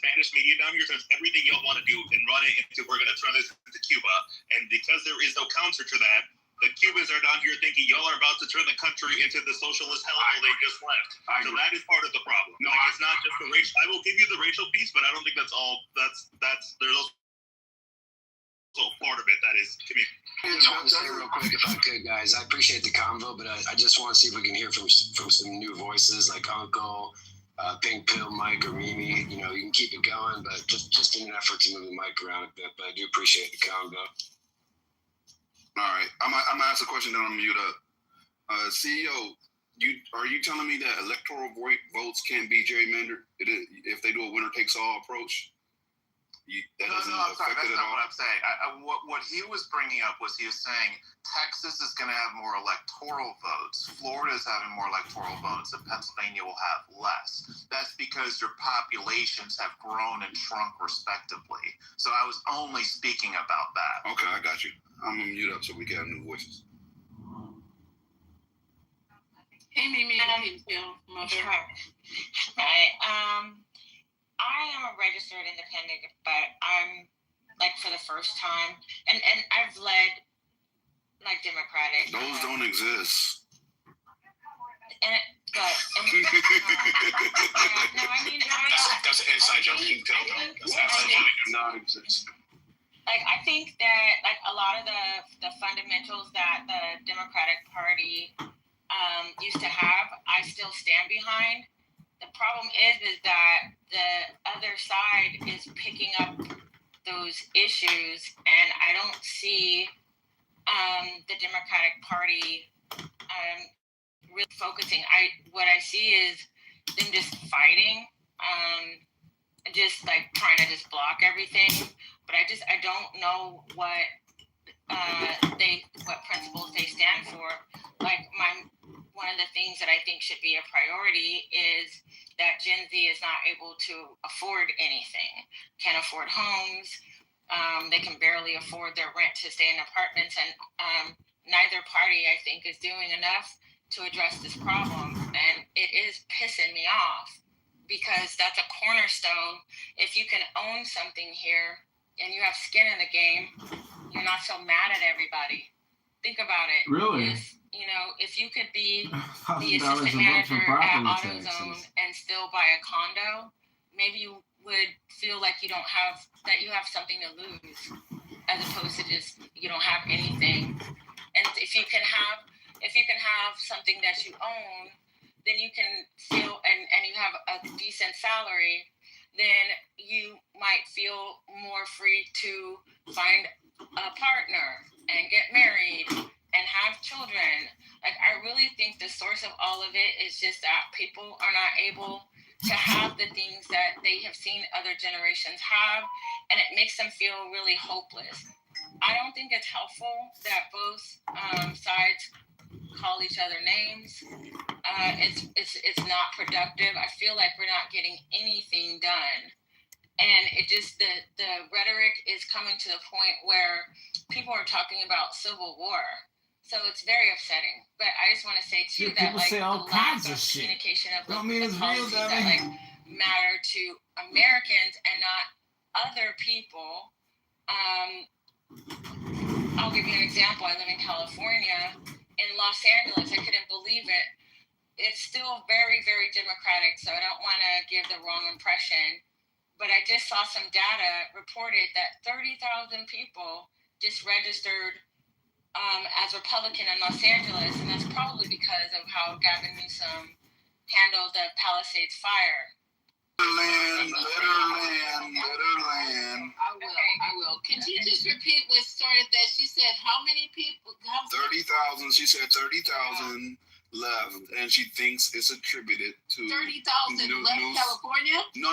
Spanish media down here says everything y'all want to do and run it into, we're going to turn this into Cuba. And because there is no counter to that, the Cubans are down here thinking y'all are about to turn the country into the socialist hellhole they just left. So that is part of the problem. No, it's not just the racial. I will give you the racial piece, but I don't think that's all. There's also part of it that is community. I just want to say real quick, if I could, guys, I appreciate the convo, but I just want to see if we can hear from some new voices like Uncle, Pink Pill, Mike, or Mimi. You can keep it going, but just in an effort to move the mic around a bit. But I do appreciate the convo. All right, I'm gonna ask a question. Then I'm gonna mute up. CEO, are you telling me that electoral votes can be gerrymandered if they do a winner takes all approach? No, I'm sorry. That's not what I'm saying. What he was bringing up was he was saying Texas is going to have more electoral votes. Florida is having more electoral votes, and Pennsylvania will have less. That's because your populations have grown and shrunk respectively. So I was only speaking about that. Okay, I got you. I'm going to mute up so we can have new voices. Hey, Mimi. Hi. I am a registered independent, but I'm for the first time, and I've led Democratic. Those don't exist. No, I mean that's an inside joke. You can tell them. That's an inside joke. Not exist. I think that a lot of the fundamentals that the Democratic Party used to have, I still stand behind. The problem is that the other side is picking up those issues, and I don't see the Democratic Party really focusing. What I see is them just fighting, just trying to just block everything. But I don't know what principles they stand for. One of the things that I think should be a priority is that Gen Z is not able to afford anything, can't afford homes. They can barely afford their rent to stay in apartments. And neither party, I think, is doing enough to address this problem. And it is pissing me off because that's a cornerstone. If you can own something here and you have skin in the game, you're not so mad at everybody. Think about it. Really? If you could be the assistant manager at AutoZone and still buy a condo, maybe you would feel like you have something to lose, as opposed to just you don't have anything. And if you can have something that you own, then you can feel and you have a decent salary, then you might feel more free to find a partner and get married and have children. I really think the source of all of it is just that people are not able to have the things that they have seen other generations have, and it makes them feel really hopeless. I don't think it's helpful that both sides call each other names. It's not productive. I feel like we're not getting anything done. And it just, the rhetoric is coming to the point where people are talking about civil war. So it's very upsetting. But I just want to say too that say all the lack kinds of shit. communication of Don't mean the it's real, policies that matter to Americans and not other people. I'll give you an example. I live in California. In Los Angeles, I couldn't believe it. It's still very, very Democratic, so I don't want to give the wrong impression. But I just saw some data reported that 30,000 people just registered as Republican in Los Angeles, and that's probably because of how Gavin Newsom handled the Palisades fire. Let her land. I will. Can you just repeat what started that? She said how many people? 30,000. She said 30,000 left, and she thinks it's attributed to 30,000 left California. No.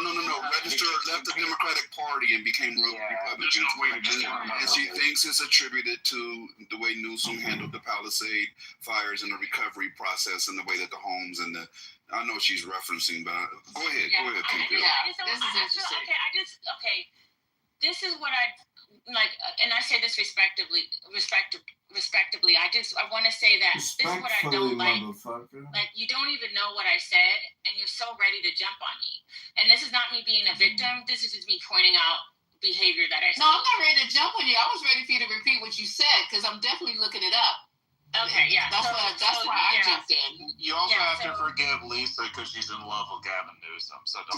Registered, left the Democratic Party and became Republicans. And she thinks it's attributed to the way Newsom handled the Palisade fires and the recovery process, and the way that the homes and the. I know she's referencing, but go ahead. Go ahead, Pink. This is interesting. This is what I like, and I say this respectfully. respectably, I want to say that this is what I don't like. Like, you don't even know what I said, and you're so ready to jump on me. And this is not me being a victim. This is just me pointing out behavior that I see. No, I'm not ready to jump on you. I was ready for you to repeat what you said, because I'm definitely looking it up. Okay, yeah. That's why I jumped in. You also have to forgive Lisa because she's in love with Gavin Newsom. So don't.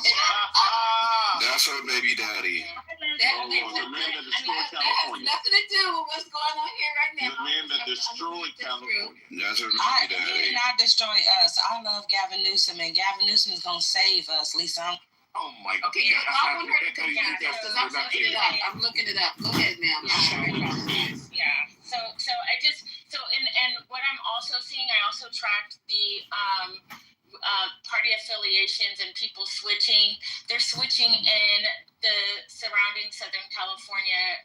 That's her baby daddy. That has nothing to do with what's going on here right now. The man that destroyed California. That's her baby daddy. He did not destroy us. I love Gavin Newsom, and Gavin Newsom is gonna save us, Lisa. Oh my God. Okay, I want her to come back because I'm looking it up. I'm looking it up. Go ahead, ma'am. Yeah. So and what I'm also seeing, I also tracked the party affiliations and people switching. They're switching in the surrounding Southern California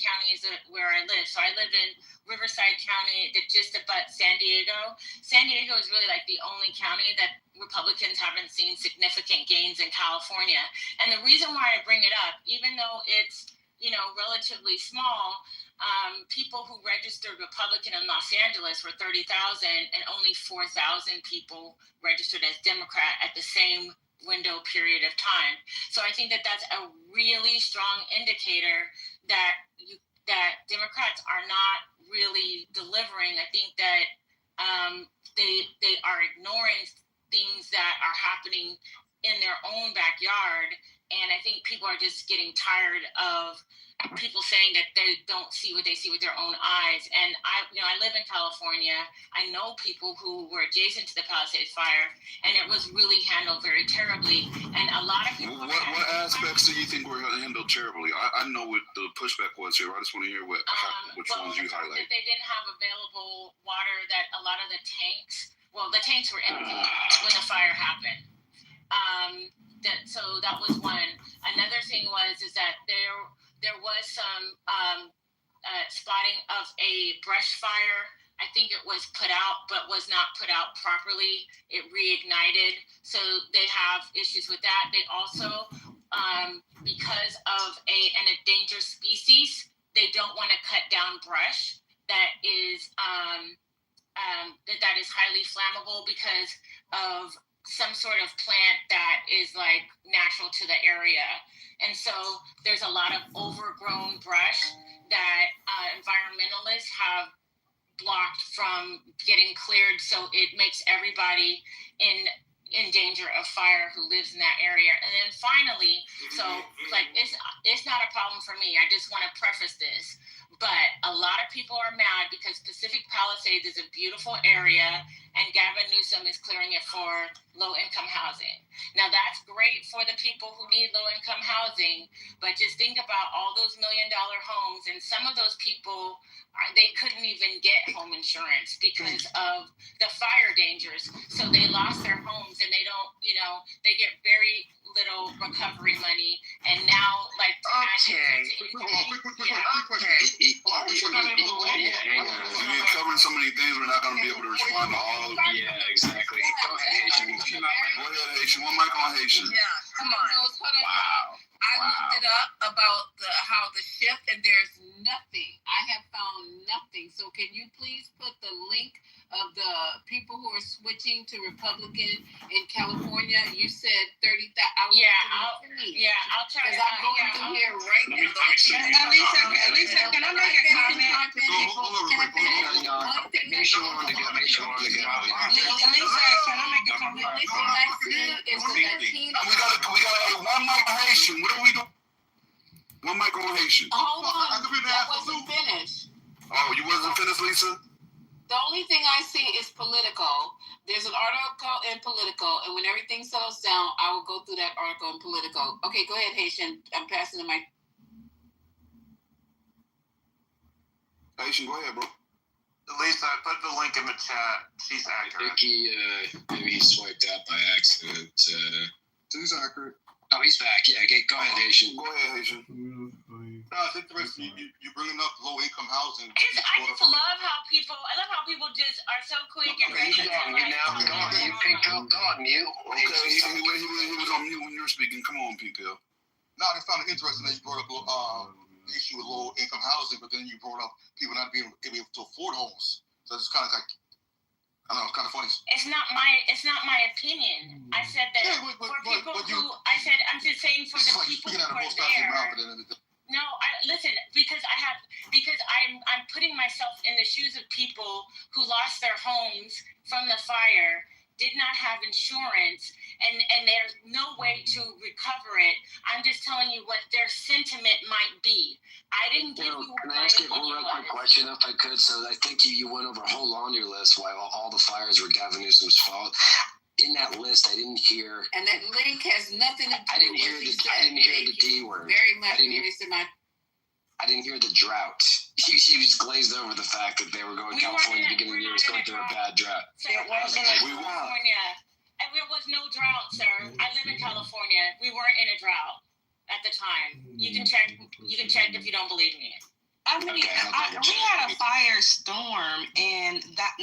counties where I live. So I live in Riverside County, that just abuts San Diego. San Diego is really like the only county that Republicans haven't seen significant gains in California. And the reason why I bring it up, even though it's, relatively small, people who registered Republican in Los Angeles were 30,000, and only 4,000 people registered as Democrat at the same window period of time. So I think that that's a really strong indicator that Democrats are not really delivering. I think that they are ignoring things that are happening in their own backyard. And I think people are just getting tired of people saying that they don't see what they see with their own eyes. And I live in California. I know people who were adjacent to the Palisades fire, and it was really handled very terribly. And a lot of people. What aspects do you think were handled terribly? I know what the pushback was here. I just want to hear which ones you highlight. That they didn't have available water. That a lot of the tanks. Well, the tanks were empty when the fire happened. So that was one. Another thing is that there was some spotting of a brush fire. I think it was put out, but was not put out properly. It reignited. So they have issues with that. They also, because of an endangered species, they don't want to cut down brush that is that is highly flammable because of some sort of plant that is like natural to the area. And so there's a lot of overgrown brush that environmentalists have blocked from getting cleared. So it makes everybody in danger of fire who lives in that area. And then finally, so like it's not a problem for me. I just want to preface this. But a lot of people are mad because Pacific Palisades is a beautiful area and Gavin Newsom is clearing it for low-income housing. Now, that's great for the people who need low-income housing, but just think about all those million-dollar homes, and some of those people, they couldn't even get home insurance because of the fire dangers. So they lost their homes, and they don't, they get very little recovery money, and now, like, We're covering so many things, we're not going to be able to respond to all of them. Yeah, exactly. Go ahead, Haitian. Go ahead, Haitian. One mic on Haitian. Yeah, come on. Wow. I looked it up about how the shift, and there's nothing. I have found nothing. So can you please put the link of the people who are switching to Republican in California? You said 30,000. I'll try. Because I'm going through here right now. Lisa, can I make a comment? Nation wanted to go. Lisa, can I make a comment? We got one mic on Haitian. What are we doing? One mic on Haitian. Hold on. That wasn't finished. Oh, you wasn't finished, Lisa? The only thing I see is Political. There's an article in Political, and when everything settles down, I will go through that article in Political. Okay, go ahead, Haitian. I'm passing the mic. Haitian, go ahead, bro. Lisa, I put the link in the chat. She's accurate. I think maybe he swiped out by accident. He's accurate. Oh, he's back. Yeah, go ahead, Haitian. Go ahead, Haitian. No, it's interesting. You bringing up low-income housing. I just love how people just are so quick and ready to You can go on mute. Okay, he was on mute when you were speaking. Come on, Pink Pill. No, I just found it interesting that you brought up issue with low income housing, but then you brought up people not being able to afford homes. So it's kind of like, I don't know, it's kind of funny. It's not my opinion. I said that I'm just saying for the people who are there. No, listen, because I'm putting myself in the shoes of people who lost their homes from the fire, did not have insurance, and there's no way to recover it. I'm just telling you what their sentiment might be. I didn't give you what Can I ask you one real quick question, if I could? So I think you went over a whole laundry list while all the fires were Gavin Newsom's fault. In that list, I didn't hear. And that link has nothing to do I didn't hear the D word. Very much. I didn't hear the drought. She was glazed over the fact that they were going to California at the beginning of the year was going through a bad drought. It wasn't California. There was no drought, sir. I live in California. We weren't in a drought at the time. You can check if you don't believe me. We had a firestorm, and that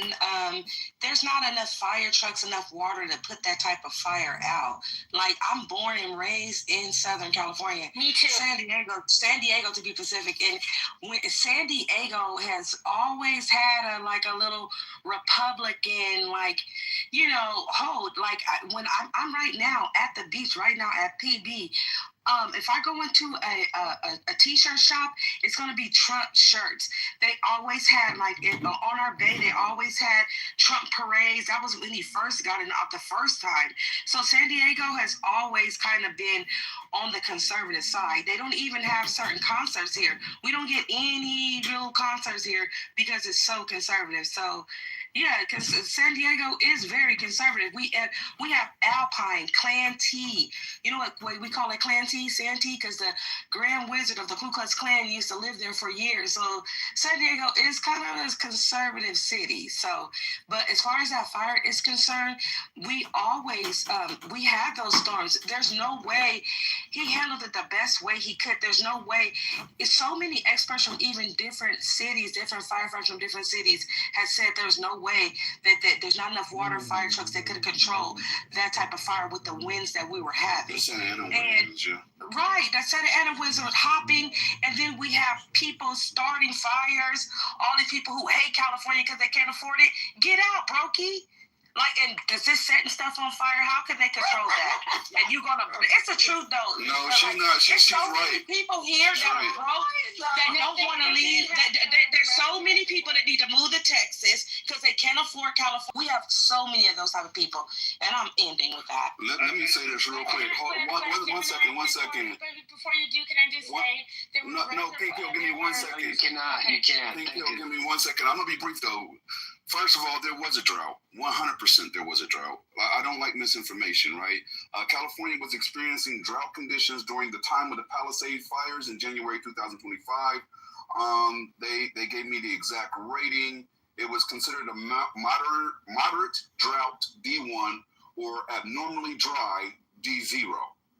there's not enough fire trucks, enough water to put that type of fire out. Like, I'm born and raised in Southern California. Me too. San Diego to be specific. And San Diego has always had a little Republican, hold. Like, when I'm right now at the beach, right now at PB. If I go into a t-shirt shop, it's going to be Trump shirts. They always had, on our bay, they always had Trump parades. That was when he first got it out the first time. So San Diego has always kind of been on the conservative side. They don't even have certain concerts here. We don't get any real concerts here because it's so conservative. So, yeah, because San Diego is very conservative. We have Alpine, Clan T. You know what we call it, Clan T, San T, because the Grand Wizard of the Ku Klux Klan used to live there for years. So San Diego is kind of a conservative city. So, but as far as that fire is concerned, we always, we had those storms. There's no way he handled it the best way he could. There's no way. It's so many experts from even different cities, different firefighters from different cities have said there's no way that there's not enough water fire trucks that could control that type of fire with the winds that we were having. Right, that Santa Ana winds are hopping, and then we have people starting fires, all these people who hate California because they can't afford it. Get out, brokey. And is this setting stuff on fire? How can they control that? And it's the truth though. No, she's not. She's so right. Many people here that are broke, that don't want to leave. There's so many people that need to move to Texas because they can't afford California. We have so many of those type of people. And I'm ending with that. Let me say this real quick. Hold on, one second. Before you do, can I just say? No, Pink Pill, give me 1 second. You cannot. You can't. Pink Pill, give me 1 second. I'm going to be brief though. First of all, there was a drought. 100% there was a drought. I don't like misinformation, right? California was experiencing drought conditions during the time of the Palisades fires in January 2025. They gave me the exact rating. It was considered a moderate drought D1 or abnormally dry D0,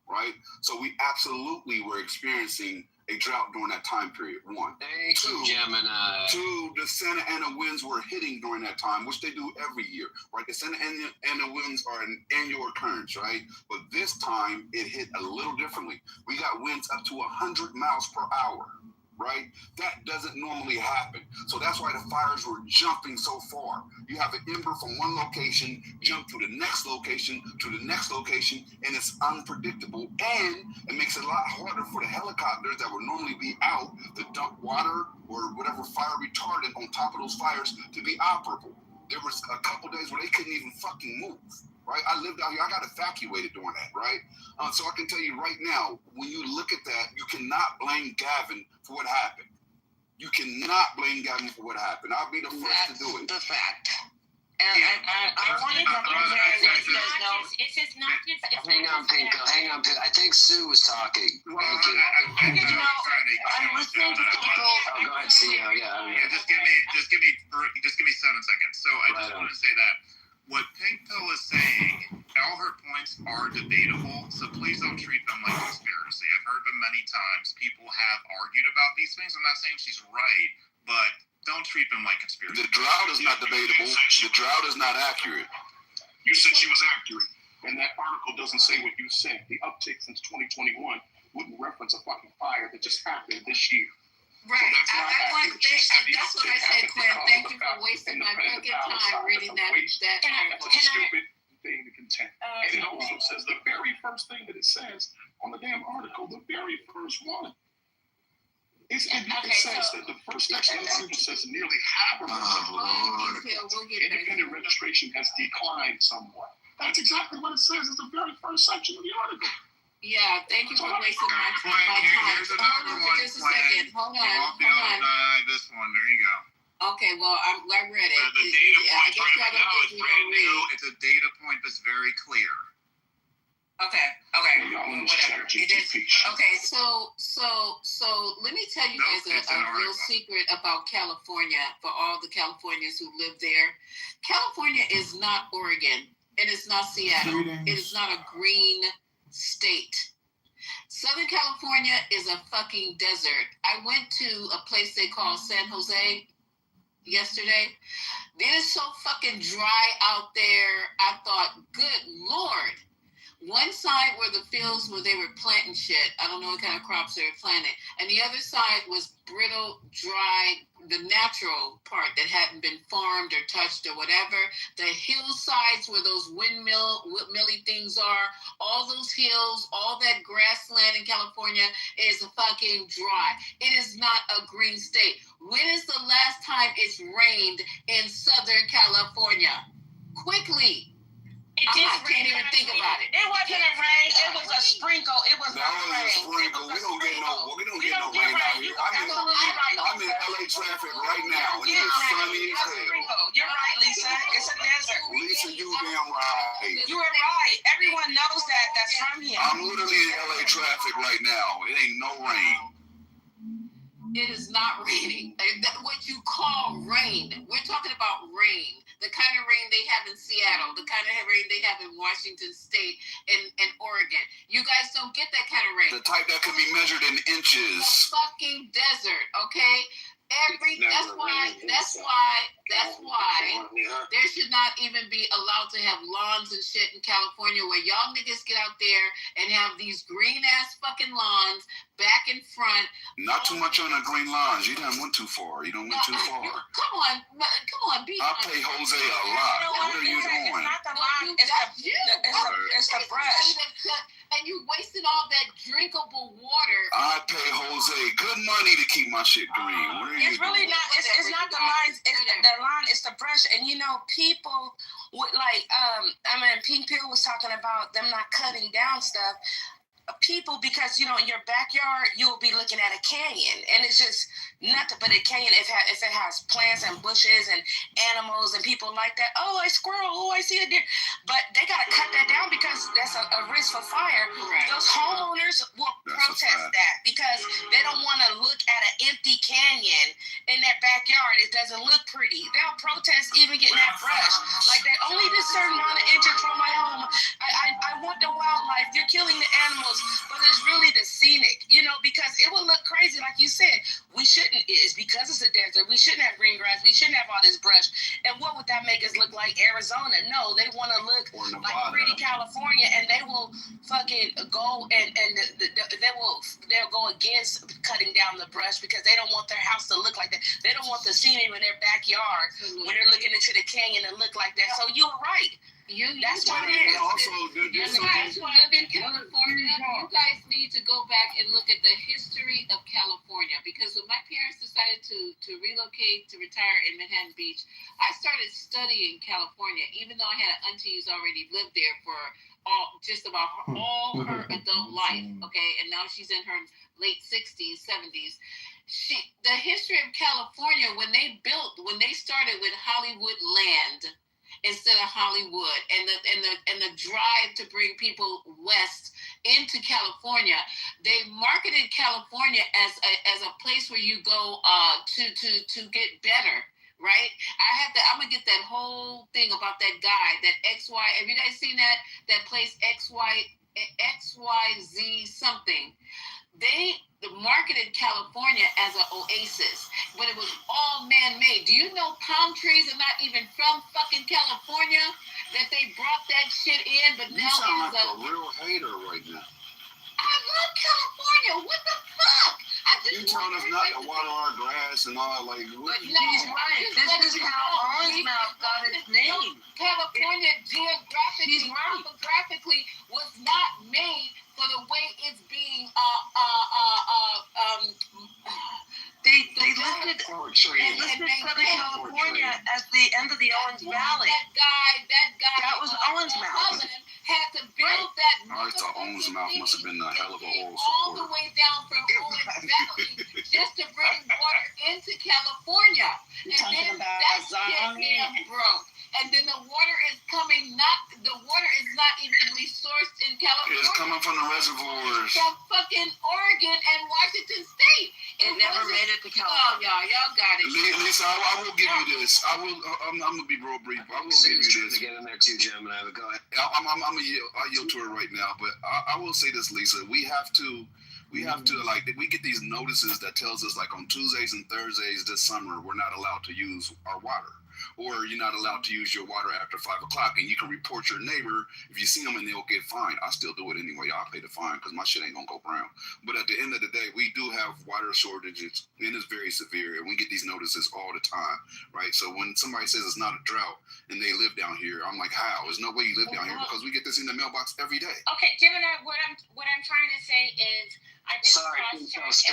right? So we absolutely were experiening a drought during that time period, one. Thank you, Gemini. Two, the Santa Ana winds were hitting during that time, which they do every year, right? The Santa Ana winds are an annual occurrence, right? But this time, it hit a little differently. We got winds up to 100 miles per hour, right? That doesn't normally happen. So that's why the fires were jumping so far. You have an ember from one location, jump to the next location, and it's unpredictable. And it makes it a lot harder for the helicopters that would normally be out to dump water or whatever fire retardant on top of those fires to be operable. There was a couple days where they couldn't even fucking move. Right, I lived out here. I got evacuated during that, right? So I can tell you right now, when you look at that, you cannot blame Gavin for what happened. You cannot blame Gavin for what happened. I'll be the first to do it. That's the fact. And I wanted to Hang on, Pinko. I think Sue was talking. Thank you. I'm listening to people. Oh, go ahead, CEO. Yeah. Just give me 7 seconds. So I just want to say that. What Pink Pill is saying, all her points are debatable, so please don't treat them like conspiracy. I've heard them many times. People have argued about these things. I'm not saying she's right, but don't treat them like conspiracy. The drought is not debatable. The drought is not accurate. You said she was accurate, and that article doesn't say what you said. The uptick since 2021 wouldn't reference a fucking fire that just happened this year. Right. That's what I said, Quinn. Thank you for wasting my fucking time reading that article. That's a stupid thing to contend. And it also says the very first thing that it says on the damn article, the very first one. It says that the first section of the article says nearly half of independent registration has declined somewhat. That's exactly what it says in the very first section of the article. Yeah, thank you for wasting my time. Hold on for just a second. Hold on. This one, there you go. Okay, well, I read it. The data point right now is brand new. It's a data point that's very clear. Okay. Whatever. Okay, so let me tell you guys a real secret about California for all the Californians who live there. California is not Oregon, and it's not Seattle. It is not a green state. Southern California is a fucking desert. I went to a place they call San Jose yesterday. It is so fucking dry out there. I thought, good Lord. One side were the fields where they were planting shit. I don't know what kind of crops they were planting. And the other side was brittle, dry, the natural part that hadn't been farmed or touched or whatever. The hillsides where those windmilly things are, all those hills, all that grassland in California is fucking dry. It is not a green state. When is the last time it's rained in Southern California? Quickly. I can't even think about it. It wasn't a rain. It was a sprinkle. It was not a rain. Sprinkle. We don't get no rain out here. I'm in LA traffic right now. It is sunny as hell. You're right, Lisa. It's a desert. Lisa, you damn right. You were right. Everyone knows that. That's from here. I'm literally in LA traffic right now. It ain't no rain. It is not raining. What you call rain. We're talking about rain. The kind of rain they have in Seattle, the kind of rain they have in Washington State and Oregon. You guys don't get that kind of rain. The type that can be measured in inches. The fucking desert, okay? That's why there should not even be allowed to have lawns and shit in California where y'all niggas get out there and have these green ass fucking lawns back in front. Not too much on the green lawns. You done went too far. You don't went too far. Come on, be I pay Jose a lot. What are you doing? It's not the lawn. It's the brush. And you wasted all that drinkable water. I pay Jose good money to keep my shit green. It's really not. It's not the lines. It's the line. It's the brush. And people would Pink Pill was talking about them not cutting down stuff. People, because in your backyard you'll be looking at a canyon, and it's just nothing but a canyon. If it has plants and bushes and animals and people like that, oh, a squirrel, oh, I see a deer, but they gotta cut that down because that's a risk for fire. Right. Those homeowners will protest that because they don't want to look at an empty canyon in their backyard. It doesn't look pretty. They'll protest even getting that brush. Like, they only this certain amount of inches from my home. I want the wildlife. You're killing the animals. But it's really the scenic, because it would look crazy. Like you said, we shouldn't, it's because it's a desert. We shouldn't have green grass. We shouldn't have all this brush. And what would that make us look like? Arizona? No, they want to look like pretty California, and they will fucking go and they'll go against cutting down the brush because they don't want their house to look like that. They don't want the scenery in their backyard when they're looking into the canyon to look like that. So you were right. That's what it is. You guys who live in California, you guys need to go back and look at the history of California, because when my parents decided to relocate to retire in Manhattan Beach, I started studying California, even though I had an auntie who's already lived there for just about all her adult life, okay? And now she's in her late 60s, 70s. The history of California, when they started with Hollywood Land instead of Hollywood, and the drive to bring people west into California, they marketed California as a place where you go to get better, right? I'm gonna get that whole thing about that guy, that XY. Have you guys seen that place XYZ something? They marketed California as an oasis, but it was all man-made. Do you know palm trees are not even from fucking California? That they brought that shit in, but now you sound like a real hater right now. I'm love California. What the fuck? You telling us not to water our grass and all, like, what? But he's right. This is how Orange Mouth got its name. California topographically was not made for the way it's being They listed Southern California as the end of the Owens Valley. That guy That was Owens Mouth. had to build that. I thought Owens Mouth must have been a hell of a oil all the supporter. way down from Owens Valley just to bring water into California. You're talking then about that Azani. shit broke. And then the water is not evenly sourced in California. It's coming from the reservoirs. From fucking Oregon and Washington State. It never made it to Oh, California. y'all got it. Lisa, I will give you this. I'm gonna be real brief. I will give you this. To get in there too, Gemini. But go ahead. I'll yield to her right now, but I will say this, Lisa. We have to like, we get these notices that tells us like on Tuesdays and Thursdays this summer we're not allowed to use our water, or you're not allowed to use your water after 5 o'clock, and you can report your neighbor if you see them and they'll get fined. I still do it anyway. I'll pay the fine because my shit ain't gonna go brown. But at the end of the day, we do have water shortages, and it's very severe, and we get these notices all the time, right? So when somebody says it's not a drought and they live down here, I'm like, how? There's no way you live down here, because we get this in the mailbox every day. Okay, Gemini, what I'm trying to say is I just Sorry,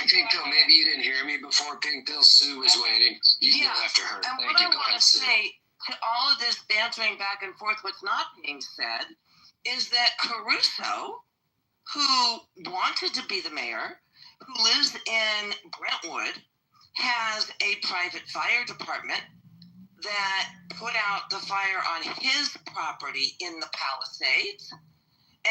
Pink Pill. Maybe you didn't hear me before. Pink Pill Sue was waiting. You can go after her. And Thank what you. I Go want ahead, to Sue. say to all of this bantering back and forth, what's not being said is that Caruso, who wanted to be the mayor, who lives in Brentwood, has a private fire department that put out the fire on his property in the Palisades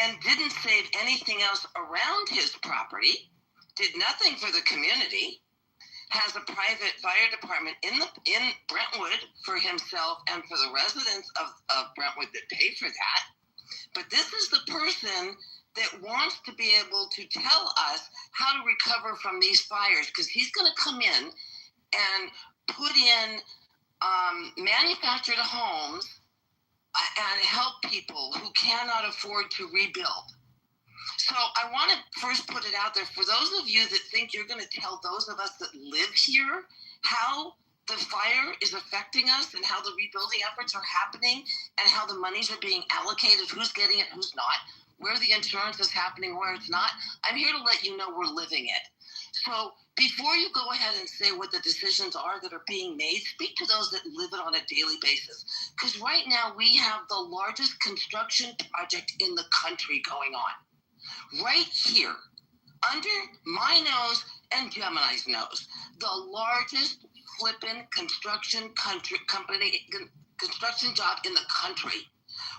and didn't save anything else around his property, did nothing for the community, has a private fire department in Brentwood for himself and for the residents of Brentwood that pay for that. But this is the person that wants to be able to tell us how to recover from these fires, because he's going to come in and put in manufactured homes and help people who cannot afford to rebuild. So I want to first put it out there for those of you that think you're going to tell those of us that live here how the fire is affecting us and how the rebuilding efforts are happening and how the monies are being allocated, who's getting it, who's not, where the insurance is happening, where it's not. I'm here to let you know we're living it. So before you go ahead and say what the decisions are that are being made, speak to those that live it on a daily basis. Because right now we have the largest construction project in the country going on. Right here, under my nose and Gemini's nose, the largest flippin' construction job in the country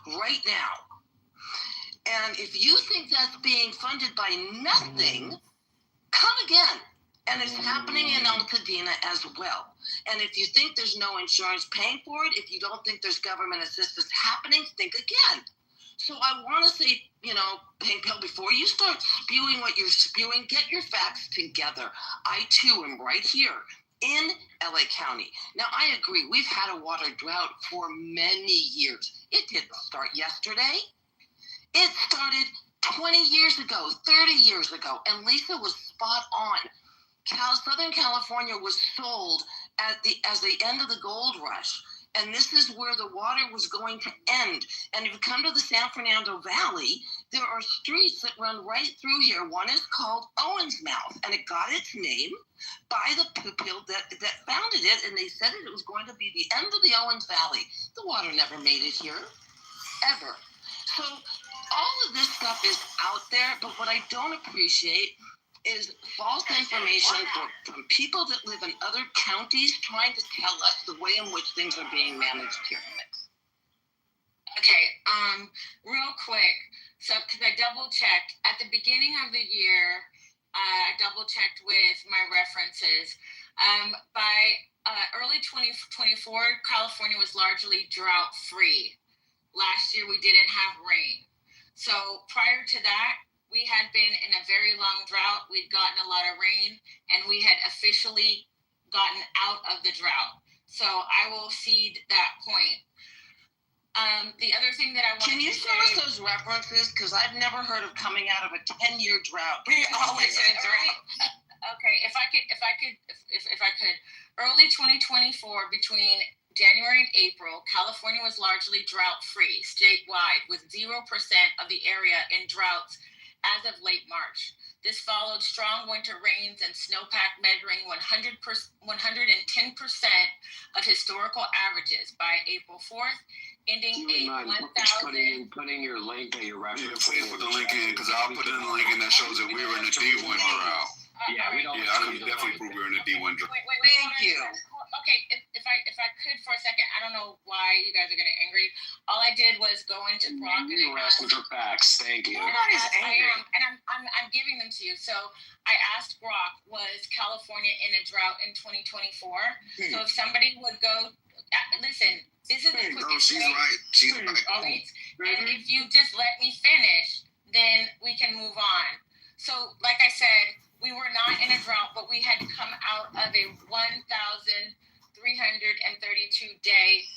right now. And if you think that's being funded by nothing, come again. And it's happening in Altadena as well. And if you think there's no insurance paying for it, if you don't think there's government assistance happening, think again. So I want to say, Pink Pill, before you start spewing what you're spewing, get your facts together. I, too, am right here in LA County. Now, I agree. We've had a water drought for many years. It didn't start yesterday. It started 20 years ago, 30 years ago, and Lisa was spot on. Southern California was sold as the end of the gold rush, and this is where the water was going to end. And if you come to the San Fernando Valley, there are streets that run right through here. One is called Owens Mouth, and it got its name by the people that founded it, and they said it was going to be the end of the Owens Valley. The water never made it here, ever. So all of this stuff is out there, but what I don't appreciate is false information from people that live in other counties trying to tell us the way in which things are being managed here. Okay, real quick. So, because I double checked at the beginning of the year, I double checked with my references. By early 2024, California was largely drought free. Last year, we didn't have rain. So prior to that, we had been in a very long drought. We'd gotten a lot of rain, and we had officially gotten out of the drought. So I will cede that point. The other thing that I want Can you show us those references? Because I've never heard of coming out of a 10-year drought. We always in a drought. Okay, if I could, early 2024, between January and April, California was largely drought-free statewide, with 0% of the area in droughts as of late March. This followed strong winter rains and snowpack measuring 110% of historical averages by April 4th, ending a 1,000. Putting your link that you're Yeah, referencing. please put the link in, because I'll put in the link in that shows that we were in the D1 drought. Yeah, we don't. Yeah, I can definitely prove we were in the D1 drought. Wait, Thank you. Okay, if I could for a second, I don't know why you guys are getting angry. All I did was go into Brock and You're asking for facts. Thank you. Nobody's angry. I'm giving them to you. So I asked Brock, was California in a drought in 2024? So if somebody would go, listen, this is the No, she's right. She's right. And if you just let me finish, then we can move on. So, like I said, we were not in a drought, but we had come out of a 1,332 day.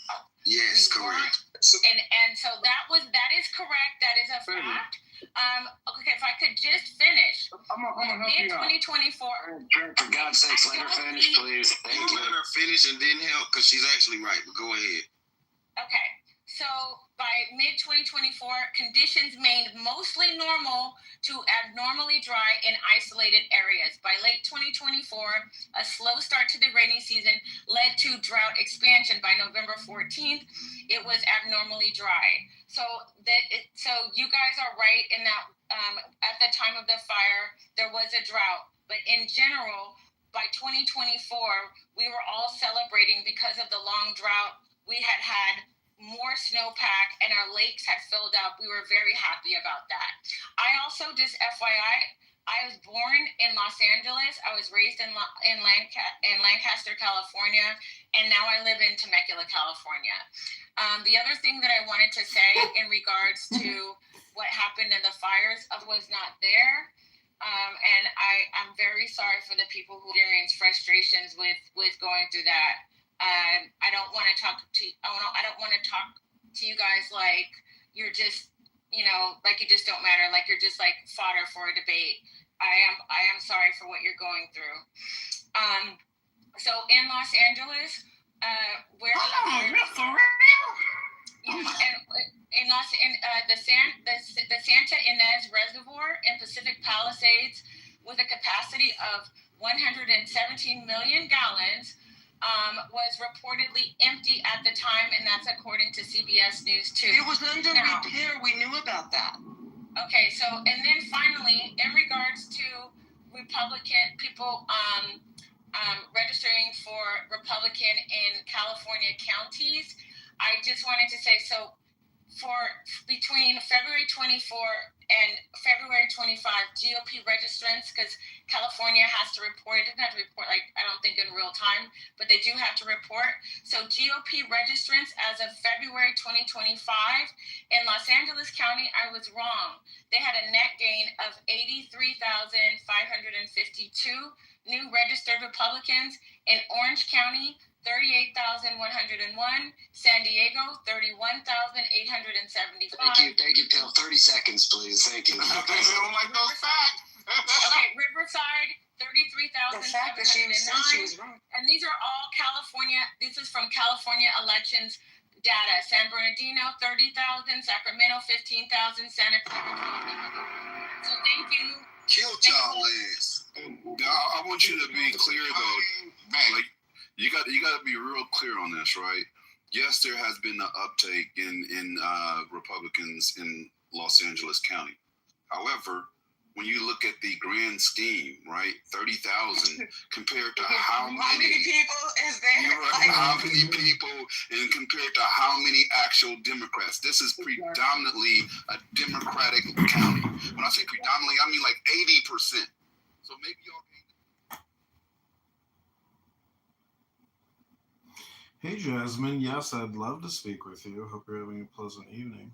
Yes, correct. And so that is correct. That is a fact. Okay, if I could just finish. In 2024. For God's sakes, let her finish, please. Thank you. Let her finish and then help, because she's actually right. But go ahead. Okay, so by mid-2024, conditions remained mostly normal to abnormally dry in isolated areas. By late 2024, a slow start to the rainy season led to drought expansion. By November 14th, it was abnormally dry. So you guys are right in that at the time of the fire, there was a drought. But in general, by 2024, we were all celebrating because of the long drought. We had more snowpack and our lakes had filled up. We were very happy about that. I also, just FYI, I was born in Los Angeles. I was raised in Lancaster, California, and now I live in Temecula, California. The other thing that I wanted to say in regards to what happened in the fires, I was not there. And I'm very sorry for the people who experienced frustrations with going through that. I don't want to talk to you guys like you're just, like you just don't matter, like you're just like fodder for a debate. I am sorry for what you're going through. So in Los Angeles, where the Santa Ynez Reservoir in Pacific Palisades, with a capacity of 117 million gallons, was reportedly empty at the time, and that's according to CBS News 2. It was under repair. We knew about that. Okay, so, and then finally, in regards to Republican people registering for Republican in California counties, I just wanted to say, so for between February 24 and February 25, GOP registrants, because California has to report, it doesn't have to report, like, I don't think in real time, but they do have to report. So GOP registrants as of February 2025 in Los Angeles County, I was wrong. They had a net gain of 83,552 new registered Republicans. In Orange County, 38,101. San Diego, 31,875. Thank you, Pill. 30 seconds, please. Thank you. Okay, we don't like those facts. Okay, Riverside, 33,709. The fact that she was wrong. And these are all California. This is from California elections data. San Bernardino, 30,000. Sacramento, 15,000. Santa Clara, 12,000. So thank you. Kill y'all ass. I want you to be clear though. Like, you got to be real clear on this, right? Yes, there has been an uptake in Republicans in Los Angeles County. However, when you look at the grand scheme, right, 30,000 compared to how many people is there? How many people, and compared to how many actual Democrats? This is predominantly a Democratic county. When I say predominantly, I mean like 80%. So maybe y'all. Hey, Jasmine. Yes, I'd love to speak with you. Hope you're having a pleasant evening.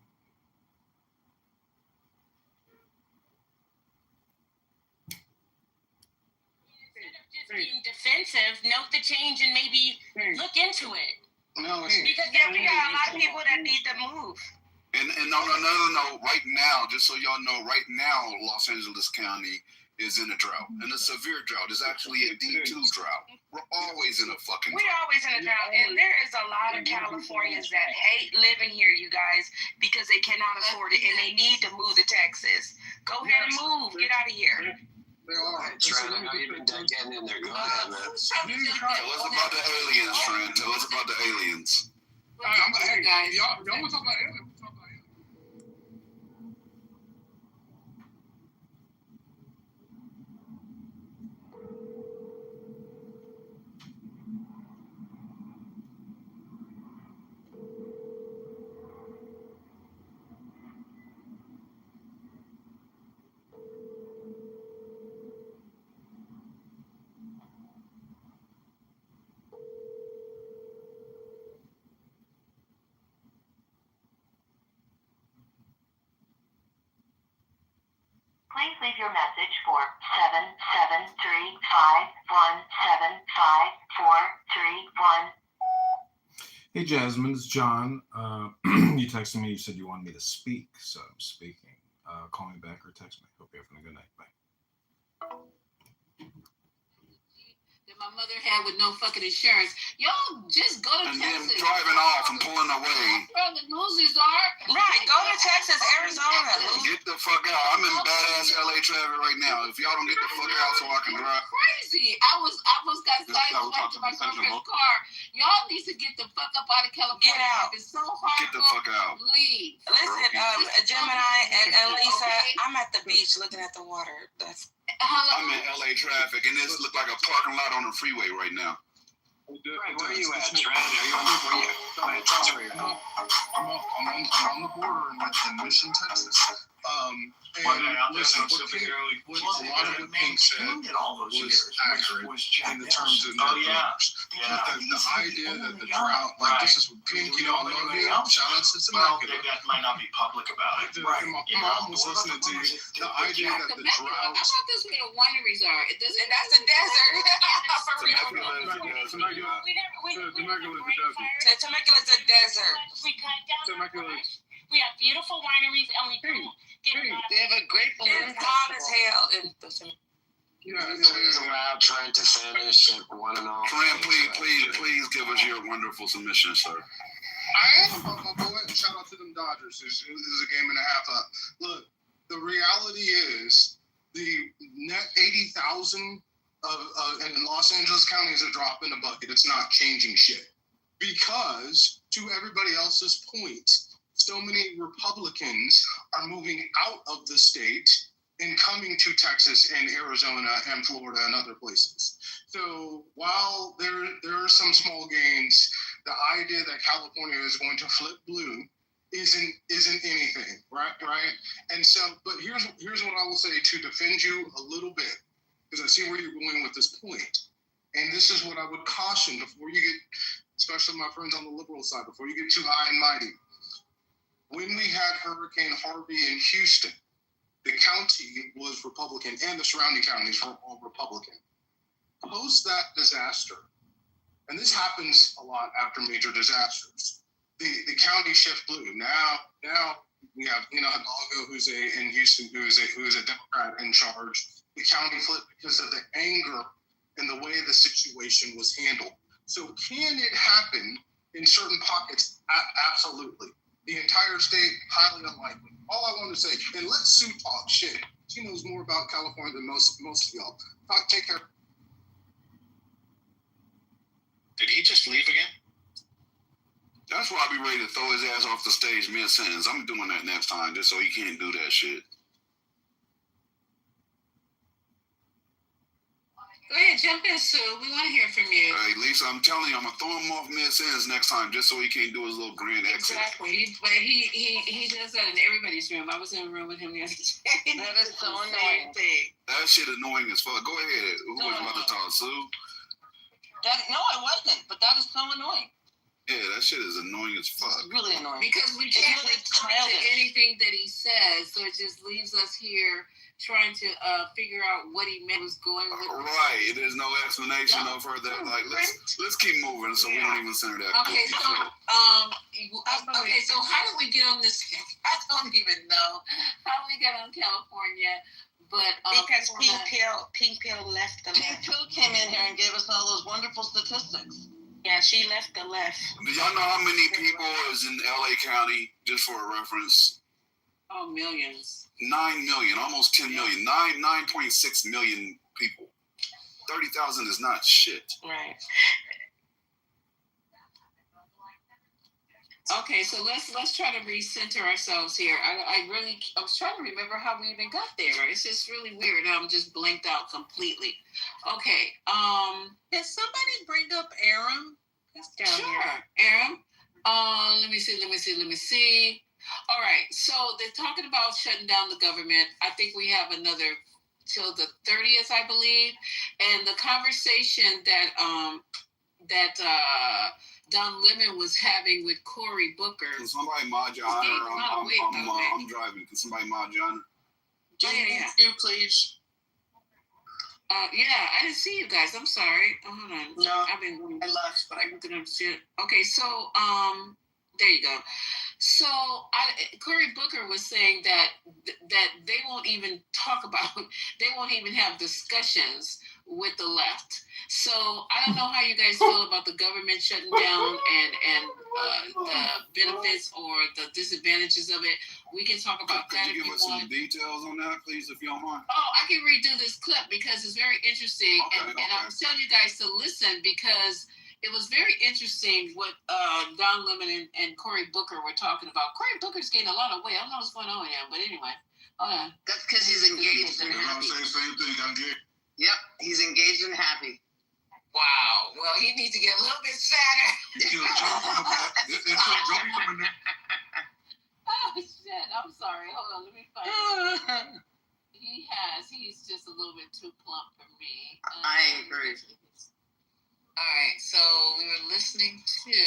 Instead of just being defensive, note the change and maybe look into it. No, Because we got a lot of people that need to move. And no. Right now, just so y'all know, right now, Los Angeles County is in a drought, and a severe drought. It's actually a D2 drought. We're always in a fucking drought. We're always in a drought, and there is a lot of Californians that hate living here, you guys, because they cannot afford it, and they need to move to Texas. Go ahead and move. Get out of here. They are. Trent, I know you've been getting in there. Go ahead, man. Tell us about the aliens, Trent. Tell us about the aliens. Hey, guys. Y'all want to talk about aliens? Please leave your message for 77351754331. Hey, Jasmine, it's John. You texted me. You said you wanted me to speak, so I'm speaking. Call me back or text me. Hope you're having a good night. Bye. That my mother had with no fucking insurance. Y'all just go to and Texas. then driving off and pulling away. Where the losers are. Right, go to Texas, Arizona. Get the fuck out. I'm in badass LA traffic right now. If y'all don't get the fuck out so I can drive. Crazy. I was got sideswiped to my girlfriend's car. Y'all need to get the fuck up out of California. Get out. It's so hard. Get the fuck out. Leave. Listen, Gemini and Lisa, I'm at the beach looking at the water. I'm in LA traffic, and this look like a parking lot on the freeway right now. Where are you at, Trent? Are you on the border in Mission, Texas. And listen, what a lot of the things said was accurate in the terms of the idea that the drought, like this is what Pink, you know, shout out to Temecula. That might not be public about it. My mom was listening to you. The idea that the drought. I thought this where the wineries are. It doesn't. That's the desert. Temecula is a desert. We cut down the brush. We have beautiful wineries, and we don't get They have a great balloon. It's hot as hell. Please allow Trent to finish one and all. Trent, please give us your wonderful submission, sir. I am, my boy. Shout out to them Dodgers. This is a game and a half up. Look, the reality is the net 80,000 in Los Angeles County is a drop in the bucket. It's not changing shit. Because, to everybody else's point, so many Republicans are moving out of the state and coming to Texas and Arizona and Florida and other places. So while there are some small gains, the idea that California is going to flip blue isn't anything, right? And so, but here's what I will say to defend you a little bit, because I see where you're going with this point. And this is what I would caution before you get, especially my friends on the liberal side, before you get too high and mighty. When we had Hurricane Harvey in Houston, the county was Republican and the surrounding counties were all Republican. Post that disaster, and this happens a lot after major disasters, the county shift blue. Now we have Hidalgo in Houston who is a Democrat in charge. The county flipped because of the anger and the way the situation was handled. So can it happen in certain pockets? Absolutely. The entire state, highly unlikely. All I want to say, and let Sue talk shit. She knows more about California than most of y'all. Take care. Did he just leave again? That's why I be ready to throw his ass off the stage mid-sentence. I'm doing that next time just so he can't do that shit. Go ahead, jump in, Sue. We want to hear from you. Hey, Lisa, I'm telling you, I'm going to throw him off mid-sentence next time just so he can't do his little grand exit. Exactly. But he does that in everybody's room. I was in a room with him the other day. That is so annoying. That shit annoying as fuck. Go ahead. Who was about to talk, Sue? No, it wasn't. But that is so annoying. Yeah, that shit is annoying as fuck. It's really annoying. Because we can't respond to anything that he says, so it just leaves us here trying to figure out what he meant was going with. Right. There's no explanation no further. Like let's keep moving so we don't even center that. Okay, so so how did we get on this? I don't even know how we got on California, but because Pink Pill left the left. Pink Pill came in here and gave us all those wonderful statistics. Yeah, she left the left. Do y'all know how many people is in LA County, just for a reference? Oh, millions. 9 million, almost 10 million. 9.6 million people. 30,000 is not shit. Right. Okay, so let's try to recenter ourselves here. I was trying to remember how we even got there. It's just really weird. I'm just blanked out completely. Okay. Can somebody bring up Aram? He's down here. Aram. Let me see. All right. So they're talking about shutting down the government. I think we have another till the 30th, I believe. And the conversation that Don Lemon was having with Cory Booker. Can somebody mod your honor? I'm driving. Can somebody mod your honor? You please. Yeah, I didn't see you guys. I'm sorry. Hold on. No, I left, but I looking up shit. Okay, so there you go. So Cory Booker was saying that they won't even talk about, they won't even have discussions with the left. So I don't know how you guys feel about the government shutting down and the benefits or the disadvantages of it. We can talk about that if you want. Could you give us some details on that, please, if you don't mind? Oh, I can redo this clip because it's very interesting. Okay, and I'm telling you guys to listen because it was very interesting what Don Lemon and Cory Booker were talking about. Cory Booker's gained a lot of weight. I don't know what's going on with him, but anyway. Hold on. That's because he's engaged and happy. Same thing. I'm good. Yep, he's engaged and happy. Wow. Well, he needs to get a little bit fatter. Oh, shit. I'm sorry. Hold on. Let me find it. He's just a little bit too plump for me. I agree. All right. So we were listening to.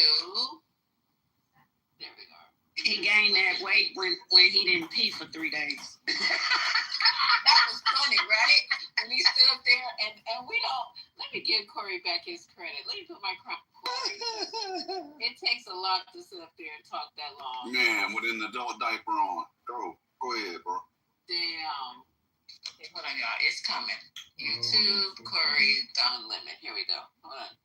There we go. He gained that weight when he didn't pee for 3 days. That was funny, right? When he stood up there and we don't. Let me give Cory back his credit. Let me put my crown. It takes a lot to sit up there and talk that long. Man, with an adult diaper on. Go ahead, bro. Damn. Okay, hold on, y'all. It's coming. YouTube, Cory, Don Lemon. Here we go. Hold on.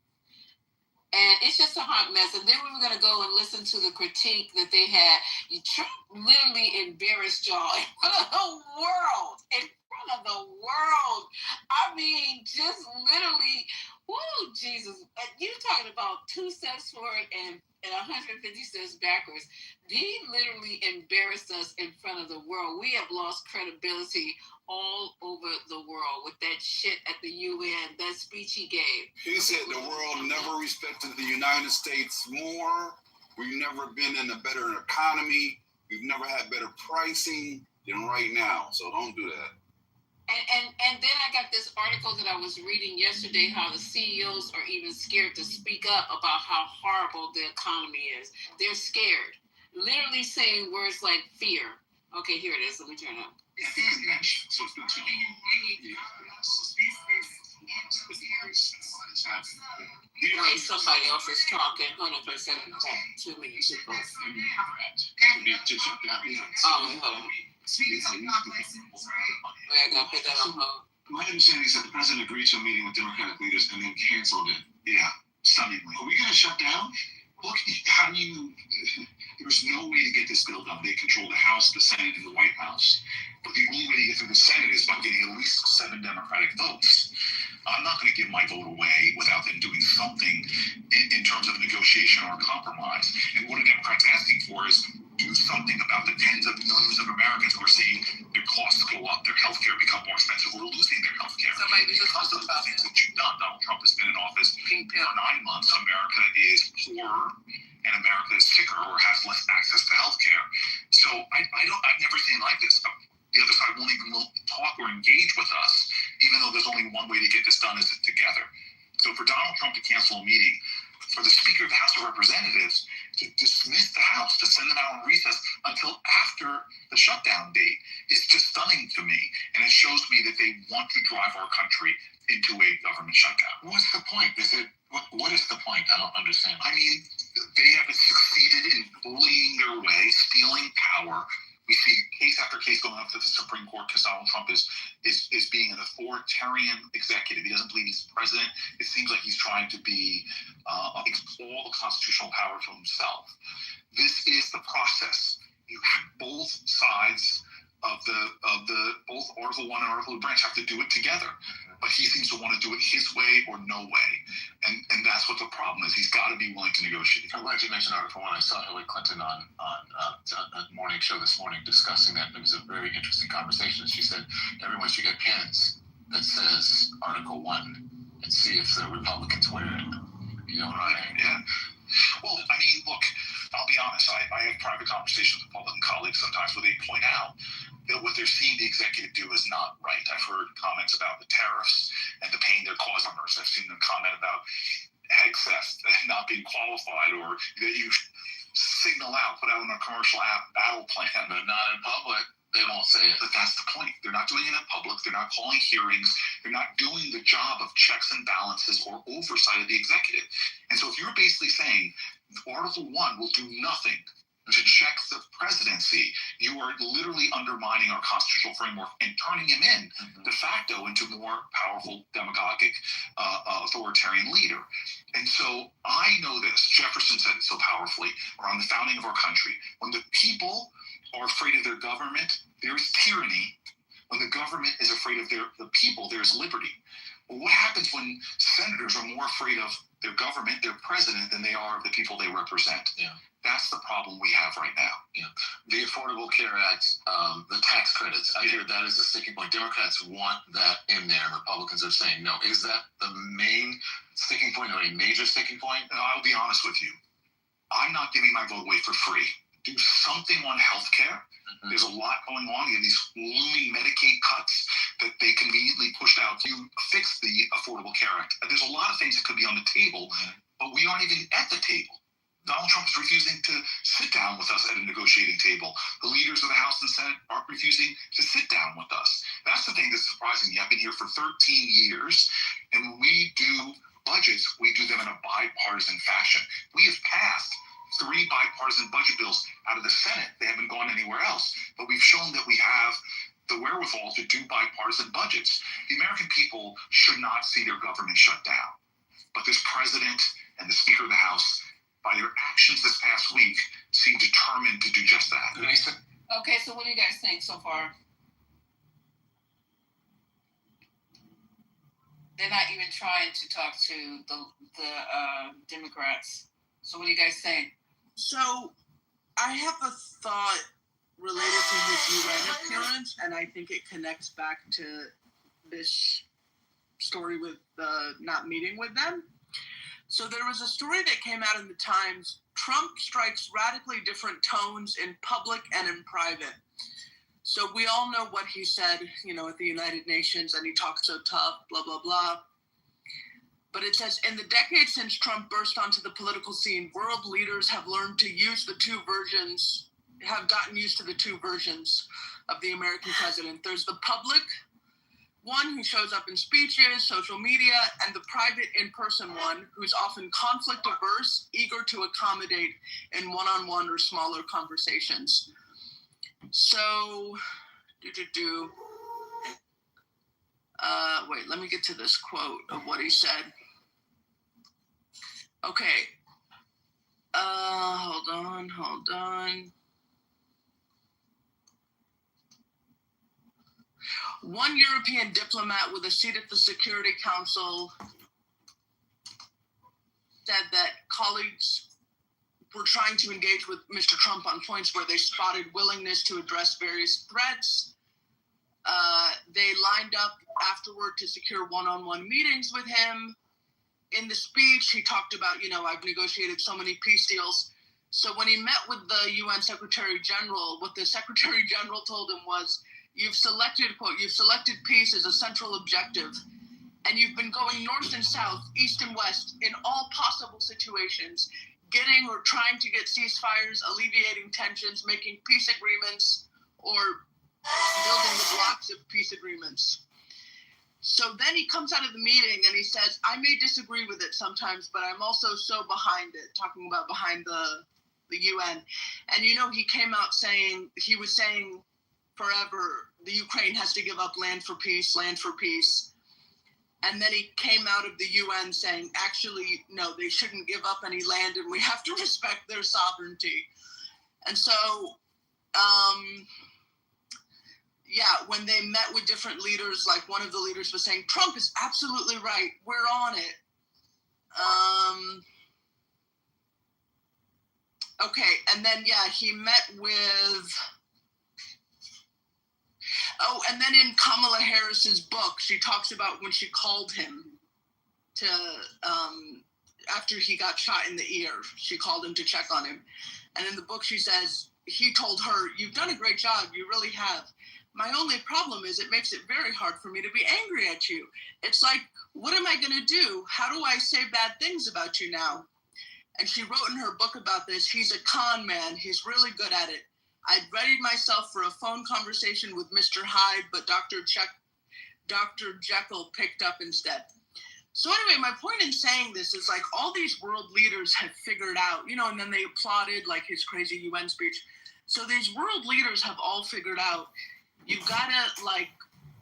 And it's just a hot mess. And then we were going to go and listen to the critique that they had. Trump literally embarrassed y'all in front of the world. In front of the world. I mean, just literally, whoa, Jesus. You're talking about 2 steps forward and 150 steps backwards. He literally embarrassed us in front of the world. We have lost credibility all over the world with that shit at the UN, that speech he gave. He said the world never respected the United States more. We've never been in a better economy. We've never had better pricing than right now. So don't do that. And then I got this article that I was reading yesterday, how the CEOs are even scared to speak up about how horrible the economy is. They're scared. Literally saying words like fear. Okay, here it is. Let me turn it up. Hey, somebody else is talking. Hold on for a second. Too many people. Oh, hold on. I gotta put that on hold. My understanding is that the president agreed to a meeting with Democratic leaders and then canceled it. Yeah, stunningly. Are we going to shut down? Look, how do you... There's no way to get this bill done. They control the House, the Senate, and the White House. But the only way to get through the Senate is by getting at least 7 Democratic votes. I'm not going to give my vote away without them doing something in terms of negotiation or compromise. And what a Democrat's asking for is do something about the tens of millions of Americans who are seeing their costs go up, their health care become more expensive, or losing their health care. Because of the things that you've done, Donald Trump has been in office for 9 months. America is poorer, and America is sicker or has less access to health care. So I've never seen like this. The other side won't even talk or engage with us, even though there's only one way to get this done is together. So for Donald Trump to cancel a meeting, for the Speaker of the House of Representatives to dismiss the House, to send them out on recess until after the shutdown date is just stunning to me, and it shows me that they want to drive our country into a government shutdown. What's the point? What is the point? I don't understand. I mean, they have succeeded in bullying their way, stealing power. We see case after case going up to the Supreme Court because Donald Trump is being an authoritarian executive. He doesn't believe he's president. It seems like he's trying to be all the constitutional power to himself. This is the process. You have both sides of the both Article 1 and Article 2 branch have to do it together. But he seems to want to do it his way or no way. And that's what the problem is. He's got to be willing to negotiate. I'm glad you mentioned Article 1. I saw Hillary Clinton on a morning show this morning discussing that. It was a very interesting conversation. She said everyone should get pins that says Article 1 and see if the Republicans wear it. You know what I mean? Yeah. Well, I mean, look, I'll be honest. I have private conversations with Republican colleagues sometimes where they point out that what they're seeing the executive do is not right. I've heard comments about the tariffs and the pain they're causing us. I've seen them comment about head theft not being qualified, or that you signal out, put out on a commercial app battle plan, but not in public. They won't say it. But that's the point. They're not doing it in public. They're not calling hearings. They're not doing the job of checks and balances or oversight of the executive. And so if you're basically saying Article 1 will do nothing to check the presidency, you are literally undermining our constitutional framework and turning him in de facto into more powerful, demagogic, authoritarian leader. And so I know this. Jefferson said it so powerfully around the founding of our country. When the people are afraid of their government, there is tyranny. When the government is afraid of the people, there's liberty. Well, what happens when senators are more afraid of their government, their president, than they are of the people they represent? Yeah. That's the problem we have right now. Yeah. The Affordable Care Act, the tax credits, I hear that is a sticking point. Democrats want that in there. Republicans are saying no. Is that the main sticking point or a major sticking point? I'll be honest with you. I'm not giving my vote away for free. Do something on health care. There's a lot going on. You have these looming Medicaid cuts that they conveniently pushed out. You fix the Affordable Care Act. There's a lot of things that could be on the table, but we aren't even at the table. Donald Trump is refusing to sit down with us at a negotiating table. The leaders of the House and Senate are refusing to sit down with us. That's the thing that's surprising me. I've been here for 13 years, and when we do budgets, we do them in a bipartisan fashion. We have passed 3 bipartisan budget bills out of the Senate. They haven't gone anywhere else. But we've shown that we have the wherewithal to do bipartisan budgets. The American people should not see their government shut down. But this president and the Speaker of the House, by their actions this past week, seem determined to do just that. Okay, so what do you guys think so far? They're not even trying to talk to the Democrats. So what do you guys think? So I have a thought related to his UN appearance, and I think it connects back to this story with not meeting with them. So there was a story that came out in the Times. Trump strikes radically different tones in public and in private. So we all know what he said, at the United Nations, and he talked so tough, blah, blah, blah. But it says, in the decades since Trump burst onto the political scene, world leaders have gotten used to the two versions of the American president. There's the public one who shows up in speeches, social media, and the private in-person one who's often conflict averse, eager to accommodate in one-on-one or smaller conversations. So, wait, let me get to this quote of what he said. Okay. Hold on. One European diplomat with a seat at the Security Council said that colleagues were trying to engage with Mr. Trump on points where they spotted willingness to address various threats. They lined up afterward to secure one-on-one meetings with him. In the speech, he talked about, I've negotiated so many peace deals. So when he met with the UN Secretary General, what the Secretary General told him was, you've selected peace as a central objective, and you've been going north and south, east and west, in all possible situations, getting or trying to get ceasefires, alleviating tensions, making peace agreements, or building the blocks of peace agreements. So then he comes out of the meeting and he says, I may disagree with it sometimes, but I'm also so behind it, talking about behind the UN. And, you know, he came out saying, he was saying forever, the Ukraine has to give up land for peace, land for peace. And then he came out of the UN saying, actually, no, they shouldn't give up any land and we have to respect their sovereignty. And so, yeah, when they met with different leaders, like one of the leaders was saying, Trump is absolutely right. We're on it. Okay, and then, yeah, he met with... Oh, and then in Kamala Harris's book, she talks about when she called him to, after he got shot in the ear, she called him to check on him. And in the book, she says, he told her, you've done a great job, you really have. My only problem is it makes it very hard for me to be angry at you. It's like, what am I going to do? How do I say bad things about you now? And she wrote in her book about this, he's a con man, he's really good at it. I'd readied myself for a phone conversation with Mr. Hyde, but Dr. Jekyll picked up instead. So anyway, my point in saying this is like all these world leaders have figured out, you know, and then they applauded like his crazy UN speech. So these world leaders have all figured out, you've got to like,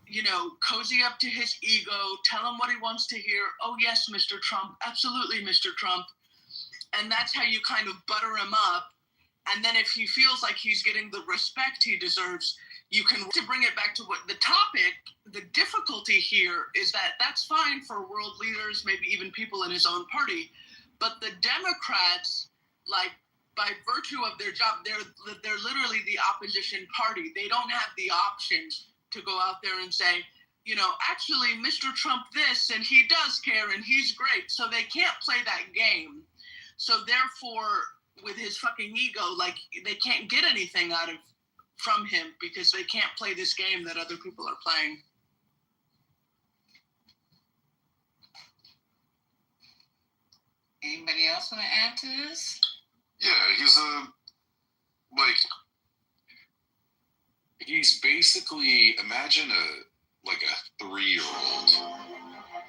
you know, cozy up to his ego, tell him what he wants to hear. Oh yes, Mr. Trump, absolutely, Mr. Trump. And that's how you kind of butter him up. And then if he feels like he's getting the respect he deserves, you can, to bring it back to what the topic, the difficulty here is that that's fine for world leaders, maybe even people in his own party. But the Democrats, like by virtue of their job, they're literally the opposition party. They don't have the option to go out there and say, you know, actually, Mr. Trump this, and he does care, and he's great. So they can't play that game. So therefore, with his fucking ego, like they can't get anything from him because they can't play this game that other people are playing. Anybody else want to add to this? Yeah, he's basically, imagine a 3-year-old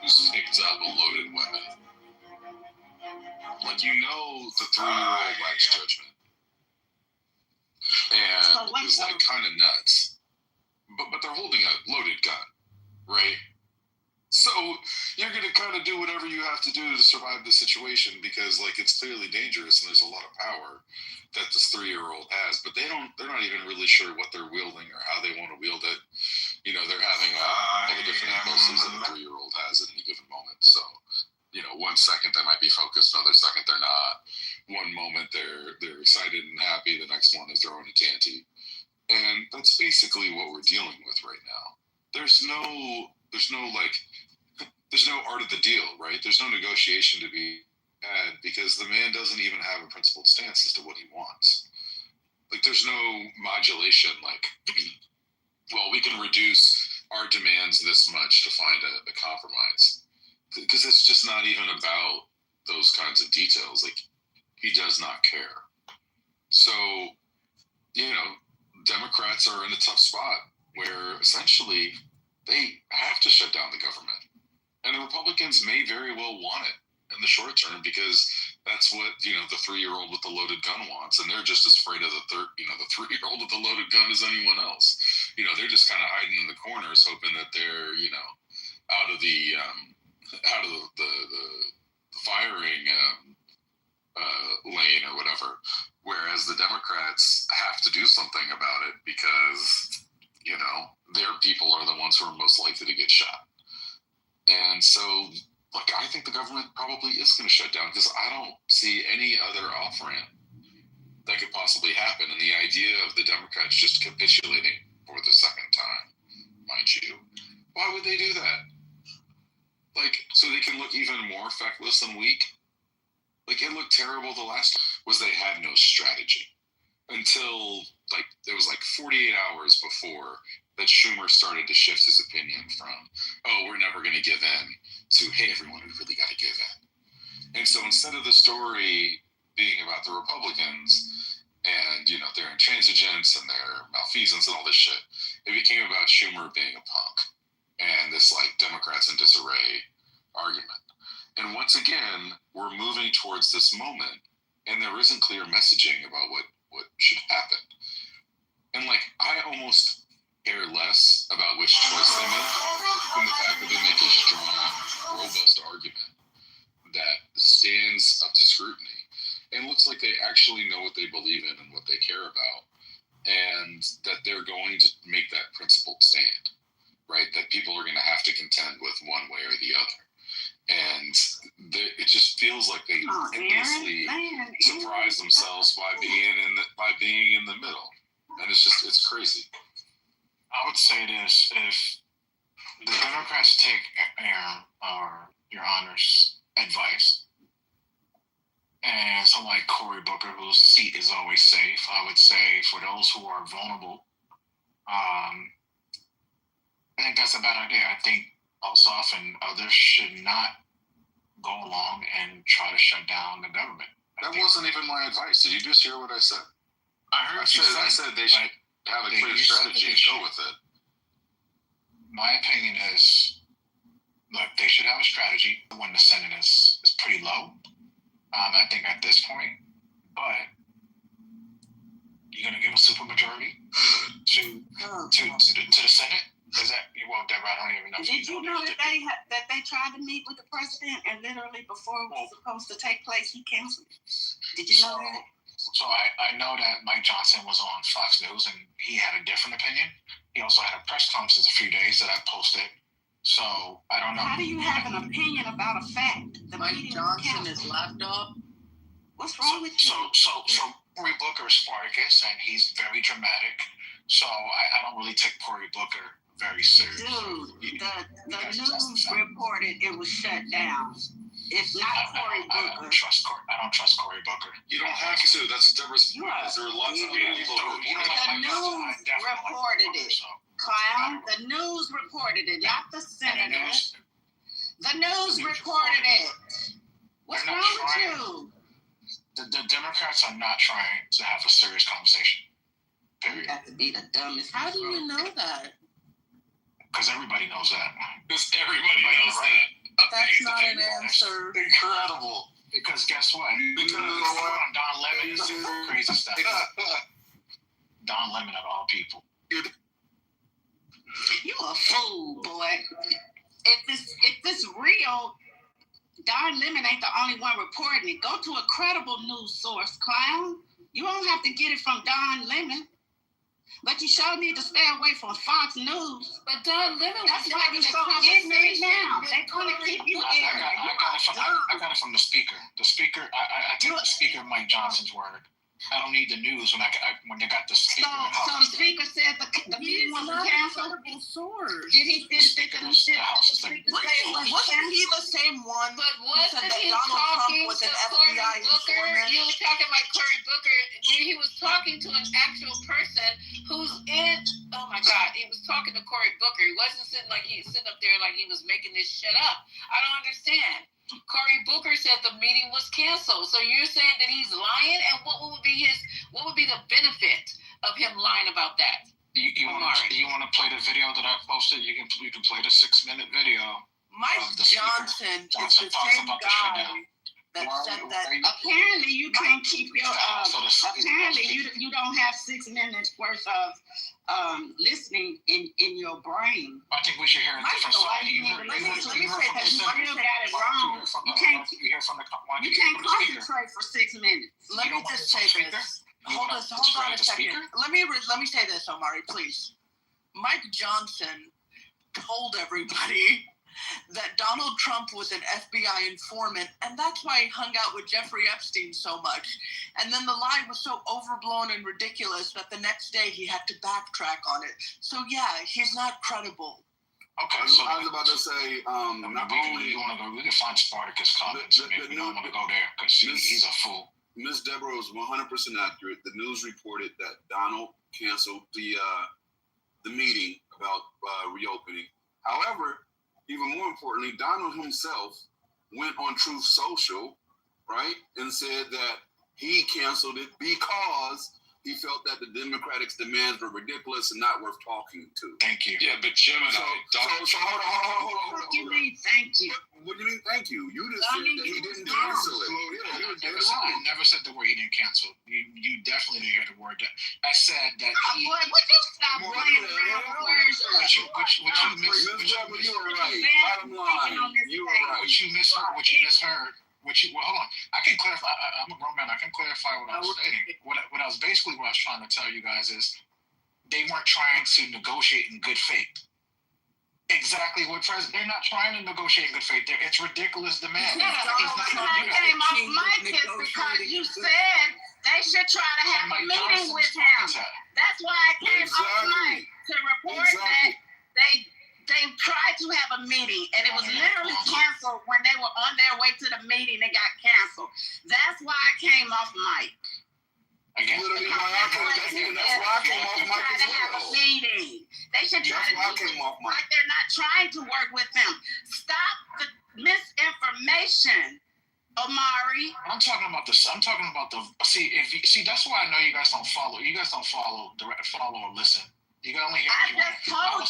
who's picked up a loaded weapon. Like, you know, the 3-year-old lacks judgment. And is like kind of nuts. But they're holding a loaded gun, right? So you're going to kind of do whatever you have to do to survive the situation because, like, it's clearly dangerous and there's a lot of power that this 3-year-old has. But they're not even really sure what they're wielding or how they want to wield it. You know, they're having all the different impulses that a 3-year-old has at any given moment. So, you know, 1 second they might be focused, another second they're not. One moment they're excited and happy, the next one is throwing a tanty. And that's basically what we're dealing with right now. There's no art of the deal, right? There's no negotiation to be had because the man doesn't even have a principled stance as to what he wants. Like, there's no modulation, like, well, we can reduce our demands this much to find a compromise. Because it's just not even about those kinds of details. Like, he does not care. So, you know, Democrats are in a tough spot where essentially they have to shut down the government. And the Republicans may very well want it in the short term because that's what, you know, the 3-year-old with the loaded gun wants. And they're just as afraid of the 3-year-old with the loaded gun as anyone else. You know, they're just kind of hiding in the corners hoping that they're, you know, out of the firing lane or whatever, whereas the Democrats have to do something about it because, you know, their people are the ones who are most likely to get shot. And so, like, I think the government probably is going to shut down because I don't see any other off-ramp that could possibly happen. And the idea of the Democrats just capitulating for the second time, mind you, why would they do that? Like, so they can look even more feckless and weak? Like, it looked terrible the last time was they had no strategy until, like, it was like 48 hours before that Schumer started to shift his opinion from, oh, we're never going to give in, to, hey, everyone, we really got to give in. And so instead of the story being about the Republicans, and they're intransigents and they're malfeasance and all this shit. It became about Schumer being a punk and this like Democrats in disarray argument. And once again, we're moving towards this moment, and there isn't clear messaging about what should happen. And like, I almost care less about which choice they make than the fact that they make a strong, robust argument that stands up to scrutiny and looks like they actually know what they believe in and what they care about, and that they're going to make that principled stand, right? That people are going to have to contend with one way or the other. And it just feels like they endlessly surprise themselves by being in the middle. And it's crazy. I would say this: if the Democrats take your Honor's advice, and someone like Cory Booker, whose seat is always safe, I would say for those who are vulnerable, I think that's a bad idea. I think Ossoff and others should not go along and try to shut down the government. That wasn't even my advice. Did you just hear what I said? I heard you say. I said they should have a clear strategy and go with it. My opinion is, look, they should have a strategy when the Senate is pretty low. I think at this point, but you're going to give a supermajority to the Senate? Is that, well, Deborah, I don't even know. Did you know that they tried to meet with the president and literally before it was supposed to take place, he canceled? Did you know that? So I know that Mike Johnson was on Fox News and he had a different opinion. He also had a press conference a few days that I posted. So I don't know. How do you have an opinion about a fact? Mike Johnson is lapdog. What's wrong with you? So Cory Booker is Spartacus and he's very dramatic. So I don't really take Cory Booker very serious. Dude, the news reported it was shut down. It's not Cory Booker. I don't trust Cory Booker. You don't have to. That's Deborah's point. There are lots of people who The news reported it. Clown. The news reported it, not the senator. The news reported it. What's wrong with you? The Democrats are not trying to have a serious conversation. Period. You got to be the dumbest. How do you know that? Because everybody knows that. Because everybody knows that. That's not an answer. Incredible. Because guess what? Because Don Lemon is some crazy stuff. Don Lemon of all people. You a fool, boy. If this real, Don Lemon ain't the only one reporting it. Go to a credible news source, clown. You don't have to get it from Don Lemon. But you sure need to stay away from Fox News. But Don Lemon, that's why you're so ignorant now. They're going to keep you ignorant. I got it from the speaker. The speaker, I take the speaker Mike Johnson's word. I don't need the news when they got the speaker. So the speaker said the meeting was canceled. Did he say wasn't he the same one who said that Donald Trump was an FBI informant? You were talking about Cory Booker. He was talking to an actual person who's in. Oh my God, he was talking to Cory Booker. He wasn't sitting up there like he was making this shit up. I don't understand. Cory Booker said the meeting was canceled. So you're saying that he's lying? And what would be the benefit of him lying about that? You want to play the video that I posted? You can play the 6-minute video. Mike Johnson is the same guy that said that. Apparently you can't keep your apparently you don't have 6 minutes worth of listening in your brain. I think we should hear a different side. Let me say that you got it wrong. You can't concentrate for 6 minutes. Let me just say this. Hold on a second. Let me say this, Omari, please. Mike Johnson told everybody that Donald Trump was an FBI informant, and that's why he hung out with Jeffrey Epstein so much. And then the lie was so overblown and ridiculous that the next day he had to backtrack on it. So yeah, he's not credible. Okay, so I was about to say, we can find Spartacus comments. We don't want to go there because he's a fool. Ms. Deborah was 100% accurate. The news reported that Donald canceled the meeting about reopening. However, even more importantly, Donald himself went on Truth Social, right, and said that he canceled it because he felt that the Democrats' demands were ridiculous and not worth talking to. Thank you. Yeah, but Gemini. So hold on. What do you mean, thank you? What do you mean, thank you? You just I said mean, that he you didn't was cancel it. wrong. Yeah, you were dead I wrong. never said the word he didn't cancel. You definitely didn't hear the word that I said that Oh, he. boy, would you stop playing around with words? What you missed. Ms. Weber, you were right. Bottom line, you were right. What you misheard. Well, hold on. I can clarify. I'm a grown man. I can clarify what I was stating. What I was trying to tell you guys is they weren't trying to negotiate in good faith. Exactly what they're not trying to negotiate in good faith. It's ridiculous demand. I came off mic is because you said they should try to have a meeting with him. That's why I came off mic to report that they tried to have a meeting and it was literally canceled when they were on their way to the meeting. It got canceled. That's why I came off mic. Again, Literally, that's why I came off mic as well. Meeting. They should try to do it like they're not trying to work with them. Stop the misinformation, Omari. I'm talking about the. See. That's why I know you guys don't follow. You guys don't follow or listen. You can only hear. I just told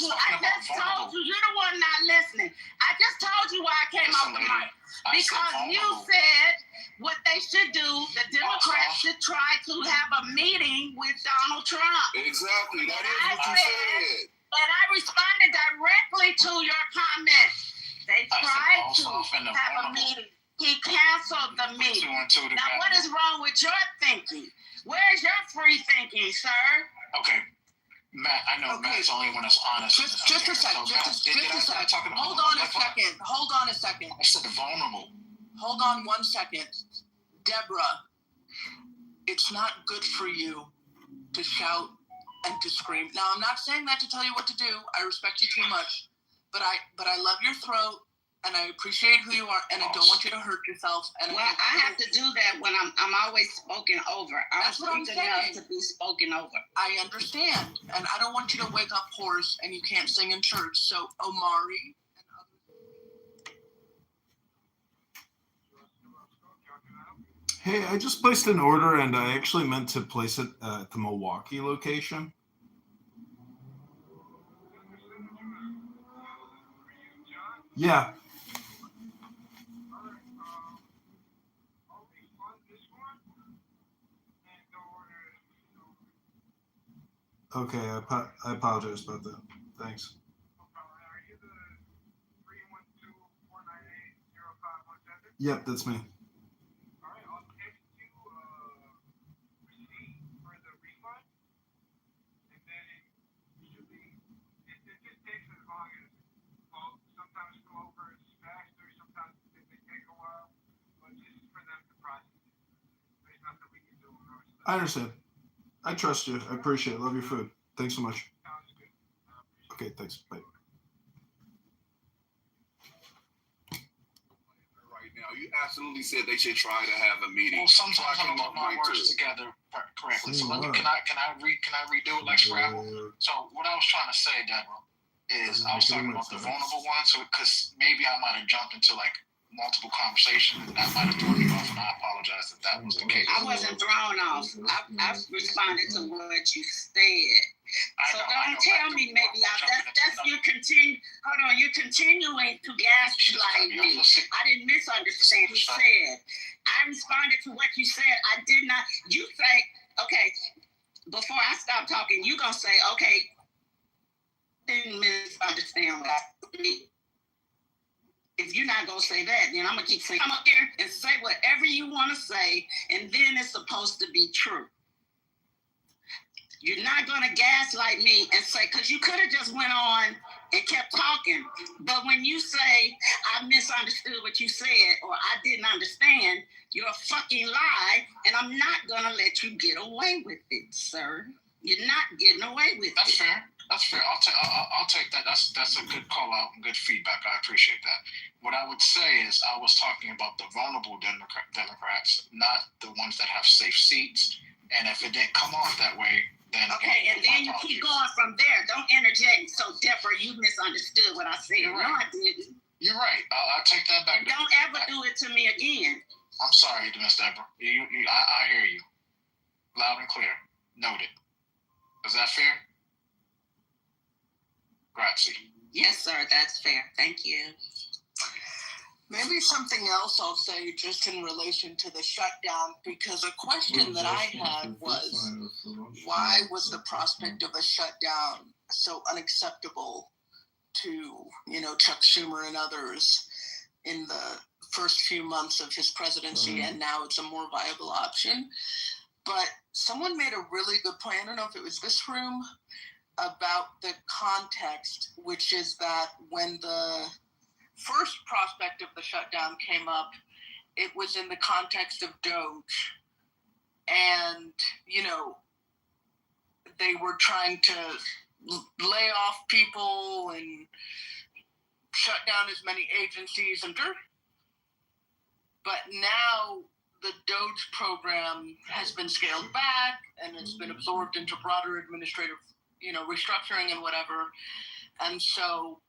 you. You're the one not listening. I just told you why I came off the mic. Because you said what they should do, the Democrats should try to have a meeting with Donald Trump. Exactly. That is what you said. And I responded directly to your comment. They tried to have a meeting. He canceled the meeting. Now, what is wrong with your thinking? Where's your free thinking, sir? Okay. Matt, I know Matt's the only one that's honest. Just a second. Hold on a second. I said vulnerable. Hold on 1 second. Deborah, it's not good for you to shout and to scream. Now, I'm not saying that to tell you what to do. I respect you too much. But I love your throat. And I appreciate who you are, and I don't want you to hurt yourself. And well, I have to do that when I'm always spoken over. That's what I'm saying. To be spoken over. I understand, and I don't want you to wake up hoarse and you can't sing in church. So, Omari and others. Hey, I just placed an order, and I actually meant to place it at the Milwaukee location. Yeah. Okay, I apologize about that. Thanks. Yep, that's me. I understand. I trust you. I appreciate it. Love your food. Thanks so much. Okay, thanks. Bye. Right now, you absolutely said they should try to have a meeting. Well, sometimes I don't put my words together correctly. So can I redo it like Scrabble? So what I was trying to say, Deborah, is I was talking about the vulnerable one. So because maybe I might have jumped into like multiple conversations, and that might have thrown me off, and I apologize if that was the case. I wasn't thrown off. I responded to what you said. So don't tell me maybe that's you continue. Hold on, you're continuing to gaslight me. I didn't misunderstand what you said. I responded to what you said. I did not. You say, okay, before I stop talking, you're gonna say, okay, didn't misunderstand what I said. If you're not going to say that, then I'm going to keep saying, come up here and say whatever you want to say, and then it's supposed to be true. You're not going to gaslight me and say, because you could have just went on and kept talking. But when you say, I misunderstood what you said, or I didn't understand, you're a fucking lie, and I'm not going to let you get away with it, sir. You're not getting away with it. That's fair. That's fair. I'll take that. That's a good call out and good feedback. I appreciate that. What I would say is I was talking about the vulnerable Democrats, not the ones that have safe seats. And if it didn't come off that way, then okay. And then you keep going from there. Don't interject. So, Deborah, you misunderstood what I said. Right. No, I didn't. You're right. I'll take that back. And don't ever do it to me again. I'm sorry, Miss Deborah. I hear you. Loud and clear. Noted. Is that fair? Grazie. Yes, sir. That's fair. Thank you. Maybe something else I'll say just in relation to the shutdown, because a question that I had was, why was the prospect of a shutdown so unacceptable to, Chuck Schumer and others in the first few months of his presidency, and now it's a more viable option. But someone made a really good point, I don't know if it was this room, about the context, which is that when the first prospect of the shutdown came up, it was in the context of Doge. And, they were trying to lay off people and shut down as many agencies but now the Doge program has been scaled back and it's been absorbed into broader administrative, restructuring and whatever. And so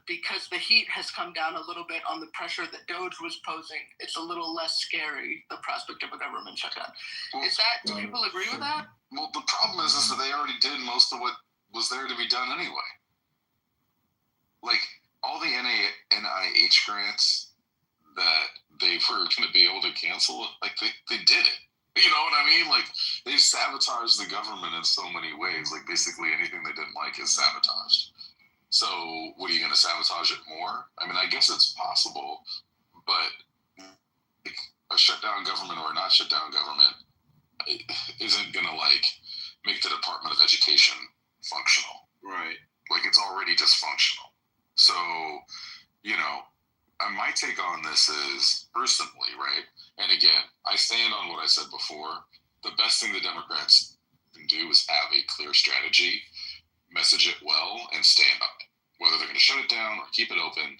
because the heat has come down a little bit on the pressure that Doge was posing, it's a little less scary, the prospect of a government shutdown. Do people agree with that? Well, the problem is that they already did most of what was there to be done anyway. Like, all the NIH grants that they were going to be able to cancel, like, they did it. You know what I mean? Like, they sabotaged the government in so many ways. Like, basically anything they didn't like is sabotaged. So, what, are you going to sabotage it more? I mean, I guess it's possible, but like, a shutdown government or a not shutdown government isn't going to, like, make the Department of Education functional. Right. Like, it's already dysfunctional. So, my take on this is, personally, right? And again, I stand on what I said before. The best thing the Democrats can do is have a clear strategy, message it well, and stand on it. Whether they're going to shut it down or keep it open,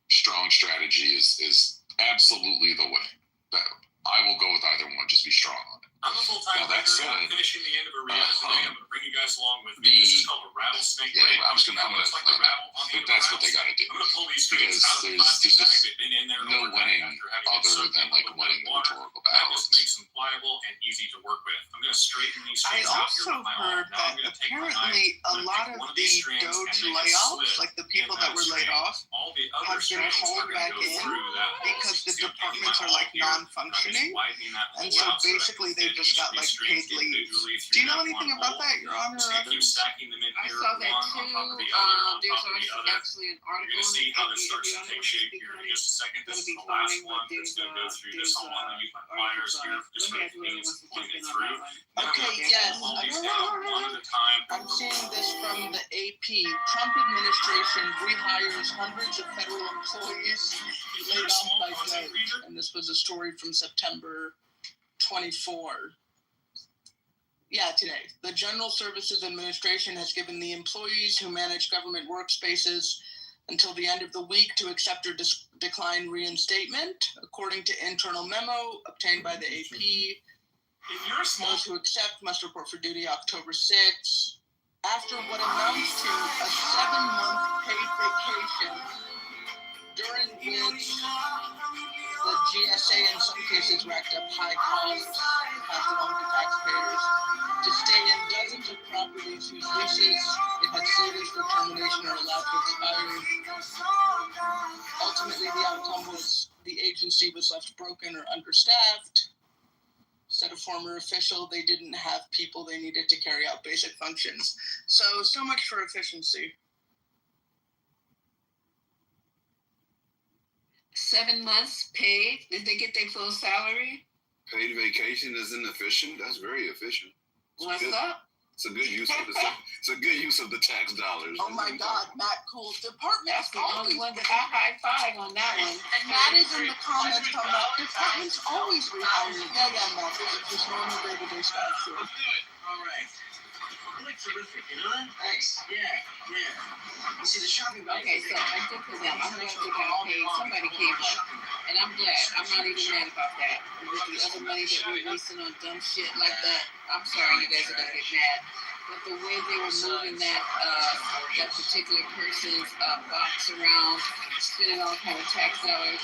strong strategy is absolutely the way. That I will go with either one. Just be strong on it. I'm a full-time Now, that writer. I'm said, finishing the end of a Rihanna today. I'm going to bring you guys along with me. This is called a rattlesnake. Yeah, I'm gonna It's like the rattle on the end of a that's what they got to do. I'm going to pull these strings Because out of the there's plastic bag. just They've been in there no overnight winning after having been other soaked than in a like little bit winning of the water. rhetorical That battles. just makes them pliable and easy to work with. I'm going to straighten these I strings out here also with my arm. heard Now I'm that going to take my knife. apparently a I'm lot going to take of one of the these strands and Doge make it layoffs, slip like the people in that were laid strand. off, All the other have been strands are pulled going to back go in through that hole. because the See, I'm taking departments my are like arm here. non-functioning, and so basically they just got like paid leave. Do you know anything about that, Your Honor? So you keep stacking them in I here, saw that one too. on top of the other, on There's top of the other. actually an You're article going to see how this starts to on take it. shape here in just a second. This is the last one that's going to go through this whole one. Let me put pliers here just for the things pulling it through. Okay, yes. Hold these down one at a time. I'm seeing this from the AP. Trump administration rehires hundreds of federal employees laid off by Doge. And this was a story from September 24. Yeah, today. The General Services Administration has given the employees who manage government workspaces until the end of the week to accept or decline reinstatement, according to internal memo obtained by the AP. Those who accept must report for duty October 6th. After what amounts to a 7-month paid vacation, during which the GSA in some cases racked up high costs passed along to taxpayers to stay in dozens of properties whose leases it had slated for termination or allowed to expire. Ultimately, the outcome was the agency was left broken or understaffed. Said a former official, they didn't have people they needed to carry out basic functions. So much for efficiency. 7 months paid. Did they get their full salary? Paid vacation is inefficient. That's very efficient. What's up? It's a good use of the tax dollars. Oh my God, Matt Cool. Departments That's the only one that I high five on that one. And Matt is in the comments talking about departments always rehire. Yeah, Matt. There's normal day-to-day stuff. Sure. All right. You look terrific, you know that? Thanks. Yeah. You see, the shopping bag. Okay, so I took for them. I'm glad they got paid. Somebody came up. And I'm glad. I'm not even mad about that. With the other money that we're wasting on dumb shit like that, I'm sorry you guys are going to get mad. but the way they were moving that particular person's box around, spending all kind of tax dollars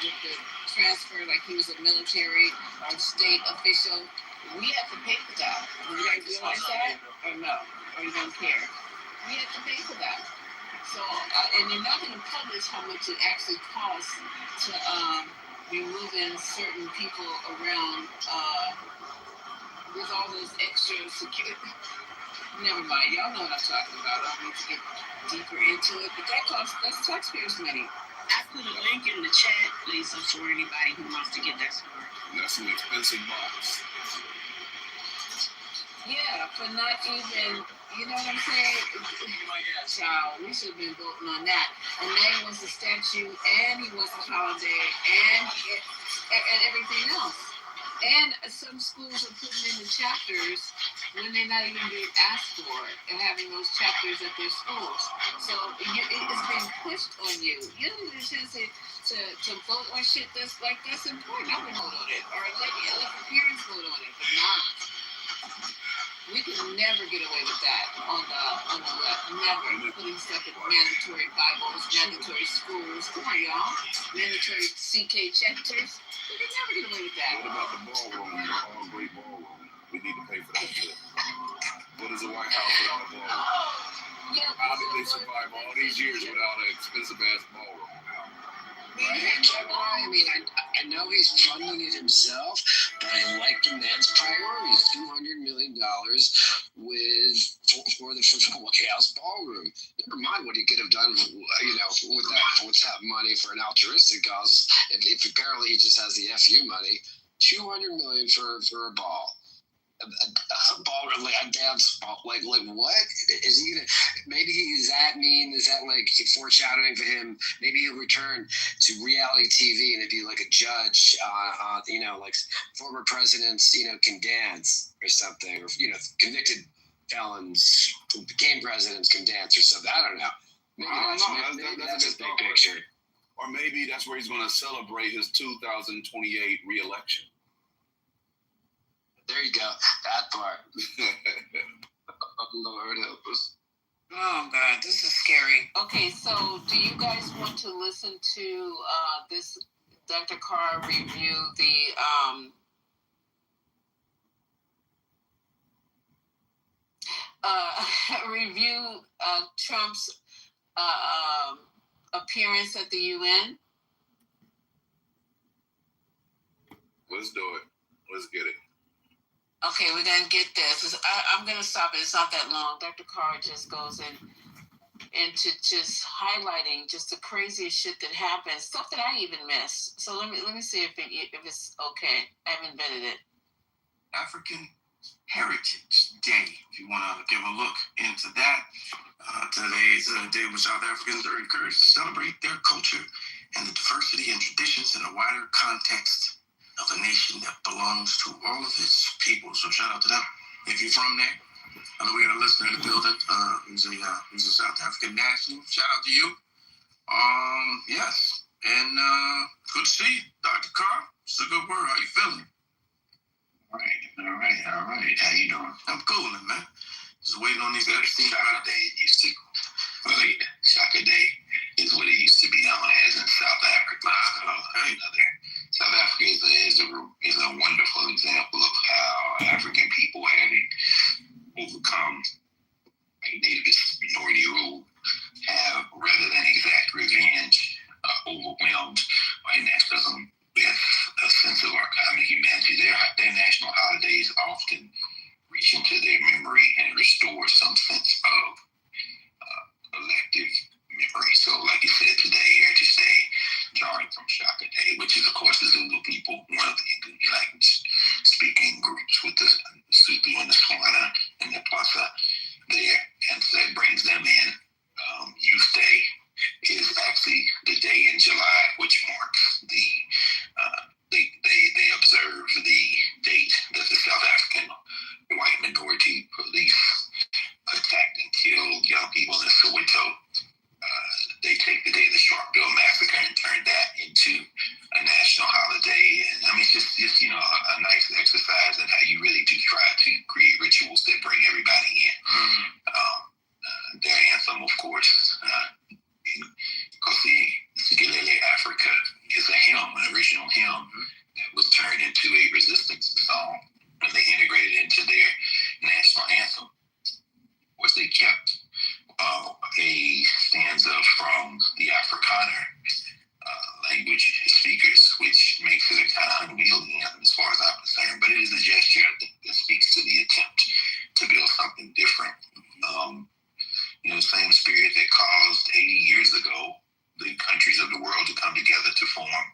with the transfer, like he was a military or state official, we have to pay for that. Do you guys realize that? Or no? Or you don't care? We have to pay for that. So, and they're not going to publish how much it actually costs to be moving certain people around with all those extra security. Never mind, y'all know what I'm talking about. I don't need to get deeper into it, but that's taxpayers' money. I put a link in the chat, Lisa, for anybody who wants to get that story. That's an expensive box. Yeah, for not even, you know what I'm saying? Child, we should have been voting on that. And then he wants a statue, and he wants a holiday, and everything else. And some schools are putting in the chapters when they're not even being asked for it, and having those chapters at their schools. So it's being pushed on you. You don't get a chance to vote on shit that's important. I would vote on it, or let your parents vote on it, but not. We can never get away with that on the left. Never. Putting stuff in mandatory Bibles, mandatory schools. Come on, y'all. Mandatory CK chapters. We can never get away with that. What about the ballroom? The all great ballroom. We need to pay for that too. What is the White House without a ballroom? Yeah, how did they survive all these years without an expensive ass ballroom? I mean, I know he's funding it himself, but I like the man's priorities. $200 million for the White House ballroom. Never mind what he could have done, with that money for an altruistic cause. If apparently he just has the FU money, $200 million for a ball. A ball, like a dance ball, like what is he gonna? Maybe is that like foreshadowing for him? Maybe he'll return to reality TV and it'd be like a judge, like former presidents, can dance or something, or convicted felons who became presidents can dance or something. I don't know. Maybe that's his big picture. Or maybe that's where he's going to celebrate his 2028 re-election. There you go. That part. Lord help us. Oh, God, this is scary. Okay, so do you guys want to listen to this Dr. Carr review Trump's appearance at the UN? Let's do it. Let's get it. Okay, we're going to get this. I'm going to stop it. It's not that long. Dr. Carr just goes into just highlighting just the craziest shit that happens, stuff that I even missed. So let me see if it's okay. I haven't vetted it. African Heritage Day. If you want to give a look into that, today is a day when South Africans are encouraged to celebrate their culture and the diversity and traditions in a wider context of a nation that belongs to all of its people. So shout out to them. If you're from there, I know we got a listener in the building. He's a South African national. Shout out to you. Yes. And good to see you, Dr. Carr. It's a good word. How you feeling? All right. How you doing? I'm coolin', man. Just waiting on these other things. Shaka Day used to. Shaka Day is what it used to be known as in South Africa. South Africa is a wonderful example of how African people having overcome native minority rule have, rather than exact revenge, overwhelmed white nationalism with a sense of archival humanity. Their national holidays often reach into their memory and restore some sense of collective memory. So, like you said today, Heritage Day, drawing from Shaka Day, which is, of course, the Zulu people, one of the English language speaking groups with the Sotho and the Swana and the Xhosa there, and so that brings them in. Youth Day is actually the day in July, which marks they observe the date that the South African white minority police attacked and killed young people in Soweto. They take the day of the Sharpeville Massacre and turn that into a national holiday hymn that was turned into a resistance song, and they integrated it into their national anthem. Of course, they kept a stanza from the Afrikaner language speakers, which makes it a kind of unwieldy as far as I'm concerned. But it is a gesture, I think, that speaks to the attempt to build something different. The same spirit that caused 80 years ago the countries of the world to come together to form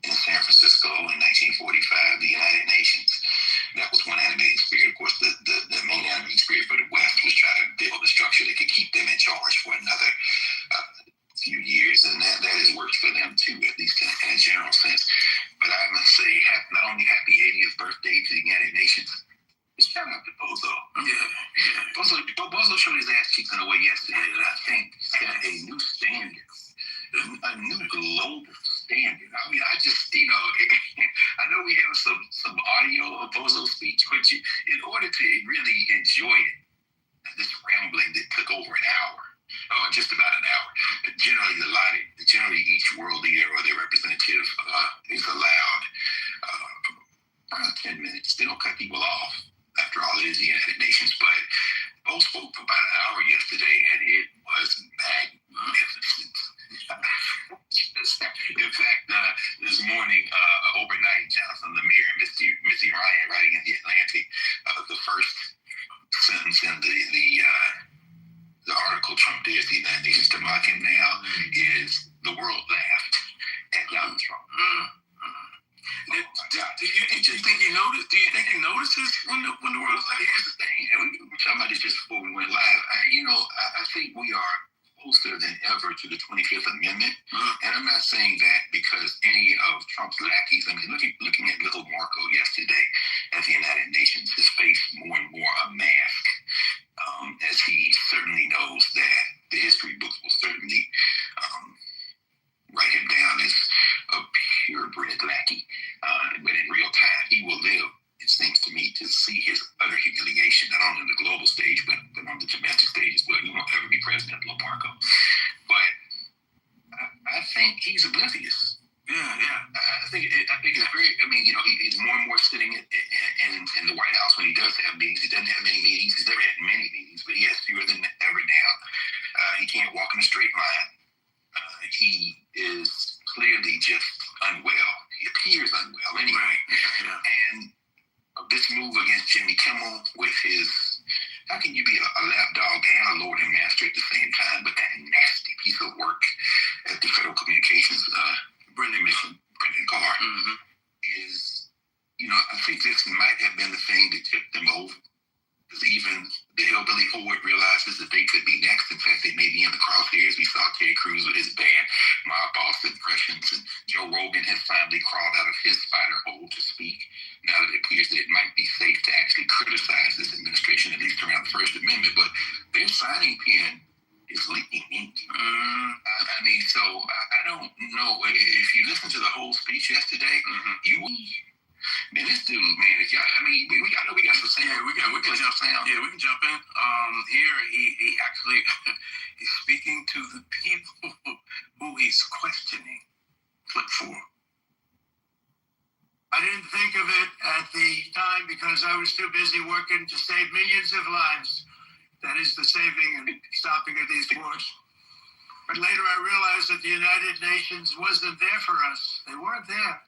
in San Francisco in 1945 the United Nations. That was one animating spirit. Of course, the main animating spirit for the West was trying to build a structure that could keep them in charge for another few years, and that has worked for them too, at least in a general sense. But I must say, not only happy 80th birthday to the United Nations, it's shout out to Bozo. Yeah. Bozo showed his ass cheeks in a way yesterday that I think set a new standard, a new global standard. I mean, I just, I know we have some audio of Bozo's speech, but in order to really enjoy it, this rambling that took over an hour, just about an hour, generally each world leader or their representative is allowed around 10 minutes. They don't cut people off. After all, it is the United Nations, but Bo spoke for about an hour yesterday, and it was magnificent. In fact, this morning, overnight, Jonathan Lemire and Missy Ryan, writing in The Atlantic, the first sentence in the article Trump did the United Nations to mock him now is the world laughed at Donald Trump. Do you think he noticed? Do you think he notices when the world is like? Here's the thing. We were talking about this just before we went live. I think we are closer than ever to the 25th Amendment, and I'm not saying that because any of Trump's lackeys. I mean, looking at little Marco yesterday at the United Nations, his face more and more a mask, as he certainly knows that the history books will certainly write him down as a purebred lackey. But in real time, he will live, it seems to me, to see his utter humiliation, not only on the global stage, but on the domestic stage as well. He won't ever be president, Little Marco. But I think he's oblivious. Yeah. I think it's very. I mean, he's more and more sitting in the White House when he does have meetings. He doesn't have many meetings. He's never had many meetings, but he has fewer than ever now. He can't walk in a straight line. He is clearly just unwell. He appears unwell anyway. Right. And this move against Jimmy Kimmel with his, how can you be a lapdog and a lord and master at the same time, but that nasty piece of work at the Federal Communications, Brendan Carr, is, I think this might have been the thing that tipped them over. Because even the hillbilly horde realizes that they could be next. In fact, they may be in the crosshairs. We saw Ted Cruz with his bad mob boss impressions, and Joe Rogan has finally crawled out of his spider hole to speak. Now that it appears that it might be safe to actually criticize this administration, at least around the First Amendment, but their signing pen is leaking ink. So I don't know. If you listen to the whole speech yesterday, man, this dude, man, I know we got some sound. We can jump sound. Yeah, we can jump in. Here, he actually is speaking to the people who he's questioning. Clip 4. I didn't think of it at the time because I was too busy working to save millions of lives. That is the saving and stopping of these wars. But later I realized that the United Nations wasn't there for us. They weren't there.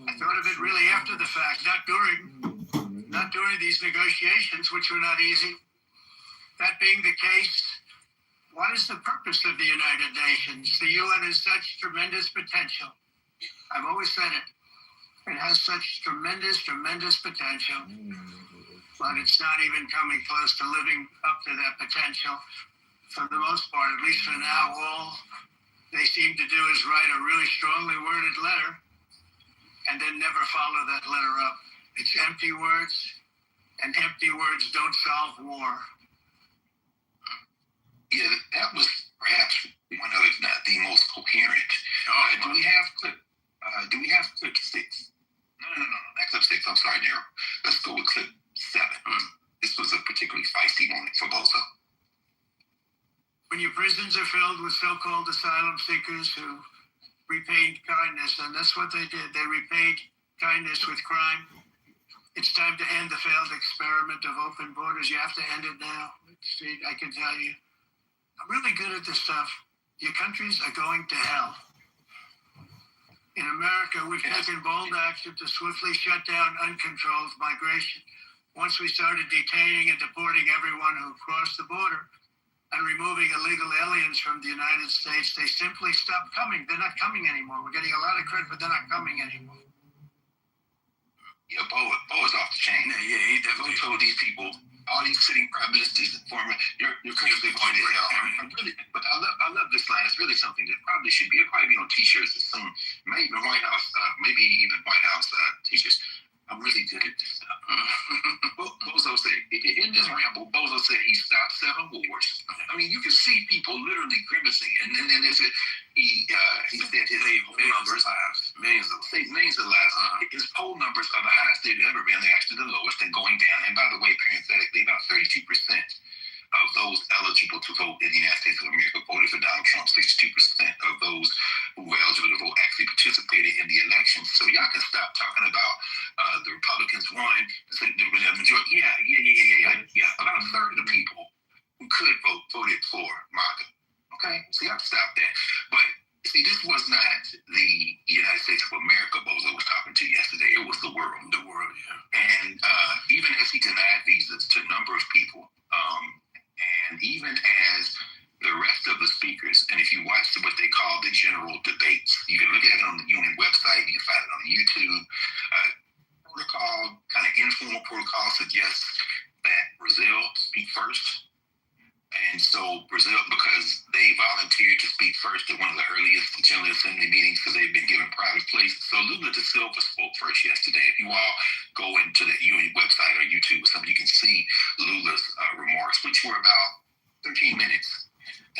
I thought of it really after the fact, not during these negotiations, which were not easy. That being the case, what is the purpose of the United Nations? The UN has such tremendous potential. I've always said it. It has such tremendous potential, but it's not even coming close to living up to that potential. For the most part, at least for now, all they seem to do is write a really strongly worded letter and then never follow that letter up. It's empty words, and empty words don't solve war. Yeah, that was perhaps one of, if not the most coherent. Do we have clip 6? No, not clip 6. I'm sorry, Daryl. Let's go with clip 7. This was a particularly feisty moment for Bozo. When your prisons are filled with so-called asylum seekers who repaid kindness, and that's what they did. They repaid kindness with crime. It's time to end the failed experiment of open borders. You have to end it now. See, I can tell you, I'm really good at this stuff. Your countries are going to hell. In America, we've taken bold action to swiftly shut down uncontrolled migration. Once we started detaining and deporting everyone who crossed the border and removing illegal aliens from the United States, they simply stopped coming. They're not coming anymore. We're getting a lot of credit, but they're not coming anymore. Yeah, Bo is off the chain. Yeah, he definitely told these people, all these sitting prime ministers and former, you're crazy going to hell. But I love this line. It's really something that probably should be. It'll probably be on T-shirts or some, maybe even White House T-shirts. I'm really good at this stuff. Bozo said, in this ramble, Bozo said he stopped 7 wars. I mean, you can see people literally grimacing. And then there's he said his poll numbers, millions of lives. His poll numbers are the highest they've ever been. They're actually the lowest and going down. And by the way, parenthetically, about 32% of those eligible to vote in the United States of America voted for Donald Trump. 62% of those who were eligible to vote actually participated in the election. So y'all can stop talking about the Republicans won. The majority, yeah. About a third of the people who could vote voted for MAGA. Okay, so y'all can stop that. But see, this was not the United States of America Bozo was talking to yesterday. It was the world. Yeah. And even as he denied visas to a number of people, and even as the rest of the speakers, and if you watch what they call the general debates, you can look at it on the UN website, you can find it on YouTube. Protocol, kind of informal protocol suggests that Brazil speak first. And so Brazil, because they volunteered to speak first at one of the earliest General Assembly meetings because they've been given private places. So Lula da Silva spoke first yesterday. If you all go into the UN website or YouTube or something, you can see Lula's remarks, which were about 13 minutes,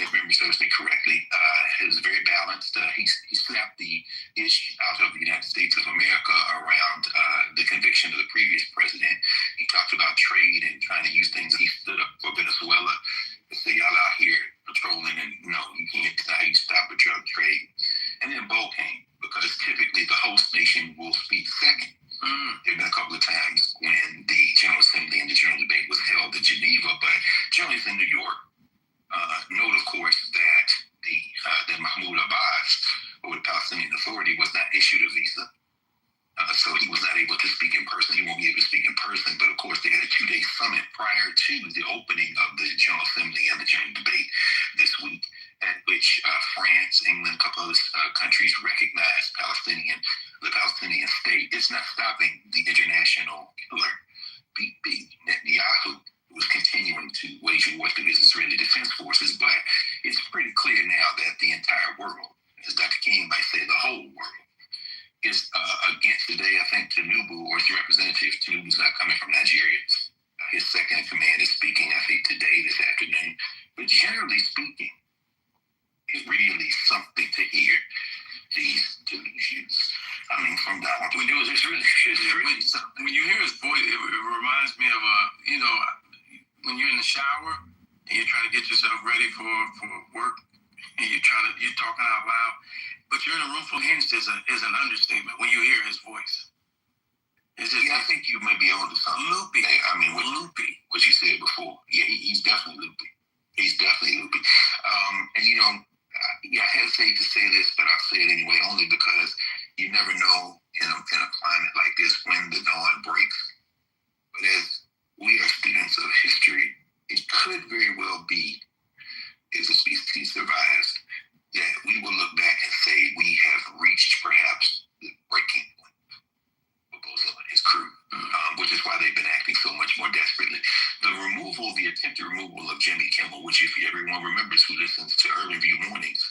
if memory serves me correctly. It was very balanced. He snapped the issue out of the United States of America around the conviction of the previous president. He talked about trade and trying to use things. He stood up for Venezuela. So y'all out here patrolling and no, you can't deny you stop a drug trade. And then Bo came because typically the host nation will speak second. There have been a couple of times when the General Assembly and the General Debate was held in Geneva, but generally it's in New York. Note, of course, that that Mahmoud Abbas, or the Palestinian Authority, was not issued a visa. So he was not able to speak in person. He won't be able to speak in person. But of course, they had a 2-day summit prior to the opening of the General Assembly and the General Debate this week, at which France, England, a couple of countries recognized the Palestinian state. It's not stopping the international killer, Bibi Netanyahu, who was continuing to wage war through his Israeli Defense Forces. But it's pretty clear now that the entire world, as Dr. King might say, the whole world, is against today. I think Tinubu, or his representative, Tinubu's not coming from Nigeria. His second in command is speaking, I think, today, this afternoon. But generally speaking, it's really something to hear these delusions coming from Donald Trump. It's really something. When you hear his voice, it reminds me of when you're in the shower and you're trying to get yourself ready for work, and you're talking out loud. But you're in a room full of hens is an understatement when you hear his voice. It's just, I think you may be on to something. Loopy. I mean, loopy, what you said before. Yeah, he's definitely loopy. He's definitely loopy. And I hesitate to say this, but I'll say it anyway, only because you never know in a climate like this when the dawn breaks. But as we are students of history, it could very well be, if the species survives, that we will look back and say we have reached perhaps the breaking point for Bozo and his crew, which is why they've been acting so much more desperately. The attempted removal of Jimmy Kimmel, which if everyone remembers who listens to Urban View Mornings,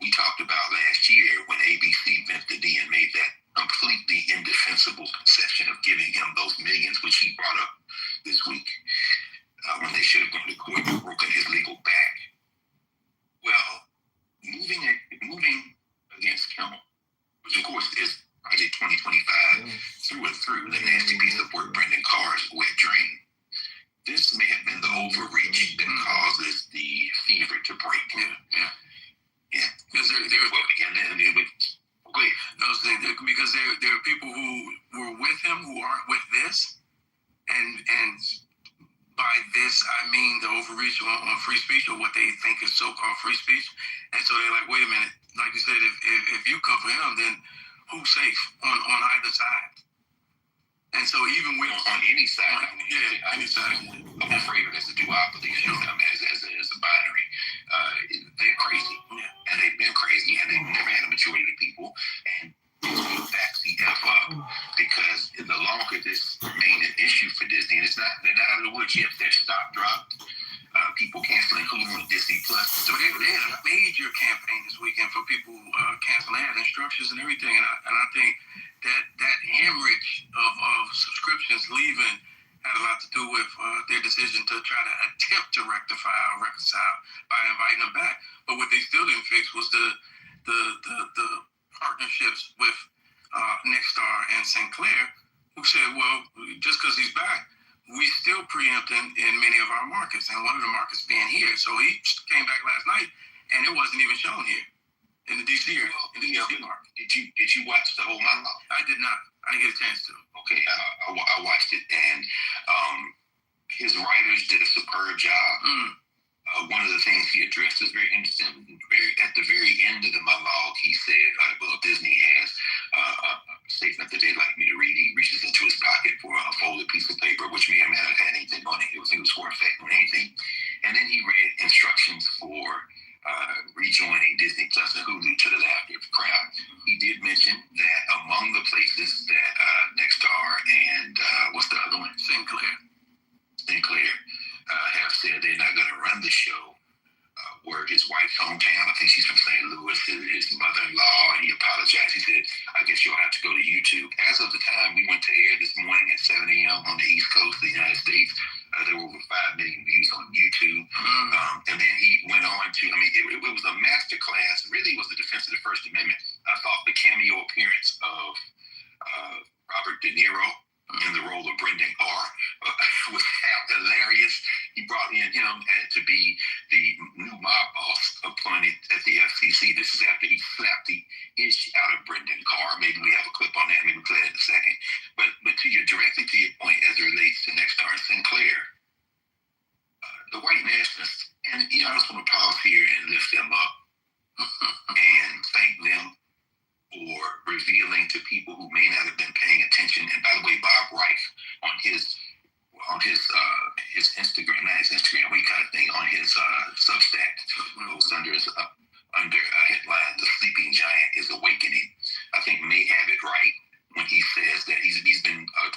we talked about last year when ABC bent the knee and made that completely indefensible concession of giving him those millions, which he brought up this week, when they should have gone to court and broken his legal back. Well, moving against Kimmel, which of course is Project 2025 through and through, the nasty piece of work Brendan Carr's wet dream. This may have been the overreach that causes the fever to break. Yeah. Because there are people who were with him who aren't with this, and by this I mean the overreach on free speech, or what they think is so-called free speech. And so they're like, wait a minute, like you said, if you come for him, then who's safe on either side? And so even with on any side, any side, I'm afraid of as a duopoly, as a binary. They're crazy, and they've been crazy, and they've never had a majority of the people. And it backs the F up, because the longer this remains an issue for Disney, and they're not out of the woods yet. Their stock dropped. People canceling Hulu and Disney Plus. So they had a major campaign this weekend for people canceling ad instructions and everything. And I think that hemorrhage of subscriptions leaving had a lot to do with their decision to try to attempt to rectify or reconcile by inviting them back. But what they still didn't fix was the partnerships with Nexstar and Sinclair, who said, well, just because he's back, we still preempt in many of our markets, and one of the markets being here. So he came back last night, and it wasn't even shown here in the DC area, in the DC market. Did you watch the whole monologue? I did not. I didn't get a chance to. Okay, I watched it, and his writers did a superb job. One of the things he addressed is very interesting. At the very end of the monologue, he said, well, Disney has a statement that they'd like me to read. He reaches into his pocket for a folded piece of paper, which may or may not have had anything on it. It was for effect on anything. And then he read instructions for rejoining Disney Plus and Hulu to the laughter of the crowd. He did mention that among the places that Nexstar and what's the other one? Sinclair have said they're not going to run the show, where his wife's hometown, I think she's from St. Louis, his mother-in-law, he apologized. He said, I guess you'll have to go to YouTube. As of the time we went to air this morning at 7 a.m. on the East Coast of the United States, there were over 5 million views on YouTube. And then he went on to, it was a master class. Really, it was the defense of the First Amendment. I thought the cameo appearance of Robert De Niro in the role of Brendan Carr was hilarious. He brought in him to be the new mob boss appointed at the FCC. This is after he slapped the ish out of Brendan Carr. Maybe we have a clip on that. Maybe we'll play that in a second. But directly to your point as it relates to Nexstar and Sinclair, the white nationalists, and I just want to pause here and lift them up and thank them for revealing to people who may not have been paying attention. And by the way, Bob Reif on his Instagram, not his Instagram, we kind of thing, on his Substack, goes under a headline, "The Sleeping Giant is Awakening." I think may have it right when he says that he's been a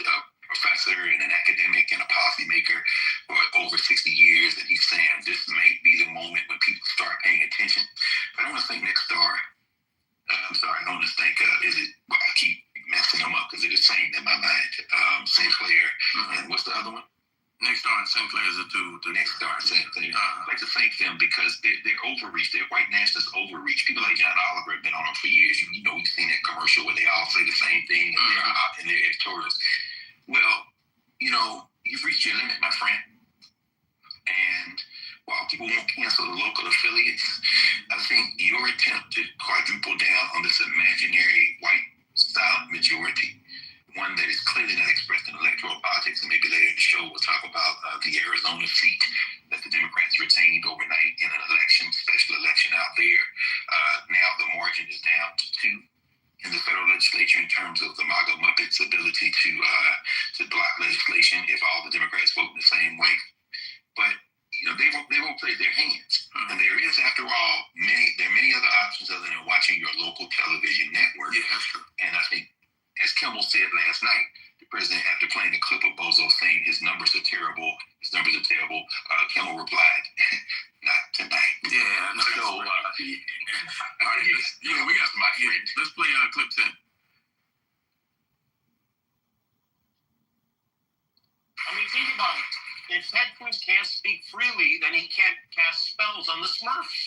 professor and an academic and a policymaker for over 60 years, and he's saying this may be the moment when people start paying attention. But I want to think Nexstar. I'm sorry, I don't want to think, I keep messing them up because they're the same in my mind. Sinclair, and what's the other one? Nexstar and Sinclair is the two. Nexstar and Sinclair. I'd like to thank them because they're overreach. They're white nationalists overreach. People like John Oliver have been on them for years. You know, we've seen that commercial where they all say the same thing and they're out in their editorials. Well, you've reached your limit, my friend. And while people won't cancel the local affiliates, I think your attempt to quadruple down on this imaginary white silent majority, one that is clearly not expressed in electoral politics, and maybe later in the show we'll talk about the Arizona seat that the Democrats retained overnight in an special election out there. Now the margin is down to 2 in the federal legislature in terms of the MAGA Muppets' ability to block legislation if all the Democrats vote in the same way. But they won't play their hands. And there is, after all, there are many other options other than watching your local television network. Yeah, that's true. And I think, as Kimmel said last night, the president, after playing a clip of Bozo saying his numbers are terrible, Kimmel replied, not tonight. Yeah, no, so, we got some ideas. Let's play clip 10. Think about it. If Ted Cruz can't speak freely, then he can't cast spells on the Smurfs.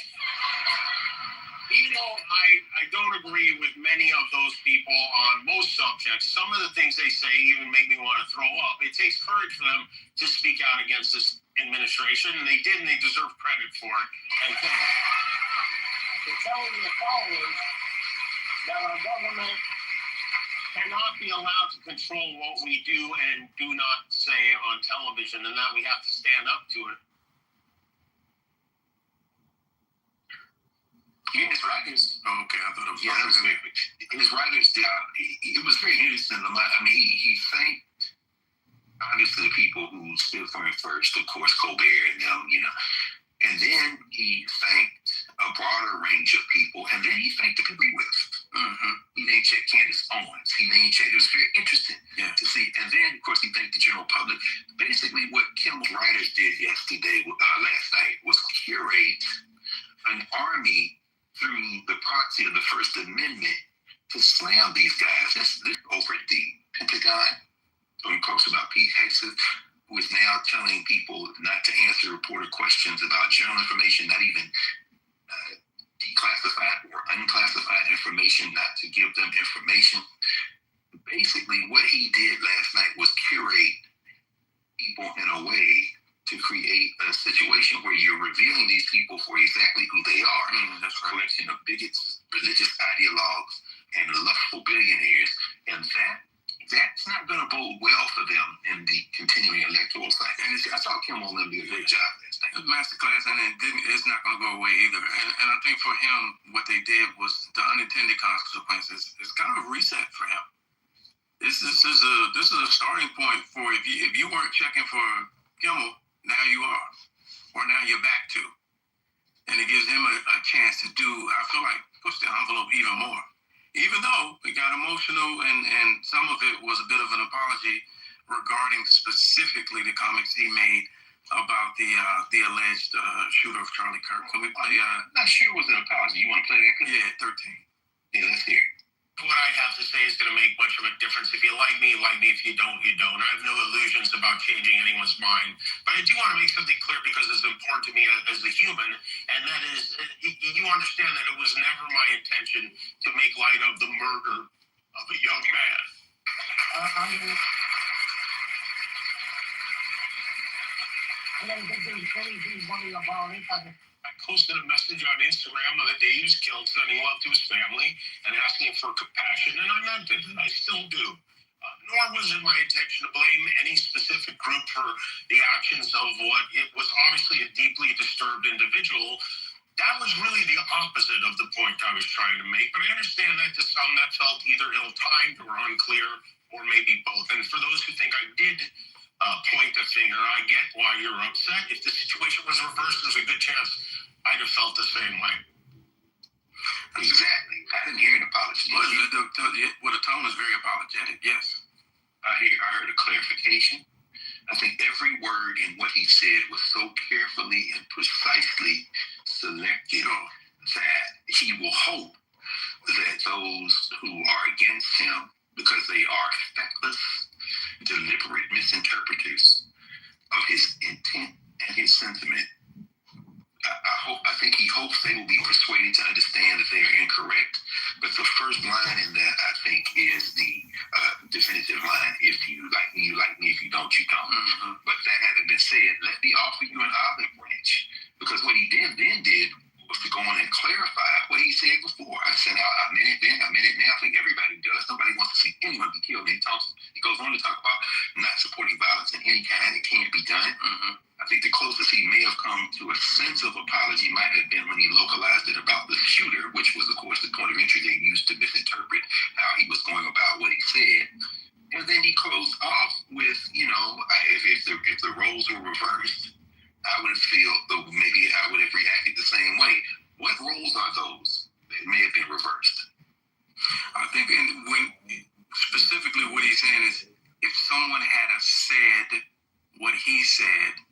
Even though I don't agree with many of those people on most subjects, some of the things they say even make me want to throw up. It takes courage for them to speak out against this administration, and they did, and they deserve credit for it. And for telling their followers that our government cannot be allowed to control what we do and do not say on television, and that we have to stand up to it. His writers. Oh, okay, I thought it was. Yeah, that was good. His writers did. It was very interesting. I mean, he thanked obviously the people who stood for him first, of course, Colbert and them, and then he thanked a broader range of people, and then he thanked the people he with. Mm-hmm. He name checked Candace Owens. He name checked. It was very interesting to see. And then, of course, he thanked the general public. Basically, what Kimmel's writers did yesterday, last night, was curate an army through the proxy of the First Amendment to slam these guys. This over at the Pentagon, talking folks about Pete Hegseth, who is now telling people not to answer reporter questions about general information, not even declassified or unclassified information, not to give them information. Basically, what he did last night was curate people in a way to create a situation where you're revealing these people for exactly who they are. That's a collection of bigots, religious ideologues, and lustful billionaires. And that's not going to bode well for them in the continuing electoral cycle. And I saw Kim on them do a great job last night. Masterclass, and it's not going to go away either. And I think for him, what they did was the unintended consequences. It's kind of a reset for him. This is a starting point for if you weren't checking for Kimmel, now you are, or now you're back to, and it gives him a chance to do. I feel like push the envelope even more. Even though it got emotional and some of it was a bit of an apology regarding specifically the comments he made about the alleged shooter of Charlie Kirk. Can we play? I'm not sure it was an apology. You want to play that? Yeah, 13. Yeah, let's hear it. What I have to say is going to make much of a difference. If you like me, you like me. If you don't, you don't. I have no illusions about changing anyone's mind. But I do want to make something clear because it's important to me as a human, and that is, you understand that it was never my intention to make light of the murder of a young man. I don't think there's anything funny about it. I posted a message on Instagram on the day he was killed, sending love to his family and asking for compassion, and I meant it, and I still do. Nor was it my intention to blame any specific group for the actions of what it was obviously a deeply disturbed individual. That was really the opposite of the point I was trying to make, but I understand that to some that felt either ill-timed or unclear, or maybe both. And for those who think I did point the finger, I get why you're upset. If the situation was reversed, there's a good chance I'd have felt the same way. Exactly. I didn't hear an apology. Well, the tone was very apologetic, yes. I heard a clarification. I think every word in what he said was so carefully and precisely selected that he will hope that those who are against him, because they are feckless, deliberate misinterpreters of his intent and his sentiment, I think he hopes they will be persuaded to understand that they are incorrect. But the first line in that, I think, is the definitive line. If you like me, you like me. If you don't, you don't. Mm-hmm. But that having been said, let me offer you an olive branch. Because what he then did was to go on and clarify what he said before. I said, I meant it then, I meant it now. I think everybody does. Nobody wants to see anyone be killed. And he goes on to talk about not supporting violence in any kind. It can't be done. Mm-hmm. I think the closest he may have come to a sense of apology might have been when he localized it about the shooter, which was, of course, the point of entry they used to misinterpret how he was going about what he said. And then he closed off with, if the roles were reversed, I would feel, maybe I would have reacted the same way. What roles are those that may have been reversed? I think when specifically what he's saying is, if someone had said what he said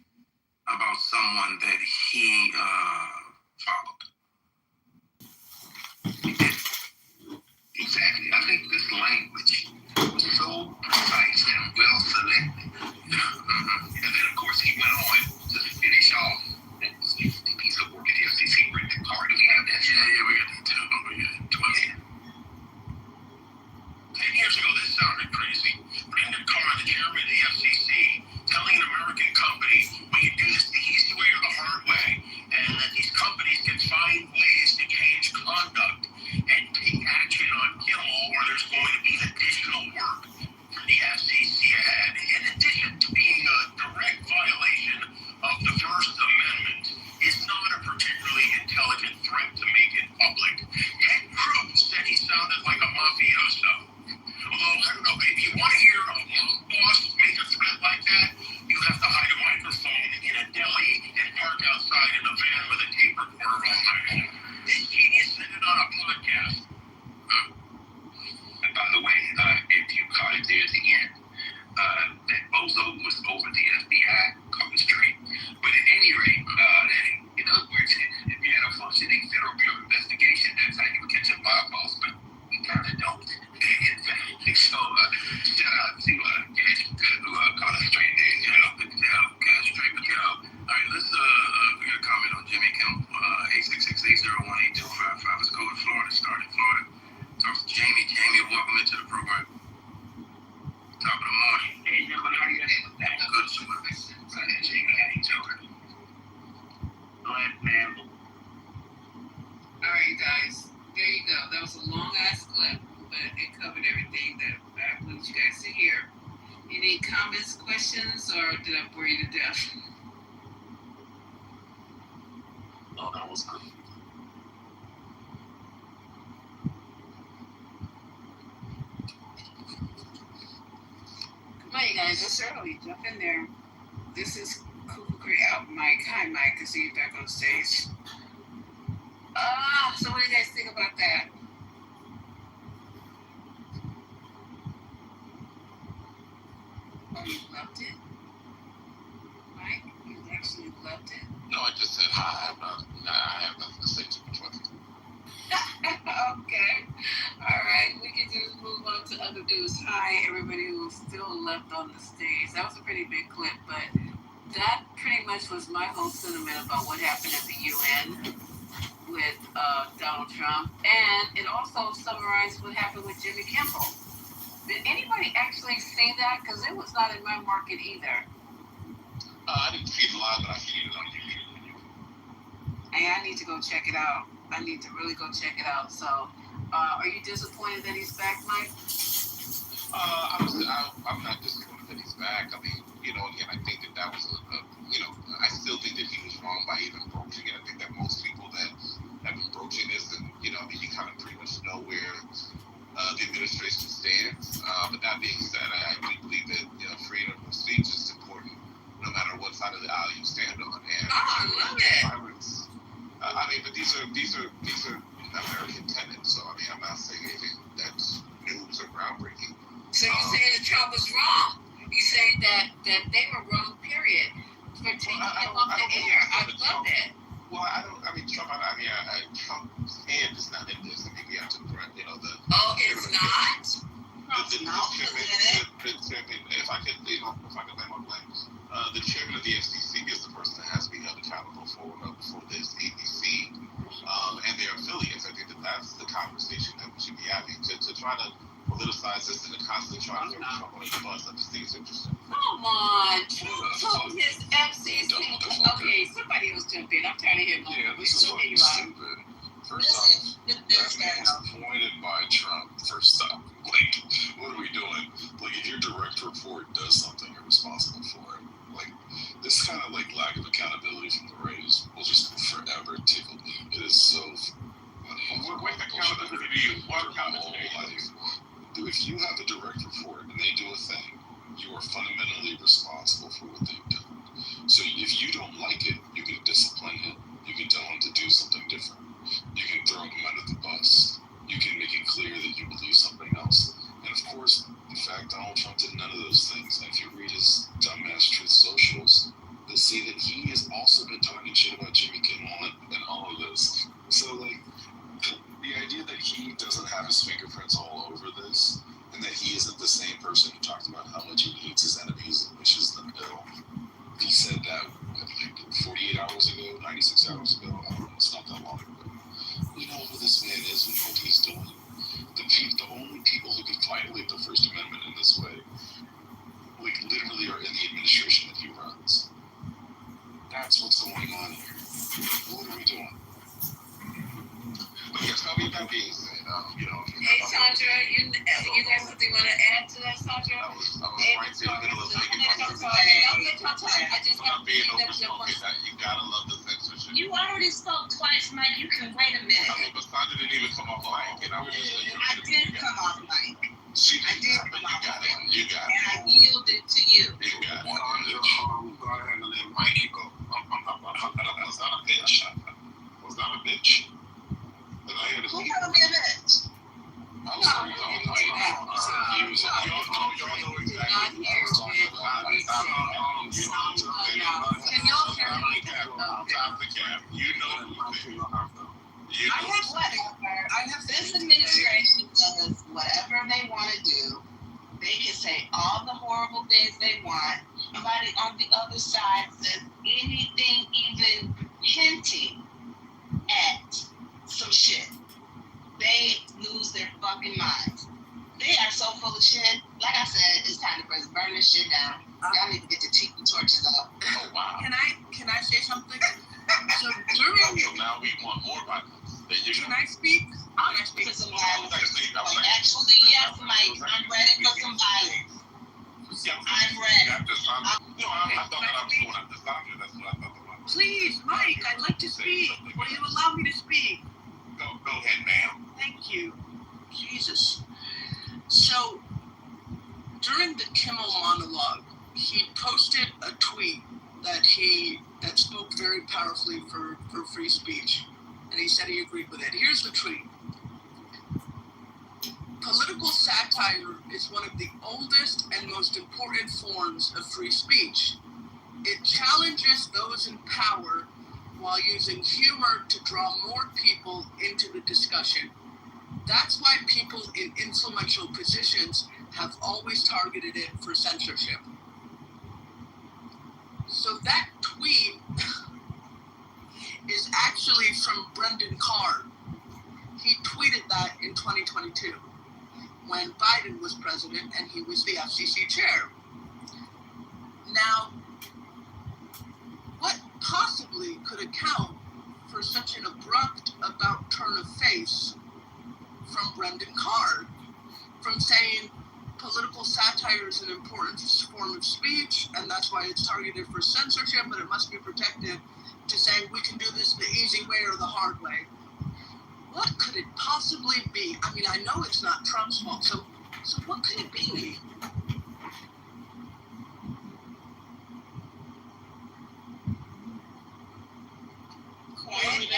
about someone that he followed. Exactly. I think this language was so precise and well selected. And then, of course, he went on to finish off that piece of work at the FCC written in card. Do we have that? Yeah, we got that too. Yeah. 10 years ago, this sounded crazy. Brendan Carr, the chairman of the FCC, telling an American company, we can do this the easy way or the hard way, and that these comments, questions, or did I bore you to death? Oh, that was good. Come on, you guys, it's early. Jump in there. This is Cuckoo out, Mike. Hi, Mike. I see you back on stage. So what do you guys think about that? Oh, you loved it? Mike, you actually loved it? No, I just said hi. I have nothing to say too much with it. Okay. All right. We can just move on to other news. Hi, everybody who's still left on the stage. That was a pretty big clip, but that pretty much was my whole sentiment about what happened at the UN with Donald Trump. And it also summarized what happened with Jimmy Kimmel. Did anybody actually see that? Because it was not in my market either. I didn't see it live, but I seen it on TV. Hey, I need to go check it out. I need to really go check it out. So, are you disappointed that he's back, Mike? I'm not disappointed that he's back. I mean, again, I think that was I still think that he was wrong by even broaching it. I think that most people that have been broaching this, and you kind of pretty much know where the administration stands. But that being said, I do believe that freedom of speech is important, no matter what side of the aisle you stand on. And I love it. violence. I mean, but these are American tenets. So I mean, I'm not saying anything that's news or groundbreaking. So you're saying that Trump was wrong? You're saying that they were wrong, period, for taking him off the air. I love that. Well, Trump's hand is not in this. I mean, we have to, Oh, it's not? If I could lay my blame, the chairman of the FCC is the person that has to be held accountable for this ABC and their affiliates. I think that's the conversation that we should be having to try to politicize this and to constantly try to throw Trump under the bus. I just think it's interesting. Come on, Trump told his FCC. Okay, somebody else jump in. I'm tired of hearing. Yeah, this is fucking stupid. First off, that man's appointed by Trump. First off, what are we doing? If your direct report does something, you're responsible for it. This kind of lack of accountability from the Rays will just forever tickle me. It is so funny. What accountability do you? What accountability? If you have a direct report and they do a thing, you are fundamentally responsible for what they've done. So if you don't like it, you can discipline him. You can tell him to do something different. You can throw him under the bus. You can make it clear that you believe something else. And of course, in fact, Donald Trump did none of those things. And if you read his dumbass Truth Socials, you'll see that he has also been talking shit about Jimmy Kimmel and all of this. So, the idea that he doesn't have his fingerprints all over this, and that he isn't the same person who talked about how much he hates his enemies and wishes them ill. He said that, I think, 48 hours ago, 96 hours ago. I don't know, it's not that long ago. We know who this man is and what he's doing. The only people who can violate the First Amendment in this way, literally are in the administration that he runs. That's what's going on here. What are we doing? But yes, that being said, Hey, Sandra, you guys something want to add to that, Sandra? I was right there in the middle of thinking about something. I just I'm being overspoken. You gotta love the censorship. You already spoke twice, Mike. You can wait a minute. I mean, but Sandra didn't even come off mic, and I was just I did come off mic. She did, but you got it. And I yielded to you. You got it. Go ahead and let Mikey go. Was that a bitch? Was that a bitch? Who called me a bitch? I was talking about Mike. He was y'all know exactly what I was talking about. Can y'all hear me? Top the cap. You know who This administration does whatever they want to do. They can say all the horrible things they want. Nobody on the other side says anything even hinting at some shit. They lose their fucking minds. They are so full of shit. Like I said, it's time to burn this shit down. Y'all need to get the tiki torches up. Oh wow. Can I say something? So now we want more violence. Can I speak? I'm ready for some violence. Actually, yes, Mike. I'm ready for some violence. I'm ready. speak. Will you allow me to speak? Go ahead, ma'am. Thank you. Jesus. So, during the Kimmel monologue, he posted a tweet that spoke very powerfully for free speech. And he said he agreed with it. Here's the tweet. Political satire is one of the oldest and most important forms of free speech. It challenges those in power while using humor to draw more people into the discussion. That's why people in influential positions have always targeted it for censorship. So that tweet is actually from Brendan Carr. He tweeted that in 2022 when Biden was president and he was the FCC chair. Now, what possibly could account for such an abrupt about turn of face from Brendan Carr, from saying political satire is an important form of speech and that's why it's targeted for censorship, but it must be protected, to saying we can do this the easy way or the hard way? What could it possibly be? I mean, I know it's not Trump's fault, so what could it be? Well, I mean,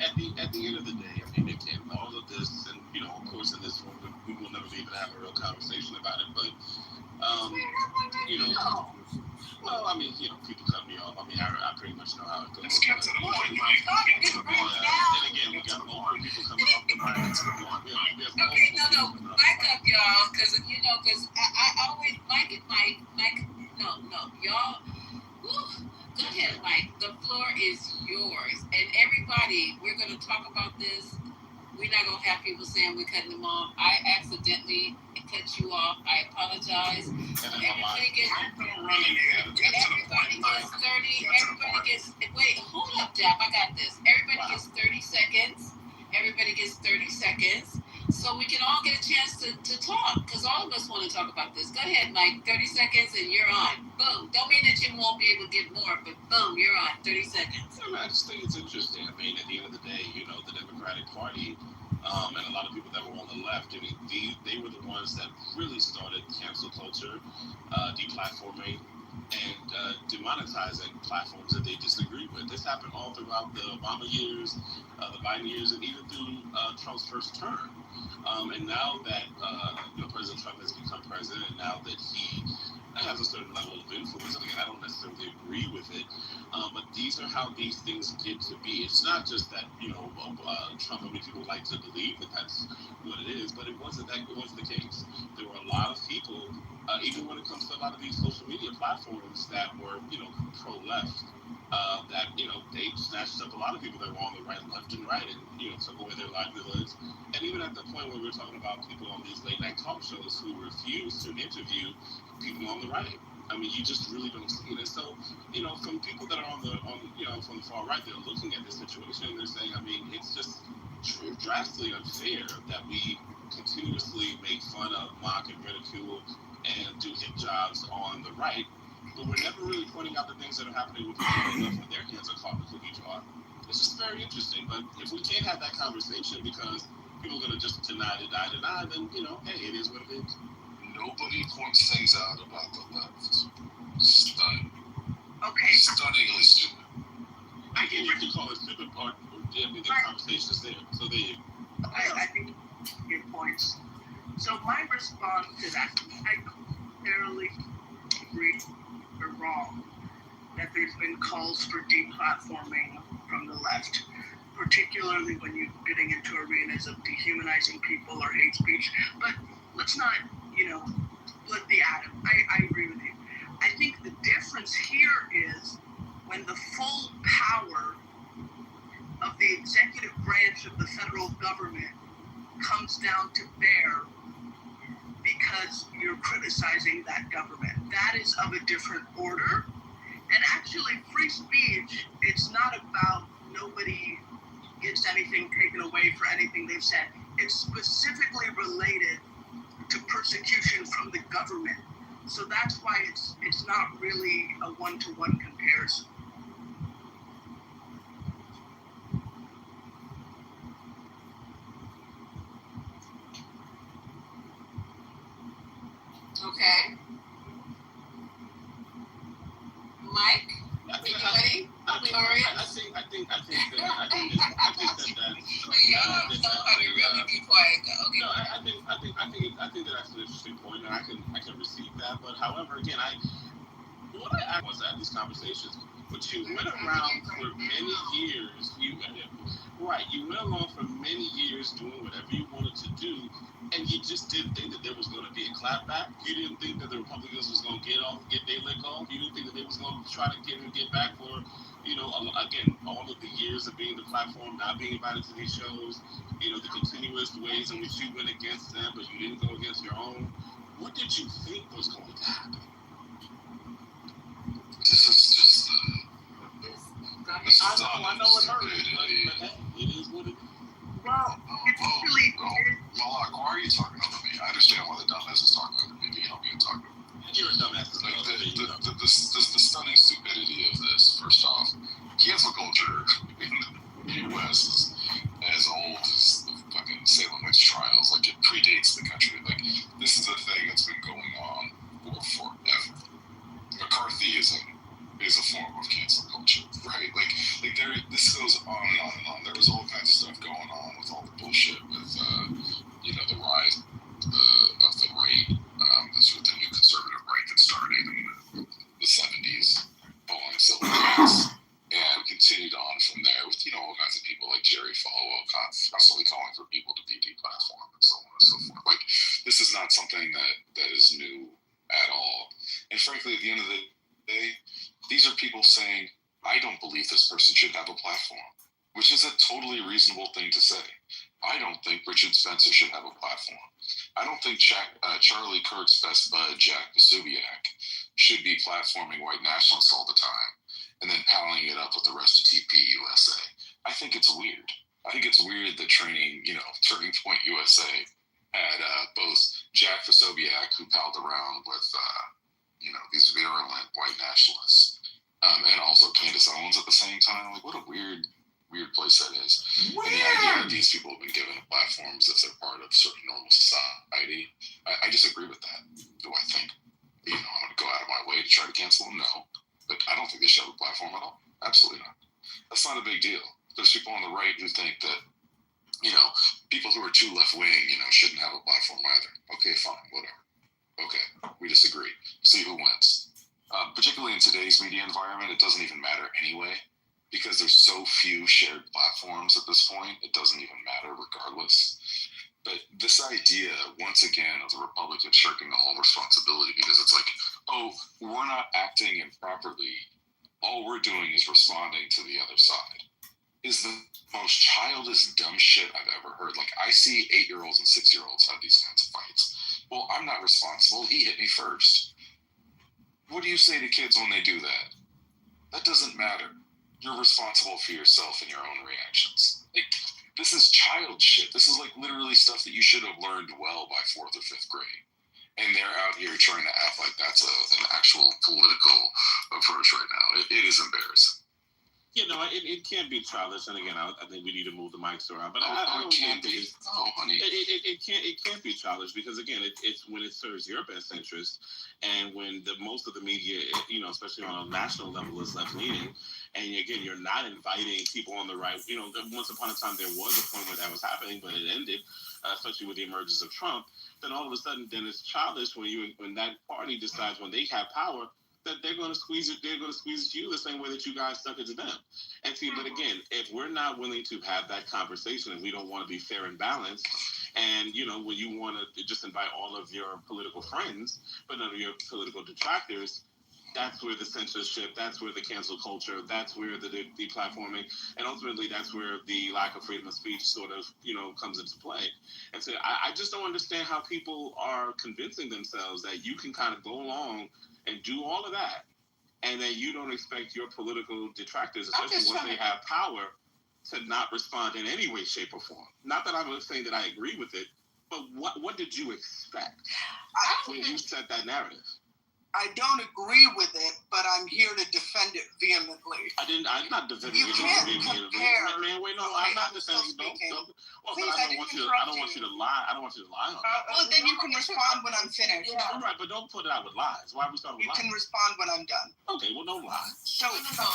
at the end of the day, I mean, again, all of this, and of course, in this room, we will never be able to have a real conversation about it. But, well, I mean, people cut me off. I mean, I pretty much know how it goes. Let's get to the point. And again, we got multiple people coming off the mic. Okay, no, back up, y'all, because I always Mike, no, y'all. Woo. Go ahead, Mike. The floor is yours. And everybody, we're going to talk about this. We're not going to have people saying we're cutting them off. I accidentally cut you off. I apologize. Everybody gets 30. Wait, hold up, Jeff. I got this. Everybody gets 30 seconds. Everybody gets 30 seconds. So we can all get a chance to talk, because all of us want to talk about this. Go ahead, Mike. 30 seconds and you're on. Boom. Don't mean that you won't be able to get more, but boom, you're on. 30 seconds. I just think it's interesting. I mean, at the end of the day, the Democratic Party and a lot of people that were on the left, I mean, they were the ones that really started cancel culture, deplatforming, and demonetizing platforms that they disagreed with. This happened all throughout the Obama years, the Biden years, and even through Trump's first term. And now that President Trump has become president, and now that he has a certain level of influence, and again, I don't necessarily agree with it, but these are how these things get to be. It's not just that Trump, I mean, people like to believe that that's what it is, but it wasn't the case. There were a lot of people, even when it comes to a lot of these social media platforms that were pro-left, that they snatched up a lot of people that were on the right, left and right, and took away their livelihoods. And even at the point where we were talking about people on these late night talk shows who refused to interview people on the right. I mean, you just really don't see it. And so, from people that are from the far right, they're looking at this situation and they're saying, I mean, it's just drastically unfair that we continuously make fun of, mock, and ridicule and do hit jobs on the right, but we're never really pointing out the things that are happening with people on the left when their hands are caught in the cookie jar. It's just very interesting. But if we can't have that conversation because people are going to just deny, then, hey, it is what it is. Nobody points things out about the left. Stunning. Okay. Stunningly stupid. I think you can call it stupid, or the conversation is there. So there you go. I think your points. So my response to that, I clearly agree or wrong that there's been calls for deplatforming from the left, particularly when you're getting into arenas of dehumanizing people or hate speech. But let's not, split the atom. I agree with you. I think the difference here is when the full power of the executive branch of the federal government comes down to bear because you're criticizing that government. That is of a different order. And actually, free speech, it's not about nobody gets anything taken away for anything they've said. It's specifically related to persecution from the government. So that's why it's not really a one-to-one comparison. Okay. Mike? Anybody? Victoria? I think that really be quiet. Okay. No, I think that's an interesting point, and I can receive that. But however, again, what I was at these conversations, but you went around for many years. You went along for many years doing whatever you wanted to do, and you just didn't think that there was going to be a clapback. You didn't think that the Republicans was going to get their lick off. You didn't think that they was going to try to get back for, again, all of the years of being the platform, not being invited to these shows, the continuous ways in which you went against them, but you didn't go against your own. What did you think was going to happen? This is just I know it hurts, but hey, it is what it is. Well, Malak, why are you talking over me? I understand why the dumbass is talking over me, but you don't need to talk over me. You're a dumbass. Like, the stunning stupidity of this, first off, cancel culture in the U.S. is as old as the fucking Salem witch trials. Like, it predates the country. Like, this is a thing that's been going on for forever. McCarthyism is a form of cancel culture, right? Like this goes on and on and on. There was all kinds of stuff going on with all the bullshit with, the rise of the right. This was the new conservative right that started in the 70s, following civil rights, and continued on from there with, all kinds of people like Jerry Falwell constantly calling for people to be deplatformed and so on and so forth. Like, this is not something that is new at all. And frankly, at the end of the day, these are people saying, I don't believe this person should have a platform, which is a totally reasonable thing to say. I don't think Richard Spencer should have a platform. I don't think Charlie Kirk's best bud, Jack Posobiec, should be platforming white nationalists all the time and then palling it up with the rest of TPUSA. I think it's weird. I think it's weird that Turning Point USA had both Jack Posobiec, who palled around with these virulent white nationalists, and also Candace Owens at the same time. Like, what a weird place that is. Weird. And the idea that these people have been given platforms if they're part of certain normal society, I disagree with that. Do I think, I'm going to go out of my way to try to cancel them? No. But I don't think they should have a platform at all. Absolutely not. That's not a big deal. There's people on the right who think that, people who are too left-wing, shouldn't have a platform either. Okay, fine, whatever. Okay, we disagree. See who wins. Particularly in today's media environment, it doesn't even matter anyway, because there's so few shared platforms at this point, it doesn't even matter regardless. But this idea, once again, of the Republicans shirking all responsibility, because it's like, oh, we're not acting improperly, all we're doing is responding to the other side, is the most childish, dumb shit I've ever heard. Like, I see 8-year-olds and 6-year-olds have these kinds of fights. Well, I'm not responsible. He hit me first. What do you say to kids when they do that? That doesn't matter. You're responsible for yourself and your own reactions. Like, this is child shit. This is like literally stuff that you should have learned well by 4th or 5th grade. And they're out here trying to act like that's an actual political approach right now. It is embarrassing. It can't be childish. And again, I think we need to move the mics around. But it can't be. Oh, honey. It can't be childish because, again, it's when it serves your best interest, and when most of the media, especially on a national level, is left leaning. And again, you're not inviting people on the right. Once upon a time there was a point where that was happening, but it ended, especially with the emergence of Trump. Then all of a sudden, it's childish when that party decides when they have power that they're going to squeeze it. They're going to squeeze it to you the same way that you guys stuck it to them. And see, but again, if we're not willing to have that conversation, and we don't want to be fair and balanced, and when you want to just invite all of your political friends, but none of your political detractors, that's where the censorship, that's where the cancel culture, that's where the deplatforming, and ultimately that's where the lack of freedom of speech sort of, comes into play. And so I just don't understand how people are convincing themselves that you can kind of go along and do all of that, and then you don't expect your political detractors, especially once they have power, to not respond in any way, shape, or form. Not that I'm saying that I agree with it, but what did you expect when you set that narrative? I don't agree with it, but I'm here to defend it vehemently. I'm not defending it. You can't compare. Man, wait, no, I'm not defending it. Well, Please, I don't want you to lie. I don't want you to lie on me. Well, then you can respond when I'm finished. Yeah. Right, but don't put it out with lies. Why are we starting with lies? You can respond when I'm done. Okay, well, don't lie. So no.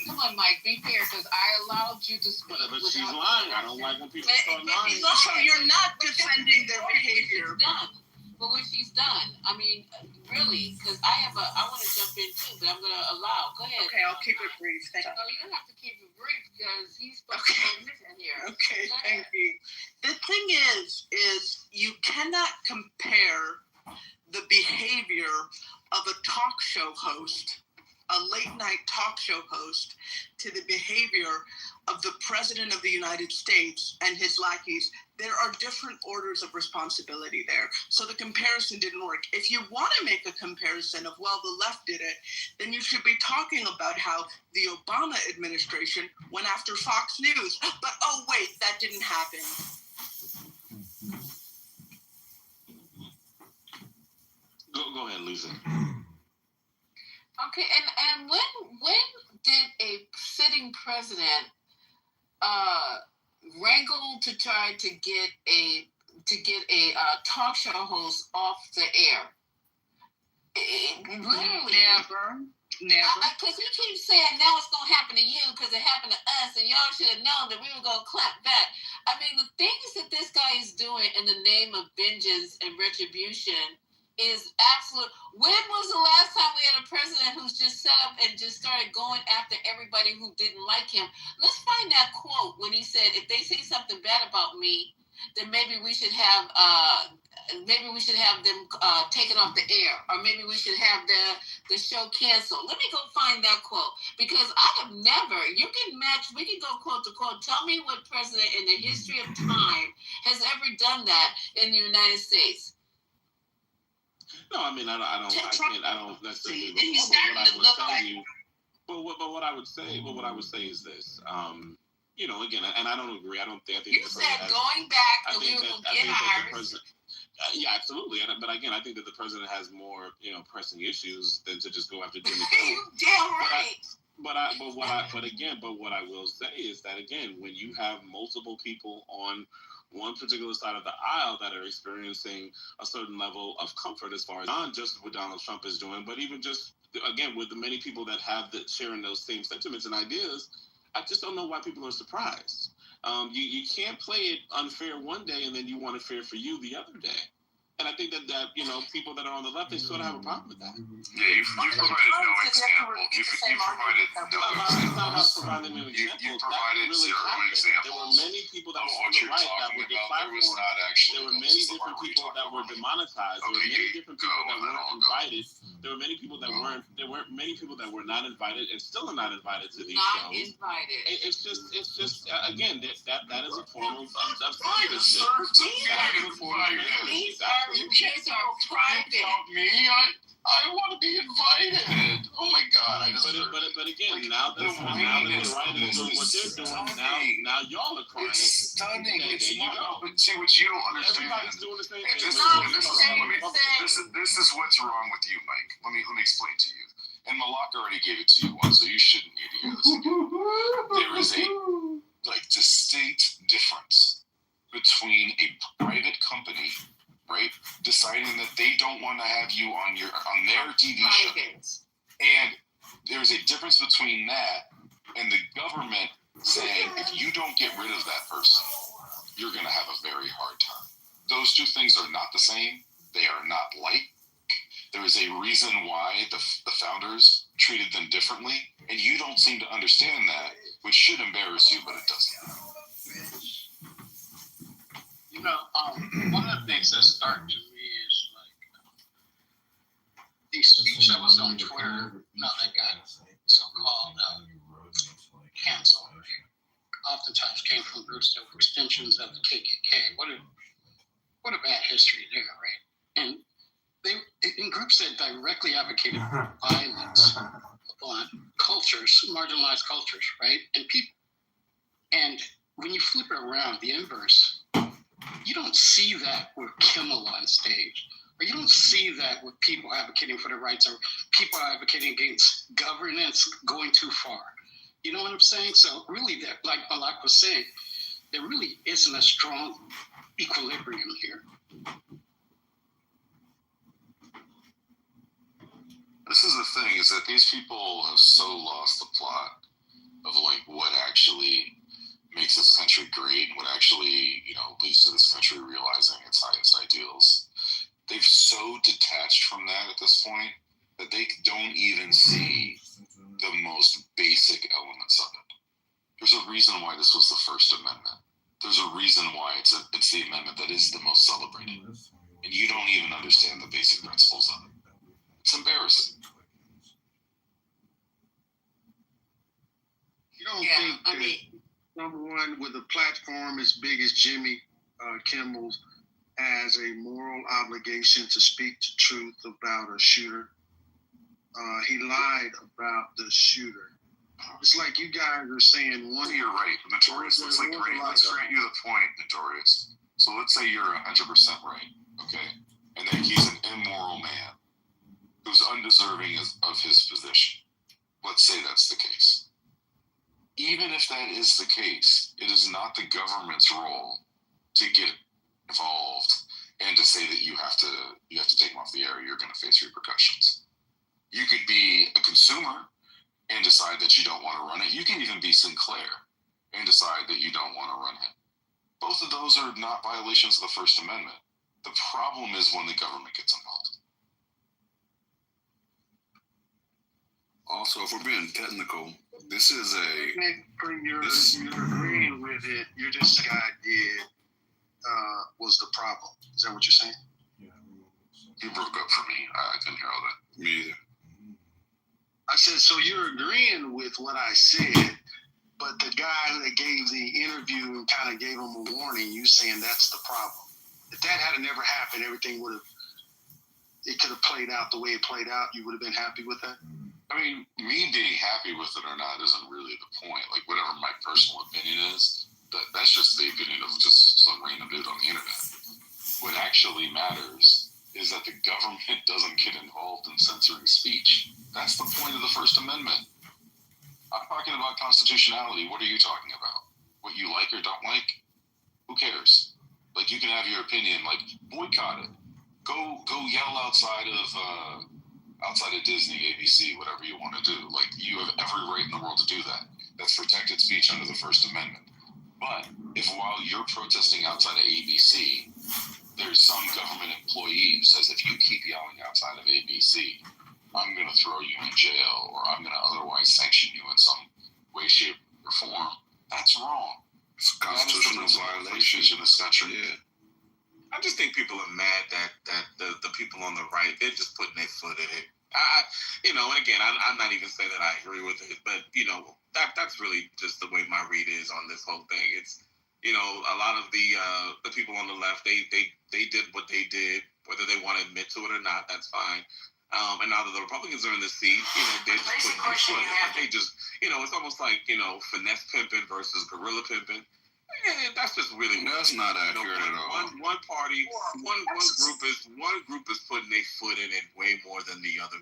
Come on, Mike, be fair, because I allowed you to speak. But she's lying. I don't like when people start lying. So you're not defending their behavior. But when she's done, I mean, really, because I want to jump in too, but I'm going to allow. Go ahead. Okay, I'll keep it brief. Thank you. No, you don't have to keep it brief because he's supposed to listen here. Okay, thank you. The thing is you cannot compare the behavior of a talk show host, a late night talk show host, to the behavior of the President of the United States and his lackeys. There are different orders of responsibility there. So the comparison didn't work. If you want to make a comparison of, well, the left did it, then you should be talking about how the Obama administration went after Fox News. But, oh, wait, that didn't happen. Go ahead, Lisa. Okay, and when did a sitting president wrangle to try to get a talk show host off the air? Literally, never. Because he keeps saying now it's gonna happen to you because it happened to us, and y'all should have known that we were gonna clap back. I mean, the things that this guy is doing in the name of vengeance and retribution is absolute. When was the last time we had a president who's just set up and just started going after everybody who didn't like him? Let's find that quote when he said, "If they say something bad about me, then maybe we should have them taken off the air, or maybe we should have the show canceled." Let me go find that quote, because I have never. We can go quote to quote. Tell me what president in the history of time has ever done that in the United States. No, I mean, I don't necessarily. But what I would say is this. Again, and I don't agree. I think you said going back, and we will get ours. Yeah, absolutely. But again, I think that the president has more, pressing issues than to just go after Jimmy Kimmel. You damn right. But what I will say is that, again, when you have multiple people on one particular side of the aisle that are experiencing a certain level of comfort, as far as not just what Donald Trump is doing, but even just, again, with the many people that have sharing those same sentiments and ideas, I just don't know why people are surprised. You can't play it unfair one day and then you want it fair for you the other day. And I think that people that are on the left, they sort of have a problem with that. Yeah, you provided no example. You provided no example. You provided zero examples. There were many people that were on the right that were deplatformed. There were many different people that were demonetized. There were many different people that weren't invited. There were many people that weren't. There weren't many people that were not invited and still are not invited to these shows. Not invited. It's just again that is a form of censorship. You kids are private. Me, I want to be invited. Oh my God! But again, now that the right is doing what they're doing, now y'all are crying. It's stunning. It's not. But see what you don't understand. Everybody's doing the same thing. This is what's wrong with you, Mike. Let me explain to you. And Malak already gave it to you once, so you shouldn't need to hear this again. There is a distinct difference between a private company, right, deciding that they don't want to have you on their TV show, and there's a difference between that and the government saying, if you don't get rid of that person, you're going to have a very hard time. Those two things are not the same. They are not like. There is a reason why the founders treated them differently, and you don't seem to understand that, which should embarrass you, but it doesn't. One of the things that started to me is the speech that was on Twitter, that got so-called canceled, oftentimes came from groups that were extensions of the KKK. What a bad history there, right? And they in groups that directly advocated violence upon cultures, marginalized cultures, right? And people. And when you flip it around, the inverse, you don't see that with Kimmel on stage. But you don't see that with people advocating for their rights or people advocating against governance going too far. You know what I'm saying? So really, that, like Malak was saying, there really isn't a strong equilibrium here. This is the thing, is that these people have so lost the plot of like what actually makes this country great, what actually, leads to this country realizing its highest ideals. They've so detached from that at this point that they don't even see the most basic elements of it. There's a reason why this was the First Amendment. There's a reason why it's the amendment that is the most celebrated. And you don't even understand the basic principles of it. It's embarrassing. You don't think that someone with a platform as big as Jimmy Kimmel's has a moral obligation to speak the truth about a shooter? He lied about the shooter. It's like you guys are saying one. You're right, Notorious. Let's grant you the point, Notorious. So let's say you're 100% right, okay? And that he's an immoral man who's undeserving of his position. Let's say that's the case. Even if that is the case, it is not the government's role to get involved and to say that you have to take him off the air. You're going to face repercussions. You could be a consumer and decide that you don't want to run it. You can even be Sinclair and decide that you don't want to run it. Both of those are not violations of the First Amendment. The problem is when the government gets involved. Also, if we're being technical, this is you're agreeing with it. You're just saying idea was the problem. Is that what you're saying? You broke up for me. I didn't hear all that. Me either. I said, so you're agreeing with what I said, but the guy that gave the interview and kind of gave him a warning, you saying that's the problem. If that had never happened, everything it could have played out the way it played out. You would have been happy with that? I mean, me being happy with it or not isn't really the point. Like, whatever my personal opinion is, that's just the opinion of just some random dude on the internet. What actually matters is that the government doesn't get involved in censoring speech. That's the point of the First Amendment. I'm talking about constitutionality. What are you talking about? What you like or don't like? Who cares? Like, you can have your opinion, like, boycott it. Go yell outside of Disney, ABC, whatever you want to do. Like, you have every right in the world to do that. That's protected speech under the First Amendment. But if while you're protesting outside of ABC, there's some government employee who says, if you keep yelling outside of ABC, I'm going to throw you in jail, or I'm going to otherwise sanction you in some way, shape, or form, that's wrong. It's a constitutional violation in this country. Yeah. I just think people are mad that the people on the right, they're just putting their foot in it. And again, I'm not even saying that I agree with it, but, that's really just the way my read is on this whole thing. It's, a lot of the people on the left, they did what they did, whether they want to admit to it or not, that's fine. And now that the Republicans are in the seat, they're just putting their foot in it. They just, it's almost like, finesse pimping versus guerrilla pimping. That's just really that's not accurate at all. One party, one group is putting their foot in it way more than the other,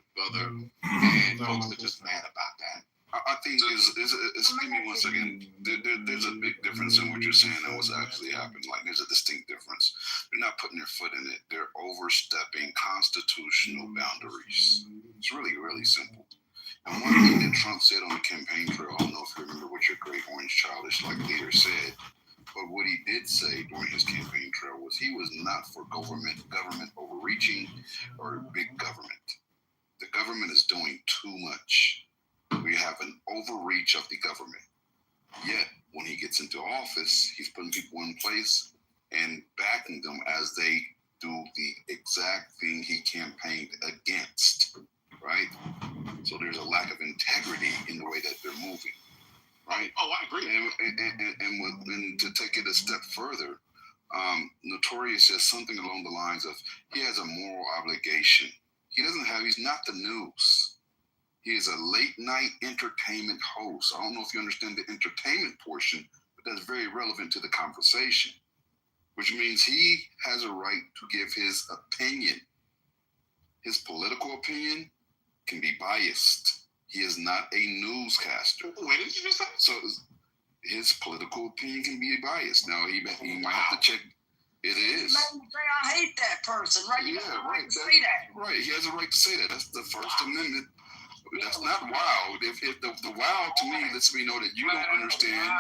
and folks are just mad about that. I think give me 1 second. There's a big difference in what you're saying and what's actually happened. Like, there's a distinct difference. They're not putting their foot in it. They're overstepping constitutional boundaries. It's really, really simple. And one thing that Trump said on the campaign trail, I don't know if you remember what your great orange childish-like leader said, but what he did say during his campaign trail was he was not for government overreaching or big government. The government is doing too much. We have an overreach of the government. Yet, when he gets into office, he's putting people in place and backing them as they do the exact thing he campaigned against, right? So there's a lack of integrity in the way that they're moving, right? Oh, I agree. And to take it a step further, Notorious says something along the lines of he has a moral obligation. He's not the news. He is a late night entertainment host. I don't know if you understand the entertainment portion, but that's very relevant to the conversation, which means he has a right to give his opinion. his political opinion can be biased. He is not a newscaster. When did you just say? So his political opinion can be biased. Now he might have to check. It is. I hate that person, right? You got the right to say that. Right, he has a right to say that. That's the First Amendment. That's not wild. If the wild to me lets me know that you don't understand.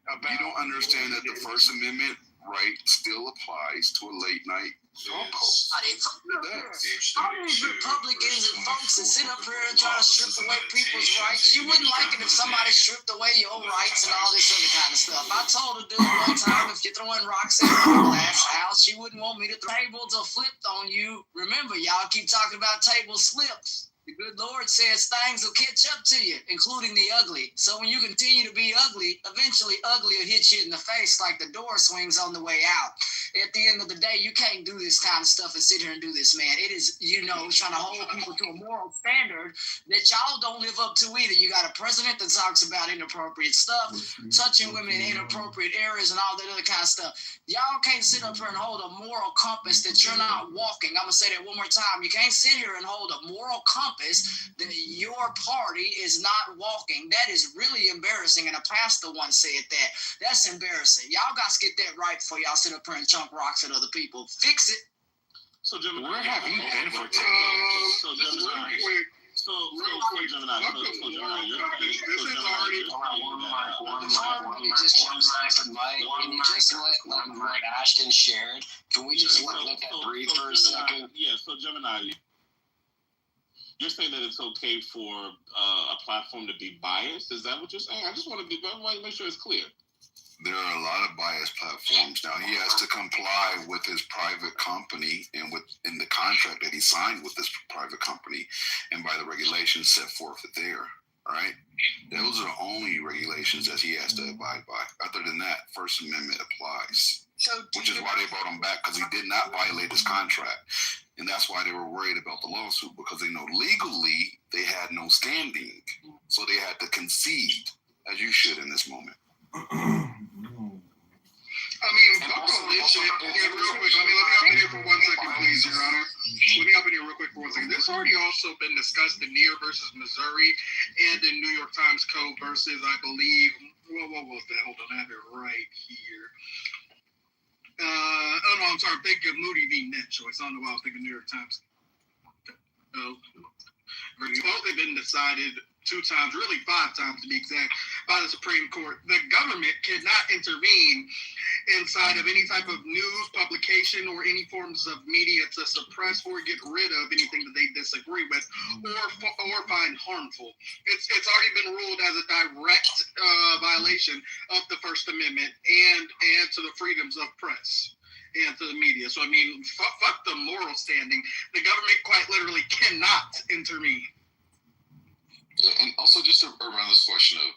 You don't understand that the First Amendment right still applies to a late night talk host. All these Republicans and folks that sit up here and try to strip away people's rights. You wouldn't like it if somebody stripped away your rights and all this other kind of stuff. I told a dude one time, if you're throwing rocks at my glass house, you wouldn't want me to throw tables or flipped on you. Remember, y'all keep talking about table slips. The good Lord says things will catch up to you, including the ugly. So when you continue to be ugly, eventually ugly will hit you in the face like the door swings on the way out. At the end of the day, you can't do this kind of stuff and sit here and do this, man. It is, trying to hold people to a moral standard that y'all don't live up to either. You got a president that talks about inappropriate stuff, touching women in inappropriate areas and all that other kind of stuff. Y'all can't sit up here and hold a moral compass that you're not walking. I'm going to say that one more time. You can't sit here and hold a moral compass that your party is not walking. That is really embarrassing, and a pastor once said that. That's embarrassing. Y'all got to get that right before y'all sit up here and chunk rocks at other people. Fix it. So, Gemini, where have you been for 10 days? So, Gemini, Ashton shared. Can we just let that breathe for a second? Yeah, so Gemini, you're saying that it's okay for a platform to be biased? Is that what you're saying? I just want to make sure it's clear. There are a lot of biased platforms. Now, he has to comply with his private company and in the contract that he signed with this private company and by the regulations set forth there, all right? Those are the only regulations that he has to abide by. Other than that, First Amendment applies, which is why they brought him back, because he did not violate his contract. And that's why they were worried about the lawsuit, because they know legally they had no standing. So they had to concede, as you should in this moment. I mean, fuck all this shit. Real quick, let me hop in here for 1 second, please, Your Honor. Let me hop in here real quick for 1 second. This already also been discussed in Neer versus Missouri and in New York Times Code versus, I believe, what was that? Hold on, I have it right here. I'm sorry, I'm thinking of Moody v. Net Choice. I don't know why I was thinking New York Times. Both have been decided 2 times, really 5 times to be exact, by the Supreme Court. The government cannot intervene inside of any type of news publication or any forms of media to suppress or get rid of anything that they disagree with or find harmful. It's already been ruled as a direct violation of the First Amendment and to the freedoms of press and to the media. So, I mean, fuck the moral standing. The government quite literally cannot intervene. Yeah, and also just around this question of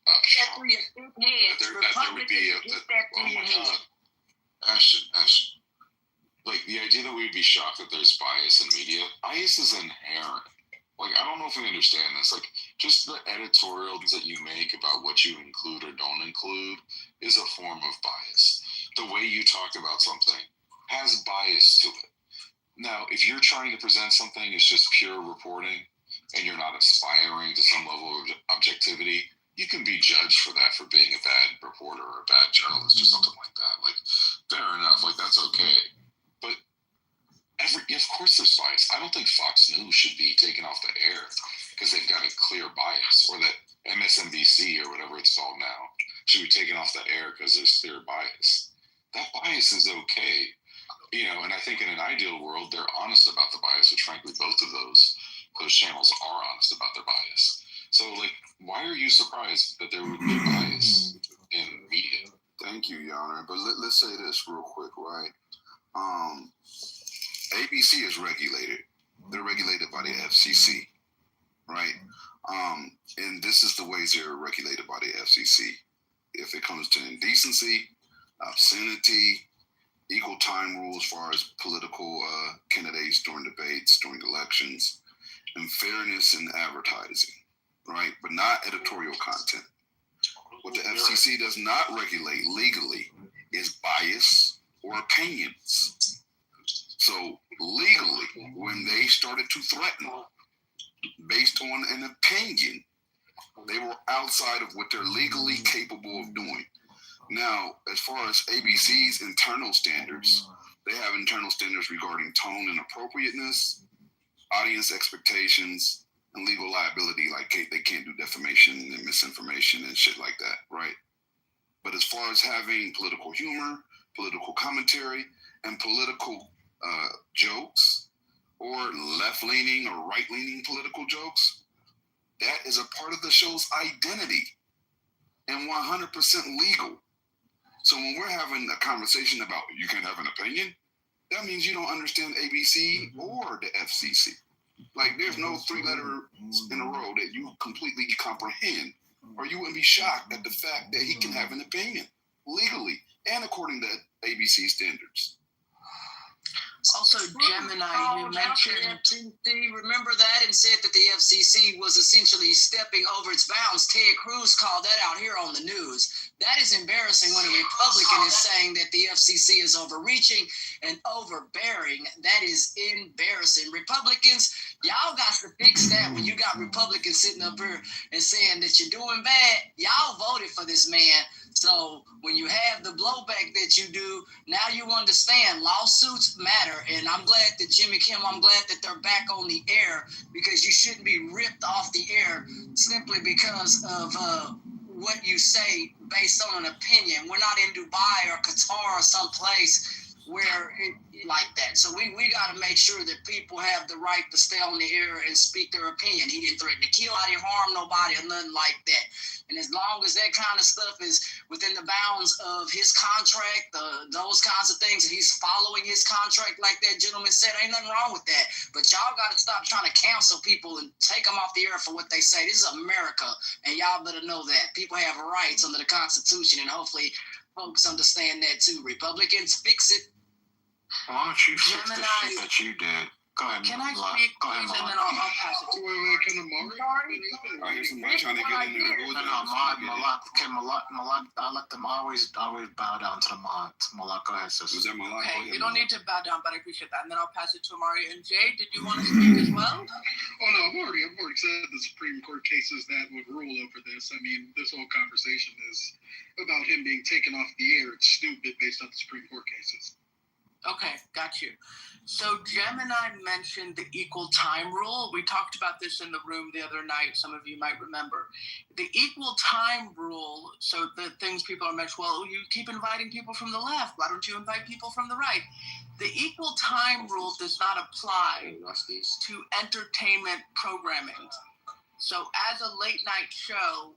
there would be oh my God, Ashton, like the idea that we'd be shocked that there's bias in media. Bias is inherent. Like, I don't know if we understand this. Like, just the editorials that you make about what you include or don't include is a form of bias. The way you talk about something has bias to it. Now, if you're trying to present something as just pure reporting and you're not aspiring to some level of objectivity, you can be judged for that, for being a bad reporter or a bad journalist or something like that. Like, fair enough. Like, that's okay. But of course there's bias. I don't think Fox News should be taken off the air because they've got a clear bias, or that MSNBC or whatever it's called now should be taken off the air because there's clear bias. That bias is okay. And I think in an ideal world, they're honest about the bias, which frankly, both of those channels are honest about their bias. So, like, why are you surprised that there would be bias in media? Thank you, Your Honor. But let's say this real quick, right? ABC is regulated. They're regulated by the FCC, right? And this is the ways they're regulated by the FCC. If it comes to indecency, obscenity, equal time rules as far as political candidates during debates, during elections, and fairness in advertising, right? But not editorial content. What the FCC does not regulate legally is bias or opinions. So legally, when they started to threaten based on an opinion, they were outside of what they're legally capable of doing. Now, as far as ABC's internal standards, they have internal standards regarding tone and appropriateness, audience expectations, and legal liability. Like they can't do defamation and misinformation and shit like that, right? But as far as having political humor, political commentary, and political jokes, or left-leaning or right-leaning political jokes, that is a part of the show's identity and 100% legal. So when we're having a conversation about you can have an opinion, that means you don't understand ABC or the FCC. Like there's no 3 letters in a row that you completely comprehend, or you wouldn't be shocked at the fact that he can have an opinion legally and according to ABC standards. Also, Gemini, you mentioned. Remember that and said that the FCC was essentially stepping over its bounds. Ted Cruz called that out here on the news. That is embarrassing when a Republican is saying that the FCC is overreaching and overbearing. That is embarrassing. Republicans, y'all got to fix that. When you got Republicans sitting up here and saying that you're doing bad, y'all voted for this man. So when you have the blowback that you do, now you understand lawsuits matter. And I'm glad that Jimmy Kimmel, I'm glad that they're back on the air, because you shouldn't be ripped off the air simply because of what you say based on an opinion. We're not in Dubai or Qatar or someplace where it like that. So we got to make sure that people have the right to stay on the air and speak their opinion. He didn't threaten to kill, he didn't harm nobody or nothing like that. And as long as that kind of stuff is within the bounds of his contract, those kinds of things, and he's following his contract like that gentleman said, ain't nothing wrong with that. But y'all got to stop trying to cancel people and take them off the air for what they say. This is America, and y'all better know that. People have rights under the Constitution, and hopefully folks understand that too. Republicans, fix it. Why don't you fix the shit that you did? Go ahead, Can I speak, please, and then I'll pass it to you. Can Amari? I hear somebody trying to get in there. Malak, I let them always bow down to the mods. Malak, go ahead, sis. Was that Malak? Okay, you don't need to bow down, but I appreciate that. And then I'll pass it to Amari. And Jay, did you want to speak as well? Oh no, I've already said the Supreme Court cases that would rule over this. I mean, this whole conversation is about him being taken off the air. It's stupid based on the Supreme Court cases. Okay, got you. So Gemini mentioned the equal time rule. We talked about this in the room the other night. Some of you might remember. The equal time rule, so the things people are mentioning, well, you keep inviting people from the left. Why don't you invite people from the right? The equal time rule does not apply to entertainment programming. So as a late night show,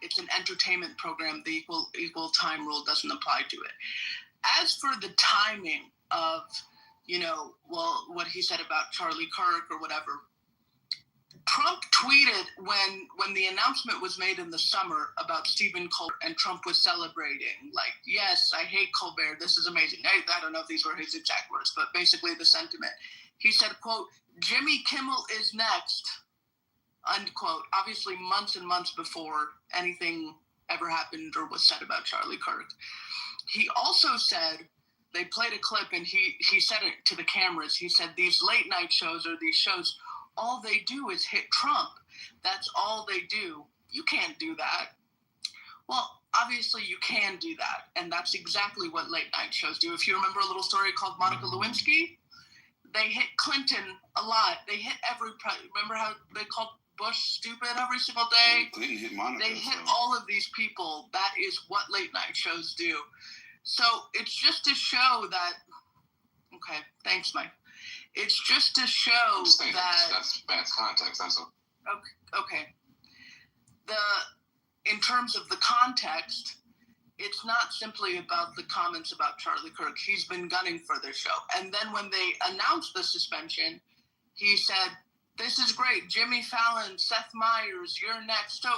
it's an entertainment program. The equal time rule doesn't apply to it. As for the timing of, what he said about Charlie Kirk or whatever, Trump tweeted when the announcement was made in the summer about Stephen Colbert, and Trump was celebrating, like, yes, I hate Colbert, this is amazing. I don't know if these were his exact words, but basically the sentiment. He said, quote, Jimmy Kimmel is next, unquote, obviously months and months before anything ever happened or was said about Charlie Kirk. He also said, they played a clip and he said it to the cameras. He said, these late night shows or these shows, all they do is hit Trump. That's all they do. You can't do that. Well, obviously you can do that. And that's exactly what late night shows do. If you remember a little story called Monica Lewinsky, they hit Clinton a lot. They hit remember how they called Bush stupid every single day? Clinton hit Monica. They hit all of these people. That is what late night shows do. So it's just to show that, okay, thanks, Mike. It's just to show that that's bad context. Okay. In terms of the context, it's not simply about the comments about Charlie Kirk. He's been gunning for this show. And then when they announced the suspension, he said, this is great. Jimmy Fallon, Seth Meyers, you're next. So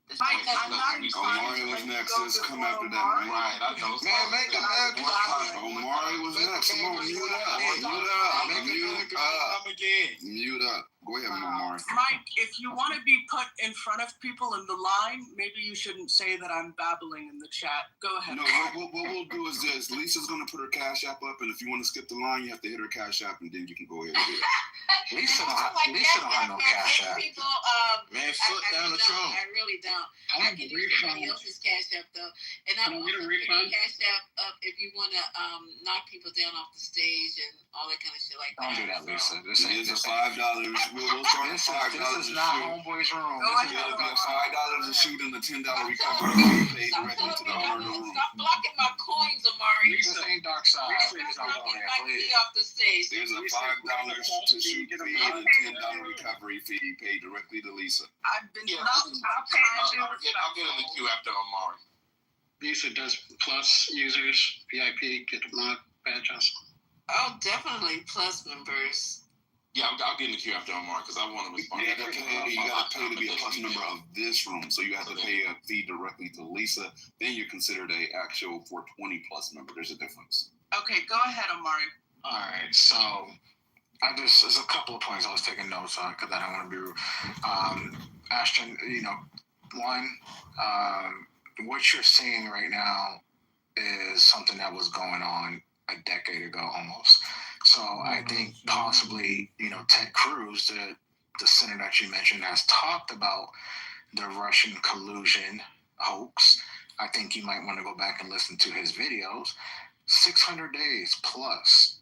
Omari was next. Let's come after that, man. Right, I know. Omari was next. Come on, mute up. Mute up. Go ahead, Omari. Mike, if you want to be put in front of people in the line, maybe you shouldn't say that I'm babbling in the chat. Go ahead. No, what we'll do is this. Lisa's going to put her Cash App up, and if you want to skip the line, you have to hit her Cash App, and then you can go ahead and do it. Lisa don't have no Cash App. People, Man, foot down the throat. I really don't. I I want can a use somebody refund. else's Cash App though, and I'm Can I get also a putting refund? Cash App up if you want to knock people down off the stage and all that kind of shit like Don't that. do that, Lisa. This It is ain't $5. We'll start at $5 This is not Homeboy's room. It'll be a $5 a shoot and a $10 recovery paid directly to the owner of the room. Stop blocking my coins, Amari. This ain't dark side. Please don't go Get there, my please. key off the stage. There's a $5 to shoot fee and a $10 recovery fee paid directly to Lisa. I've been I'll get in the queue after Omari. Lisa does plus users, VIP, get mod badges. Oh, definitely plus members. Yeah, I'll get in the queue after Omar because I want to respond. You gotta pay to be a plus member of this room, so you have to pay a fee directly to Lisa. Then you're considered a actual 420 plus member. There's a difference. Okay, go ahead, Amari. All right, so there's a couple of points I was taking notes on because I don't want to be rude. Ashton, one, what you're seeing right now is something that was going on a decade ago almost. So I think possibly, Ted Cruz, the senator that you mentioned, has talked about the Russian collusion hoax. I think you might want to go back and listen to his videos. 600 days plus,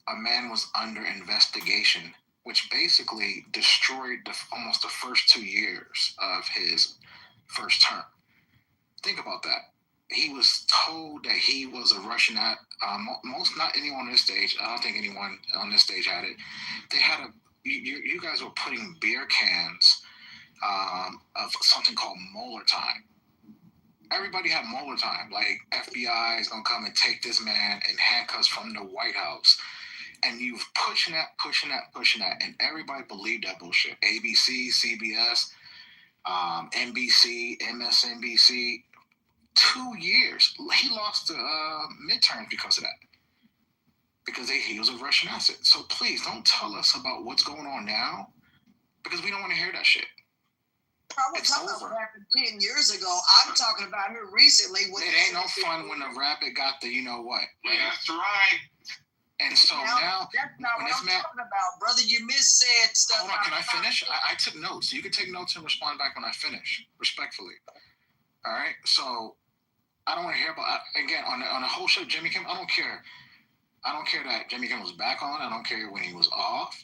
a man was under investigation, which basically destroyed almost the first 2 years of his first term. Think about that. He was told that he was a Russian. Not anyone on this stage. I don't think anyone on this stage had it. They had you guys were putting beer cans of something called Molar time. Everybody had Molar time. Like FBI is gonna come and take this man in handcuffs from the White House, and you've pushing that, and everybody believed that bullshit. ABC, CBS, NBC, MSNBC. 2 years. He lost the midterm because of that. Because he was a Russian asset. So please don't tell us about what's going on now, because we don't want to hear that shit. I was talking about what happened 10 years ago. I'm talking about here recently. It ain't no fun when the rabbit got the what. Right? That's right. And so now that's not what I'm talking about, brother. You missaid stuff. Hold on, can I finish? I took notes. You can take notes and respond back when I finish, respectfully. All right? So I don't want to hear about, again, on the whole show, Jimmy Kimmel, I don't care. I don't care that Jimmy Kimmel was back on. I don't care when he was off.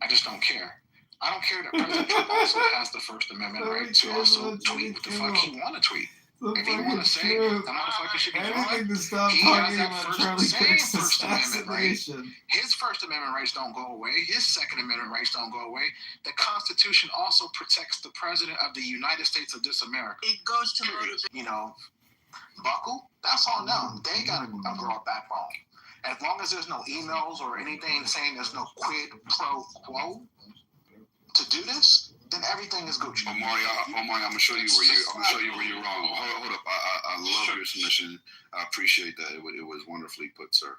I just don't care. I don't care that President Trump also has the First Amendment right to also tweet what the fuck he want to tweet. If he want to say the motherfucker should be gone, he has that same First Amendment right. His First Amendment rights don't go away. His Second Amendment rights don't go away. The Constitution also protects the President of the United States of this America. It goes to motivate. Buckle, that's on them. They got to grow a backbone. As long as there's no emails or anything saying there's no quid pro quo to do this, then everything is Gucci. Omari, I'm gonna show you where you're wrong. Hold up. I love your submission. I appreciate that. It was wonderfully put, sir.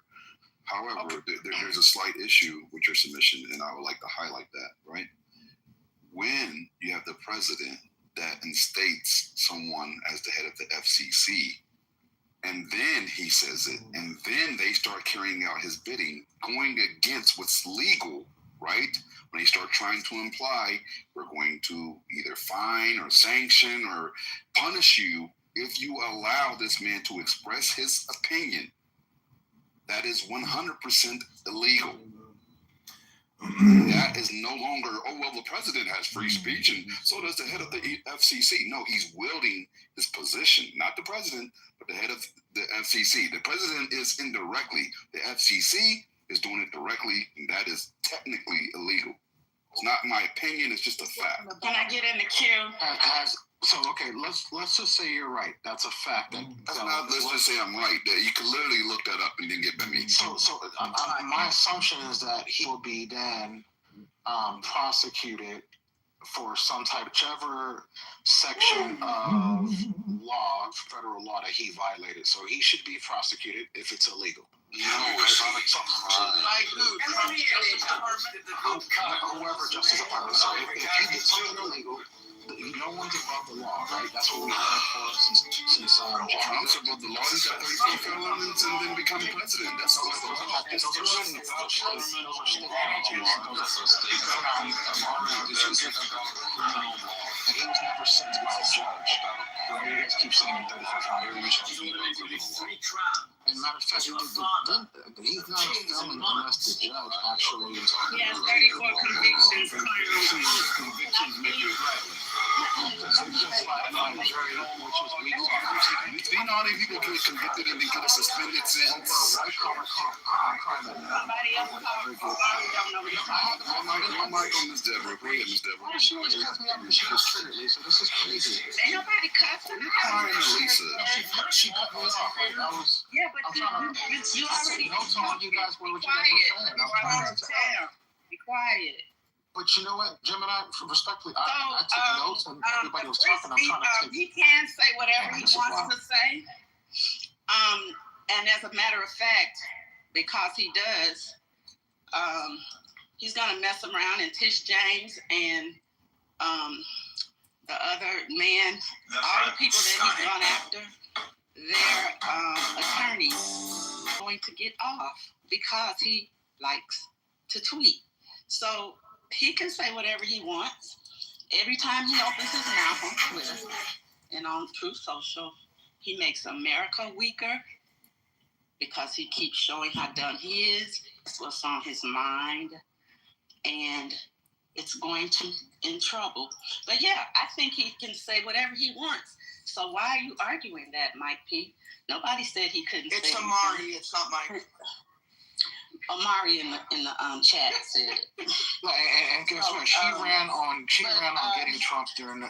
However, there's a slight issue with your submission, and I would like to highlight that. Right, when you have the president that instates someone as the head of the FCC, and then he says it, and then they start carrying out his bidding, going against what's legal, right? When they start trying to imply we're going to either fine or sanction or punish you if you allow this man to express his opinion, that is 100% illegal. That is no longer, the president has free speech and so does the head of the FCC. No, he's wielding his position, not the president, but the head of the FCC. The president is indirectly. The FCC is doing it directly, and that is technically illegal. It's not my opinion, it's just a fact. Can I get in the queue? Let's just say you're right. That's a fact. Let's just say I'm right. You can literally look that up and then get back to me. My assumption is that he will be then prosecuted for some type, whichever section of law, federal law that he violated. So he should be prosecuted if it's illegal. Whoever Justice Department. So if you did something illegal, no one's above the law, right? That's what we heard for since Trump's above the law. He's got 34 felonies and then become president. That's all the law. Those are state and he was never sentenced by a judge. You guys keep saying 35 years. And matter of fact, he's not a felon unless the judge actually is. He has 34 convictions. Convictions make you right. Do you know how many people get convicted and then get a suspended sentence? Somebody else One mic on Miss Deborah. Go ahead, Miss Deborah. She was cussing me up and she was triggered, Lisa. This is crazy. Ain't nobody cussing. Lisa. She cut me off. Like, yeah, but you already. No telling you guys what you guys were saying. Be quiet. But you know what, Gemini, respectfully, I took notes and everybody was talking. I'm trying to take. He can say whatever he wants to say. And as a matter of fact, because he does, he's gonna mess around and Tish James and the other man, all the people that he's gone after, their attorneys going to get off because he likes to tweet. So he can say whatever he wants. Every time he opens his mouth on Twitter and on Truth Social, he makes America weaker because he keeps showing how dumb he is, what's on his mind, and it's going to in trouble. But yeah, I think he can say whatever he wants. So why are you arguing that, Mike P? Nobody said he couldn't say It's anything. Amari, it's not Mike. Amari in the chat said it. And guess what? She ran on getting Trump during her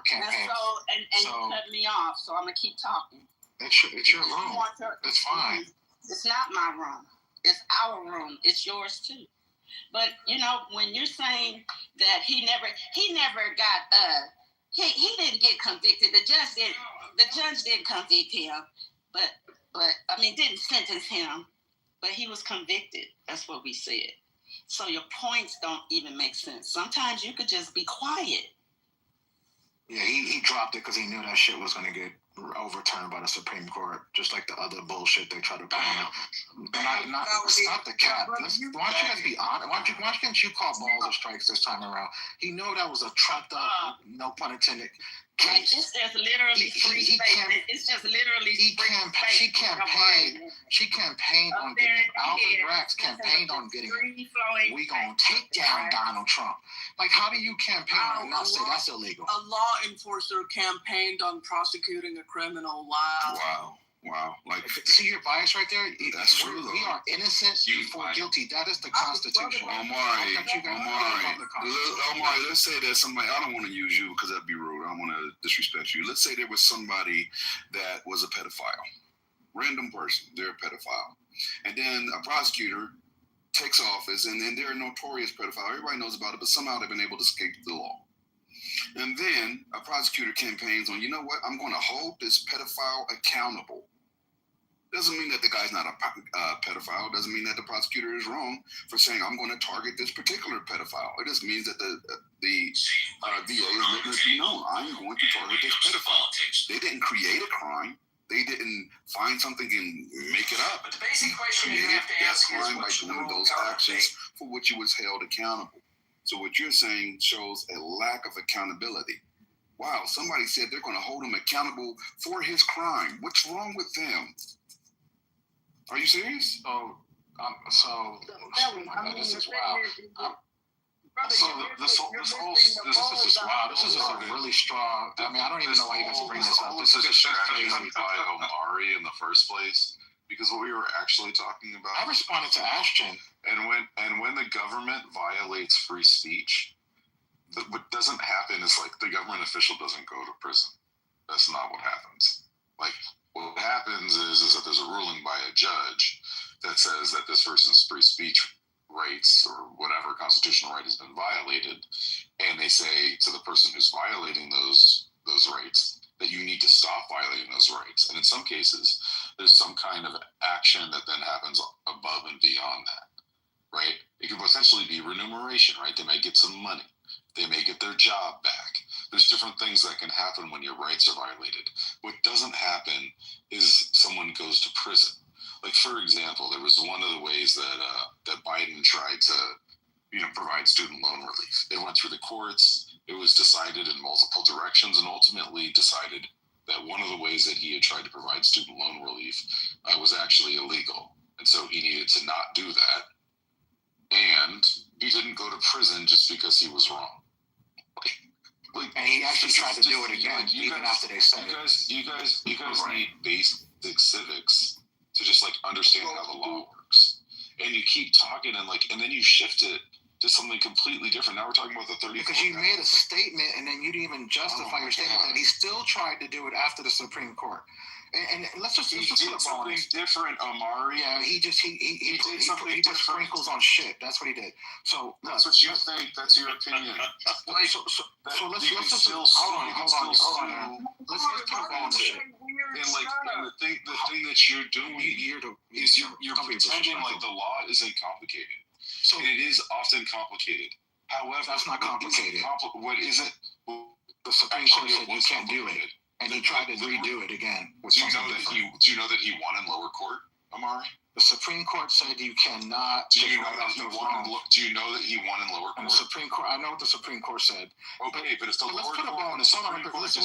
campaign. And you cut me off, so I'm gonna keep talking. It's your room. It's fine. It's not my room. It's our room. It's yours too. But you know, when you're saying that he never got he didn't get convicted. The judge didn't convict him, but I mean didn't sentence him. But he was convicted. That's what we said. So your points don't even make sense. Sometimes you could just be quiet. Yeah, he dropped it because he knew that shit was going to get overturned by the Supreme Court, just like the other bullshit they tried to bring out. Stop the cap. Why don't you guys be honest? Why can't you call balls or strikes this time around? He knew that was a trumped up, no pun intended, case. It's just literally free statement. It's just literally She campaigned on getting Alvin Braggs campaigned on getting. We gonna take down Donald Trump. Like, how do you campaign and not say that's illegal? A law enforcer campaigned on prosecuting a criminal. Wow. Like, see your bias right there? That's true, though. We are innocent before guilty. That is the Constitution. Omari, let's say that somebody, I don't want to use you because that'd be rude. I don't want to disrespect you. Let's say there was somebody that was a pedophile. Random person, they're a pedophile. And then a prosecutor takes office, and then they're a notorious pedophile. Everybody knows about it, but somehow they've been able to escape the law. And then a prosecutor campaigns on, you know what, I'm going to hold this pedophile accountable. Doesn't mean that the guy's not a pedophile. Doesn't mean that the prosecutor is wrong for saying, I'm going to target this particular pedophile. It just means that the DA is letting it be known, I'm going to target this pedophile. They didn't create a crime. They didn't find something and make it up. But the basic question you have to ask is by doing those actions for which he was held accountable. So what you're saying shows a lack of accountability. Wow, somebody said they're going to hold him accountable for his crime. What's wrong with them? Are you serious? This is wild. This is wild. This is a really strong. I mean, I don't even know why you guys bring this up. This is a strategy by Omari in the first place, because what we were actually talking about. I responded to Ashton. And when the government violates free speech, what doesn't happen is like the government official doesn't go to prison. That's not what happens. Like what happens is that there's a ruling by a judge that says that this person's free speech rights or whatever constitutional right has been violated, and they say to the person who's violating those rights that you need to stop violating those rights. And in some cases, there's some kind of action that then happens above and beyond that, right? It could essentially be remuneration, right? They may get some money. They may get their job back. There's different things that can happen when your rights are violated. What doesn't happen is someone goes to prison. Like, for example, there was one of the ways that Biden tried to, provide student loan relief. It went through the courts. It was decided in multiple directions and ultimately decided that one of the ways that he had tried to provide student loan relief was actually illegal. And so he needed to not do that. And he didn't go to prison just because he was wrong. And he actually tried to do it again, even after they said it. You guys need basic civics to just understand how the law works. And you keep talking and then you shift it to something completely different. Now we're talking about the 30. Because you made a statement and then you didn't even justify your statement that he still tried to do it after the Supreme Court. And let's just did something different, Amari. Yeah, he did something different. Sprinkles on shit. That's what he did. So that's what you think. That's your opinion. So let's just hold on. Let's put a ball on the shit. And the thing that you're doing is you're pretending like the law isn't complicated. So it is often complicated. However, that's not complicated. What is it? The Supreme Court said you can't do it. And he tried to redo it again. Do you know that he won in lower court, Amari? The Supreme Court said you cannot. Do you know that he won in lower court? And the Supreme Court. I know what the Supreme Court said. Okay, but it's the lower court. Let's put a ball on this.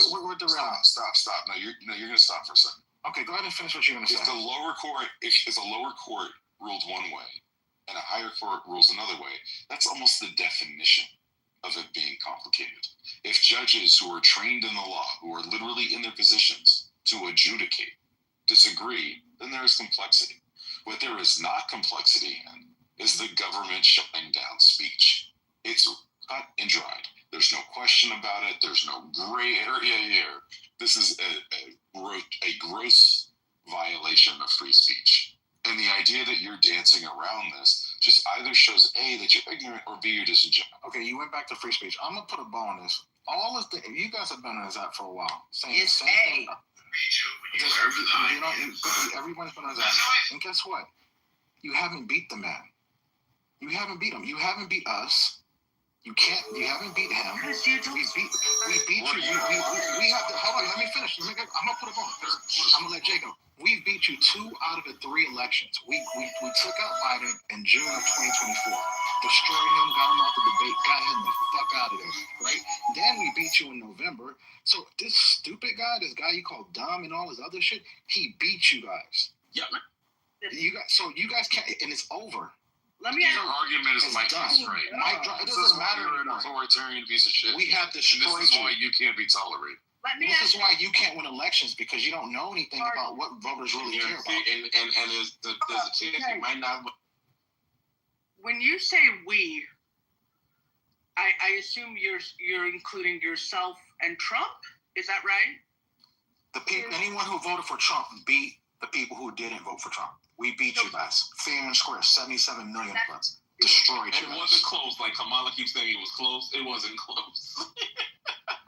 We're derailed. Stop. No, you're going to stop for a second. Okay, go ahead and finish what you're going to say. If the lower court ruled one way and a higher court rules another way, that's almost the definition of it being complicated. If judges who are trained in the law, who are literally in their positions to adjudicate, disagree, then there is complexity. What there is not complexity in is the government shutting down speech. It's cut and dried. There's no question about it. There's no gray area here. This is a gross violation of free speech. And the idea that you're dancing around this just either shows A, that you're ignorant, or B, you're disingenuous. Okay, you went back to free speech. I'm going to put a ball on this. You guys have been on his app for a while. It's A. Everyone's been on his app. And guess what? You haven't beat the man. You haven't beat him. You haven't beat us. You haven't beat him. We beat you. We have to, hold on, let me finish. I'm going to put a ball. I'm going to let Jay go. We beat you 2 out of the 3 elections. We took out Biden in June of 2024. Destroyed him, got him out the debate, got him the fuck out of there, right? Then we beat you in November. So this stupid guy, this guy you call dumb and all this other shit, he beat you guys. Yeah. You guys can't, and it's over. Let me ask your argument is Mike is right. It doesn't matter. You're an authoritarian piece of shit. We have destroyed you. And this is why you can't be tolerated. This is why you can't win elections, because you don't know anything about what voters really care about. And there's a chance you might not. When you say we, I assume you're including yourself and Trump. Is that right? The people, anyone who voted for Trump beat the people who didn't vote for Trump. We beat you guys, fair and square, 77 million plus. Destroyed you. It wasn't close. Like Kamala keeps saying it was close. It wasn't close.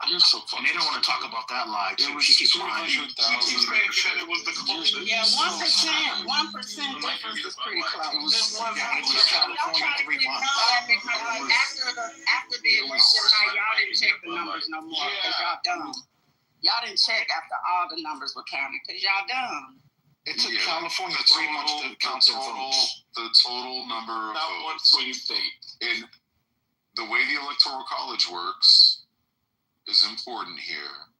You're so funny. And they don't want to talk about that lie. She keeps lying. She keeps saying it was the closest. Yeah, 1% difference is pretty close. Y'all tried to keep after the election, y'all didn't check the numbers no more because y'all dumb. Y'all didn't check after all the numbers were counted because y'all dumb. It took California 3 months to count their votes. The total number of not votes. One swing state. And the way the Electoral College works is important here.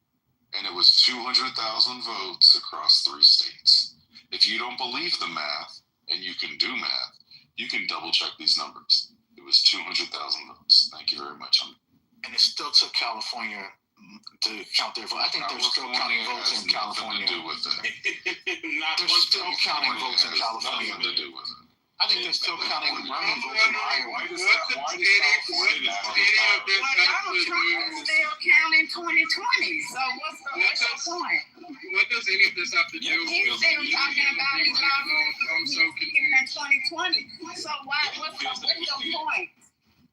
And it was 200,000 votes across 3 states. If you don't believe the math, and you can do math, you can double check these numbers. It was 200,000 votes. Thank you very much. And it still took California to count their votes. I think they're still counting votes in California. To do with it. They're still counting votes in California. Nothing to do with it. I think they're still counting votes in Iowa. Well, Donald Trump is still counting 2020. So what's your point? What does any of this have to do with? He's still talking about his in 2020. So what's your point?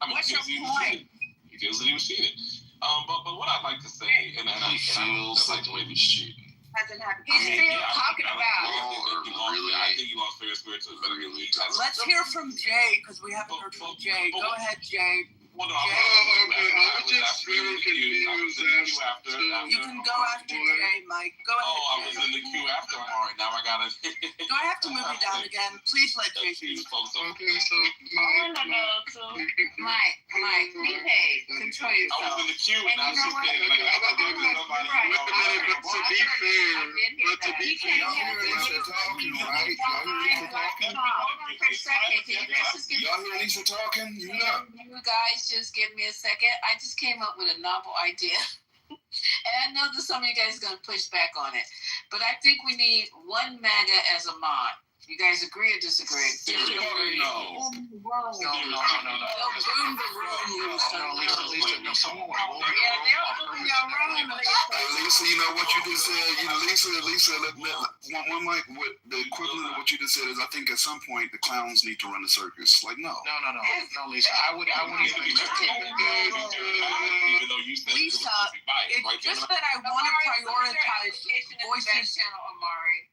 What's your point? He feels that he was cheated. But what I'd like to say, and I feels like the way he's cheating. hasn't happened. He's still talking about. I think he lost fair spirit to the veteran league. Let's hear from Jay because we haven't heard from Jay. Go ahead, Jay. Well, no, I was just very confused after. You can go after Jay, Mike. Go ahead. Oh, I was in the queue after. I'm all right. Now I gotta. Do I have to move you down again? Please let Jay speak. Okay, so Mike, behave. Control yourself. I was in the queue and I was just getting like I got to give somebody. But to be fair, y'all hear Lisa talking, right? Y'all hear Lisa talking? Hold on for a second. Can you guys just give me Y'all hear Lisa talking? You know. You guys just give me a second. I just came up with a novel idea. And I know that some of you guys are going to push back on it. But I think we need one MAGA as a mod. You guys agree or disagree? No. Boom the room, Lisa. Someone Yeah, they'll boom your room, Lisa. Lisa, you know what you just said? You know, Lisa, one mic, what the equivalent of what you just said is I think at some point the clowns need to run a circus. Like, no. No, Lisa. I would even be Even though you said Lisa, it's just that I want to prioritize voices. Channel, Amari.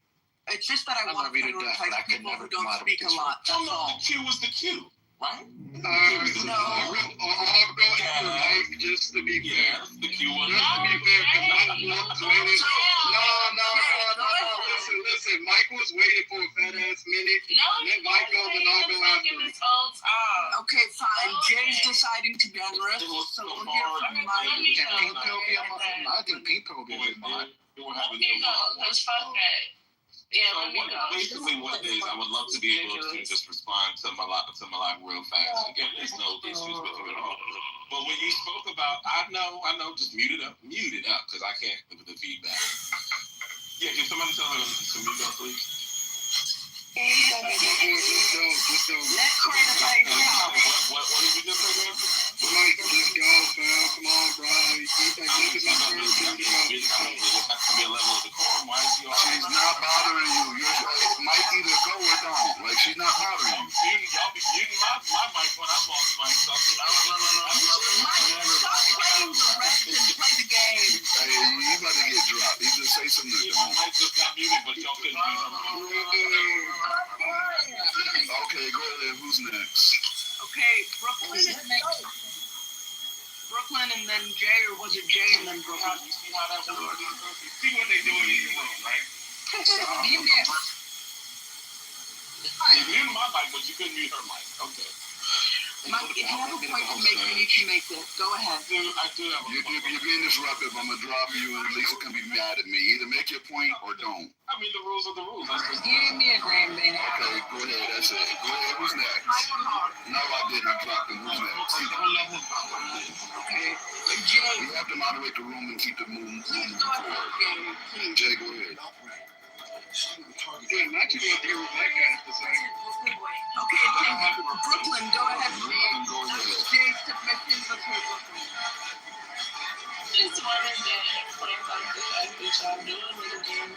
It's just that I want to prioritize people who don't speak a lot. That's all. The queue was the queue, right? No. I'll go ahead, Mike, just to be fair. The queue was Listen, Mike was waiting for a fat ass minute. Let Mike go, then I'll go after him. Okay, fine. Jay's deciding to generous, so we'll hear from Mike. I think people will be a good mod. Basically, what it is, I would love to be able to just respond to my live real fast. Again, there's no issues with it at all. But when you spoke about, I know, just mute it up, because I can't with the feedback. Yeah, can somebody tell her to mute up, please? Let criticize now. What did you just say, man? Mike, just go, fam. Come on, bro. You think look at my turn? There has to be a level of decorum. Why is she all She's not bothering you. Mike either go or don't. Like, she's not bothering you. Y'all be muting my mic when I'm off mic. Mike, stop playing the rest and play the game. Hey, you about to get dropped. You just say something to them. Mike just got muted, but y'all couldn't do Okay, go ahead. Who's next? Okay, Brooklyn is next. Brooklyn and then Jay, or was it Jay and then Brooklyn? You see how that works? See what they doing in your room, right? You missed. You muted my mic, but you couldn't mute her mic. Okay. Mike, if you have a point to make, you can make it. Go ahead. I do have a point. You're being disruptive. I'm going to drop you, and Lisa can be mad at me. Either make your point or don't. I mean, the rules are the rules. Give me a grand minute. Okay, go ahead. That's it. Go ahead. Who's next? No, I didn't. I dropped him. Who's next? Okay. Jay. You have to moderate the room and keep the moving forward. Jay, go ahead. Yeah, not you going to deal with that guy at the same. Okay, Brooklyn, go ahead. Jay's submission. Let's hear Brooklyn. Just wanted to point out the fact that y'all doing it again.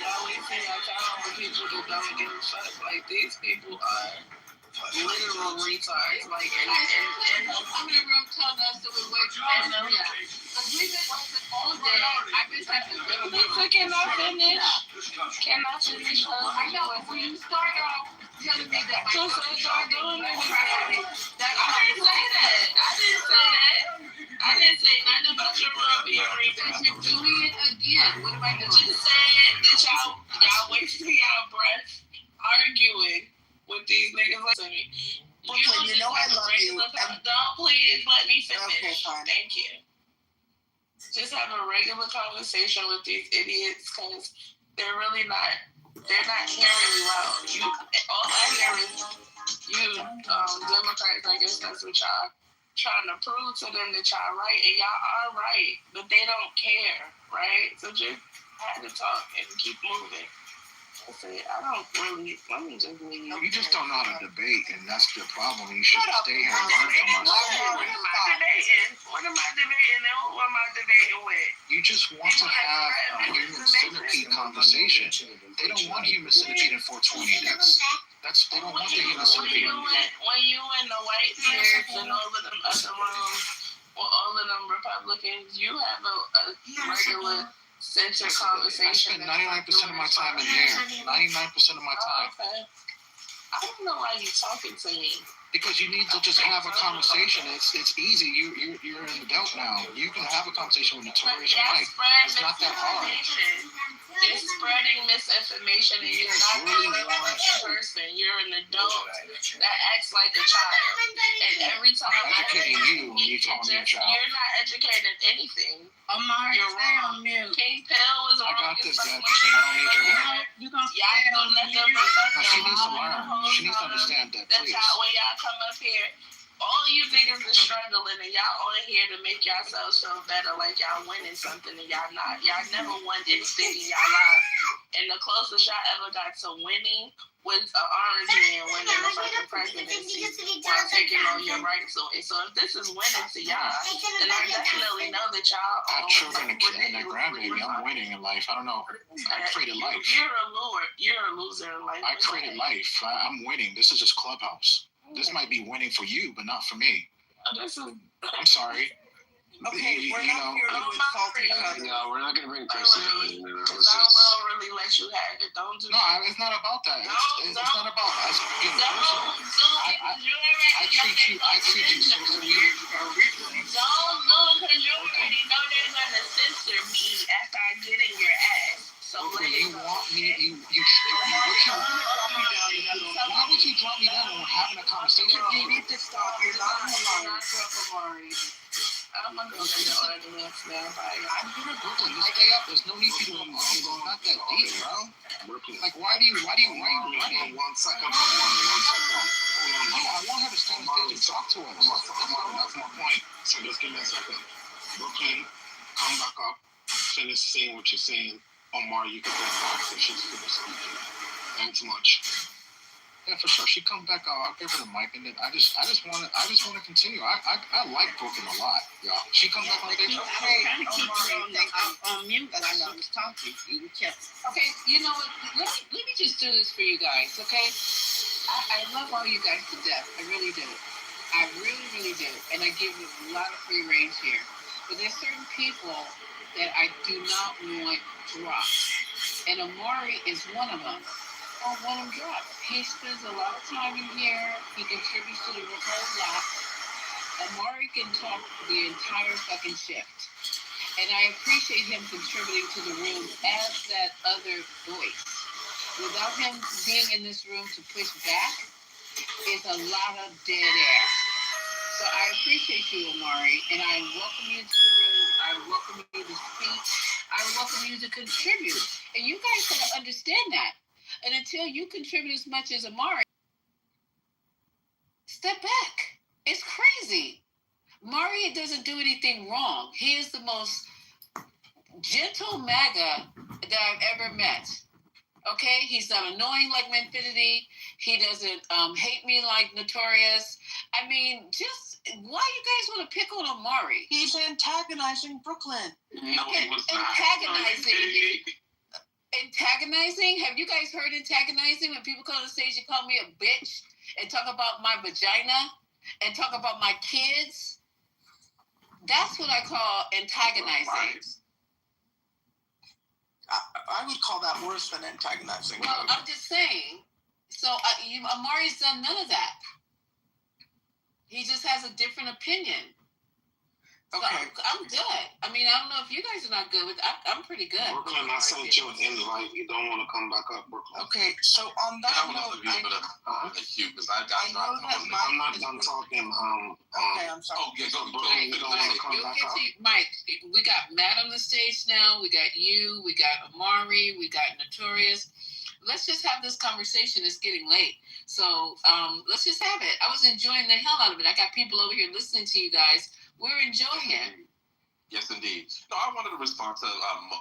Y'all wasting y'all time on people that don't give a fuck. Like, these people are literal retards. Like, and Come in the room telling us that we're waiting for them. Because we've been working all day. I've been trying to can I finish? Can I finish? I know, but when you start off telling me that my Just say y'all doing it again. I didn't say that. I didn't say nothing about your rub being Because you're doing it again. What am I doing? Just saying that y'all wasting y'all breath arguing with these niggas like me. Brooklyn, you know I love you. Don't please let me finish. Okay, fine. Thank you. Just have a regular conversation with these idiots because they're really not. They're not hearing you out. All I hear is you, Democrats. I guess that's what y'all trying to prove to them that y'all right, and y'all are right, but they don't care, right? So just have to talk and keep moving. I don't really. Let me just leave. You just don't know how to debate, and that's your problem. You should stay here and learn from us. What am I debating? What am I debating? And who am I debating with? You just want to have a human centipede conversation. They don't want human centipede in 420. That's they don't want the human centipede. When you in the White House and all of them other rooms, or all of them Republicans, you have a regular center I conversation. spend 99% of my time in here. 99% of my time. Okay. I don't know why you're talking to me. Because you need to just have a conversation. It's easy. You're an adult now. You can have a conversation with Notorious and Mike. It's not that hard. You're spreading misinformation and you're not really a person. You're an adult that acts like a child. And every time I'm educating you when you call me a child. You're not educated anything. Omari, You're stay wrong. on mute. King Pill was I wrong. got this, Dad. I don't need your help. You gonna Y'all stay gonna on let them mute? No, she needs to learn. She needs to understand that, That's please. y'all when y'all come up here. All you niggas is struggling and y'all on here to make yourselves feel better like y'all winning something and y'all not. Y'all never won anything in y'all life. And the closest y'all ever got to winning was an orange man winning the fucking presidency while taking on your rights away. So if this is winning to y'all, then I definitely know that y'all I have children and a grandbaby. I'm winning in life. I don't know. I created life. You're a lord. You're a loser in life. I created life. I'm winning. This is just Clubhouse. This might be winning for you, but not for me. I'm sorry. Okay, we're not here to insult each other. No, we're not going to bring personality. Because I will really let you have it. Don't do No, it's not about that. It's not about us getting personal. I treat you so sweet. Don't do it because you already know they're going to censor me after I get in your ass. So when you want me, why would you drop me down when we're having a conversation? You need to stop. You're not Omari. I'm gonna go to the audience now. I'm here in Brooklyn. Just stay up. There's no need for you to involve. It's not that deep, bro. Like, why are you running? 1 second. No, I want her to stay on stage and talk to us. That's my point. So just give me a second. Brooklyn, come back up. Finish saying what you're saying. Omar, you can get back if she's finished speaking. Thanks much. Yeah, for sure. She come back out. I'll give her the mic, and then I just want to continue. I like Brooklyn a lot. Yeah. She come back on stage. I was trying to keep you on mute, but I was talking. Okay, you know what? Let me just do this for you guys, okay? I love all you guys to death. I really do. I really, really do. And I give you a lot of free range here. But there's certain people that I do not want dropped. And Omari is one of them. I don't want him dropped. He spends a lot of time in here. He contributes to the whole lot. Omari can talk the entire fucking shift. And I appreciate him contributing to the room as that other voice. Without him being in this room to push back, it's a lot of dead air. So I appreciate you, Omari, and I welcome you to the room. I welcome you to speak. I welcome you to contribute. And you guys gotta understand that. And until you contribute as much as Omari, step back. It's crazy. Omari doesn't do anything wrong. He is the most gentle MAGA that I've ever met. Okay? He's not annoying like Manfinity. He doesn't hate me like Notorious. I mean, just why you guys want to pick on Omari? He's antagonizing Brooklyn. No, okay, antagonizing? Have you guys heard antagonizing? When people come on the stage and call me a bitch and talk about my vagina and talk about my kids? That's what I call antagonizing. I would call that worse than antagonizing. Well, I'm just saying. So Omari's done none of that. He just has a different opinion. So okay. I'm good. I mean, I don't know if you guys are not good with it. I'm pretty good. Brooklyn, I sent you an invite. You don't want to come back up, Brooklyn. Okay, so on that note, I'm not done talking. Okay, I'm sorry. Oh, yeah, Brooklyn, you don't want to come back up. Mike, we got Matt on the stage now. We got you. We got Omari. We got Notorious. Let's just have this conversation. It's getting late. So let's just have it. I was enjoying the hell out of it. I got people over here listening to you guys. We're enjoying it. Yes, indeed. No, I wanted to respond to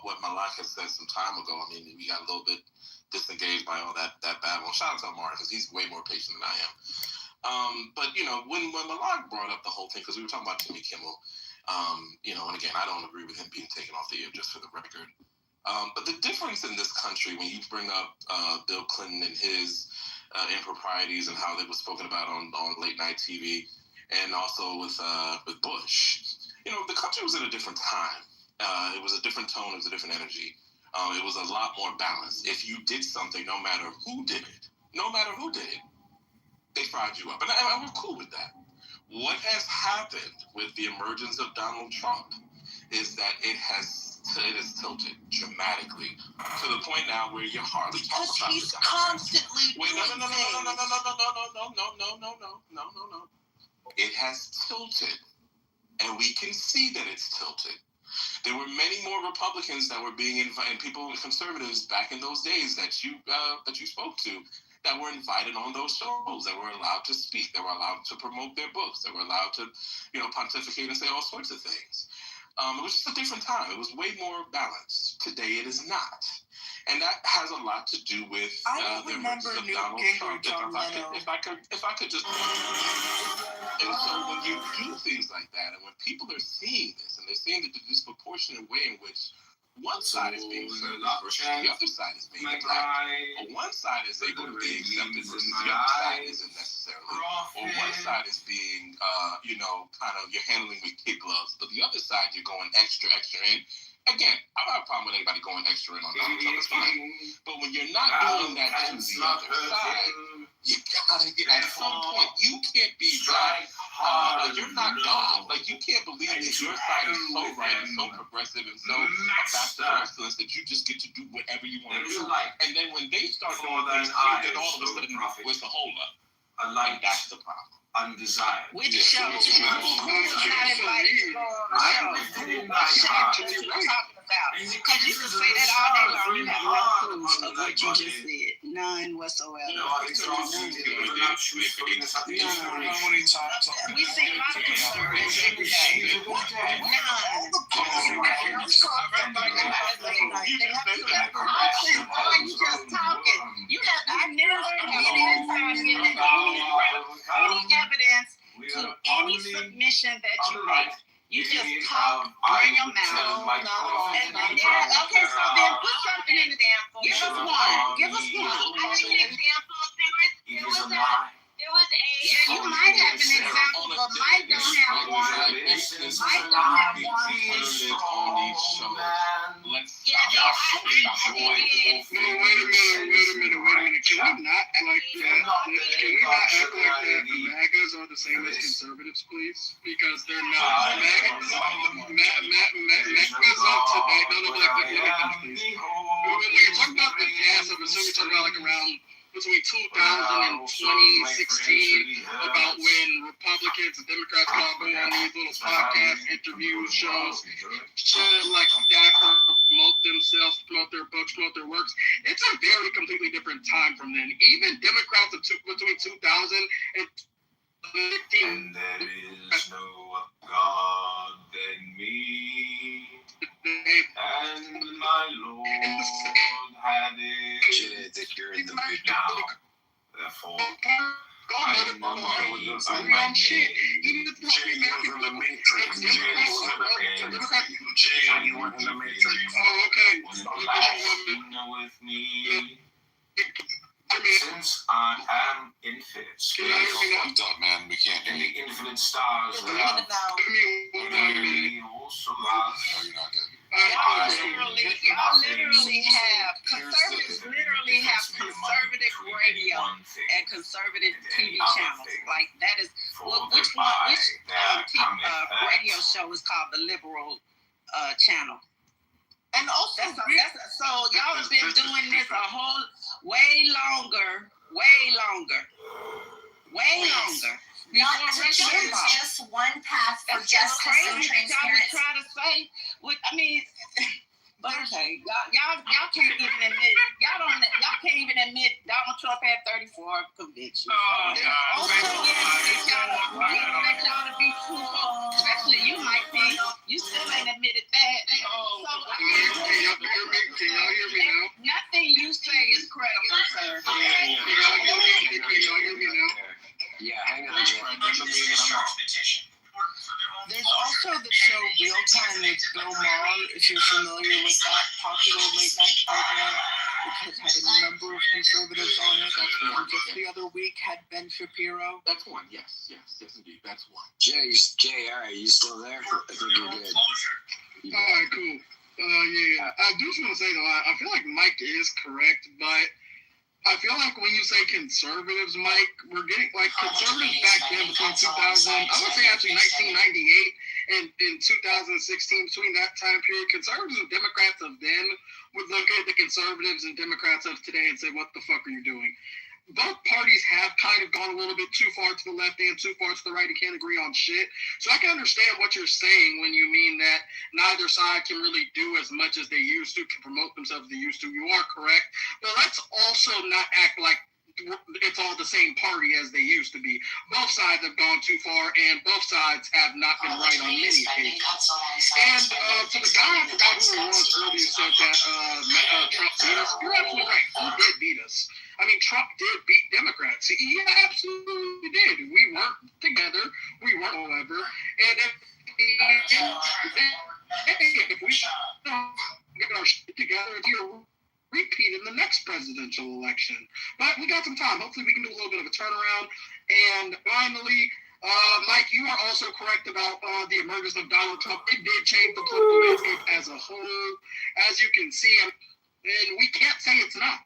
what Malak had said some time ago. I mean, we got a little bit disengaged by all that battle. Shout out to Omar, because he's way more patient than I am. But, you know, when Malak brought up the whole thing, because we were talking about Jimmy Kimmel, you know, and again, I don't agree with him being taken off the air, just for the record. But the difference in this country, when you bring up Bill Clinton and his improprieties and how they were spoken about on late night TV, and also with Bush, you know, the country was at a different time. It was a different tone. It was a different energy. It was a lot more balanced. If you did something, no matter who did it, they fired you up. And we're cool with that. What has happened with the emergence of Donald Trump is that it has tilted dramatically to the point now where you hardly talk about he's constantly Wait, no. doing It has tilted, and we can see that it's tilted. There were many more Republicans that were being invited, and people, conservatives back in those days that you spoke to, that were invited on those shows, that were allowed to speak, that were allowed to promote their books, that were allowed to, pontificate and say all sorts of things. It was just a different time. It was way more balanced. Today it is not. And that has a lot to do with the emergence of Donald Trump. If I could just... And so when you do things like that, and when people are seeing this, and they're seeing the disproportionate way in which one side is being served versus the other side is being attacked, or one side is able to be accepted versus the other side isn't necessarily, or one side is being, you're handling with kid gloves, but the other side you're going extra in. Again, I don't have a problem with anybody going extra in on Donald Trump, it's fine. But when you're not doing that to the other side, you gotta get, at some point, you can't be God. You're not God. Like, you can't believe that your side is so right and so progressive and so ambassador excellence that you just get to do whatever you want to do. And then when they start doing things, then all of a sudden, where's the hold up? And that's the problem. Undesired. Which show? Who's not invited to go on the show? What show are you talking about? Because you can say that all day long. You have no clue of what you just said. None whatsoever. We see a lot of conservatives every day. None. You just talking. You have any evidence to any submission that you make. You just talk, run your mouth. Okay, so then put something in the damn phone. Give us one. Give us one. I think an example. There was a, and you might have an example, but Mike don't have one. Mike don't have one. Yeah, wait a minute. Can we not act like that? Can we not act like that? The MAGAs are the same as conservatives, please? Because they're not. MAGAs up today. No, please. When you're talking about the past, I'm assuming you're talking about like around between 2000 and 2016 about when Republicans and Democrats all go on these little podcast interviews, shows, shit like that, promote themselves, promote their books, promote their works. It's a very completely different time from then. Even Democrats between 2000 and 2015. There is no God than me, and my Lord had it that you're in the mood now. Therefore, I am not by my name. Jay, you were in the Matrix. Oh, okay. With me. Since I am infinite, fucked up, man. We can't hear and you. the infinite stars around me also love. No, you're not good. Y'all literally have conservatives literally have conservative radio and conservative TV channels. Like that is which radio show is called the liberal channel. And also, so y'all have been doing this a whole way longer. Not to choose just one path for justice and transparency. Y'all would try to say, but okay, y'all can't even admit y'all can't even admit Donald Trump had 34 convictions. Y'all to be truthful, especially you, Mike Pence. You still ain't admitted that. Can y'all hear me now? Nothing you say is credible, sir. Can y'all hear me now? Yeah, hang on, Jay. There's also the show Real Time with Bill Maher, if you're familiar with that popular late night program, which has had a number of conservatives on it. And just the other week had Ben Shapiro. That's one, yes, indeed, that's one. Jay, all right, you still there? I think you're good. All right, cool. Yeah. I do just want to say, though, I feel like Mike is correct, but I feel like when you say conservatives, Mike, we're getting, like, conservatives back then between 2000, I would say actually 1998 and in 2016, between that time period, conservatives and Democrats of then would look at the conservatives and Democrats of today and say, what the fuck are you doing? Both parties have kind of gone a little bit too far to the left and too far to the right and can't agree on shit. So I can understand what you're saying when you mean that neither side can really do as much as they used to promote themselves as they used to. You are correct. But let's also not act like it's all the same party as they used to be. Both sides have gone too far, and both sides have not been right on many occasions. And to the guy, I forgot who it was earlier, said that Trump beat us. You're absolutely right. He did beat us. I mean, Trump did beat Democrats. He absolutely did. We weren't together. We weren't, however. And if we don't get our shit together, he'll repeat in the next presidential election. But we got some time. Hopefully we can do a little bit of a turnaround. And finally, Mike, you are also correct about the emergence of Donald Trump. It did change the political landscape as a whole, as you can see. And we can't say it's not.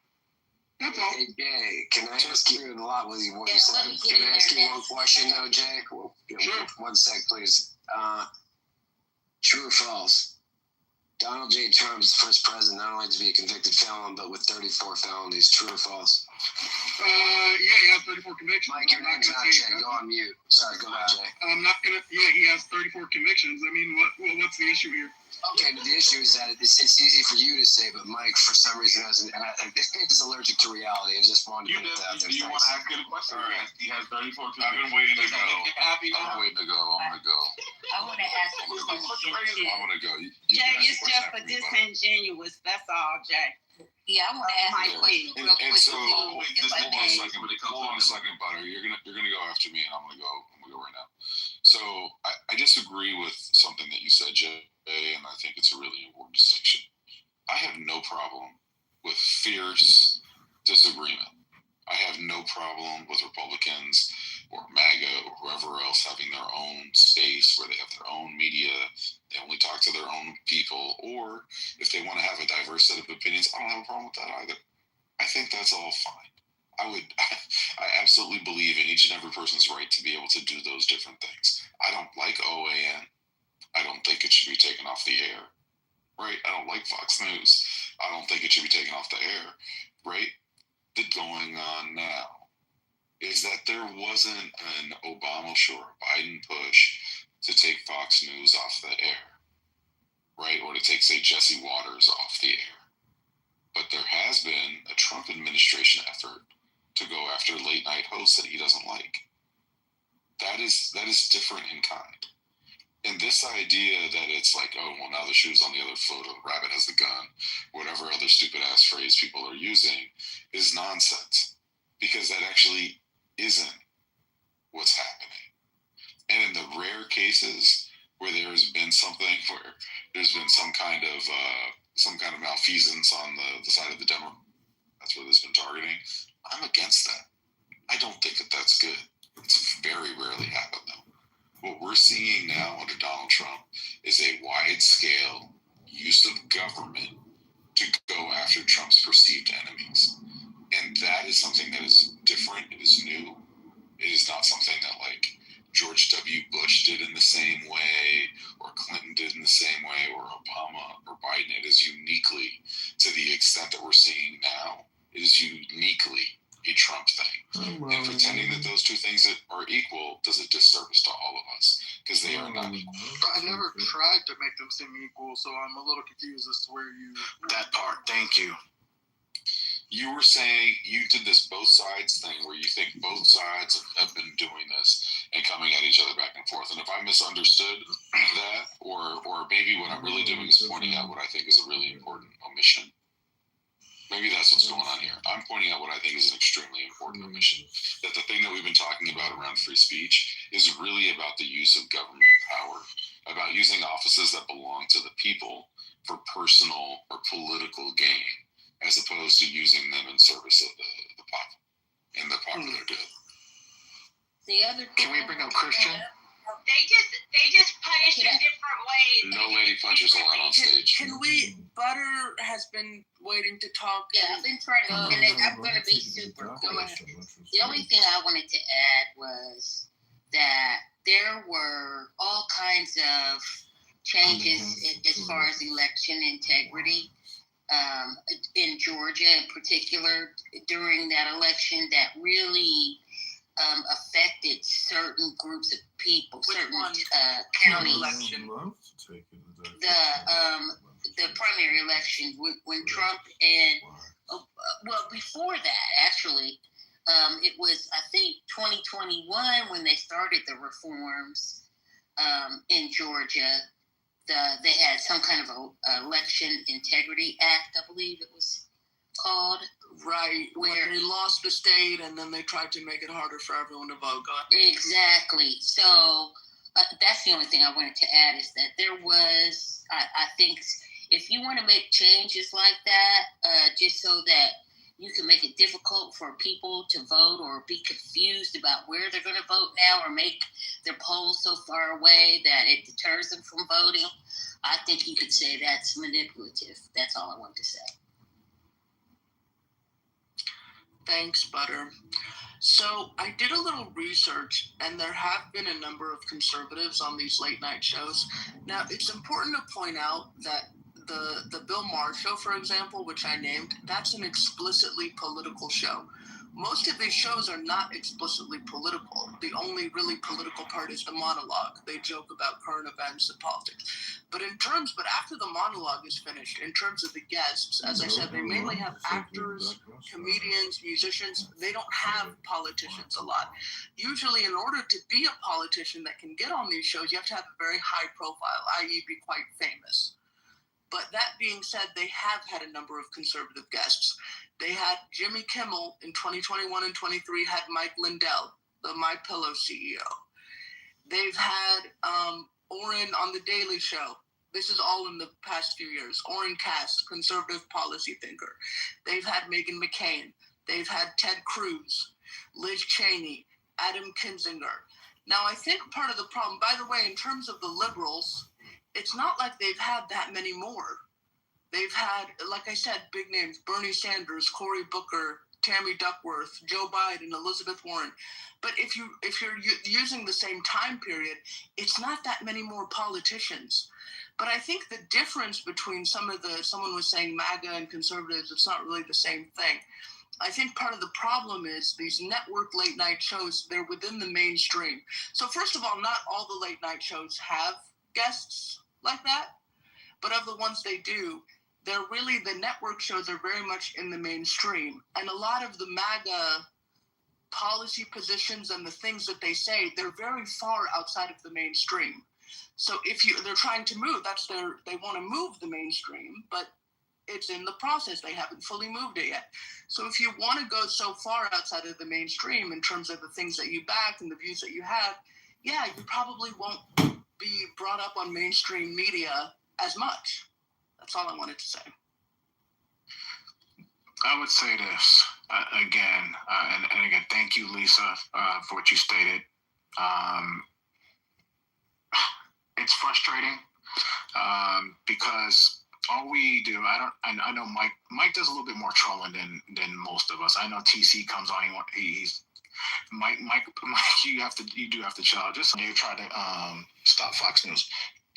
That's all. Hey, Jay, can I ask you a lot with what you said? Can I ask you one question, though, Jay? Well, sure. 1 sec, please. True or false? Donald J. Trump's the first president not only to be a convicted felon, but with 34 felonies. True or false? Yeah, he has 34 convictions. Mike, your name's not Jay. Go on mute. Sorry, go ahead, Jay. I'm not going to... Yeah, he has 34 convictions. I mean, what's the issue here? Okay, but the issue is that it's easy for you to say, but Mike, for some reason, is allergic to reality. I just wanted to put that out there. Do you want to ask it a question? All right. He has 34 convictions. I've been waiting to go. I'm waiting to go. I'm going to go. I want to ask you a question. I'm going to go. Jay, it's just for disingenuous. That's all, Jay. Yeah, I want to ask my question real quick. And so, hold on a second, Butter. You're gonna go after me, and I'm gonna go right now. So I disagree with something that you said, Jay, and I think it's a really important distinction. I have no problem with fierce disagreement. I have no problem with Republicans or MAGA or whoever else having their own space where they have their own media, they only talk to their own people, or if they want to have a diverse set of opinions, I don't have a problem with that either. I think that's all fine. I absolutely believe in each and every person's right to be able to do those different things. I don't like OAN. I don't think it should be taken off the air, right? I don't like Fox News. I don't think it should be taken off the air, right? The going on now is that there wasn't an Obama or Biden push to take Fox News off the air, right? Or to take, say, Jesse Waters off the air. But there has been a Trump administration effort to go after late night hosts that he doesn't like. That is different in kind. And this idea that it's like, oh, well, now the shoe's on the other foot, or the rabbit has the gun, whatever other stupid ass phrase people are using, is nonsense. Because that actually isn't what's happening. And in the rare cases where there's been something where there's been some kind of malfeasance on the side of the demo, that's what it's been targeting, I'm against that. I don't think that that's good. It's very rarely happened, though. What we're seeing now under Donald Trump is a wide-scale use of government to go after Trump's perceived enemies. And that is something that is different. It is new. It is not something that, like, George W. Bush did in the same way, or Clinton did in the same way, or Obama or Biden. It is uniquely, to the extent that we're seeing now, it is uniquely a Trump thing. And pretending that those two things are equal does a disservice to all of us, because they are not equal. I never tried to make them seem equal, so I'm a little confused as to where you... That part, thank you. You were saying you did this both sides thing where you think both sides have been doing this and coming at each other back and forth. And if I misunderstood that, or maybe what I'm really doing is pointing out what I think is a really important omission. Maybe that's what's going on here. I'm pointing out what I think is an extremely important omission. That the thing that we've been talking about around free speech is really about the use of government power, about using offices that belong to the people for personal or political gain, as opposed to using them in service of the popular good. The other Can we bring up Christian? They just punish in different ways. No, lady, punches a lot on stage. Can we? Butter has been waiting to talk. Yeah, I've been trying to, and I'm going to be super quick. The only thing I wanted to add was that there were all kinds of changes as far as election integrity in Georgia in particular during that election that really affected certain groups of people, certain counties. The primary election when Trump and before that actually, it was I think 2021 when they started the reforms in Georgia. They had some kind of a election integrity act, I believe it was called. Right, where they lost the state and then they tried to make it harder for everyone to vote. Exactly. So that's the only thing I wanted to add is that there was, I think, if you want to make changes like that, just so that you can make it difficult for people to vote or be confused about where they're going to vote now or make their polls so far away that it deters them from voting, I think you could say that's manipulative. That's all I want to say. Thanks, Butter. So I did a little research, and there have been a number of conservatives on these late night shows. Now, it's important to point out that the Bill Maher show, for example, which I named, that's an explicitly political show. Most of these shows are not explicitly political. The only really political part is the monologue. They joke about current events and politics. But after the monologue is finished, in terms of the guests, as I said, they mainly have actors, comedians, musicians. They don't have politicians a lot. Usually, in order to be a politician that can get on these shows, you have to have a very high profile, i.e. be quite famous. But that being said, they have had a number of conservative guests. They had Jimmy Kimmel in 2021 and 23, had Mike Lindell, the MyPillow CEO. They've had Orrin on The Daily Show. This is all in the past few years. Orrin Cass, conservative policy thinker. They've had Meghan McCain. They've had Ted Cruz, Liz Cheney, Adam Kinzinger. Now, I think part of the problem, by the way, in terms of the liberals, it's not like they've had that many more. They've had, like I said, big names, Bernie Sanders, Cory Booker, Tammy Duckworth, Joe Biden, Elizabeth Warren. But if you're using the same time period, it's not that many more politicians. But I think the difference between someone was saying MAGA and conservatives, it's not really the same thing. I think part of the problem is these network late night shows, they're within the mainstream. So first of all, not all the late night shows have guests like that, but of the ones they do, they're really, the network shows are very much in the mainstream. And a lot of the MAGA policy positions and the things that they say, they're very far outside of the mainstream. So they're trying to move, they want to move the mainstream, but it's in the process. They haven't fully moved it yet. So if you want to go so far outside of the mainstream in terms of the things that you back and the views that you have, yeah, you probably won't be brought up on mainstream media as much. That's all I wanted to say. I would say this again, and again, thank you, Lisa, for what you stated. It's frustrating because all we do, I know Mike does a little bit more trolling than most of us. I know TC comes on, he's Mike, you do have to chill. Just they try to stop Fox News.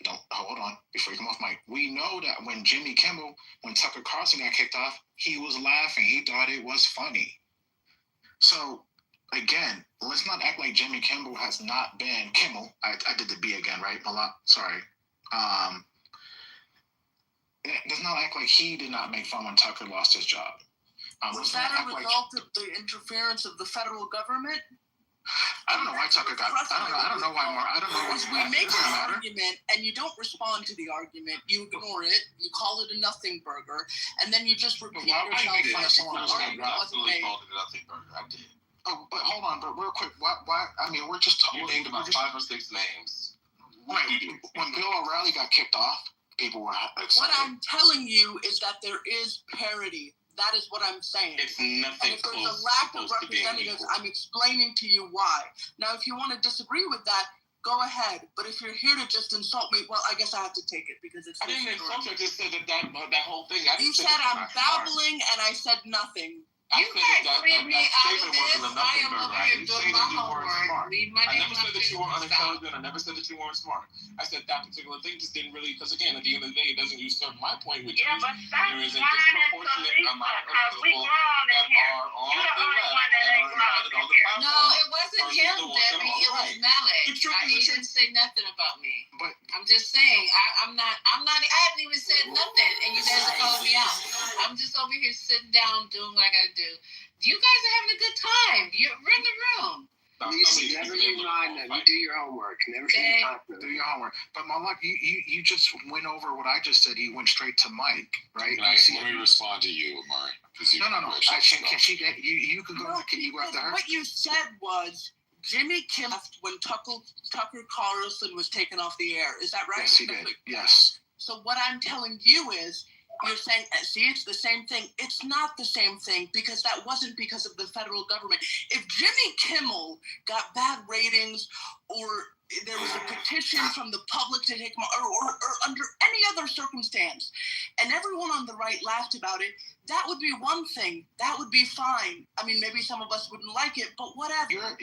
Don't hold on before you come off mic. We know that when Tucker Carlson got kicked off, he was laughing. He thought it was funny. So again, let's not act like Jimmy Kimmel has not been Kimmel. I did the B again, right? Sorry. Let's not act like he did not make fun when Tucker lost his job. Was that a result of the interference of the federal government? I don't know why Tucker got. I don't know why. We make an argument and you don't respond to the argument. You ignore it. You call it a nothing burger, and then you just repeat yourself. I did. Oh, but hold on, but real quick, why? I mean, we're just talking. You named about 5 or 6 names. Right. When Bill O'Reilly got kicked off, people were excited. What I'm telling you is that there is parity. That is what I'm saying. It's nothing. And if there's a lack of representatives, I'm explaining to you why. Now, if you want to disagree with that, go ahead. But if you're here to just insult me, well, I guess I have to take it because it's. I didn't insult you. I just said that whole thing. You said I'm babbling, and I said nothing. You guys leave me out of this. I am over here doing my homework. Leave my I never said that you were unintelligent. I never said that you weren't smart. I said that particular thing just didn't really, because again, at the end of the day, it doesn't usurp my point, which is there is a disproportionate amount of people that are on the left and are invited on the platform. No, it wasn't him, Debbie. It was Malik. He didn't say nothing about me. But I'm just saying, I haven't even said nothing, and you guys are calling me out. I'm just over here sitting down doing what I gotta do. You guys are having a good time. You're in the room. Never do mine then. You do your homework. Never do your homework. But Malak, you just went over what I just said. You went straight to Mike, right? Let me respond to you, Amari. No. Can she get you? Can go. Can you go after her? What you said was Jimmy Kimmel left when Tucker Carlson was taken off the air. Is that right? Yes, he did. Yes. So what I'm telling you is, you're saying, see, it's the same thing. It's not the same thing because that wasn't because of the federal government. If Jimmy Kimmel got bad ratings or there was a petition from the public to take him, or under any other circumstance, and everyone on the right laughed about it, that would be one thing. That would be fine. I mean, maybe some of us wouldn't like it, but whatever.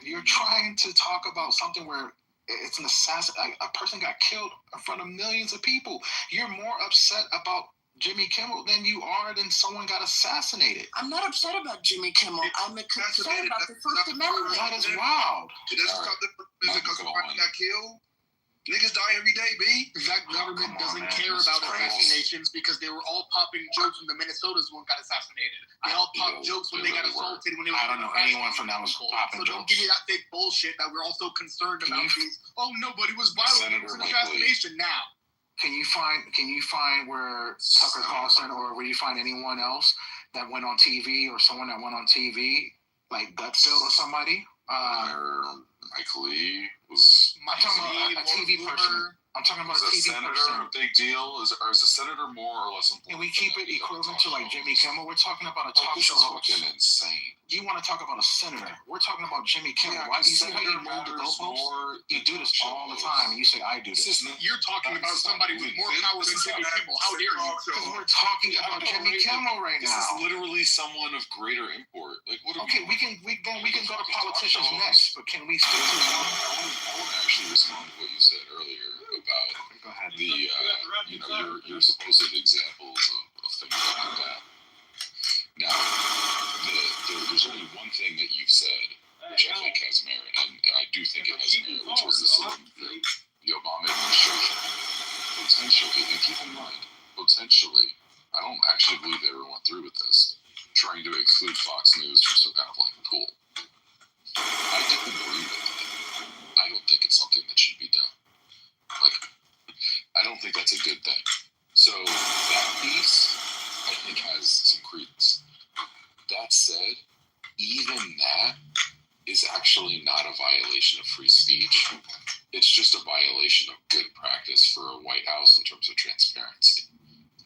You're trying to talk about something where it's an assassin. A person got killed in front of millions of people. You're more upset about Jimmy Kimmel than you are than someone got assassinated. I'm not upset about Jimmy Kimmel. I'm upset about the First Amendment. That is wild. Because somebody got killed. Niggas die every day, B. That government doesn't care about assassinations because they were all popping jokes when the Minnesota's one got assassinated. They all popped jokes when they got assaulted. When they were I don't know anyone from that was popping jokes. So don't give me that fake bullshit that we're also concerned about these. Oh, nobody was violent. It was an assassination now. Can you find where Tucker Carlson or where you find anyone else that went on TV or someone that went on TV like Gutfield or somebody? Mike Lee was. I'm talking about a TV person. I'm talking about a TV senator person. A big deal? Is a senator more or less important? Can we keep it equivalent to like Jimmy Kimmel? We're talking about a talk show host. This is fucking insane. You want to talk about a senator? We're talking about Jimmy Kimmel. Why do you see how you move the goalposts? You do this all the time, and you say I do this. You're talking about somebody with more power than Jimmy Kimmel. How dare you? Because we're talking about Jimmy Kimmel right now. This is literally someone of greater import. Like what? Okay, we can go to politicians next, but can we stick to one? I want to actually respond to what you said earlier about your supposed examples of things like that. Now, there's only one thing that you've said, which I think has merit, and I do think it has merit, which was the Obama administration potentially, and keep in mind, potentially, I don't actually believe they ever went through with this, trying to exclude Fox News from some kind of like pool. I didn't believe it. I don't think it's something that should be done. Like, I don't think that's a good thing. So that piece, I think, has some credence. That said, even that is actually not a violation of free speech. It's just a violation of good practice for a White House in terms of transparency.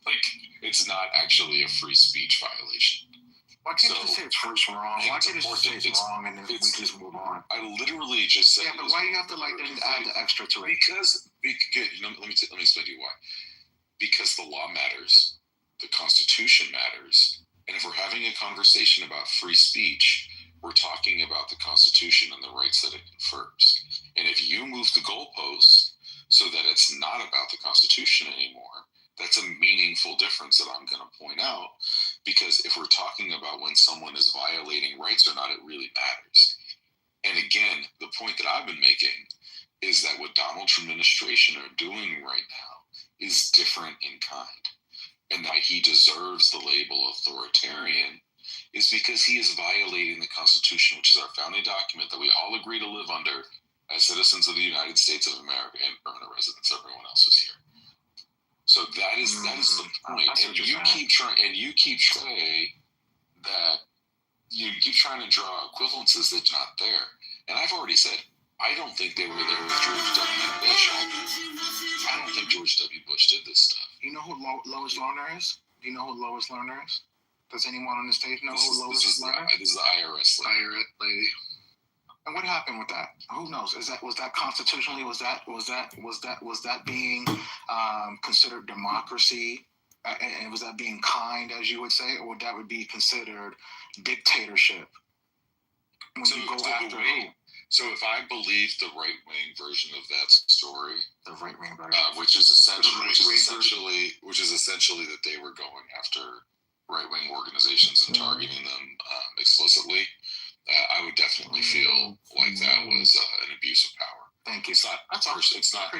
Like, it's not actually a free speech violation. Why can't you say it's first wrong? Why can't you just say it's wrong and then we just move on? I literally just said. Yeah, but why do you have to like then add the extra to it? Because let me explain to you why. Because the law matters, the Constitution matters, and if we're having a conversation about free speech, we're talking about the Constitution and the rights that it confers. And if you move the goalposts so that it's not about the Constitution anymore, that's a meaningful difference that I'm going to point out, because if we're talking about when someone is violating rights or not, it really matters. And again, the point that I've been making is that what Donald Trump administration are doing right now is different in kind, and that he deserves the label authoritarian is because he is violating the Constitution, which is our founding document that we all agree to live under as citizens of the United States of America and permanent residents. Everyone else is here. So that is the point. And you keep saying that you keep trying to draw equivalences that's not there. And I've already said, I don't think they were there with George W. Bush. I don't think George W. Bush did this stuff. You know who Lois Lerner is? Do you know who Lois Lerner is? Does anyone on the stage know who Lois Lerner is? This is the IRS lady. And what happened with that? Who knows? Was that constitutionally? Was that being considered democracy? And was that being kind, as you would say, or that would be considered dictatorship? When you go after who? So if I believe the right-wing version of that story, the right-wing version, which is essentially that they were going after right-wing organizations and targeting them explicitly, I would definitely feel like that was an abuse of power. Thank you. It's not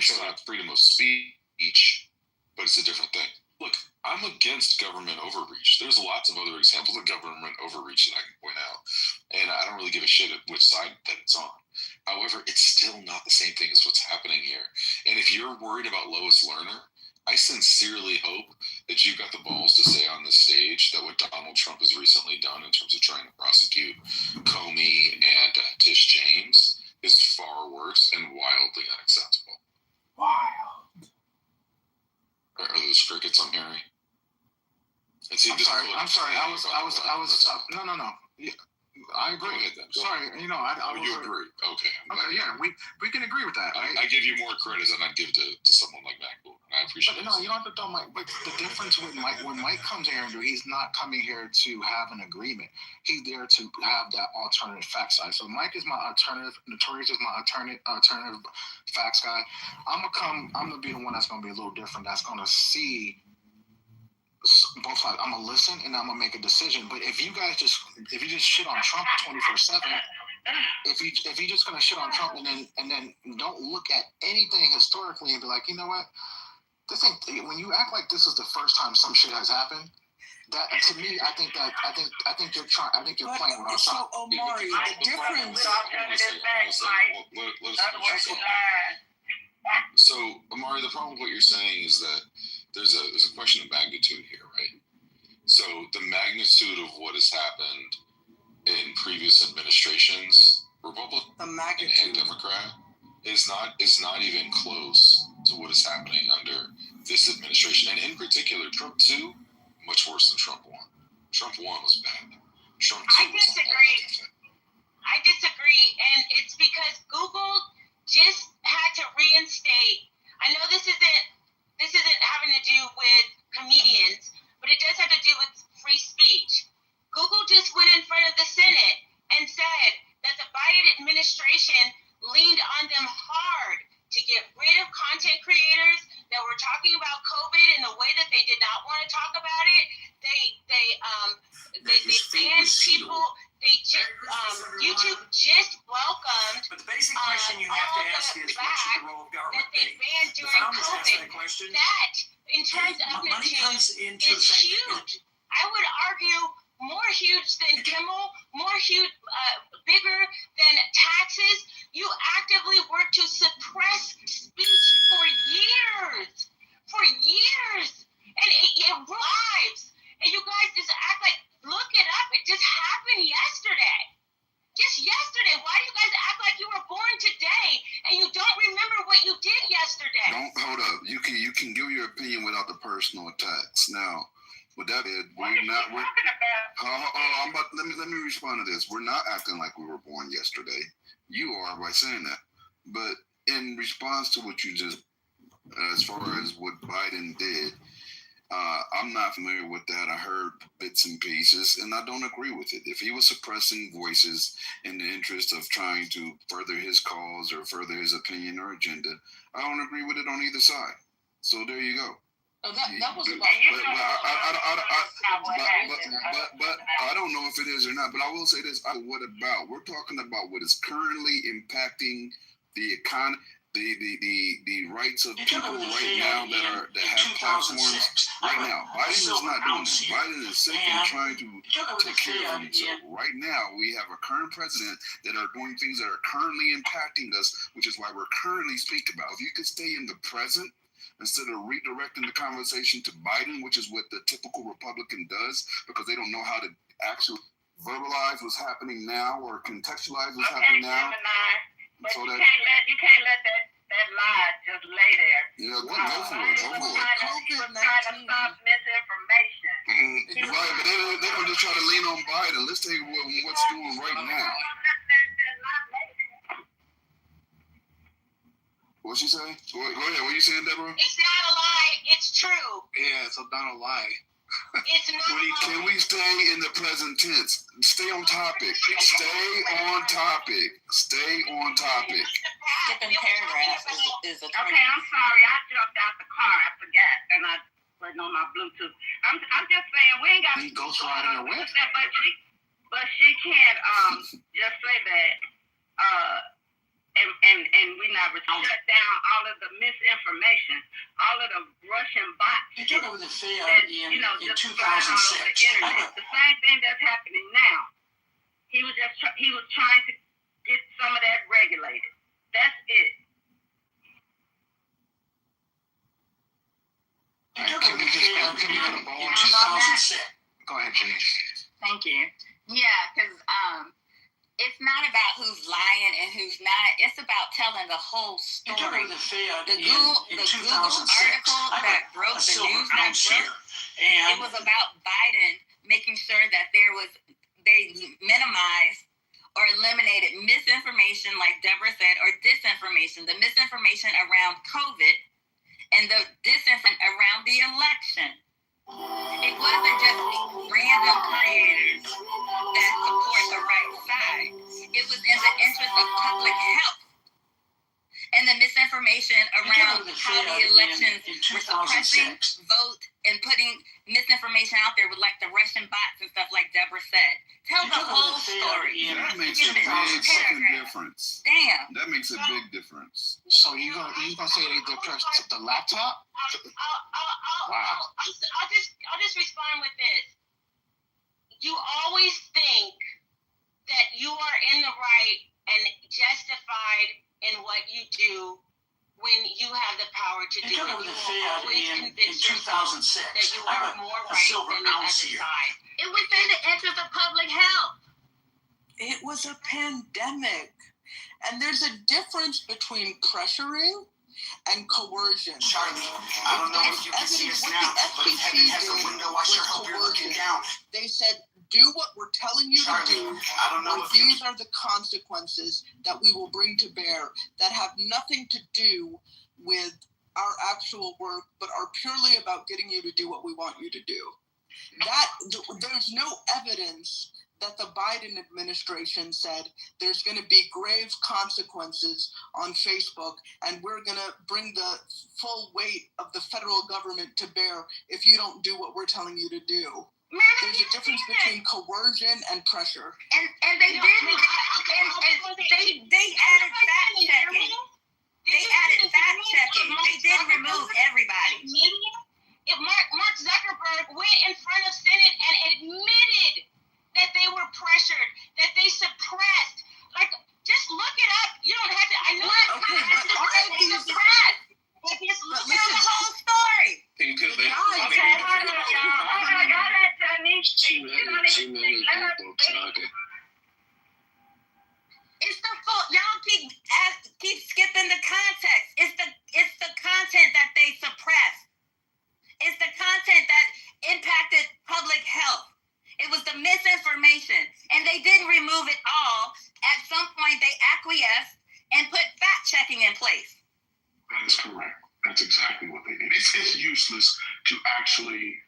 freedom of speech, but it's a different thing. Look, I'm against government overreach. There's lots of other examples of government overreach that I can point out, and I don't really give a shit at which side that it's on. However, it's still not the same thing as what's happening here. And if you're worried about Lois Lerner, I sincerely hope that you've got the balls to say on the stage that what Donald Trump has recently done in terms of trying to prosecute Comey and Tish James is far worse and wildly unacceptable. Wild. Are those crickets I'm hearing? I'm sorry. I was. No. Yeah, I agree. Sorry, you agree? Okay. Okay, yeah, we can agree with that. Right? I give you more credit than I'd give to someone like Mac Bull, and I appreciate it. No, you don't have to tell Mike. But the difference with Mike, when Mike comes here, Andrew, he's not coming here to have an agreement. He's there to have that alternative fact side. So Mike is my alternative. Notorious is my alternative facts guy. I'm gonna be the one that's gonna be a little different. That's gonna see both sides. I'm gonna listen and I'm gonna make a decision. But if you just shit on Trump 24/7, if you just gonna shit on Trump and then don't look at anything historically and be like, you know what, this ain't, when you act like this is the first time some shit has happened, that to me, I think you're playing with our side. So Omari, the difference. So Omari, the problem with what you're saying is that there's a question of magnitude here, right? So the magnitude of what has happened in previous administrations, Republican and Democrat, is not even close to what is happening under this administration. And in particular, Trump 2, much worse than Trump 1. Trump 1 was bad. Trump 2 I disagree, and it's because Google just had to reinstate. I know this isn't having to do with comedians, but it does have to do with free speech. Google just went in front of the Senate and said that the Biden administration leaned on them hard to get rid of content creators that were talking about COVID in the way that they did not want to talk about it. They banned people. YouTube just welcomed but the basic question you have to ask is, what's the role of government? That they banned during COVID. That, in terms of magnitude, is huge. I would argue more huge than Kimmel, bigger than taxes. You actively work to suppress speech for years. And it lives. And you guys just act like, look it up. It just happened yesterday. Just yesterday. Why do you guys act like you were born today and you don't remember what you did yesterday? Hold up. You can give your opinion without the personal attacks. Now, with that said, let me respond to this. We're not acting like we were born yesterday. You are by saying that. But in response to what you just, as far as what Biden did, I'm not familiar with that. I heard bits and pieces, and I don't agree with it. If he was suppressing voices in the interest of trying to further his cause or further his opinion or agenda, I don't agree with it on either side. So there you go. Oh, that was but I don't know if it is or not. But I will say this: what about? We're talking about what is currently impacting the economy. The rights of people right now that have platforms right now. Biden is not doing this. Biden is simply trying to take care of himself. Right now, we have a current president that are doing things that are currently impacting us, which is why we're currently speaking about. If you could stay in the present instead of redirecting the conversation to Biden, which is what the typical Republican does, because they don't know how to actually verbalize what's happening now or contextualize what's happening now. But so you can't let that lie just lay there. Yeah, go for it. Trying to stop misinformation. Right, but they're going to just try to lean on Biden. Let's take what's doing right now. What'd she say? Go ahead. What you saying, Deborah? It's not a lie. It's true. Yeah, it's not a lie. It's not a lie. Can we stay in the present tense? Stay on topic. Stay on topic. Stay on topic. Skipping paragraph is a okay, I'm sorry. I jumped out the car. I forgot. And I wasn't on my Bluetooth. I'm just saying we ain't got to Ghost riding your whip. But she can't just say that and we're not shut down all of the misinformation, all of the Russian bots. You took over the fair in just 2006. all over the internet. The same thing that's happening now. He was trying to get some of that regulated. That's it. Can we just in 2006? Go ahead, Jenny. Thank you. Yeah, because it's not about who's lying and who's not. It's about telling the whole story. The Google article that broke the news it was about Biden making sure that they minimized or eliminated misinformation, like Deborah said, or disinformation. The misinformation around COVID and the disinformation around the election. It wasn't just random creators that support the right side. It was in the interest of public health. And the misinformation around how the elections were suppressing vote and putting misinformation out there with like the Russian bots and stuff like Deborah said. Tell the whole story. That makes a big fucking difference. Damn. That makes a big difference. So you gonna say they depressed the laptop? Wow. I'll just respond with this. You always think that you are in the right and justified in what you do when you have the power to do it. You will always convince yourself that you are more right than the other side. It was in the interest of public health. It was a pandemic. And there's a difference between pressuring and coercion. Charlie, I don't know if you can see us now, but if heaven has a window, I sure hope you're looking down. They said, do what we're telling you to do. I don't know if these are the consequences that we will bring to bear that have nothing to do with our actual work, but are purely about getting you to do what we want you to do. There's no evidence that the Biden administration said there's going to be grave consequences on Facebook, and we're going to bring the full weight of the federal government to bear if you don't do what we're telling you to do. There's a difference between coercion and pressure. And they didn't. And they added fact checking. They added fact checking. They didn't remove everybody. Mark Zuckerberg went in front of Senate and admitted that they were pressured, that they suppressed. Like, just look it up. You don't have to. I know it's suppressed. But listen, the whole story. It's the fault. Y'all keep skipping the context. It's the content that they suppressed. It's the content that impacted public health. It was the misinformation, and they didn't remove it all. At some point, they acquiesced and put fact checking in place. That is correct. That's exactly what they did. It's useless to actually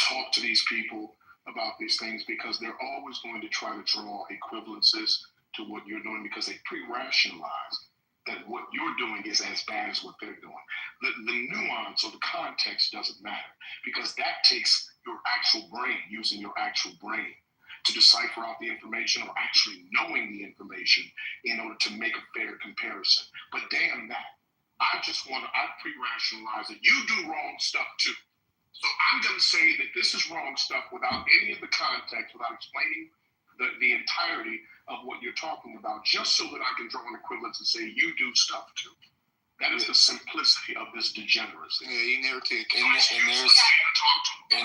talk to these people about these things because they're always going to try to draw equivalences to what you're doing because they pre-rationalize that what you're doing is as bad as what they're doing. The nuance or the context doesn't matter because that takes your actual brain, using your actual brain to decipher out the information or actually knowing the information in order to make a fair comparison. But damn that. I pre-rationalize that you do wrong stuff too. So I'm going to say that this is wrong stuff without any of the context, without explaining the entirety of what you're talking about, just so that I can draw an equivalence and say you do stuff too. That is the simplicity of this degeneracy. Yeah, you never take. And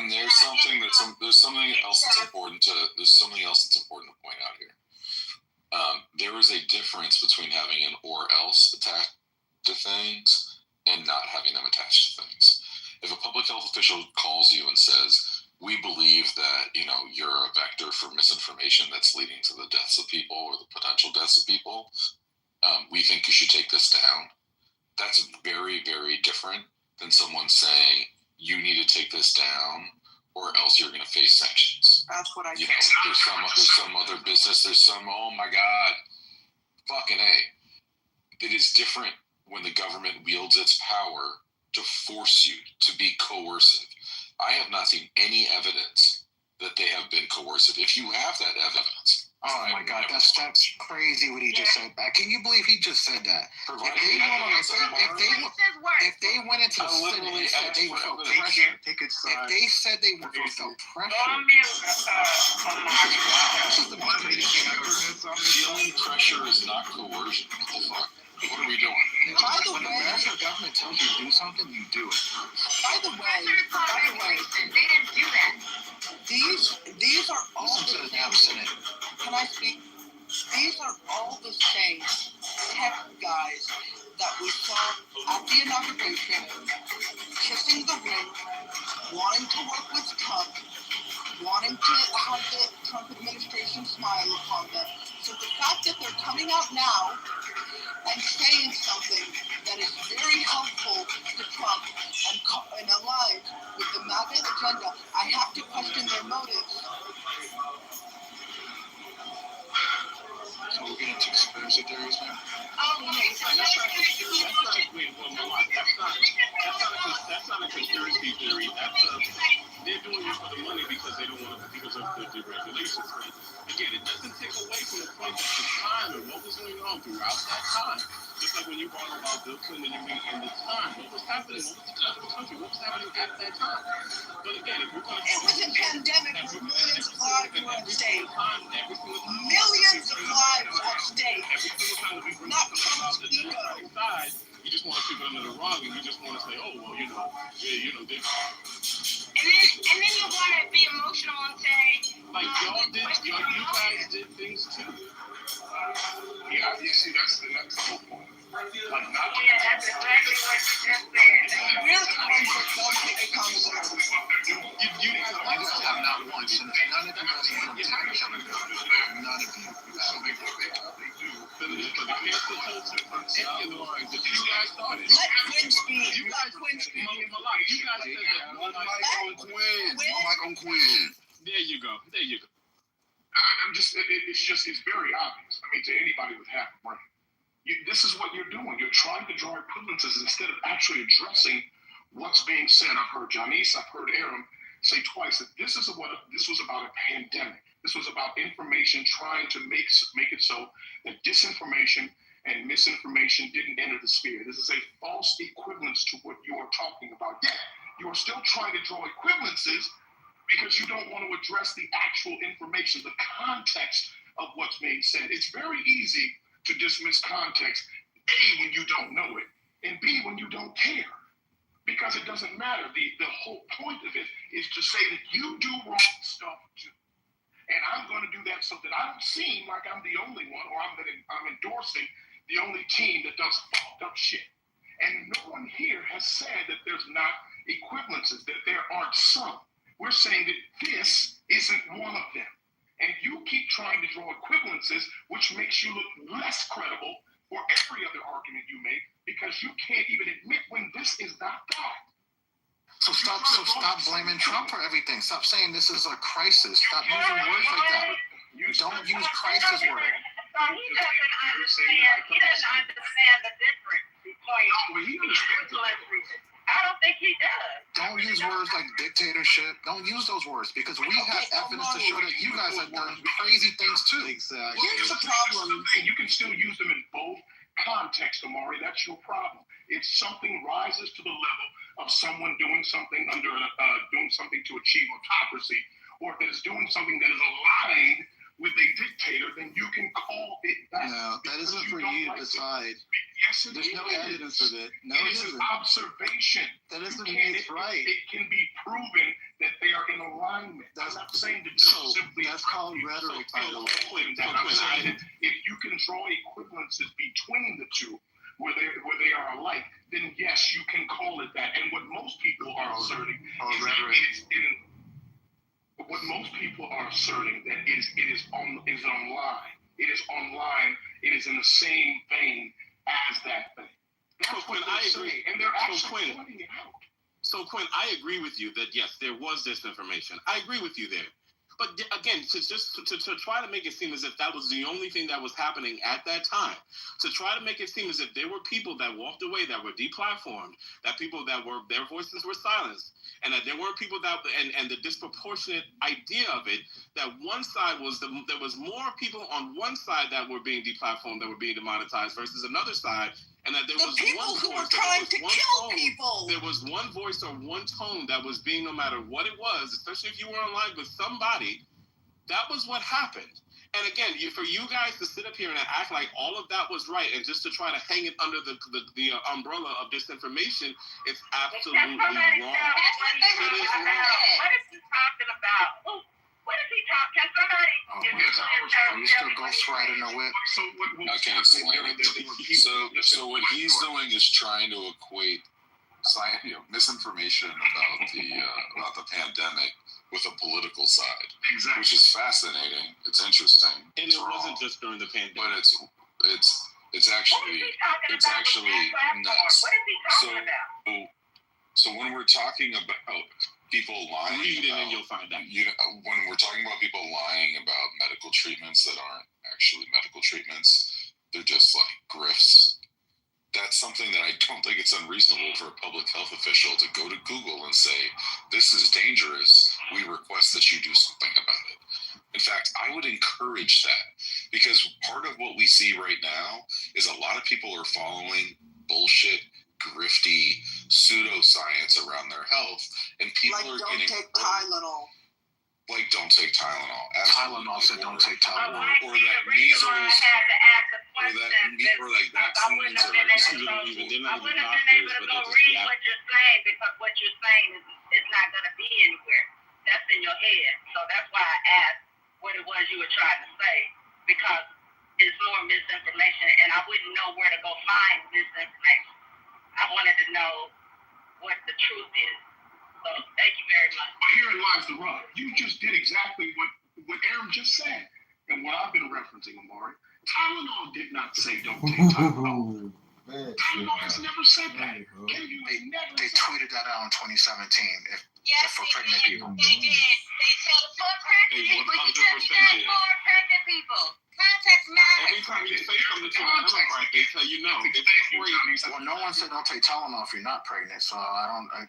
there's something else that's important to point out here. There is a difference between having an or else attached to things and not having them attached to things. If a public health official calls you and says, we believe that, you're a vector for misinformation that's leading to the deaths of people or the potential deaths of people, we think you should take this down. That's very, very different than someone saying, you need to take this down or else you're going to face sanctions. That's what I You said. know, there's some other business, oh my God, fucking A. It is different when the government wields its power to force you to be coercive. I have not seen any evidence that they have been coercive. If you have that evidence. Oh my God, that's crazy what he just said. Can you believe he just said that? If they went into the city and said they would feel pressure, if they said they would feel pressure, this is the most communication I've ever heard. Feeling pressure is not coercion. What the fuck? What are we doing? By the way, when the American government tells you to do something, you do it. By the way, they didn't do that. These are all Listen to the damn Senate. Can I speak? These are all the same tech guys that we saw at the inauguration, kissing the ring, wanting to work with Trump, wanting to have the Trump administration smile upon them. So the fact that they're coming out now and saying something that is very helpful to Trump and aligned with the MAGA agenda, I have to question their motives. So we're getting to conspiracy theories now? That's not a conspiracy theory. They're doing it for the money because they don't want to, because of the regulations. Right? Again, it doesn't take away from the point of the time and what was going on throughout that time. Just like when you brought about Bill Clinton and the time, what was happening? What was the time of the country? What was happening at that time? But again, if we're going to... It was a pandemic with millions of lives were at stake. Millions of lives at stake. Not Trump's ego. You just want to sweep it under the rug and you just want to say, oh, well, you know, they... And then you want to be emotional and say, like you guys did things too. Yeah, you see, that's the whole point. Like, not that's exactly what you just said. We're the ones that don't take accountability. You guys have not once, and none of you guys want to take accountability. None of you have. But the cancel culture from any of the ones that you guys started. Let Quinn speak. You guys said that. One mic on Quinn. There you go. It's very obvious. I mean, to anybody with half a brain. This is what you're doing. You're trying to draw equivalences instead of actually addressing what's being said. I've heard Janice, I've heard Aaron say twice that this was about a pandemic. This was about information trying to make it so that disinformation and misinformation didn't enter the sphere. This is a false equivalence to what you are talking about. Yet, you are still trying to draw equivalences because you don't want to address the actual information, the context of what's being said. It's very easy to dismiss context, A, when you don't know it, and B, when you don't care. Because it doesn't matter. The whole point of it is to say that you do wrong stuff too. And I'm going to do that so that I don't seem like I'm the only one, or I'm endorsing the only team that does fucked up shit. And no one here has said that there's not equivalences, that there aren't some. We're saying that this isn't one of them. And you keep trying to draw equivalences, which makes you look less credible for every other argument you make, because you can't even admit when this is not that. So stop blaming Trump for everything. Stop saying this is a crisis. Stop using words like that. Don't use crisis word. He doesn't understand the difference between equivalencies. I don't think he does. Don't use words like dictatorship. Don't use those words because we have evidence to show that you guys have done crazy things too. Exactly. Here's the problem. You can still use them in both contexts, Amari. That's your problem. If something rises to the level of someone doing something doing something to achieve autocracy, or if it's doing something that is aligned with a dictator, then you can call it that. No, that isn't for you to decide. Yes, There's no evidence of it. No, it is an observation. That doesn't mean it's right. It can be proven that they are in alignment. I'm not saying that simply. That's called rhetoric, title. I'm saying that if you can draw equivalences between the two, where they are alike, then yes, you can call it that. And what most people are asserting what most people are asserting that it is online. It is online. It is in the same vein as that thing. That's Quinn, what I agree. and they're actually Quinn, pointing it out. So, Quinn, I agree with you that, yes, there was disinformation. I agree with you there. But again, to try to make it seem as if that was the only thing that was happening at that time, to try to make it seem as if there were people that walked away that were deplatformed, that people that were, their voices were silenced, and that there weren't people that, and the disproportionate idea of it, that one side was, there was more people on one side that were being deplatformed, that were being demonetized, versus another side, and that there was people one who voice, were trying to kill tone, people. There was one voice or one tone that was being, no matter what it was, especially if you were online with somebody, that was what happened. And again, for you guys to sit up here and act like all of that was right, and just to try to hang it under the umbrella of disinformation, it's absolutely wrong. What is he talking about? What is he talking? Can somebody? Are you still ghostwriting the whip? I can't explain it. So what he's doing is trying to equate misinformation about the pandemic with a political side, which is fascinating. It's interesting. And it wasn't just during the pandemic, but it's actually nuts. What is he talking about? So when we're talking about people lying, read it and you'll find out. When we're talking about people lying about medical treatments that aren't actually medical treatments, they're just like grifts. That's something that I don't think it's unreasonable for a public health official to go to Google and say, this is dangerous. We request that you do something about it. In fact, I would encourage that, because part of what we see right now is a lot of people are following bullshit, grifty pseudoscience around their health, and people are don't getting take Tylenol. Like, don't take Tylenol. Tylenol said don't take Tylenol. Or that measles, or like vaccines, or I wouldn't have been able to go read what you're saying, because what you're saying is not going to be anywhere. That's in your head. So that's why I asked what it was you were trying to say, because it's more misinformation, and I wouldn't know where to go find misinformation. I wanted to know what the truth is. So thank you very much. Herein lies the rub. You just did exactly what Aaron just said, and what I've been referencing, Amari. Tylenol did not say don't take Tylenol. Tylenol has never said that. They tweeted that out in 2017. Yes, for pregnant people. They did. They said for pregnant people. You tell me that for pregnant people. Context matters. Every time you say something to a Democrat, they tell you no. It's crazy. Well, no one said don't take Tylenol if you're not pregnant, so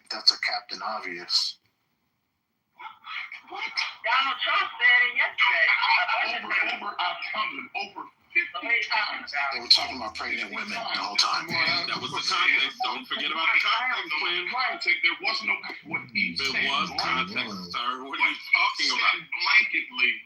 that's a Captain Obvious. What? Donald Trump said it yesterday. Over 50 times. They were talking about pregnant women the whole time. That was the context. Don't forget about the context, man. There was no what he said. There was context, sir. What are you talking about? Blanketly,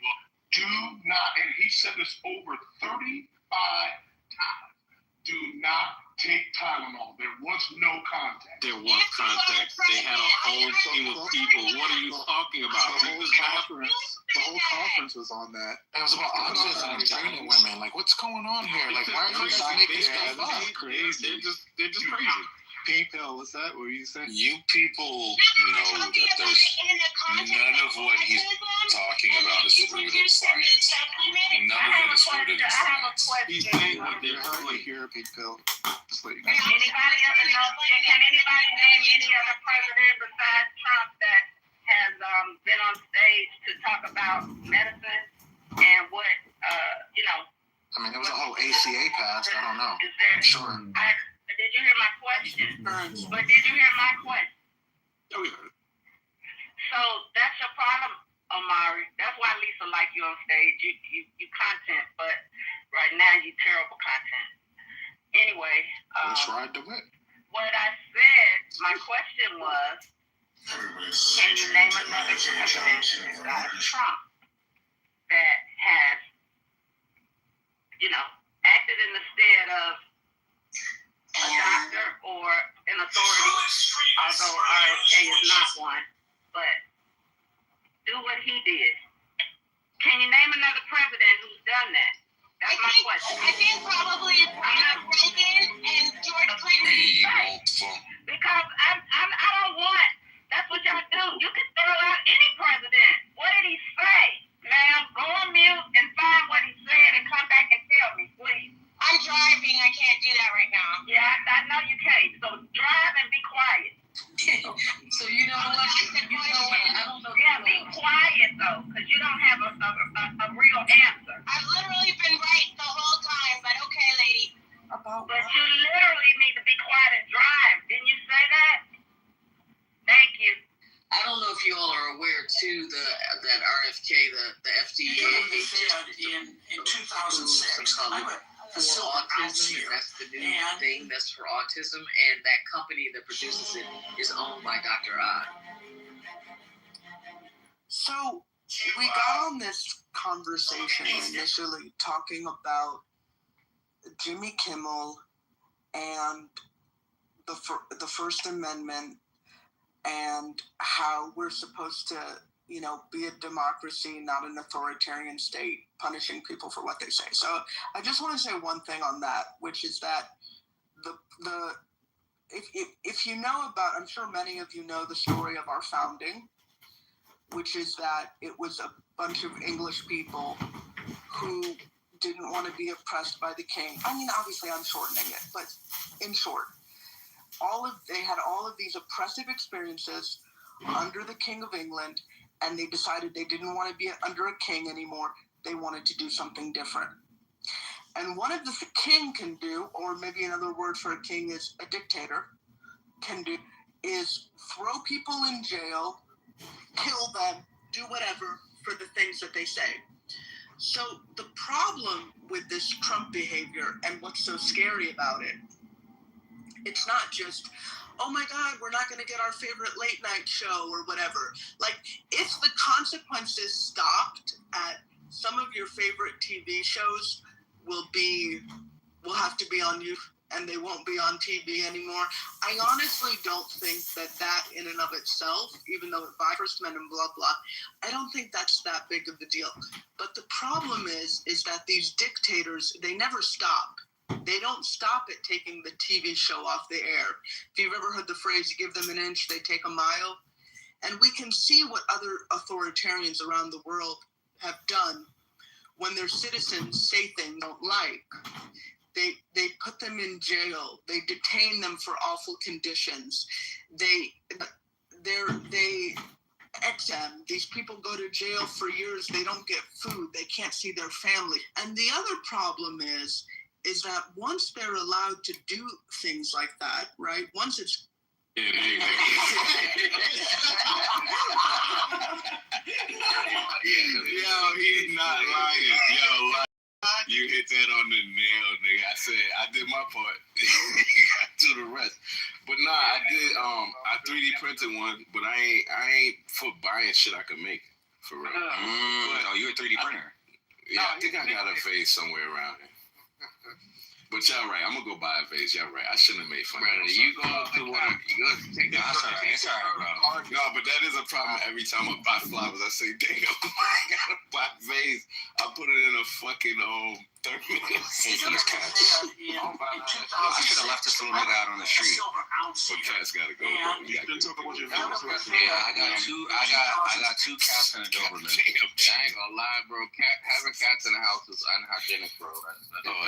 do not, and he said this over 35 times, do not take Tylenol. There was no context. There was context. They had a whole team of people. What are you talking about? The whole conference was on that. It was about autism and pregnant women. Like, what's going on here? Like, why are you guys making stuff up? They're just crazy. Pink pill, what's that? What were you saying? You people know that there's none of what he's talking about is rooted in science. None of it is rooted in science. He's saying what they're like here, pink pill. Just let you know. Anybody ever know? Can anybody name any other president besides Trump that has been on stage to talk about medicine and what I mean, there was a whole ACA passed. I don't know. Sure. Did you hear my question? But did you hear my question? Oh, we heard it. So that's your problem, Amari. That's why Lisa like you on stage. You content, but right now you terrible content. Anyway, let's ride the whip. What I said, my question was, can you name another president besides Trump that has, acted in the stead of a doctor or an authority, although RFK is not one, but do what he did. Can you name another president who's done that? That's my question. I think probably it's Reagan and George Clinton. Because I don't want, that's what y'all do. You can throw out any president. What did he say? Ma'am, go on mute and find what he said and come back and tell me, please. I'm driving. I can't do that right now. Yeah, I know you I don't know if you all are aware too that RFK, the FDA, in 2006. I'm a silver ounce here. That's the new thing that's for autism, and that company that produces it is owned by Dr. Odd. So we got on this conversation initially talking about Jimmy Kimmel and the First Amendment and how we're supposed to, be a democracy, not an authoritarian state, punishing people for what they say. So I just want to say one thing on that, which is that if you know about, I'm sure many of you know the story of our founding, which is that it was a bunch of English people who didn't want to be oppressed by the king. I mean, obviously I'm shortening it, but in short, they had all of these oppressive experiences under the King of England, and they decided they didn't want to be under a king anymore. They wanted to do something different. And one of the king can do, or maybe another word for a king is a dictator, can do, is throw people in jail, kill them, do whatever for the things that they say. So the problem with this Trump behavior and what's so scary about it, it's not just, oh my God, we're not going to get our favorite late night show or whatever. Like, if the consequences stopped at some of your favorite TV shows will have to be on you and they won't be on TV anymore. I honestly don't think that in and of itself, even though it violates First Amendment, blah, blah, I don't think that's that big of a deal. But the problem is that these dictators, they never stop. They don't stop at taking the TV show off the air. If you've ever heard the phrase, give them an inch, they take a mile. And we can see what other authoritarians around the world have done when their citizens say things they don't like. They put them in jail. They detain them for awful conditions. They exam. These people go to jail for years. They don't get food. They can't see their family. And the other problem is that once they're allowed to do things like that, right? Once it's Yo, he is not lying. Yo, you hit that on the nail, nigga. I said I did my part. You got to do the rest. But nah, I did. I 3D printed one, but I ain't for buying shit I could make for real. Oh, you a 3D printer? I think I got a vase somewhere around here. But y'all right, I'm gonna go buy a vase. Y'all right, I shouldn't have made fun of it. You go to one. You go take that. It's all right, bro. No, but that is a problem every time I buy flowers. I say, damn, I gotta buy a vase. I put it in a fucking thermos. Hey, these cats. I should have left this little nigga out on the street. But cats gotta go. Yeah, I got two cats and a Doberman. I ain't gonna lie, bro. Having cats in the house is unhygienic, bro.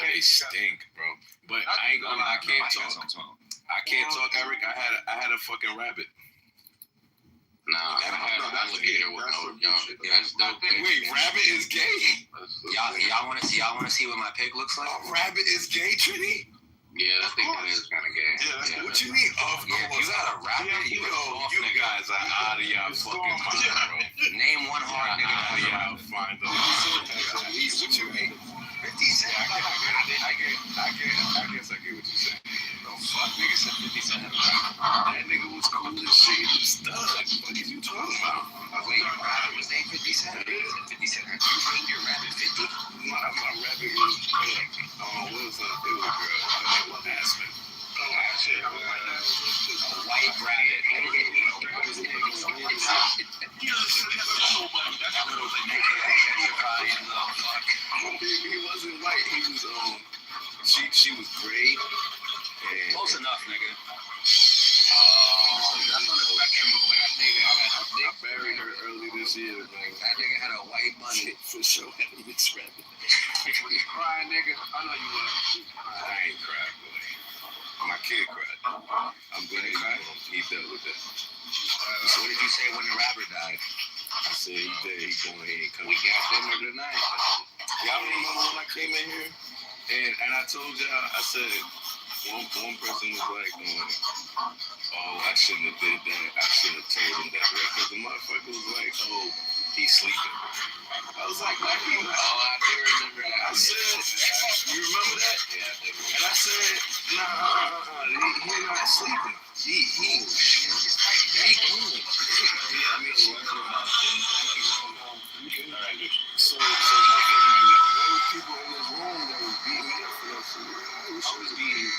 They stink, bro. But I ain't gonna lie, I can't talk, Eric. I had a fucking rabbit. Nah, I had an alligator when I was young. That's dope. Wait, rabbit is gay? Y'all wanna see what my pig looks like? A rabbit is gay, Trini? Yeah, I think that is kind of gay. Yeah, what you mean? Of course. You got a rabbit? You guys are out of y'all fucking mind, bro. Name one hard nigga out of y'all. Find them. What you mean? 50 Cent. I guess I get what you saying. No, fuck, nigga said 50 Cent had a rabbit. That nigga was cool as shit. He was stuck. What are you talking about? Wait, your rabbit was named 50 Cent? 50 Cent. You named your rabbit 50? My rabbit was, it was a girl. Her name was Aspen. Oh, shit. A white rabbit. He wasn't white. He was she was gray. Close enough, nigga. That's on the spectrum of white. I buried her early this year. That nigga had a white bunny. For sure, had a mixed rabbit. Was you crying, nigga? I know you was. I ain't cried, boy. My kid cried. I'm glad he dealt with that. So what did you say when the rabbit died? I said he dead. He going ahead. We got dinner tonight. Y'all remember when I came in here? And I told y'all, I said, one person was like, oh, I shouldn't have did that. I should have told him that. Because was like, black people. Oh, I do remember that. I said, you remember that? Yeah, I do. And I said, nah, he's not sleeping. He so those people in this room that was beating me up for that shit, we should be beating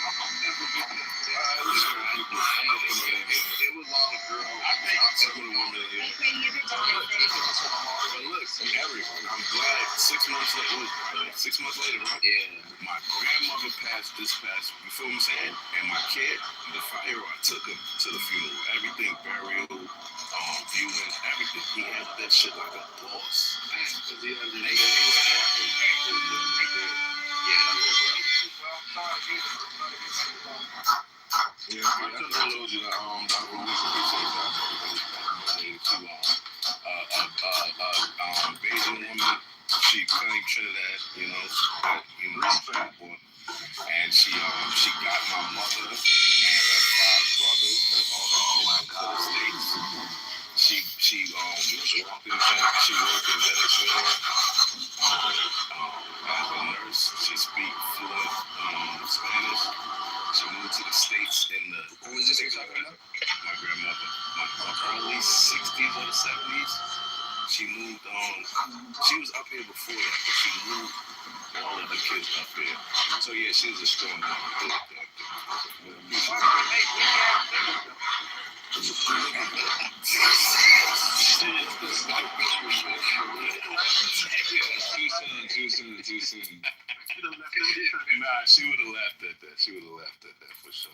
it was all a girl. I think some of the women here. But look, I'm glad 6 months later, 6 months later, right? Yeah. My grandmother passed this past, you feel what I'm saying? And my kid, the 5-year-old, I took him to the funeral. Everything, burial, viewing, everything. He handled that shit like a boss. Because he Yeah, I couldn't told you that Dr. Lewis appreciate that. Bayesian woman, she claimed Trinidad, fat boy. And she got my mother and her 5 brothers and all her kids to the States. She worked in Venezuela. As a nurse, she speaks fluent Spanish. She moved to the States in the. Who was this you're talking about? My grandmother. My early 60s or the 70s. She moved on. She was up here before that, but she moved all of the kids up here. So yeah, she was a strong woman. Too soon. Nah, she would have laughed at that for sure.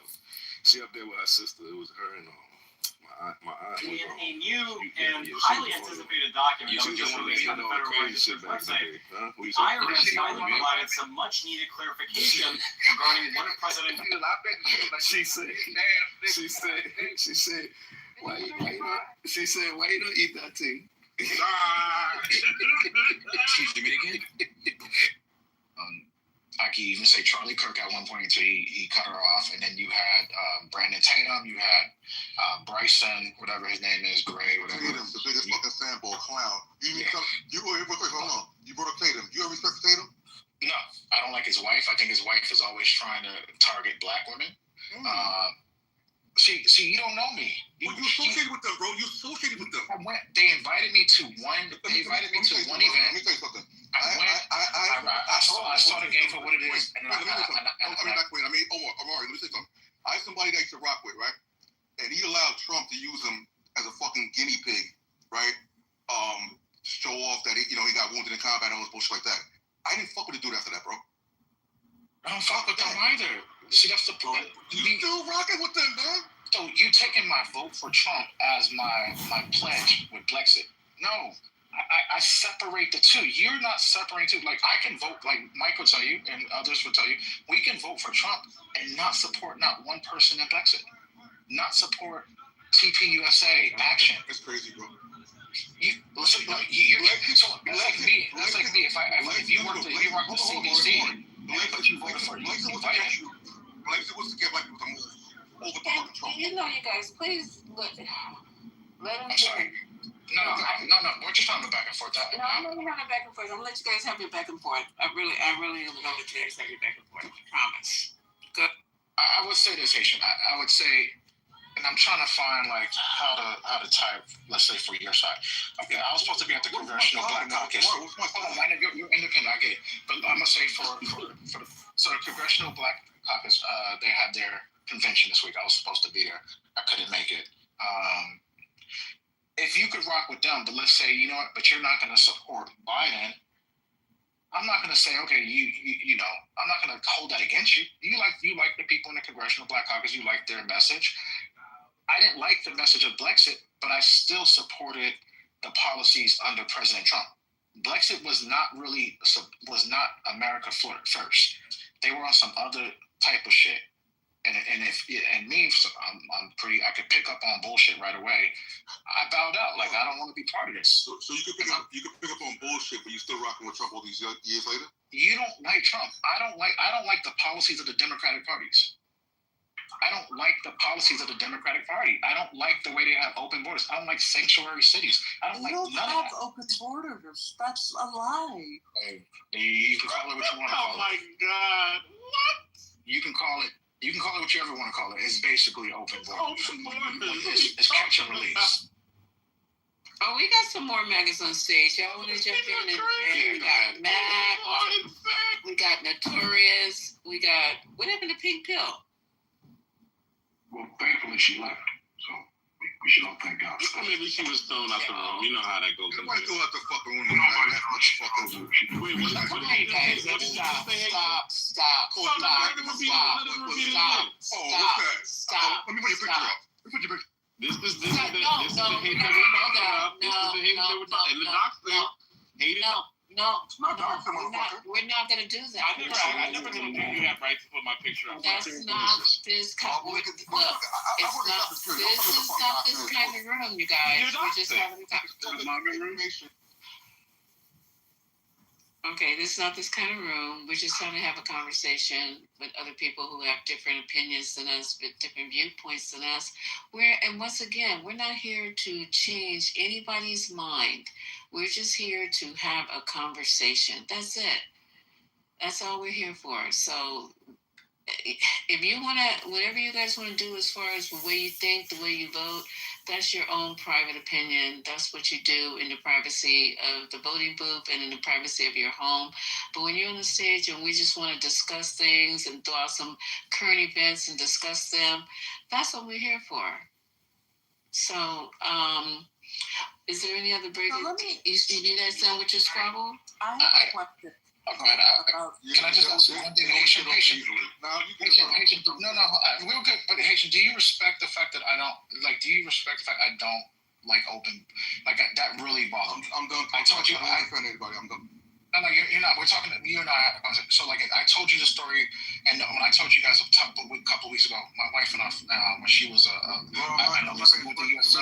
She up there with her sister. It was her and my aunt. In you and highly anticipated document that was just released on the Federal Register's website, IRS finally provided some much needed clarification regarding what President. She said, why you don't eat that thing? She's Dominican. I can even say Charlie Kirk at one point, so he cut her off, and then you had Brandon Tatum, you had Bryson, whatever his name is, Gray, whatever. Tatum, the biggest fucking fanboy clown. You brought up Tatum. You ever respect Tatum? No, I don't like his wife. I think his wife is always trying to target black women. See, you don't know me. You associated with them, bro. You associated with them. They invited me to one. They invited me to one event. Let me tell you something. I saw the game for what it is. Omari, let me say something. I have somebody that I used to rock with, right? And he allowed Trump to use him as a fucking guinea pig, right? Show off that he got wounded in combat and all this bullshit like that. I didn't fuck with the dude after that, bro. I don't fuck with them either. See, that's the point. You still rocking with them, man? So you taking my vote for Trump as my pledge with Brexit? No. I separate the two. You're not separating two. Like, I can vote, like Mike will tell you, and others will tell you, we can vote for Trump and not support not one person in Brexit. Not support TPUSA action. That's crazy, bro. That's like me. If you work the CDC, but you voted for Biden. Brexit was to get like the move over the fucking Trump. You guys, please let him. I'm sorry. No. We're just having a back and forth. No, I'm not having a back and forth. I'm gonna let you guys have your back and forth. I really am gonna let you guys have your back and forth. I promise. Good. I would say this, Haitian. I would say, and I'm trying to find like how to type. Let's say for your side. Okay, I was supposed to be at the Congressional Black Caucus. You're independent. I get it. But I'm gonna say for the Congressional Black Caucus, they had their convention this week. I was supposed to be there. I couldn't make it. If you could rock with them, but let's say, you know what, but you're not going to support Biden, I'm not going to say, okay, I'm not going to hold that against you. You like the people in the Congressional Black Caucus, you like their message. I didn't like the message of Brexit, but I still supported the policies under President Trump. Brexit was not America first. They were on some other type of shit. And me, I'm pretty. I could pick up on bullshit right away. I bowed out. Like, I don't want to be part of this. So you could pick up on bullshit, but you still rocking with Trump all these years later. You don't like Trump. I don't like the policies of the Democratic parties. I don't like the policies of the Democratic Party. I don't like the way they have open borders. I don't like sanctuary cities. I don't like none of that. Open borders. That's a lie. Hey, you can call it what you want to call it. Oh my God! What? You can call it what you ever want to call it. It's basically open borders. Open borders. It's catch and release. Oh, we got some more maggots on stage. Y'all want to jump in? And we got Mac. We got Notorious. We got, what happened to Pink Pill? Well, thankfully she left, so we should all thank God. Maybe she was thrown out the room. You know how that goes. Nobody threw out the fucking room. Wait, what did you say? Stop. Let me put your picture up. This is the hate that we're talking about. This is the hate that we're talking about. And the doctor hated it. No, we're not gonna do that. I never told you you have right to put my picture up. That's not this kind of look. This is not this kind of room, you guys. We're just having a conversation. Okay, this is not this kind of room. We're just trying to have a conversation with other people who have different opinions than us, with different viewpoints than us. And once again, we're not here to change anybody's mind. We're just here to have a conversation. That's it. That's all we're here for. So if you want to, whatever you guys want to do as far as the way you think, the way you vote, that's your own private opinion. That's what you do in the privacy of the voting booth and in the privacy of your home. But when you're on the stage and we just want to discuss things and throw out some current events and discuss them, that's what we're here for. So, is there any other break? You guys done with your Scrabble? I have a question. Oh, go ahead. Can I just ask one thing? Haitian. No, real good. But Haitian, do you respect the fact that I don't like? Do you respect the fact I don't like open? Like that really bothers me. I'm done. I told you. I offend anybody. I'm done. No, you're not. We're talking. You and I. So like, I told you the story, and when I told you guys a couple weeks ago, my wife and I, when she was I know Lisa with the USC.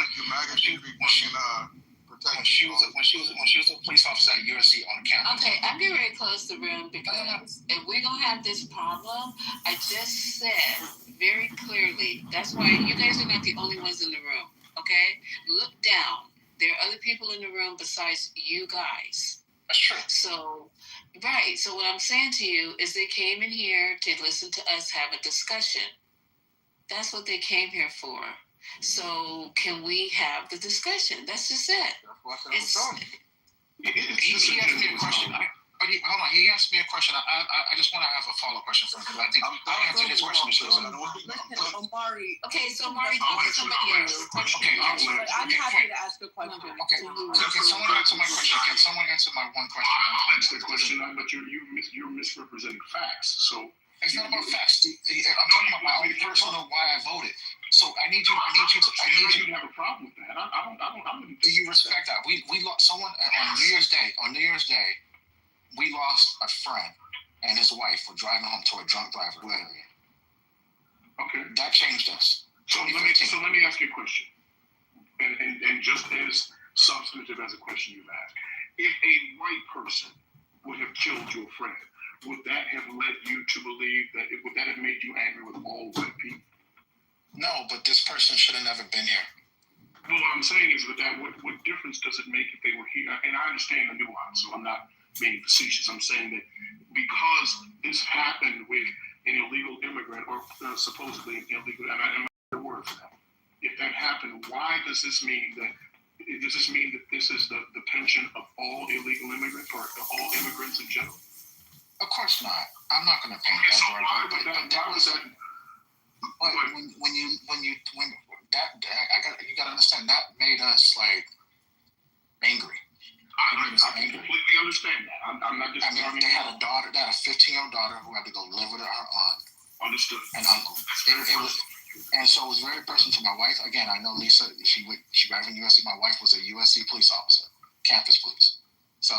When she was a police officer at USC on campus. Okay, I'm getting ready to close the room because if we're gonna have this problem, I just said very clearly. That's why you guys are not the only ones in the room. Okay, look down. There are other people in the room besides you guys. That's true. So, right. So what I'm saying to you is they came in here to listen to us have a discussion. That's what they came here for. So can we have the discussion? That's just it. He asked me a question. Hold on. He asked me a question. I just want to have a follow-up question for him because I think I'll answer his question. Omari. Okay, so Omari, somebody else. Okay, I'm happy to ask a question. Okay, can someone answer my question? Can someone answer my one question? I'll answer the question, but you're misrepresenting facts. So it's not about facts. I'm talking about my own personal why I voted. So I need you to have a problem with that. I don't. Do you respect that? We lost someone on New Year's Day. We lost a friend and his wife were driving home to a drunk driver. Literally. Okay. That changed us. So let me ask you a question, and just as substantive as a question you've asked, if a white person would have killed your friend, would that have led you to believe would that have made you angry with all white people? No, but this person should have never been here. Well, what I'm saying is that what difference does it make if they were here? And I understand the nuance, so I'm not being facetious. I'm saying that because this happened with an illegal immigrant or supposedly an illegal, and I'm not the word for that. If that happened, why does this mean that? Does this mean that this is the pension of all illegal immigrants or all immigrants in general? Of course not. I'm not going to paint that word, but that was a. But you gotta understand that made us like angry. I completely understand that. I'm not just. They had a daughter. They had a 15-year-old daughter who had to go live with her aunt. Understood. And uncle. It was, and so it was very personal to my wife. Again, I know Lisa. She graduated from USC. My wife was a USC police officer, campus police. So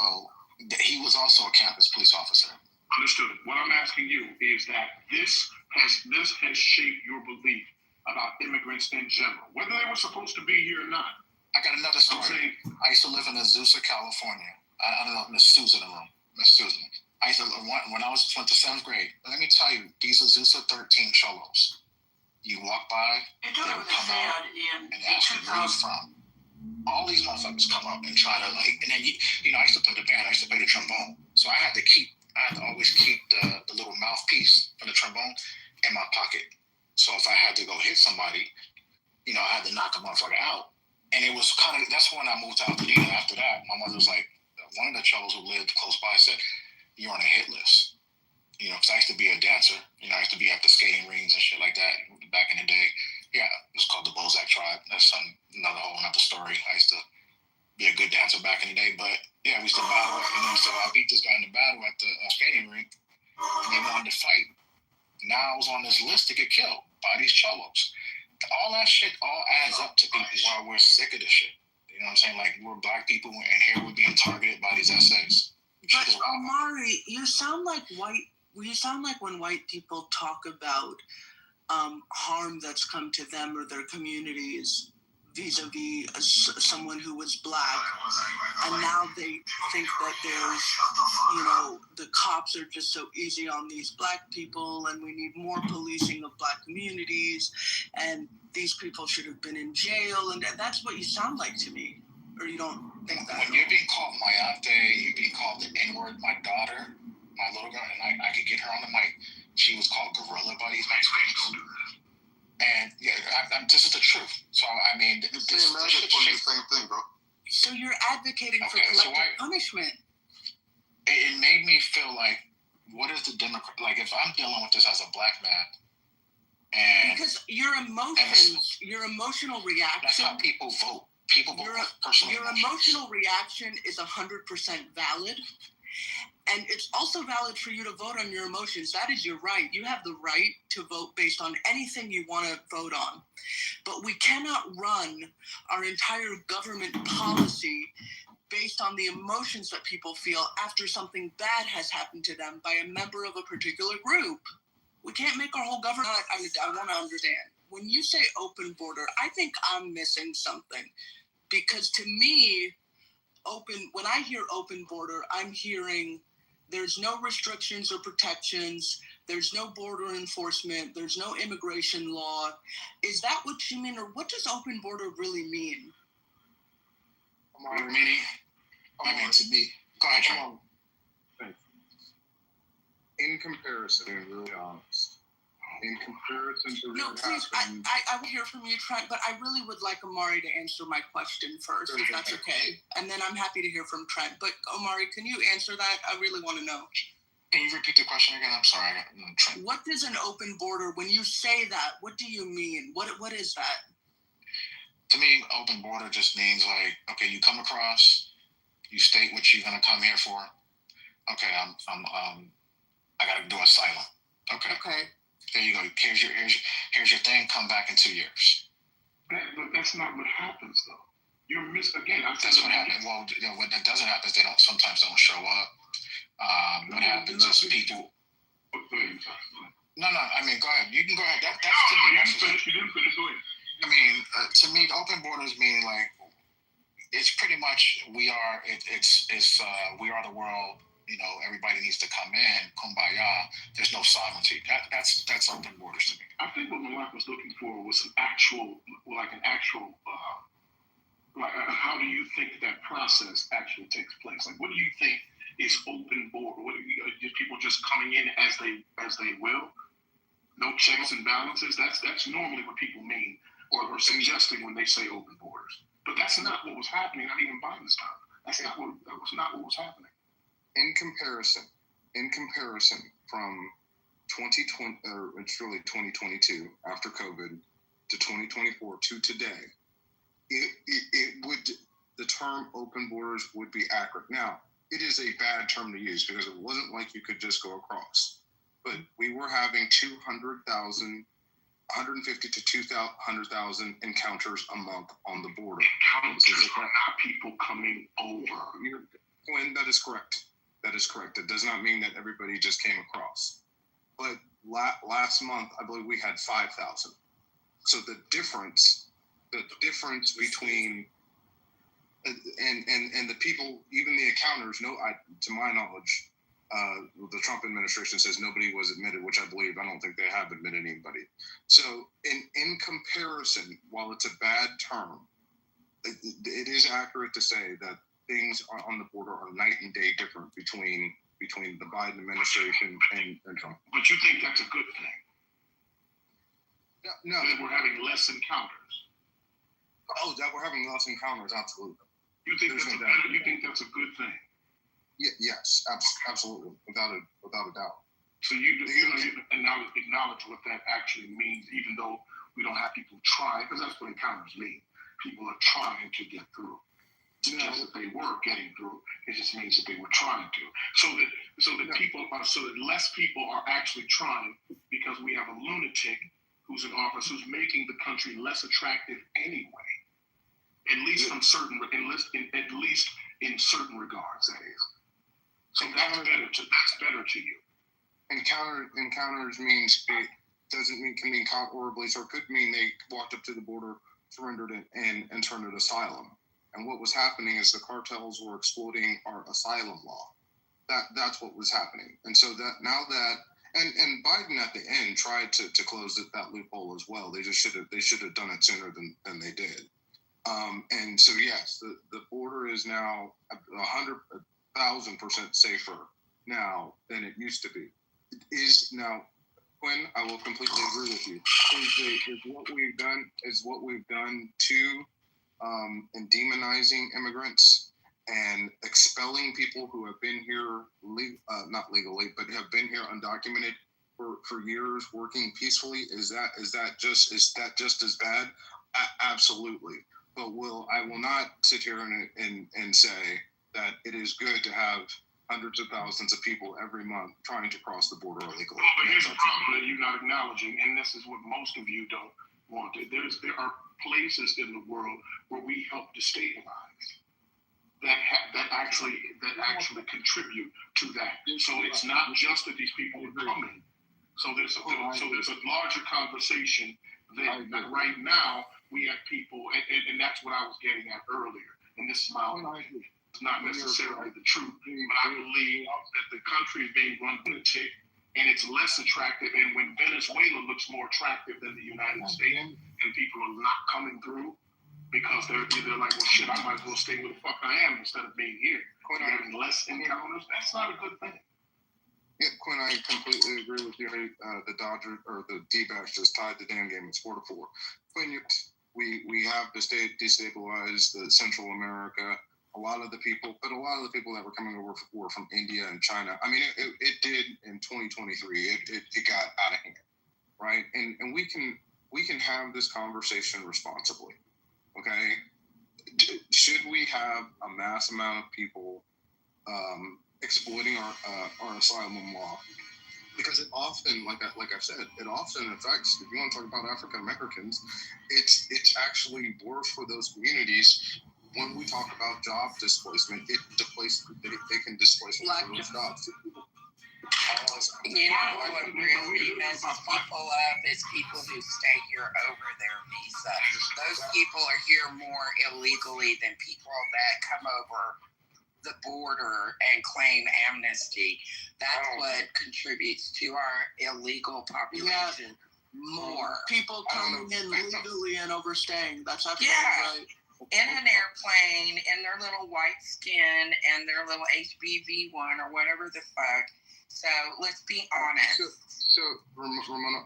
he was also a campus police officer. Understood. What I'm asking you is that this has shaped your belief about immigrants in general, whether they were supposed to be here or not. I got another story. I used to live in Azusa, California. I don't know, Miss Susan. I used to, when I went to 7th grade, let me tell you, these Azusa 13 cholos, you walk by, they would come out and ask you where you're from. All these motherfuckers come up and try to and then you know, I used to play the band, I used to play the trombone, so I had to always keep the little mouthpiece from the trombone in my pocket. So if I had to go hit somebody, you know, I had to knock a motherfucker out. And it was that's when I moved to Altadena. After that, my mother was like, one of the cholos who lived close by said, "You're on a hit list." You know, because I used to be a dancer. You know, I used to be at the skating rings and shit like that back in the day. Yeah, it was called the Bozak Tribe. That's another story. I used to be a good dancer back in the day, but yeah, we used to battle. And then so I beat this guy in the battle at the skating rink, and they wanted to fight. Now I was on this list to get killed by these cholos. All that shit all adds up to people while we're sick of this shit. You know what I'm saying? Like, we're black people, and here we're being targeted by these essays. But Omari, you sound like when white people talk about harm that's come to them or their communities vis-a-vis someone who was black, and now they think that there's, you know, the cops are just so easy on these black people, and we need more policing of black communities, and these people should have been in jail, and that's what you sound like to me. Or you don't think that? When you're being called Mayate, you're being called the N-word, my daughter, my little girl, and I could get her on the mic, she was called gorilla by these Mexicans. And yeah, this is the truth. So I mean, this the same thing, bro. So you're advocating for collective punishment. It made me feel like, what is the Democrat? Like, if I'm dealing with this as a black man, and because your emotions, your emotional reaction. That's how people vote. People vote personal Your emotional reaction is 100% valid. And it's also valid for you to vote on your emotions. That is your right. You have the right to vote based on anything you want to vote on. But we cannot run our entire government policy based on the emotions that people feel after something bad has happened to them by a member of a particular group. We can't make our whole government. I want to understand. When you say open border, I think I'm missing something. Because to me, when I hear open border, I'm hearing there's no restrictions or protections, there's no border enforcement, there's no immigration law. Is that what you mean, or what does open border really mean? I mean, to me, go ahead, Trent. Thank you. In comparison, and really honest, in comparison to no, please, I will hear from you, Trent, but I really would like Omari to answer my question first, if that's okay. And then I'm happy to hear from Trent. But Omari, can you answer that? I really want to know. Can you repeat the question again? I'm sorry. Trent. What is an open border? When you say that, what do you mean? What is that? To me, open border just means like, okay, you come across, you state what you're gonna come here for. Okay, I gotta do asylum. Okay. There you go. Here's your thing. Come back in 2 years. But that's not what happens, though. You're again. That's what happens. Well, you know, when that doesn't happen, they sometimes don't show up. What happens is people. No. I mean, go ahead. You can go ahead. That's to me. You didn't finish. I mean, to me, open borders mean like it's pretty much we are. We are the world. You know, everybody needs to come in, kumbaya. There's no sovereignty. That's open borders to me. I think what Malak was looking for was how do you think that process actually takes place? Like, what do you think is open border? Is people just coming in as they will? No checks and balances? That's normally what people mean or suggesting when they say open borders. But that's not what was happening, not even by this time. That was not what was happening. In comparison from 2020, or it's really 2022 after COVID to 2024 to today, the term open borders would be accurate. Now, it is a bad term to use because it wasn't like you could just go across, but we were having 150 to 200,000 encounters a month on the border. Encounters are not people coming over. When that is correct. That is correct. It does not mean that everybody just came across. But last month, I believe we had 5,000. So the difference between and the people, even the encounters, to my knowledge, the Trump administration says nobody was admitted, which I believe. I don't think they have admitted anybody. So in comparison, while it's a bad term, it is accurate to say that things on the border are night and day different between the Biden administration and Trump. But you think that's a good thing? No. That we're having less encounters. Oh, that we're having less encounters, absolutely. You think that's a good thing? Yes, absolutely, without a doubt. So you acknowledge what that actually means, even though we don't have people try, because that's what encounters mean. People are trying to get through. It's just that they were getting through. It just means that they were trying to. So that less people are actually trying, because we have a lunatic who's in office who's making the country less attractive anyway. At least in certain regards, that is. So that's better to you. Encounters means it can mean caught horribly, so it could mean they walked up to the border, surrendered it, and turned it asylum. And what was happening is the cartels were exploiting our asylum law. That's what was happening. And so and Biden at the end tried to close that loophole as well. They should have done it sooner than they did. And so yes, the border is now 100,000% safer now than it used to be. It is now, Quinn, I will completely agree with you. Is what we've done to in demonizing immigrants and expelling people who have been here not legally, but have been here undocumented for years, working peacefully. Is that just as bad? Absolutely. But I will not sit here and say that it is good to have hundreds of thousands of people every month trying to cross the border illegally. Well, but here's the problem that you're not acknowledging, and this is what most of you don't want. There are places in the world where we help destabilize that actually contribute to that. So it's not just that these people are coming. So there's a larger conversation that right now we have people, and that's what I was getting at earlier. And this is my own opinion. It's not necessarily the truth, but I believe that the country is being run by a tick, and it's less attractive. And when Venezuela looks more attractive than the United States, and people are not coming through because they're like, well, shit, I might as well stay where the fuck I am instead of being here. Quinn, having less encounters, that's not a good thing. Yeah, Quinn, I completely agree with you. The Dodgers or the D-backs just tied the damn game. It's 4-4. Quinn, we have destabilized the Central America. A lot of the people that were coming over were from India and China. I mean, it did in 2023. It got out of hand, right? And we can have this conversation responsibly, okay? Should we have a mass amount of people exploiting our asylum law? Because it often, like I said, it often affects. If you want to talk about African Americans, it's actually worse for those communities. When we talk about job displacement, they can displace them from those jobs. You know what really messes people up is people who stay here over their visa. Those people are here more illegally than people that come over the border and claim amnesty. That's what contributes to our illegal population more. People coming in legally and overstaying. That's absolutely right. In an airplane, in their little white skin, and their little HBV1 or whatever the fuck. So let's be honest. So Ramona,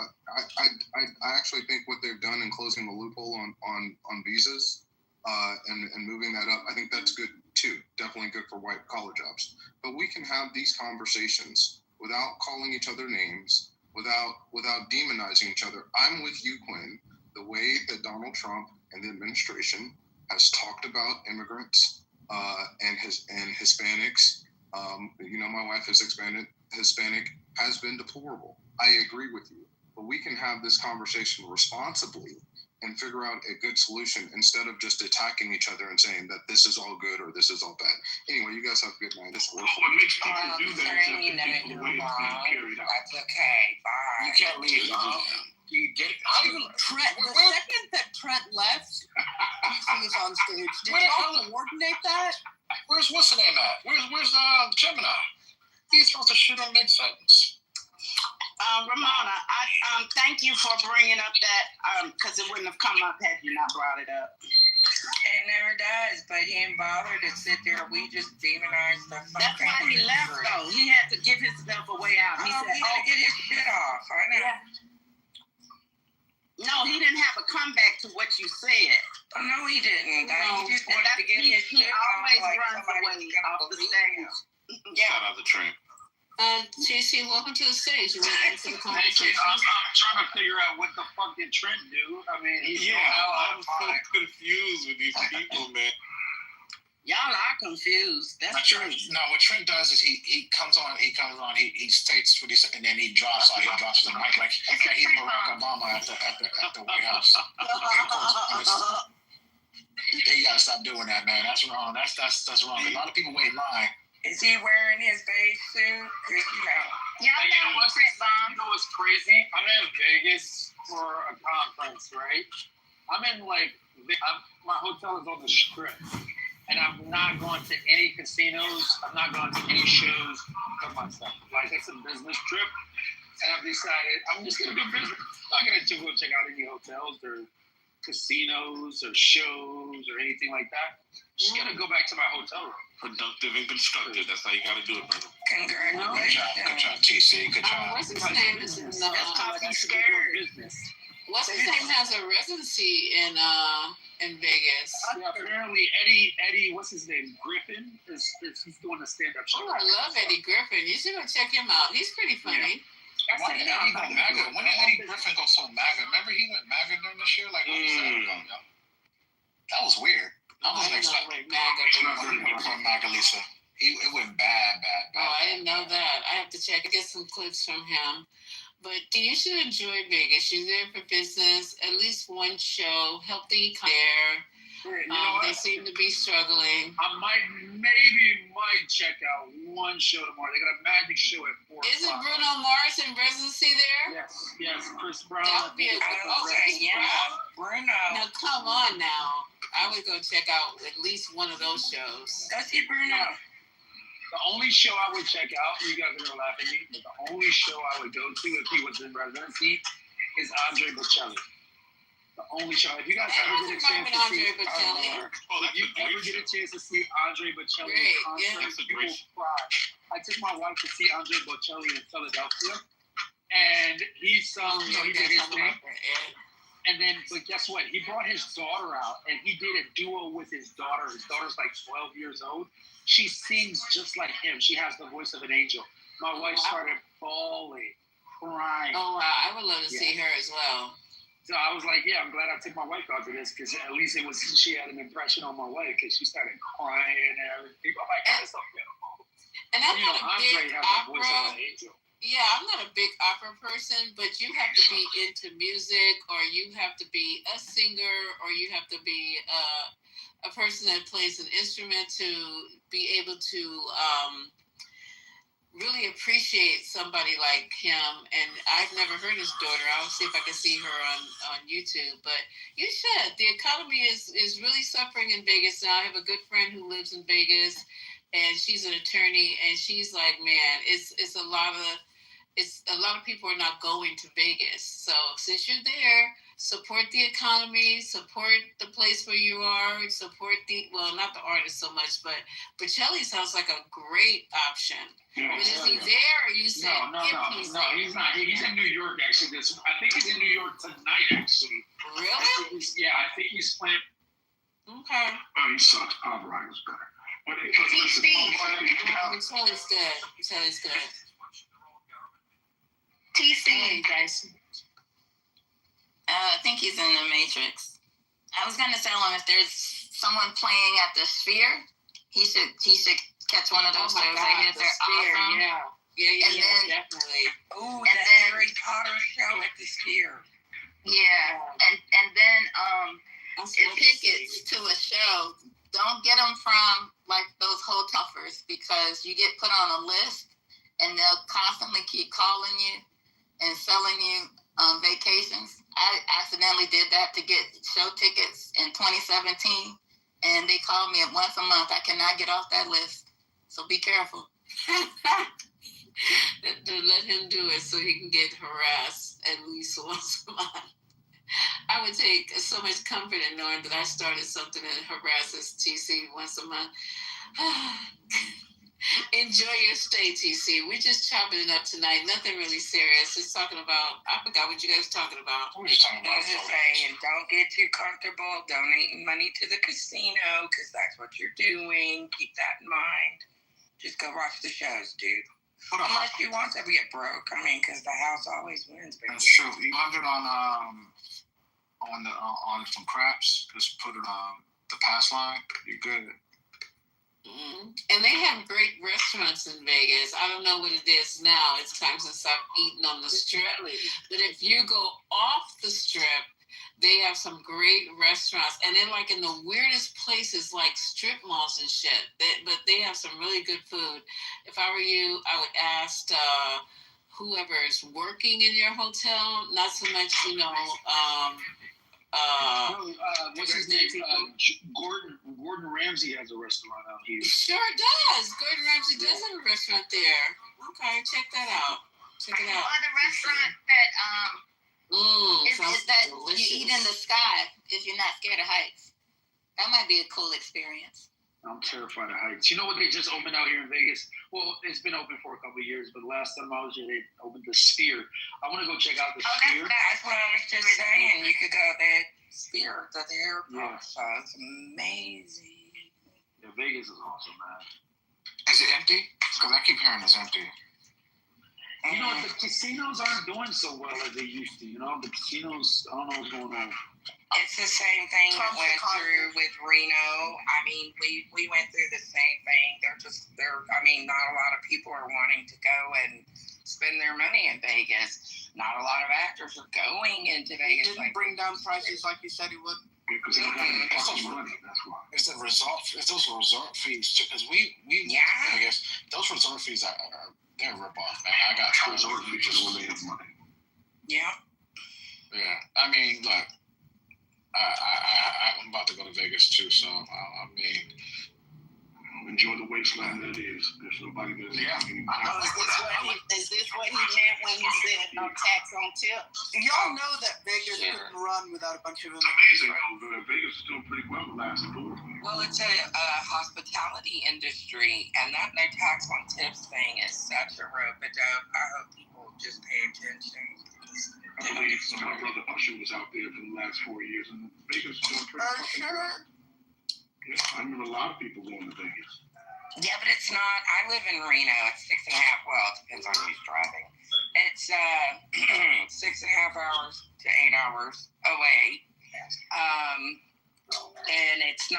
I actually think what they've done in closing the loophole on visas and moving that up, I think that's good too. Definitely good for white collar jobs. But we can have these conversations without calling each other names, without demonizing each other. I'm with you, Quinn. The way that Donald Trump and the administration has talked about immigrants and Hispanics. My wife is Hispanic, has been deplorable. I agree with you. But we can have this conversation responsibly and figure out a good solution instead of just attacking each other and saying that this is all good or this is all bad. Anyway, you guys have a good night. This works. What makes people do that is that the way it's being carried out. That's okay. Bye. You can't leave. You get it. The second that Trent left, PC is on stage. Did y'all coordinate that? Where's what's the name at? Where's Gemini? He's supposed to shoot him mid-sentence. Ramona, I thank you for bringing up that because it wouldn't have come up had you not brought it up. It never does, but he ain't bothered to sit there. We just demonize the fuck. That's why he left, though. He had to give himself a way out. He said, he had to get his shit off. I know. Yeah. No, he didn't have a comeback to what you said. Oh, no, he didn't. No, he just wanted to get his shit off. He always like runs away off the stage. Shout out to Trent. TC, welcome to the stage. You want to answer the I'm conversation? trying to figure out what the fuck did Trent do. I mean, I'm so confused with these people, man. Y'all are confused. That's true. What Trent does is he comes on, he states what he said, and then he drops the mic like he's Barack Obama at the White House. You gotta stop doing that, man. That's wrong. That's wrong. A lot of people wait in line. Is he wearing his beige suit? Yeah, you know what's crazy? I'm in Vegas for a conference, right? I'm in my hotel is on the Strip, and I'm not going to any casinos. I'm not going to any shows for myself. Like, it's a business trip, and I've decided I'm just gonna do business. I'm not gonna go check out any hotels or casinos or shows or anything like that. Just gonna go back to my hotel room. Productive and constructive. That's how you got to do it, brother. Congratulations. Good job, TC. Good job. What's his name? What's his name has a residency in Vegas. Yeah, apparently Eddie, what's his name? Griffin he's doing a stand-up show. Oh, I love Eddie Griffin. You should go check him out. He's pretty funny. Yeah. When did Eddie go MAGA? When did Eddie Griffin go so MAGA? Remember he went MAGA during this year? Like, what was that? That was weird. I wasn't expecting MAGA, Lisa. It went bad. Oh, I didn't know that. I have to check. Get some clips from him. But you should enjoy Vegas. You're there for business. At least one show. Help the there. They seem to be struggling. I might check out one show tomorrow. They got a magic show at 4 o'clock. Isn't Bruno Mars in residency there? Yes. Chris Brown. That would be a good Bruno. Now, come on now. I would go check out at least one of those shows. That's it, Bruno. The only show I would check out, you guys are going to laugh at me, but the only show I would go to if he was in residency is Andre Bocelli. The only show. If you guys ever get a chance to see Andre Bocelli in concert, people cry. I took my wife to see Andre Bocelli in Philadelphia, and he sung, he did his thing. And then, but guess what? He brought his daughter out, and he did a duo with his daughter. His daughter's like 12 years old. She sings just like him. She has the voice of an angel. My wife started bawling, crying. Oh, wow. I would love to see her as well. So I was like, I'm glad I took my wife out to this, because at least she had an impression on my wife, because she started crying and everything. Oh, my God, it's so beautiful. And I'm not a big has the voice of an angel. Yeah, I'm not a big opera person, but you have to be into music, or you have to be a singer, or you have to be a person that plays an instrument to be able to really appreciate somebody like him. And I've never heard his daughter. I'll see if I can see her on YouTube. But you should. The economy is really suffering in Vegas now. I have a good friend who lives in Vegas, and she's an attorney, and she's like, man, it's a lot of people are not going to Vegas. So since you're there, support the economy, support the place where you are, support not the artist so much, but Bocelli sounds like a great option. But is he there, or you said No, he's not. He's in New York, actually. I think he's in New York tonight, actually. Really? I think he's playing. Okay. Oh, he sucks. Pop Rock is better. Bocelli's good. Bocelli's good. TC. Guys. I think he's in the Matrix. I was gonna tell him if there's someone playing at the Sphere, he should catch one of those shows. I hear they're awesome. Yeah, definitely. Ooh, and then Harry Potter show at the Sphere. Yeah, and then tickets to a show, don't get them from like those hotelers, because you get put on a list and they'll constantly keep calling you and selling you vacations. I accidentally did that to get show tickets in 2017, and they called me once a month. I cannot get off that list, so be careful. to let him do it so he can get harassed at least once a month. I would take so much comfort in knowing that I started something that harasses TC once a month. Enjoy your stay, TC. We're just chopping it up tonight. Nothing really serious. Just talking about, I forgot what you guys were talking about. We're just talking about just saying, don't get too comfortable donating money to the casino because that's what you're doing. Keep that in mind. Just go watch the shows, dude. Unless you want to get broke. I mean, because the house always wins, baby. That's true. You want it on some craps? Just put it on the pass line. You're good. And they have great restaurants in Vegas. I don't know what it is now. It's time since I've eaten on the strip. But if you go off the strip, they have some great restaurants. And they're like in the weirdest places, like strip malls and shit. But they have some really good food. If I were you, I would ask whoever is working in your hotel, not so much, what's his name? Gordon Ramsay has a restaurant out here. Sure does. Gordon Ramsay does have a restaurant there. Okay, check that out. Check it out. Or the restaurant that is that delicious. You eat in the sky if you're not scared of heights. That might be a cool experience. I'm terrified of heights. You know what they just opened out here in Vegas? Well, it's been open for a couple of years, but the last time I was here, they opened the Sphere. I want to go check out the Sphere. That's what I was just saying. You could go to the Sphere, the airport. So it's amazing. Yeah, Vegas is awesome, man. Is it empty? Because I keep hearing it's empty. You know, the casinos aren't doing so well as they used to. You know, the casinos, I don't know what's going on. It's the same thing we went through with Reno. I mean, we went through the same thing. I mean, not a lot of people are wanting to go and spend their money in Vegas. Not a lot of actors are going into Vegas. He didn't bring down prices like he said he would. Because it's the resort. It's those resort fees too. Because we I guess those resort fees are they're a ripoff, man. I got resort fees just when they have money. Yeah. Yeah. I mean, look. I'm about to go to Vegas too, so I mean, enjoy the wasteland that it is. There's nobody there. Yeah. Is this what he meant when he said no tax on tips? Y'all know that Vegas couldn't run without a bunch of amazing. Vegas is doing pretty well the last 4 years. Well, it's a hospitality industry, and that no tax on tips thing is such a rope-a-dope. I hope people just pay attention. I believe my brother Usher was out there for the last 4 years, and Vegas is doing pretty well. Yeah, I remember a lot of people going to Vegas. Yeah, but it's not. I live in Reno. It's 6.5. Well, it depends on who's driving. It's 6.5 hours to 8 hours away. And it's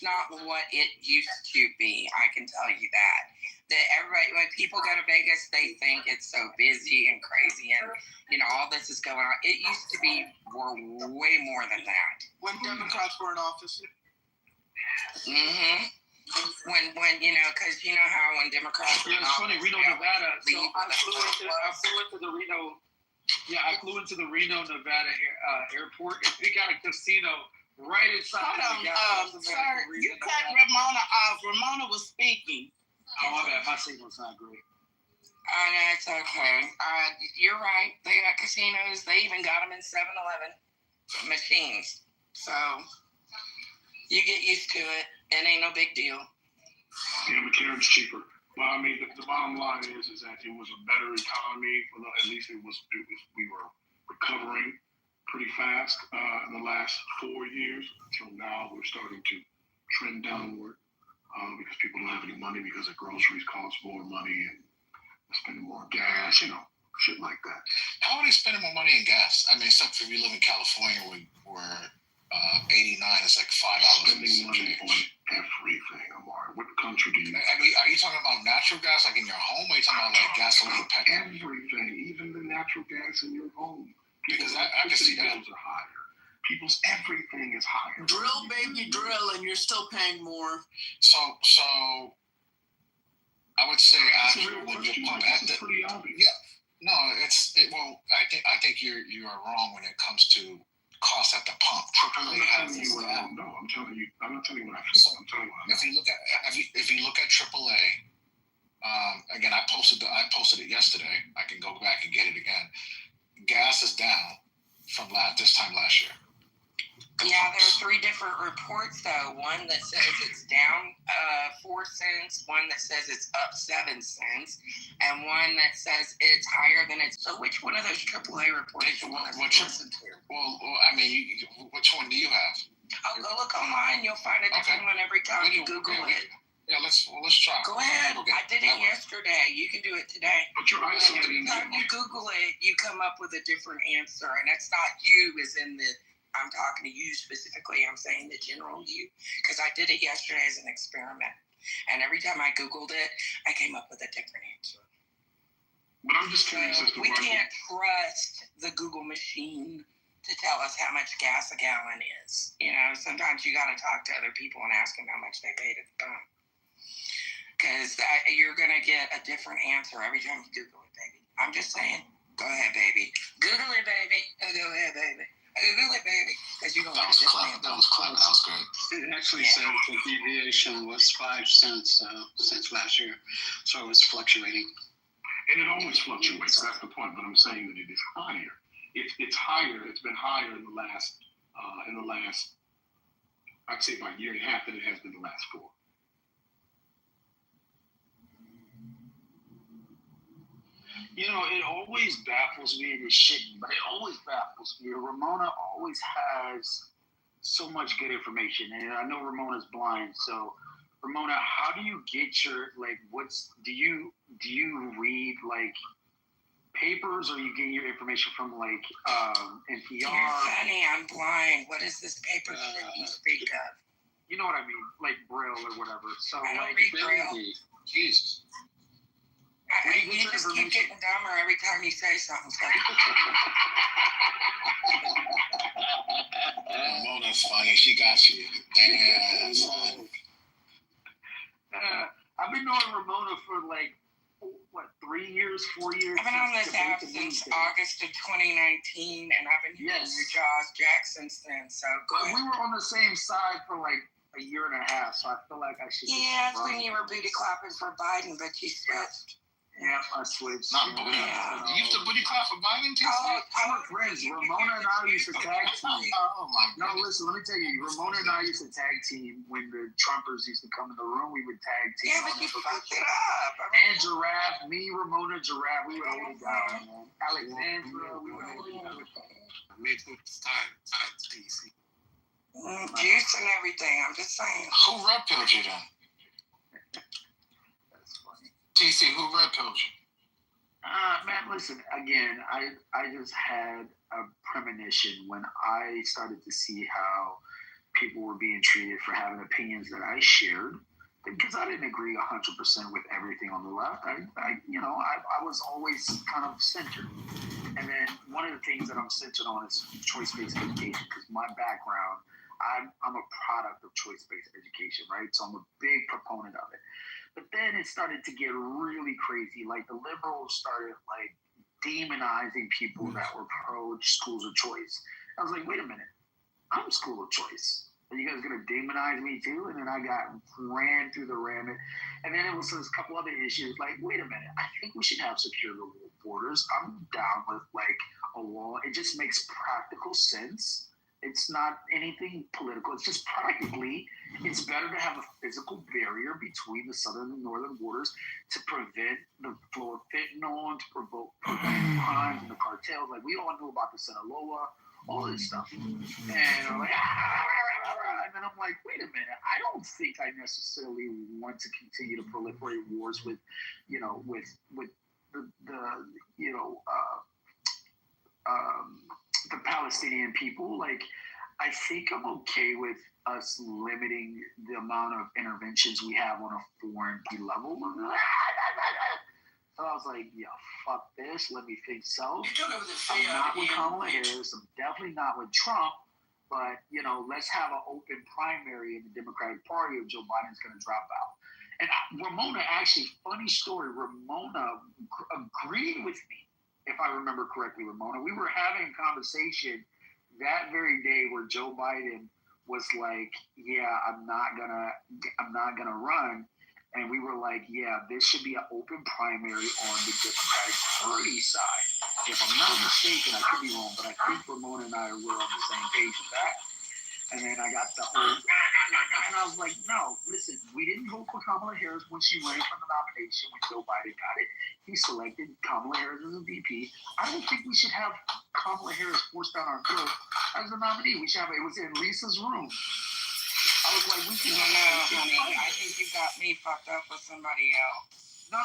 not what it used to be. I can tell you that. That everybody, when people go to Vegas, they think it's so busy and crazy, and all this is going on. It used to be way more than that. When Democrats were in office. Mm-hmm. When because how when Democrats. Yeah, it's funny. Reno, Nevada. So I flew into the Reno, Nevada airport, and we got a casino right inside. Hold on, sir. You cut Ramona off. Ramona was speaking. Oh, my bad. My signal's not great. It's okay. You're right. They got casinos. They even got them in 7-Eleven machines. So you get used to it. It ain't no big deal. Yeah, McCarran's cheaper. Well, I mean, the bottom line is that it was a better economy. Well, at least we were recovering pretty fast in the last 4 years. Until now, we're starting to trend downward because people don't have any money because the groceries cost more money and they're spending more gas, shit like that. How are they spending more money in gas? I mean, except for we live in California where 89 is like $5. Spending money on everything, Amari. What country do you live in? Are you talking about natural gas like in your home, or are you talking about like gasoline, petrol? Everything, even the natural gas in your home. Because I can see that. Bills are higher. People's everything is higher. Drill, baby, drill, and you're still paying more. So I would say when you pump at the pretty obvious. Yeah. No, I think you are wrong when it comes to cost at the pump. I'm not telling you what I don't know. I'm not telling you what I feel. I'm telling you what I know. If you look at AAA, Again, I posted it yesterday. I can go back and get it again. Gas is down from this time last year. Yeah, there are 3 different reports, though. One that says it's down 4 cents, one that says it's up 7 cents, and one that says it's higher than it's. So which one of those AAA reports do you want to listen to? Well, I mean, which one do you have? Oh, go look online. You'll find a different one every time you Google it. Yeah, let's try. Go ahead. I did it yesterday. You can do it today. But your eyes are Every time you Google it, you come up with a different answer, and it's not you as in the. I'm talking to you specifically. I'm saying the general you, because I did it yesterday as an experiment. And every time I Googled it, I came up with a different answer. But I'm just curious as to we can't trust the Google machine to tell us how much gas a gallon is. You know, sometimes you got to talk to other people and ask them how much they paid at the pump. Because you're going to get a different answer every time you Google it, baby. I'm just saying. Go ahead, baby. Google it, baby. Go ahead, baby. Google it, baby. Because you're going to get a different answer. That was clever. That was great. It actually said the deviation was 5 cents since last year. So it was fluctuating. And it always fluctuates. That's the point. But I'm saying that it is higher. It's higher. It's been higher in the last, I'd say about a year and a half than it has been the last 4. You know, it always baffles me, this shit, but it always baffles me. Ramona always has so much good information, and I know Ramona's blind, so Ramona, how do you get your, like, do you read, like, papers, or you get your information from, like, NPR? You're funny, I'm blind. What is this paper that you speak of? You know what I mean, like Braille or whatever. So, I don't like, read Braille. Jesus. You just keep getting dumber every time you say something. Ramona's funny. She got you. Damn, son. I've been knowing Ramona for like, 3 years, 4 years? I've been on this app since August of 2019, and I've been hearing your Jaws Jack since then. So we were on the same side for like a year and a half, so I feel like I should. Yeah, it's when you were booty clapping for Biden, but you switched. Yeah, I switched. Not booty. You used to booty clap for Biden, too? I'm friends. Ramona and I used to tag team. Oh, my God. No, listen, let me tell you. Ramona and I used to tag team when the Trumpers used to come in the room. We would tag team. Yeah, but you fucked it up. And Giraffe, me, Ramona, Giraffe, we would hold it down, man. Alexandra, we would hold it down. It's time, TC. Juice and everything, I'm just saying. Who red pilled you then? TC, who red pilled you? Man, listen, again, I just had a premonition when I started to see how people were being treated for having opinions that I shared, because I didn't agree 100% with everything on the left. I was always kind of centered. And then one of the things that I'm centered on is choice-based education, because my background, I'm a product of choice-based education, right? So I'm a big proponent of it. But then it started to get really crazy. Like the liberals started like demonizing people that were pro schools of choice. I was like, wait a minute, I'm school of choice. Are you guys gonna demonize me too? And then I got ran through the rabbit. And then it was a couple other issues. Like, wait a minute, I think we should have secure the borders. I'm down with like a wall. It just makes practical sense. It's not anything political. It's just practically, it's better to have a physical barrier between the southern and northern borders to prevent the flow of fentanyl and to prevent crimes and the cartels. Like, we all knew about the Sinaloa, all this stuff. And I'm like, and then I'm like, wait a minute. I don't think I necessarily want to continue to proliferate wars with, the Palestinian people. Like, I think I'm okay with us limiting the amount of interventions we have on a foreign level. So I was like, yeah, fuck this. Let me think so. I'm not with Kamala Harris. I'm definitely not with Trump. But, let's have an open primary in the Democratic Party if Joe Biden's going to drop out. And Ramona, actually, funny story, Ramona agreed with me. If I remember correctly, Ramona, we were having a conversation that very day where Joe Biden was like, "Yeah, I'm not gonna run," And we were like, yeah, this should be an open primary on the Democratic Party side. If I'm not mistaken, I could be wrong, but I think Ramona and I were on the same page with that. And then I got the whole, and I was like, no, listen, we didn't vote for Kamala Harris when she ran for the nomination when Joe Biden got it. He selected Kamala Harris as a VP. I don't think we should have Kamala Harris forced down our throat as a nominee. We should have, it was in Lisa's room. I was like, we should have. No, honey, I think you got me fucked up with somebody else. No.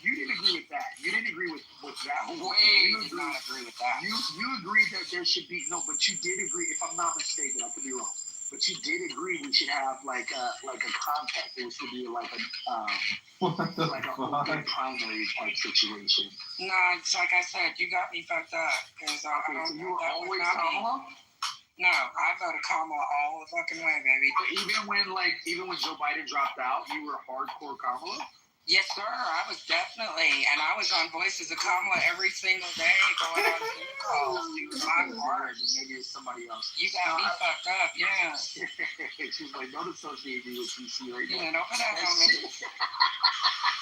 You didn't agree with that. You didn't agree with that. You did not agree with that. You agreed that there should be but you did agree. If I'm not mistaken, I could be wrong. But you did agree we should have like a contact. There should be like an open primary type situation. No, it's like I said, you got me fucked up. Because so you were always Kamala? No, I voted Kamala all the fucking way, baby. But even when Joe Biden dropped out, you were hardcore Kamala? Yes, sir. I was definitely, and I was on Voices of Kamala every single day, going on Zoom calls. She was my part. Maybe it's somebody else. You got me fucked up, yeah. She's like, don't associate me with PC right now. Yeah, don't put that on me.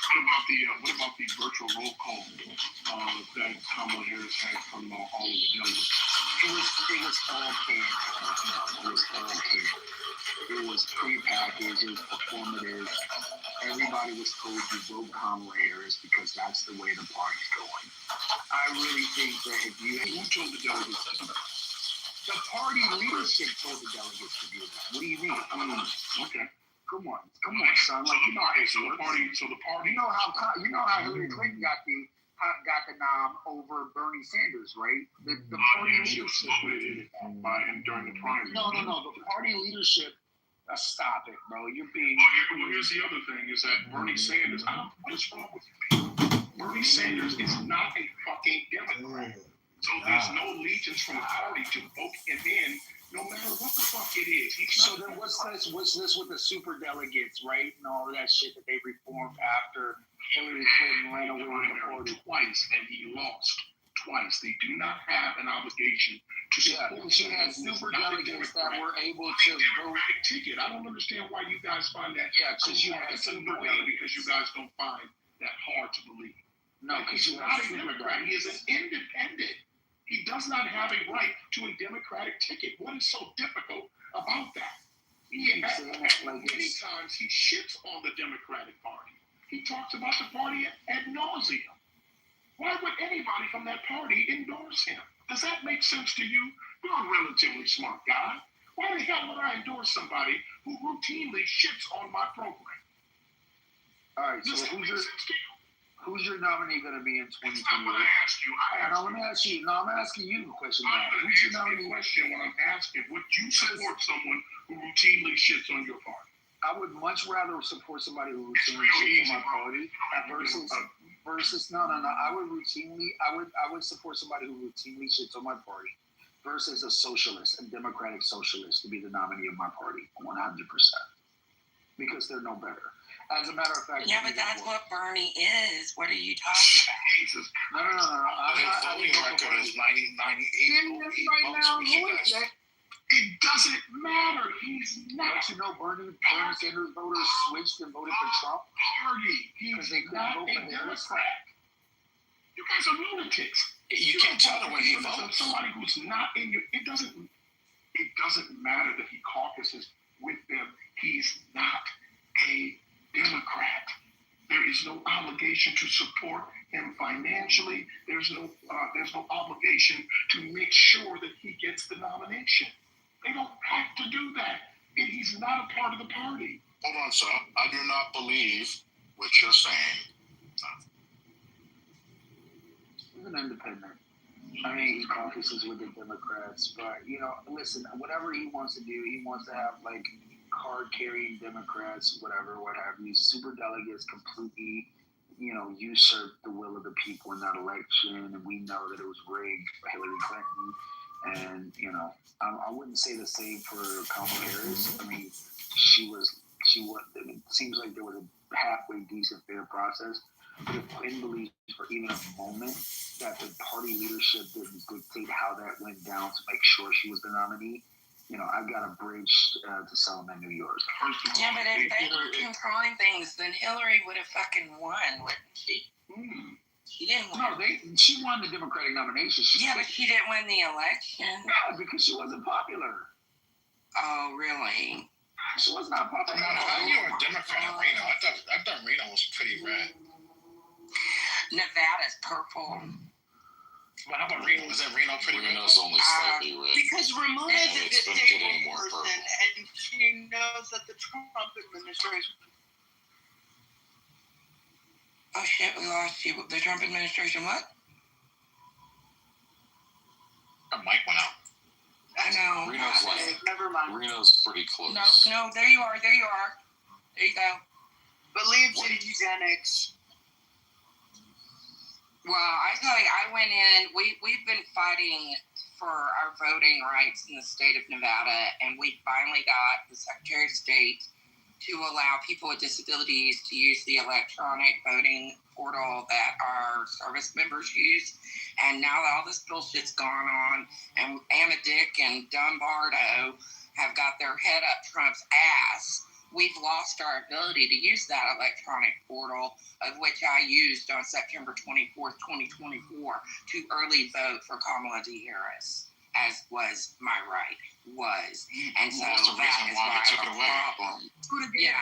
What about the virtual roll call that Kamala Harris had from all of the delegates? It was all canned. It was prepackaged. It was performative. Everybody was told to vote Kamala Harris because that's the way the party's going. I really think that if you... Who told the delegates to do that? The party leadership told the delegates to do that. What do you mean? Okay. Come on, son. Like, you know how this works. So the party... You know how Hillary Clinton got the nom over Bernie Sanders, right? The party leadership during the primary. No. The party leadership. Stop it, bro. You're being. Well, here's the other thing: is that Bernie Sanders. What is wrong with you people? Bernie Sanders is not a fucking Democrat. So there's no allegiance from the party to vote him in, no matter what the fuck it is. So then, what's this with the super delegates, right, and all of that shit that they reformed after Hillary Clinton ran away with the party twice, and he lost twice. They do not have an obligation to support. She had super delegates that were able to vote a ticket. I don't understand why you guys find that. Because you have super delegates. Because you guys don't find that hard to believe. No, because he's not a Democrat. He is an independent. He does not have a right to a Democratic ticket. What is so difficult about that? Many times he shits on the Democratic Party. He talks about the party ad nauseum. Why would anybody from that party endorse him? Does that make sense to you? You're a relatively smart guy. Why the hell would I endorse somebody who routinely shits on my program? All right, so who's your nominee going to be in 2020? I'm going to ask you. I'm asking you a question now. Who's your nominee? Question when I'm asking, would you support someone who routinely shits on your party? I would much rather support somebody who routinely shits on my party versus no. I would support somebody who routinely shits on my party versus a socialist, a democratic socialist, to be the nominee of my party 100%, because they're no better. As a matter of fact, yeah, but that's what Bernie is. What are you talking about? No. His voting record is 98 votes. It doesn't matter. He's not. Don't you know Bernie Sanders voters switched and voted for Trump? He's not a Democrat. You guys are lunatics. You can't tell the way he votes. Somebody who's not in your. It doesn't matter that he caucuses with them. He's not a Democrat. There is no obligation to support him financially. There's no obligation to make sure that he gets the nomination. They don't have to do that. He's not a part of the party. Hold on, sir. I do not believe what you're saying. He's an independent. I mean, he caucuses with the Democrats, but listen, whatever he wants to do, he wants to have like card-carrying Democrats, what have you. Super delegates completely, usurped the will of the people in that election, and we know that it was rigged for Hillary Clinton. And I wouldn't say the same for Kamala Harris. I mean, she was. It seems like there was a halfway decent fair process. But if Clinton believes for even a moment that the party leadership didn't dictate how that went down to make sure she was the nominee, I've got a bridge to sell them in New York. Yeah, but if they were controlling things, then Hillary would have fucking won, wouldn't she? She didn't win. No, she won the Democratic nomination. But she didn't win the election. No, because she wasn't popular. Oh, really? She was not popular. I knew a Democrat in Reno. I thought Reno was pretty red. Nevada's purple. Well, how about Reno? Is that Reno pretty red? Reno's only slightly red. Because Ramona is a it's been disabled getting more person, purple. and she knows that the Trump administration. Oh shit, we lost you. The Trump administration, what? Her mic went out. I know. Reno's Never mind. Reno's pretty close. No, there you are. There you go. Believes in eugenics. Well, I tell you, I went in. We've been fighting for our voting rights in the state of Nevada, and we finally got the Secretary of State to allow people with disabilities to use the electronic voting portal that our service members use. And now that all this bullshit's gone on, and Anna Dick and Dumbardo have got their head up Trump's ass, we've lost our ability to use that electronic portal, of which I used on September 24th, 2024, to early vote for Kamala Harris, as was my right. And so What's the that reason is why why they took I it have a away? problem. Yeah.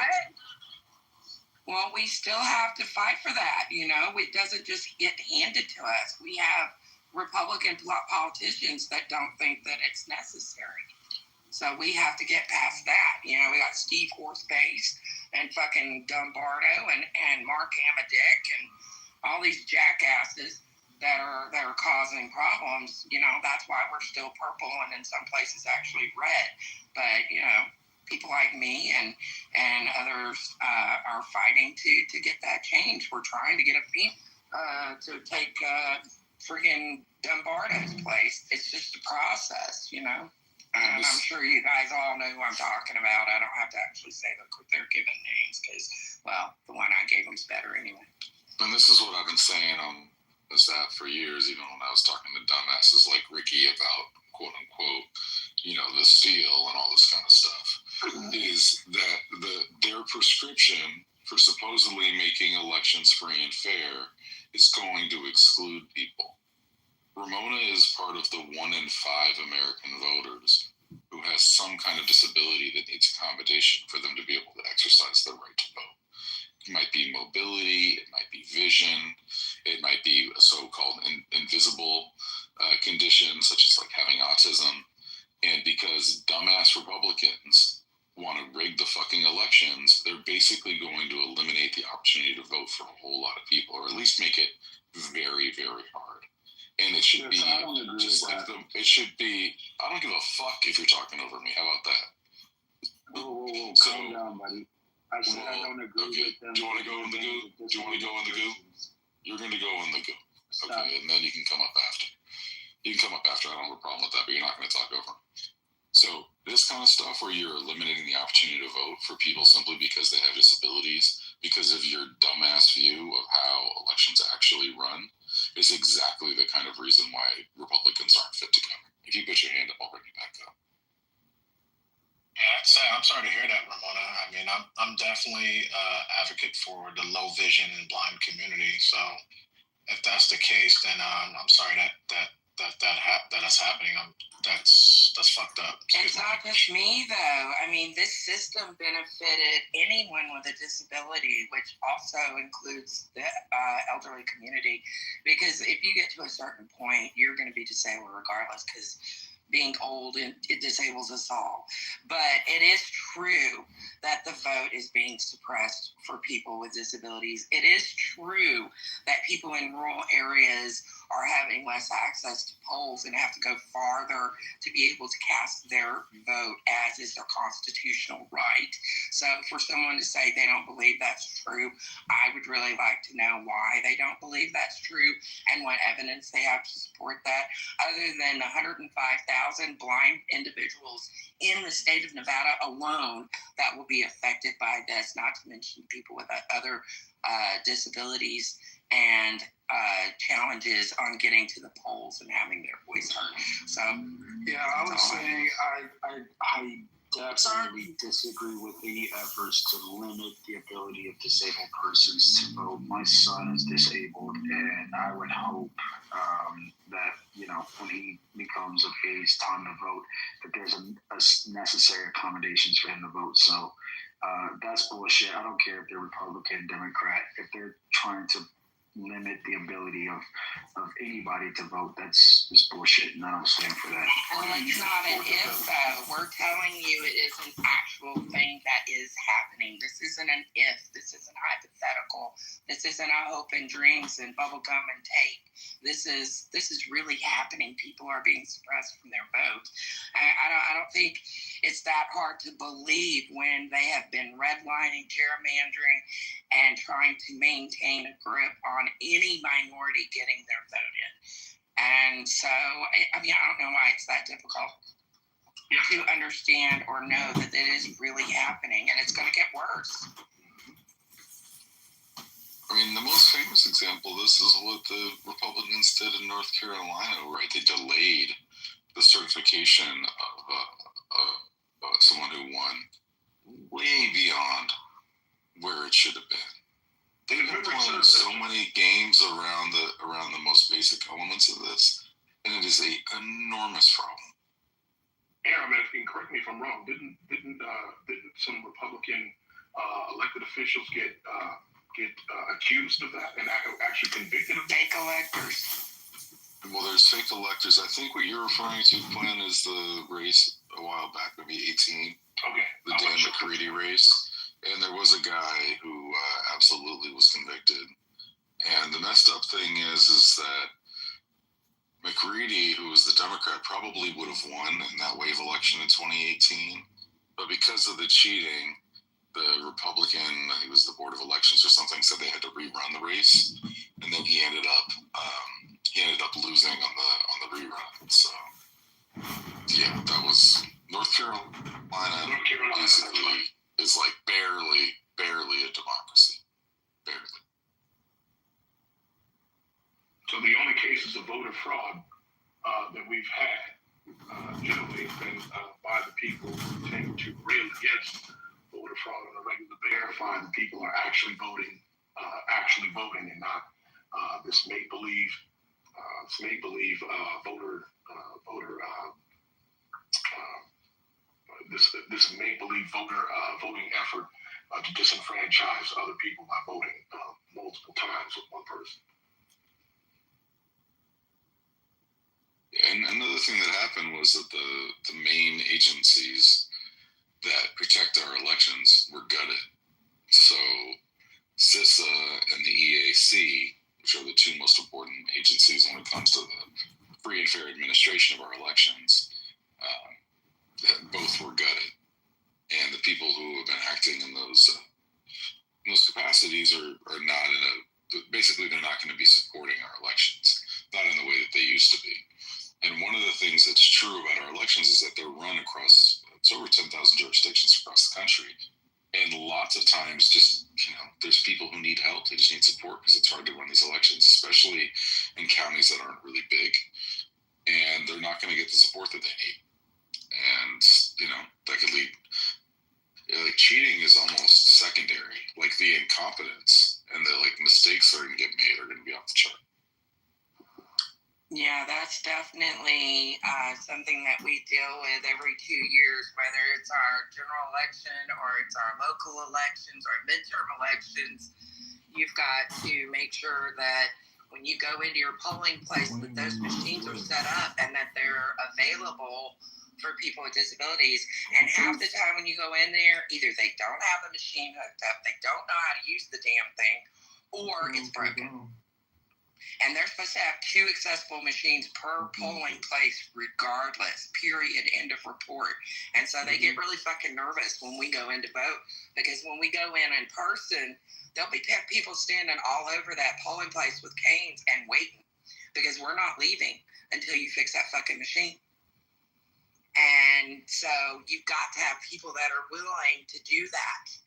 Well, we still have to fight for that. It doesn't just get handed to us. We have Republican politicians that don't think that it's necessary. So we have to get past that. We got Steve Horseface and fucking Dumbardo and Mark Amadick and all these jackasses that are causing problems. That's why we're still purple and in some places actually red. But people like me and others are fighting to get that change. We're trying to get to take friggin' Dumbardo's place. It's just a process, And I'm sure you guys all know who I'm talking about. I don't have to actually say their given names because, well, the one I gave them's better anyway. And this is what I've been saying on this app for years, even when I was talking to dumbasses like Ricky about, quote unquote, the steal and all this kind of stuff, is that their prescription for supposedly making elections free and fair is going to exclude people. Ramona is part of the 1 in 5 American voters who has some kind of disability that needs accommodation for them to be able to exercise their right to vote. It might be mobility, it might be vision, it might be a so-called invisible condition, such as like having autism. And because dumbass Republicans want to rig the fucking elections, they're basically going to eliminate the opportunity to vote for a whole lot of people, or at least make it very, very hard. And it should be just like it should be. I don't give a fuck if you're talking over me. How about that? Whoa, calm down, buddy. I said I don't agree with them. Do you want to go in the goo? Do you want to go in the goo? You're going to go in the goo. Okay, and then you can come up after. You can come up after. I don't have a problem with that, but you're not going to talk over me. So this kind of stuff where you're eliminating the opportunity to vote for people simply because they have disabilities, because of your dumbass view of how elections actually run, is exactly the kind of reason why Republicans aren't fit together. If you put your hand up, I'll bring you back up. Yeah, I'm sorry to hear that, Ramona. I mean, I'm definitely advocate for the low vision and blind community. So if that's the case, then I'm sorry that's happening. That's fucked up. It's not just me, though. I mean, this system benefited anyone with a disability, which also includes the elderly community. Because if you get to a certain point, you're going to be disabled regardless, because being old, it disables us all. But it is true that the vote is being suppressed for people with disabilities. It is true that people in rural areas are having less access to polls and have to go farther to be able to cast their vote, as is their constitutional right. So for someone to say they don't believe that's true, I would really like to know why they don't believe that's true and what evidence they have to support that, other than the 105,000 blind individuals in the state of Nevada alone that will be affected by this, not to mention people with other disabilities and challenges on getting to the polls and having their voice heard. So, yeah, I would say I definitely disagree with any efforts to limit the ability of disabled persons to vote. My son is disabled, and I would hope that, you know, when he becomes of age, time to vote, that there's a necessary accommodations for him to vote. So that's bullshit. I don't care if they're Republican, Democrat. If they're trying to limit the ability of anybody to vote, that's just bullshit, and I don't stand for that. Well, it's not an if, though. We're telling you it is an actual thing that is happening. This isn't an if. This isn't hypothetical. This isn't a hope and dreams and bubble gum and tape. This is really happening. People are being suppressed from their vote. I don't think it's that hard to believe when they have been redlining, gerrymandering, and trying to maintain a grip on any minority getting their vote in. And so, I mean, I don't know why it's that difficult to understand or know that it is really happening, and it's going to get worse. I mean, the most famous example of this is what the Republicans did in North Carolina, right? They delayed the certification of someone who won way beyond where it should have been. They've been playing so many games around the most basic elements of this, and it is an enormous problem. Aaron, if you can correct me if I'm wrong, didn't some Republican elected officials get accused of that and actually convicted of fake electors? Well, there's fake electors. I think what you're referring to, Glenn, is the race a while back, maybe 18. Okay. The Dan McCready race. And there was a guy who absolutely was convicted. And the messed up thing is that McCready, who was the Democrat, probably would have won in that wave election in 2018. But because of the cheating, the Republican, I think it was the Board of Elections or something, said they had to rerun the race. And then he ended up losing on the rerun. So, yeah, that was North Carolina. Basically is like barely a democracy. Barely. So the only cases of voter fraud that we've had generally has been by the people who tend to rail against voter fraud on a regular, verify the people are actually voting and not this make-believe this make-believe voting effort to disenfranchise other people by voting multiple times with one person. And another thing that happened was that the main agencies that protect our elections were gutted. So CISA and the EAC, which are the two most important agencies when it comes to the free and fair administration of our elections, both were gutted. And the people who have been acting in those capacities are not basically they're not going to be supporting our elections, not in the way that they used to be. And one of the things that's true about our elections is that they're run across, it's over 10,000 jurisdictions across the country. And lots of times there's people who need help. They just need support because it's hard to run these elections, especially in counties that aren't really big. And they're not going to get the support that they need. And, that could lead, cheating is almost secondary. Like the incompetence and the mistakes that are going to get made are going to be off the chart. Yeah, that's definitely something that we deal with every 2 years, whether it's our general election or it's our local elections or midterm elections. You've got to make sure that when you go into your polling place, that those machines are set up and that they're available for people with disabilities. And half the time when you go in there, either they don't have the machine hooked up, they don't know how to use the damn thing, or it's broken. And they're supposed to have 2 accessible machines per polling place regardless, period, end of report. And so they get really fucking nervous when we go in to vote, because when we go in person, there'll be people standing all over that polling place with canes and waiting, because we're not leaving until you fix that fucking machine. And so you've got to have people that are willing to do that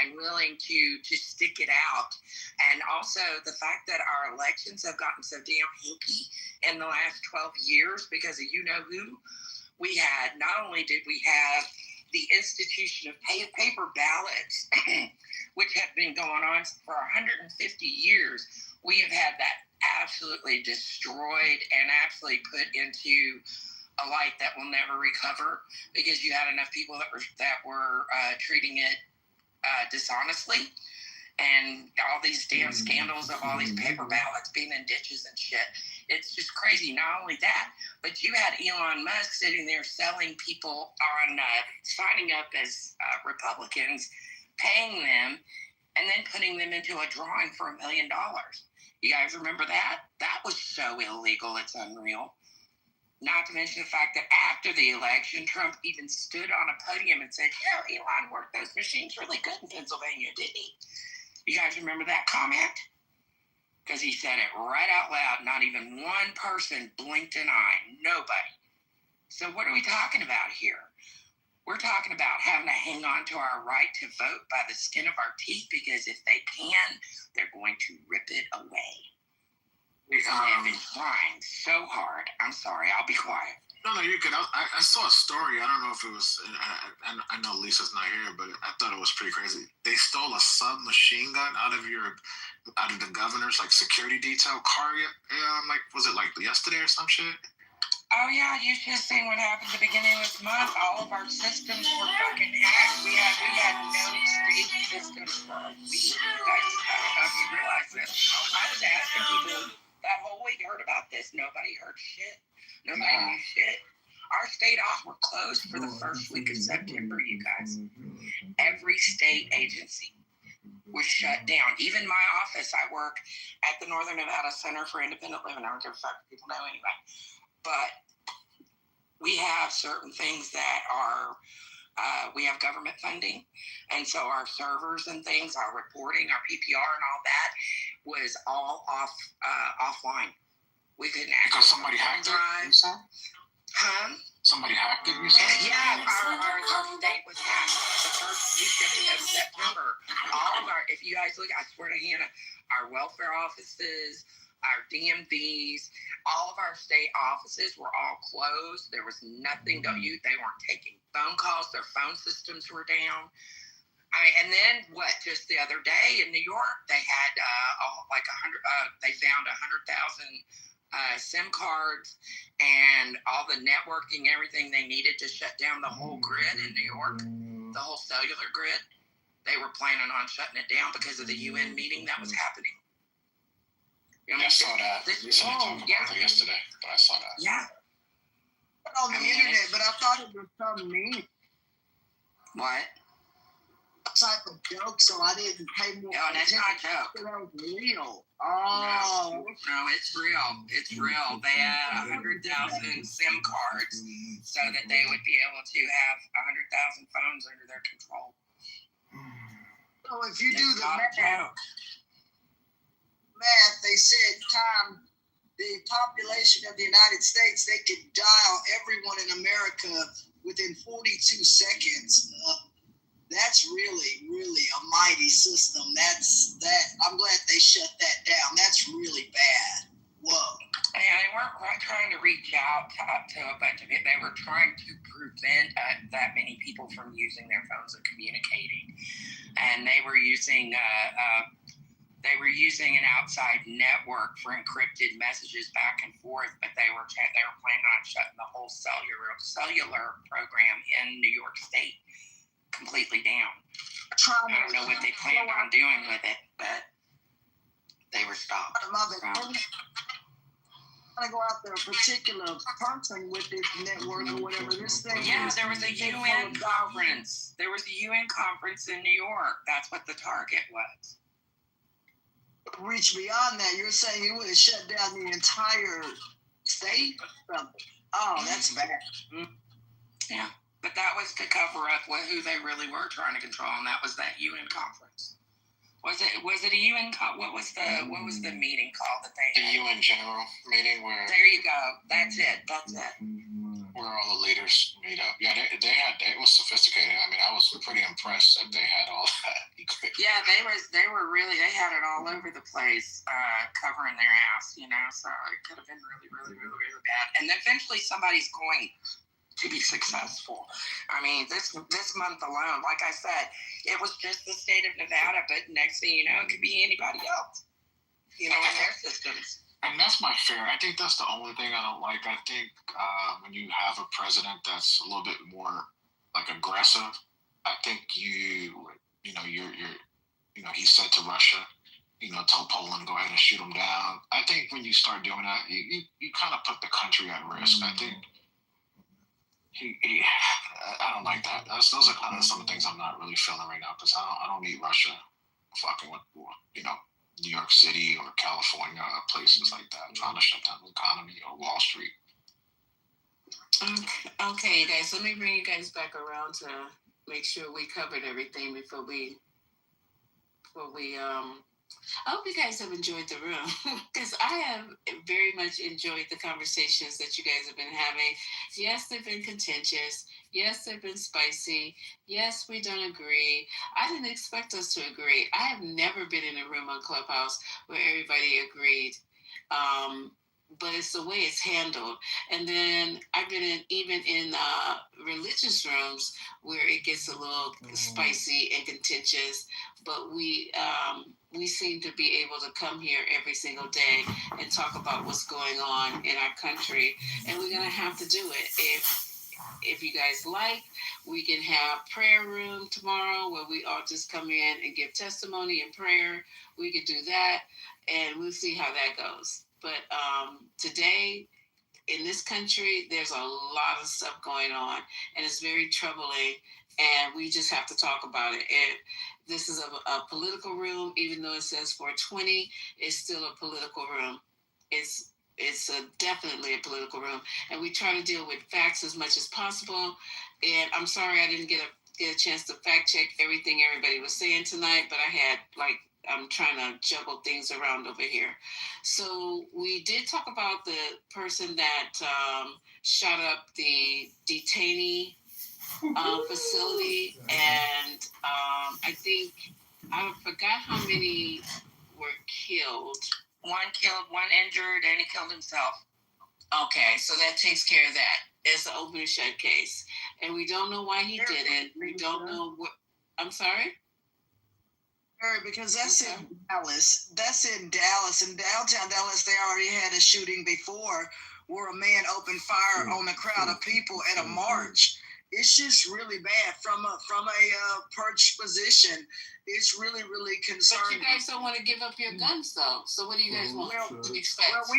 and willing to stick it out. And also the fact that our elections have gotten so damn hinky in the last 12 years because of you-know-who. We had, not only did we have the institution of paper ballots, which have been going on for 150 years, we have had that absolutely destroyed and absolutely put into a light that will never recover because you had enough people that were treating it dishonestly, and all these damn scandals of all these paper ballots being in ditches and shit. It's just crazy. Not only that, but you had Elon Musk sitting there selling people on signing up as Republicans, paying them, and then putting them into a drawing for $1 million. You guys remember that? That was so illegal, it's unreal. Not to mention the fact that after the election, Trump even stood on a podium and said, Elon worked those machines really good in Pennsylvania, didn't he? You guys remember that comment? Because he said it right out loud. Not even one person blinked an eye. Nobody. So what are we talking about here? We're talking about having to hang on to our right to vote by the skin of our teeth because if they can, they're going to rip it away. I've been trying so hard. I'm sorry. I'll be quiet. No, you're good. I saw a story. I don't know if it was. I know Lisa's not here, but I thought it was pretty crazy. They stole a submachine gun out of the governor's security detail car. Was it yesterday or some shit? Oh yeah, you should have seen what happened at the beginning of this month. All of our systems were fucking hacked. We had no state systems for a week. You guys, I don't know if you realize this. I was asking people that whole week heard about this. Nobody heard shit. Nobody knew shit. Our state offices were closed for the first week of September, you guys. Every state agency was shut down. Even my office, I work at the Northern Nevada Center for Independent Living. I don't give a fuck if people know anyway. But we have certain things that are, we have government funding. And so our servers and things, our reporting, our PPR and all that was all offline. We couldn't access. Because somebody hacked it, you said? Huh? Somebody hacked it, you said? Yeah, our state was hacked the first week of September. All of our, if you guys look, I swear to Hannah, our welfare offices, our DMVs, all of our state offices were all closed. There was nothing they weren't taking phone calls. Their phone systems were down. And then just the other day in New York, they had they found 100,000 SIM cards and all the networking, everything they needed to shut down the whole grid in New York, the whole cellular grid. They were planning on shutting it down because of the UN meeting that was happening. I saw that. You sent it to me yesterday, but I saw that. Yeah. On the internet, but I thought it was some meme. What? Type of joke, so I didn't pay more. No, that's not a joke. That was real. Oh. No, it's real. It's real. They had 100,000 SIM cards so that they would be able to have 100,000 phones under their control. So if you do the math, they said the population of the United States, they could dial everyone in America within 42 seconds. That's really, really a mighty system. I'm glad they shut that down. That's really bad. Whoa. And they weren't trying to reach out to a bunch of it. They were trying to prevent that many people from using their phones and communicating. And they were using an outside network for encrypted messages back and forth, but they were planning on shutting the whole cellular program in New York State completely down. I don't know what they planned on doing with it, but they were stopped. To go after a particular person with this network or whatever this thing. Yeah, there was a UN conference. There was a UN conference in New York. That's what the target was. Reach beyond that. You're saying it would have shut down the entire state or something. Oh, that's bad. Yeah, but that was to cover up who they really were trying to control, and that was that UN conference. Was it a UN? What was the meeting called that they had? The UN General meeting where. There you go. That's it. where all the leaders meet up. Yeah, it was sophisticated. I mean, I was pretty impressed that they had all that equipment. Yeah, they had it all over the place, covering their ass, so it could have been really, really, really, really bad. And eventually somebody's going to be successful. I mean, this month alone, like I said, it was just the state of Nevada, but next thing you know, it could be anybody else, in their systems. And that's my fear. I think that's the only thing I don't like. I think when you have a president that's a little bit more like aggressive, I think you're he said to Russia, tell Poland go ahead and shoot them down. I think when you start doing that, you kind of put the country at risk. I think I don't like that. Those are kind of some things I'm not really feeling right now because I don't need Russia fucking with New York City or California, places like that, trying to shut down the economy or Wall Street. Okay, guys, let me bring you guys back around to make sure we covered everything before we I hope you guys have enjoyed the room because I have very much enjoyed the conversations that you guys have been having. Yes, they've been contentious. Yes, they've been spicy. Yes, we don't agree. I didn't expect us to agree. I have never been in a room on Clubhouse where everybody agreed. But it's the way it's handled. And then I've been even in religious rooms where it gets a little spicy and contentious. But we seem to be able to come here every single day and talk about what's going on in our country. And we're going to have to do it. If you guys like, we can have prayer room tomorrow where we all just come in and give testimony and prayer. We could do that, and we'll see how that goes. But today, in this country, there's a lot of stuff going on, and it's very troubling, and we just have to talk about it. And this is a political room, even though it says 420, it's still a political room. It's definitely a political room, and we try to deal with facts as much as possible. And I'm sorry I didn't get a chance to fact check everything everybody was saying tonight, but I had I'm trying to juggle things around over here. So we did talk about the person that shot up the detainee facility, and I think I forgot how many were killed. One killed, one injured, and he killed himself. Okay, so that takes care of that. It's an open and shut case, and we don't know why he did it. We don't know what. I'm sorry. Because that's in Dallas. That's in Dallas. In downtown Dallas, they already had a shooting before where a man opened fire on a crowd of people at a march. It's just really bad from a perched position. It's really, really concerning. But you guys don't want to give up your guns, though. So what do you guys want to expect?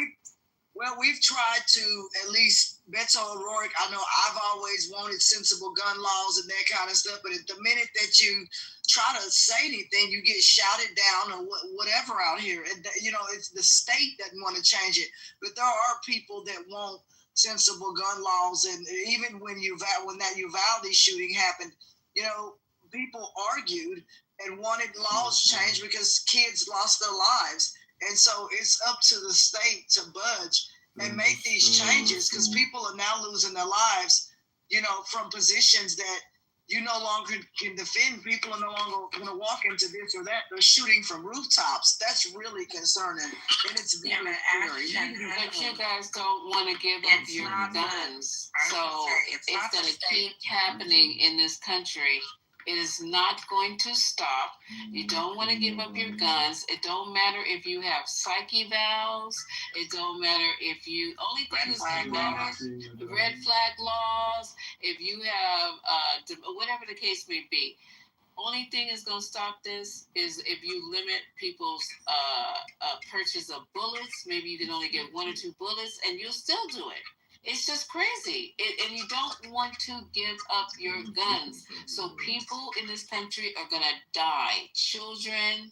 We've tried to at least, Beto O'Rourke, I know I've always wanted sensible gun laws and that kind of stuff, but at the minute that you try to say anything, you get shouted down or whatever out here. And, it's the state doesn't want to change it, but there are people that want sensible gun laws. And even when that Uvalde shooting happened, people argued and wanted laws changed because kids lost their lives. And so it's up to the state to budge and make these changes because people are now losing their lives, from positions that you no longer can defend. People are no longer going to walk into this or that. They're shooting from rooftops. That's really concerning. And it's very scary. But you guys don't want to give up your guns. So it's going to keep happening in this country. It is not going to stop. You don't want to give up your guns. It don't matter if you have psych evals. It don't matter if you, only thing is that matters, red flag laws, if you have, whatever the case may be. Only thing is going to stop this is if you limit people's purchase of bullets. Maybe you can only get 1 or 2 bullets, and you'll still do it. It's just crazy. And you don't want to give up your guns. So people in this country are going to die. Children,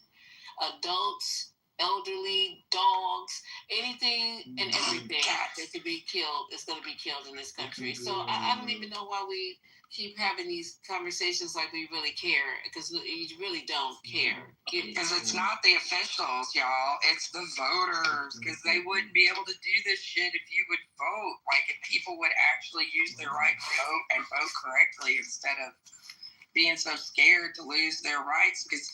adults, elderly, dogs, anything and everything that could be killed is going to be killed in this country. So I don't even know why we keep having these conversations like we really care, because you really don't care. Because it's not the officials, y'all. It's the voters. Because they wouldn't be able to do this shit if you would vote. Like, if people would actually use their right to vote and vote correctly instead of being so scared to lose their rights. Because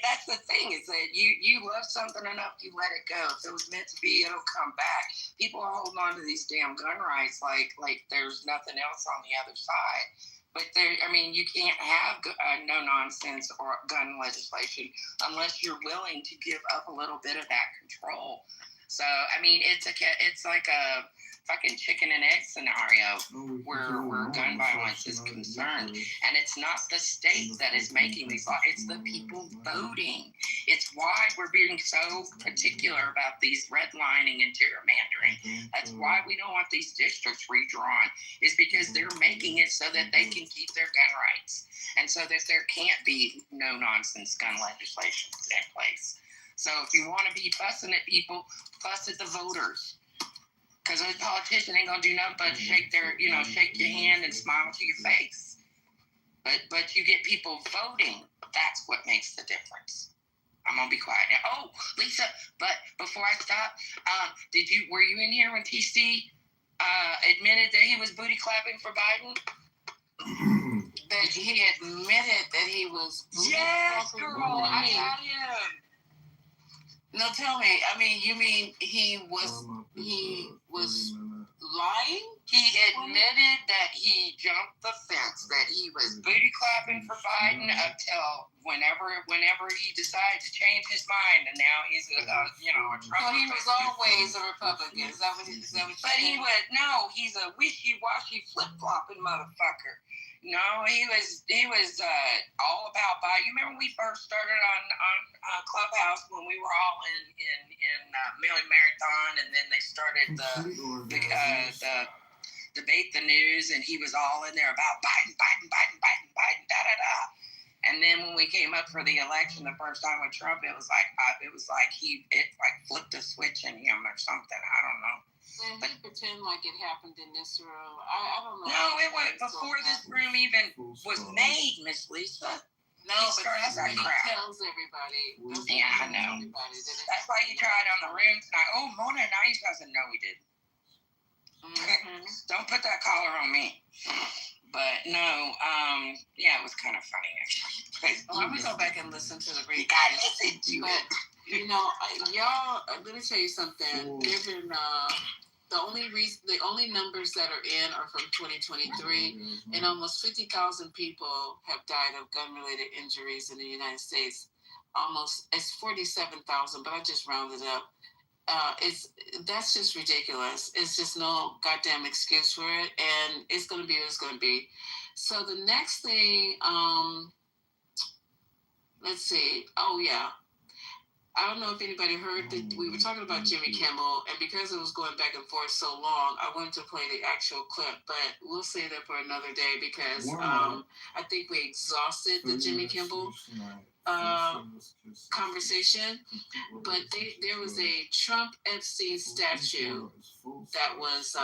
that's the thing, is that you love something enough, you let it go. If it was meant to be, it'll come back. People are holding on to these damn gun rights like there's nothing else on the other side. But you can't have no nonsense or gun legislation unless you're willing to give up a little bit of that control. So it's like a fucking chicken and egg scenario where gun violence is concerned, and it's not the state that is making these laws; it's the people voting. It's why we're being so particular about these redlining and gerrymandering. That's why we don't want these districts redrawn, is because they're making it so that they can keep their gun rights, and so that there can't be no nonsense gun legislation in place. So if you want to be fussing at people, fuss at the voters. Because a politician ain't gonna do nothing but shake your hand and smile to your face. But you get people voting. That's what makes the difference. I'm gonna be quiet now. Oh, Lisa, but before I stop, were you in here when TC admitted that he was booty clapping for Biden? That he admitted that he was booty clapping? Girl, I got him. No, tell me. You mean he was lying? He admitted that he jumped the fence, that he was booty clapping for Biden until whenever he decided to change his mind, and now he's a Trump. So he was always a Republican. Is that what he's saying? He's a wishy-washy flip-flopping motherfucker. No, he was all about Biden. You remember when we first started on Clubhouse, when we were all in Million Marathon, and then they started the Debate the News, and he was all in there about Biden, da-da-da. And then when we came up for the election the first time with Trump, it was like it flipped a switch in him or something. I don't know. And he pretend like it happened in this room. I don't know. No, it was before this room even was made, Miss Lisa. No, but that's what he tells everybody. Yeah, I know. That's why he tried on the room tonight. Oh, Mona, now he doesn't know he did. Mm-hmm. Don't put that collar on me. But no, it was kind of funny actually. Let me go back and listen to the replay. You gotta listen to it. Y'all, let me tell you something. There've been the only numbers that are in are from 2023, and almost 50,000 people have died of gun-related injuries in the United States. It's 47,000, but I just rounded up. That's just ridiculous. It's just no goddamn excuse for it, and it's gonna be what it's gonna be. So the next thing, let's see. Oh yeah. I don't know if anybody heard that we were talking about Jimmy Kimmel, and because it was going back and forth so long, I wanted to play the actual clip, but we'll save that for another day because I think we exhausted the Jimmy Kimmel conversation. But there was a Trump Epstein statue that was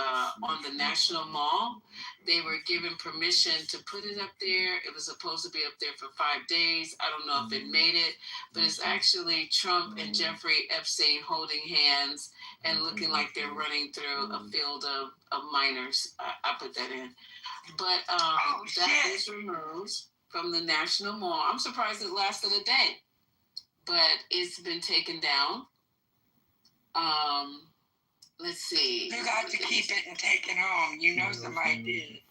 on the National Mall. They were given permission to put it up there. It was supposed to be up there for 5 days. I don't know if it made it, but it's actually Trump and Jeffrey Epstein holding hands and looking like they're running through a field of miners. I put that in. But that is removed from the National Mall. I'm surprised it lasted a day, but it's been taken down. Let's see. You got to keep it and take it home. You know somebody did.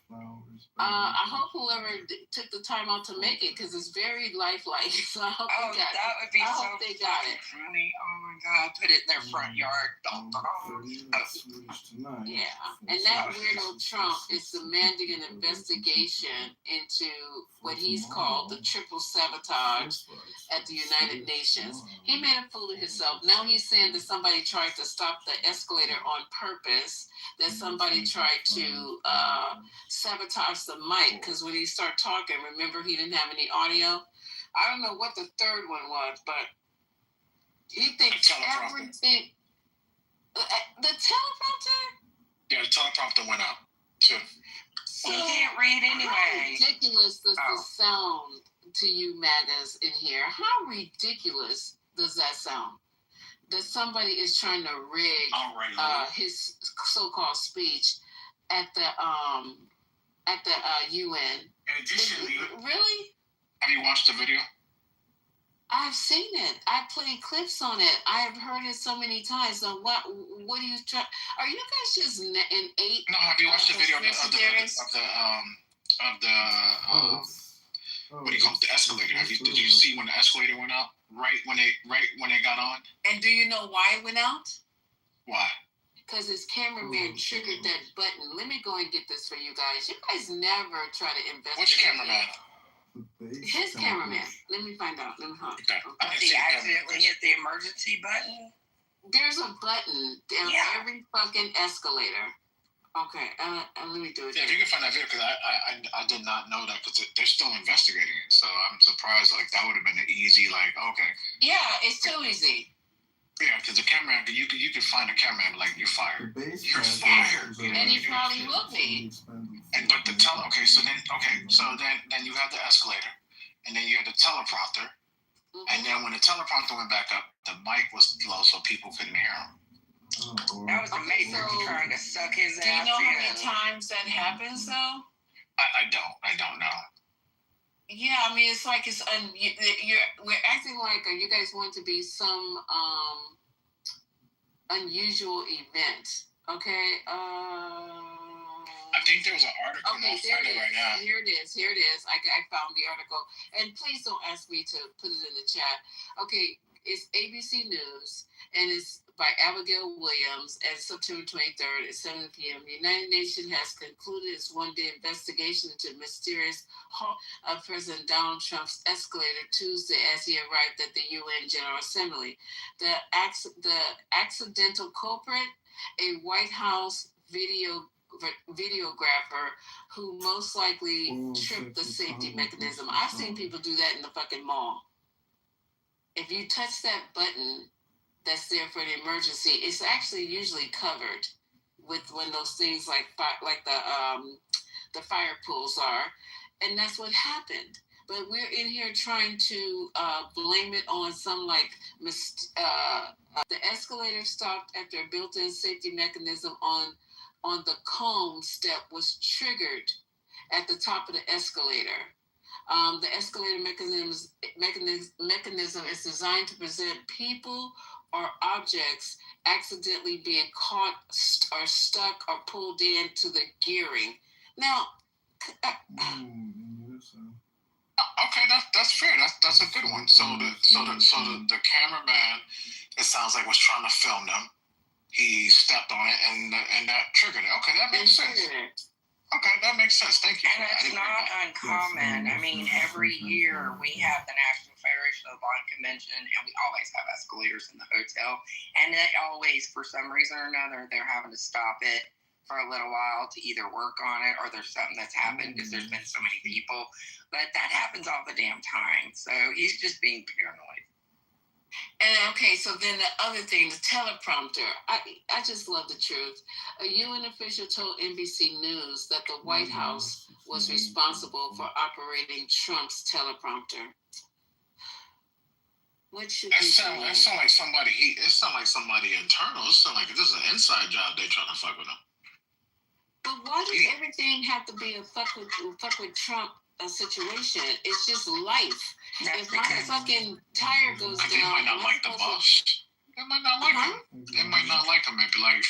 I hope whoever took the time out to make it, because it's very lifelike. So I hope they got that it. would be I so hope they got it. Funny. Oh my God! Put it in their front yard. Yeah, and that weirdo Trump is demanding an investigation into what he's called the triple sabotage at the United Nations. He made a fool of himself. Now he's saying that somebody tried to stop the escalator on purpose. That somebody tried to sabotage the mic, because when he started talking, remember he didn't have any audio. I don't know what the third one was, but he thinks everything. The teleprompter? Yeah, the teleprompter went out too. You can't read anyway. How ridiculous does this sound to you, MAGAs in here? How ridiculous does that sound? That somebody is trying to rig his so-called speech at the UN. In addition, Really? Have you watched the video? I've seen it. I've played clips on it. I've heard it so many times. So what are you trying? Are you guys just innate? No, have you watched the video of the what do you call it? The escalator. Did you see when the escalator went out? Right when they got on? And do you know why it went out? Why? Because his cameraman triggered that button. Let me go and get this for you guys. You guys never try to investigate. Which cameraman? His cameraman. Let me find out. Let me hold. Did he accidentally hit the emergency button? There's a button down every fucking escalator. Okay, let me do it. Yeah, if you can find that video, because I did not know that, because they're still investigating it. So I'm surprised. Like that would have been an easy. Like okay. Yeah, it's too easy. Yeah, because the cameraman, you could find a cameraman like you're fired. You're fired. And he probably will be. And but the so then you have the escalator, and then you have the teleprompter, and then when the teleprompter went back up, the mic was low, so people couldn't hear him. That was the Matrix trying to suck his ass. Do you know how many times that happens though? I don't know. Yeah, I mean, it's like we're acting like you guys want to be some unusual event, okay? I think there was an article. Okay, there it is. Right now. Here it is. I found the article, and please don't ask me to put it in the chat. Okay, it's ABC News, and it's by Abigail Williams, and September 23rd at 7 p.m. The United Nations has concluded its one-day investigation into the mysterious halt of President Donald Trump's escalator Tuesday as he arrived at the UN General Assembly. The accidental culprit, a White House videographer who most likely tripped the safety mechanism. I've seen people do that in the fucking mall. If you touch that button that's there for the emergency, it's actually usually covered with one of those things like the fire pools are, and that's what happened. But we're in here trying to blame it on some the escalator stopped after a built-in safety mechanism on the comb step was triggered at the top of the escalator. The escalator mechanism is designed to prevent people or objects accidentally being caught or stuck or pulled into the gearing. Now, okay, that's fair. That's a good one. So the cameraman, it sounds like, was trying to film them. He stepped on it and that triggered it. Okay, that makes sense. Okay, that makes sense. Thank you. And it's not uncommon. I mean, every year we have the National Federation of the Blind Convention, and we always have escalators in the hotel. And they always, for some reason or another, they're having to stop it for a little while to either work on it or there's something that's happened because there's been so many people. But that happens all the damn time. So he's just being paranoid. And okay, so then the other thing, the teleprompter. I just love the truth. A UN official told NBC News that the White House was responsible for operating Trump's teleprompter. What should that sound like somebody? It sounds like somebody internal. It sounds like this is an inside job. They're trying to fuck with him. But why does everything have to be a fuck with Trump situation? It's just life. If my fucking tire goes down, they might not like the boss. They might not like him. They might not like him. Maybe like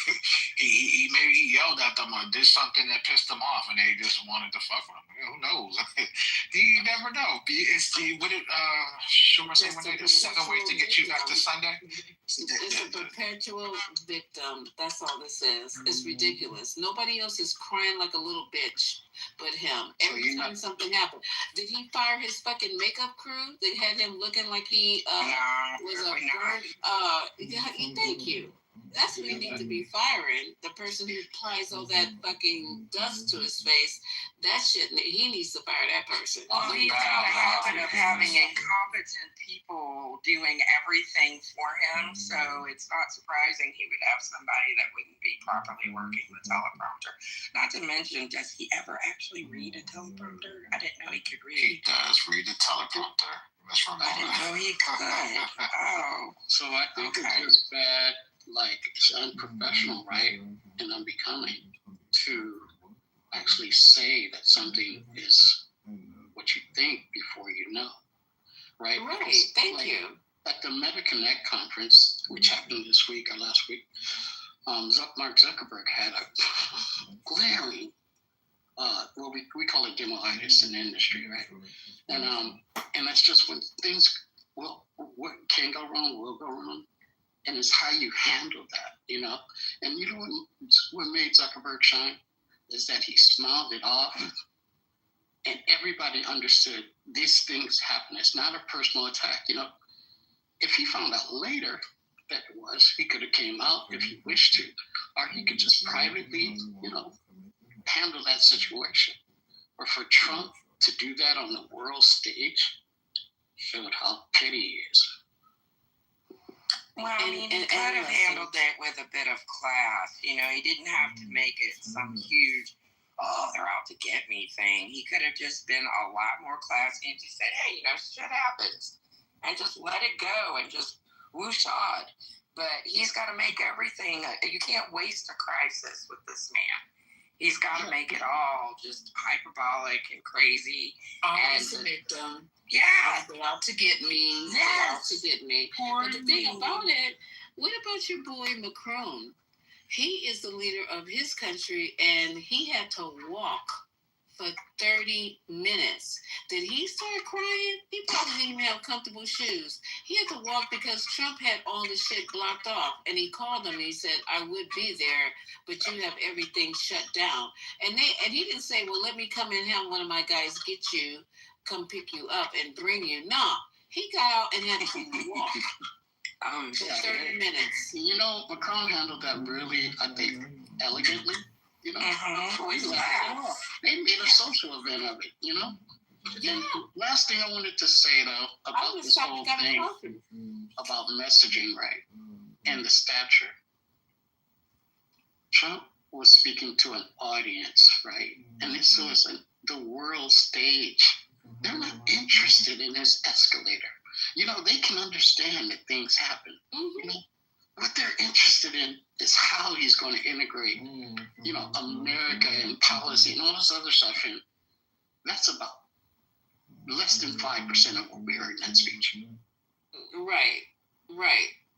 he maybe he yelled at them or did something that pissed them off, and they just wanted to fuck with him. Who knows? You never know. It's the there's 7 ways to get you back to Sunday. It's a perpetual victim. That's all this is. It's ridiculous. Nobody else is crying like a little bitch but him. Every time something happened. Did he fire his fucking makeup crew? They had him looking like he was a bird. Thank you. That's who you need to be firing. The person who applies all that fucking dust to his face. That shit, he needs to fire that person. Well, he's got a habit of having incompetent people doing everything for him, so it's not surprising he would have somebody that wouldn't be properly working the teleprompter. Not to mention, does he ever actually read a teleprompter? I didn't know he could read. He does read the teleprompter. I didn't know he could. Oh. So I think it's just bad, like it's unprofessional, right? And unbecoming to actually say that something is what you think before you know, right? Right, thank you. At the MetaConnect conference, which happened this week or last week, Mark Zuckerberg had a glaring, well, we call it demoitis in the industry, right? And that's just when things, well, what can go wrong will go wrong. And it's how you handle that, you know? And you know what made Zuckerberg shine? Is that he smiled it off and everybody understood these things happen. It's not a personal attack, you know? If he found out later that it was, he could have came out if he wished to, or he could just privately, you know, handle that situation. Or for Trump to do that on the world stage showed how petty he is. Well, I mean, he could have handled it with a bit of class. You know, he didn't have to make it some huge, oh, they're out to get me thing. He could have just been a lot more classy and just said, hey, you know, shit happens. And just let it go and just whoosh-od. But he's got to make everything, you can't waste a crisis with this man. He's got to make it all just hyperbolic and crazy. Always a victim. Yeah. They're out to get me. Yes. They're out to get me. Poor But the thing about it, what about your boy Macron? He is the leader of his country, and he had to walk for 30 minutes. Did he start crying? He probably didn't even have comfortable shoes. He had to walk because Trump had all the shit blocked off. And he called him and he said, I would be there, but you have everything shut down. And he didn't say, well, let me come and have one of my guys get you, come pick you up and bring you. No, he got out and had to walk. For 30 minutes. You know, Macron handled that really, I think, elegantly. You know, they made a social event of it, you know? Yeah. And last thing I wanted to say, though, about this whole thing about messaging, right, and the stature. Trump was speaking to an audience, right? And this was the world stage. They're not interested in his escalator. You know, they can understand that things happen. You know, what they're interested in is how he's going to integrate, you know, America and policy and all this other stuff. And that's about less than 5% of what we heard in that speech. Right.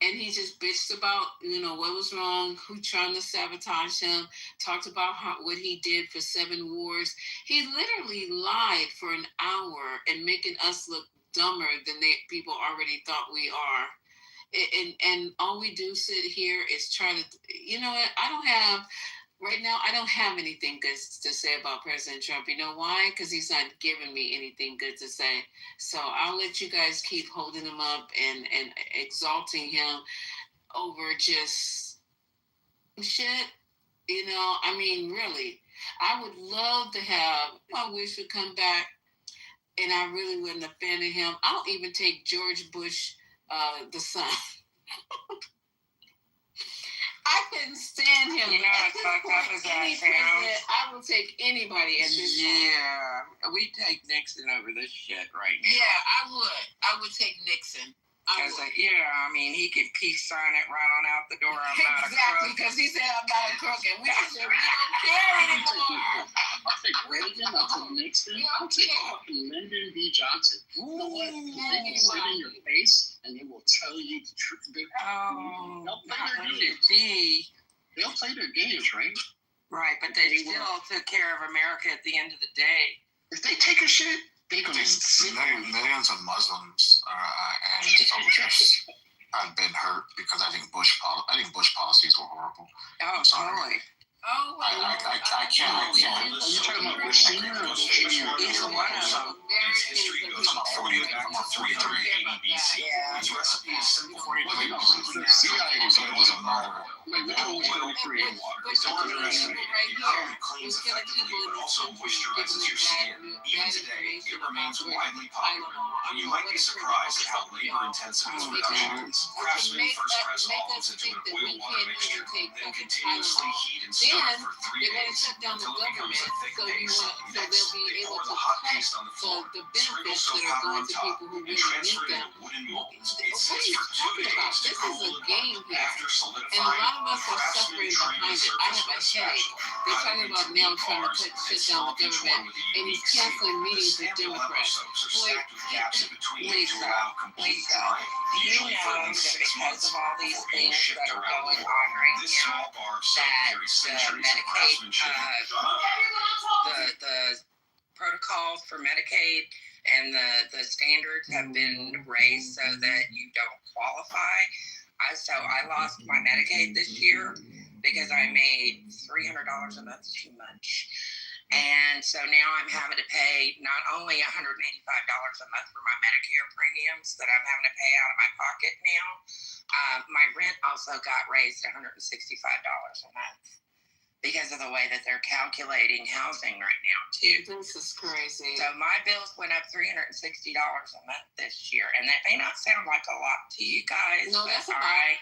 And he just bitched about, you know, what was wrong, who trying to sabotage him, talked about what he did for 7 wars. He literally lied for an hour and making us look dumber than people already thought we are. And all we do sit here is try to, you know what, right now, I don't have anything good to say about President Trump. You know why? Because he's not giving me anything good to say. So I'll let you guys keep holding him up and exalting him over just shit. You know, I mean, really, I would love to have my wish would come back, and I really wasn't a fan of him. I'll even take George Bush, the son. I couldn't stand him. You know how fucked up is that sound? I will take anybody at this point. Yeah, we take Nixon over this shit right now. Yeah, I would take Nixon. Because, I mean, he could peace sign it right on out the door. I'm not a crook. Exactly, because he said I'm not a crook, and we don't care anymore. I'll take Reagan, I'll take Nixon, I'll take Lyndon B. Johnson. You know what? They will sit in your face, and they will tell you the truth. They'll play their games. They'll play their games, right? Right, but they still took care of America at the end of the day. If they take a shit, they're going to sit millions of Muslims and soldiers have been hurt because I think Bush policies were horrible. Oh, totally. Oh, well, I can't. You're talking about Bush Senior or Bush Junior? Either one of them. History goes from 43 BC. CIA was a murderer. rainwater. Don't underestimate it. Not only cleans effectively, but also moisturizes your skin. Even today, it remains widely popular, and you might be surprised at how labor-intensive its production is. Craftsmen first press olives into an oil water mixture, then continuously heat and stir for 3 days until it becomes a thick paste. Next, they pour the hot paste on the floor, sprinkle soap powder on top, and transfer it into wooden molds. It sits for 2 days to cool and harden. After solidifying, And a lot of us are suffering behind it. I have a headache. They're talking about now trying to shut down the government, and he's canceling meetings with Democrats. Boy, Lisa, you know that because of all these things that are going on right now, that the Medicaid, the protocols for Medicaid and the standards have been raised so that you don't qualify. So I lost my Medicaid this year because I made $300 a month too much. And so now I'm having to pay not only $185 a month for my Medicare premiums that I'm having to pay out of my pocket now, my rent also got raised $165 a month because of the way that they're calculating housing right now too. This is crazy. So my bills went up $360 a month this year, and that may not sound like a lot to you guys. No, that's but about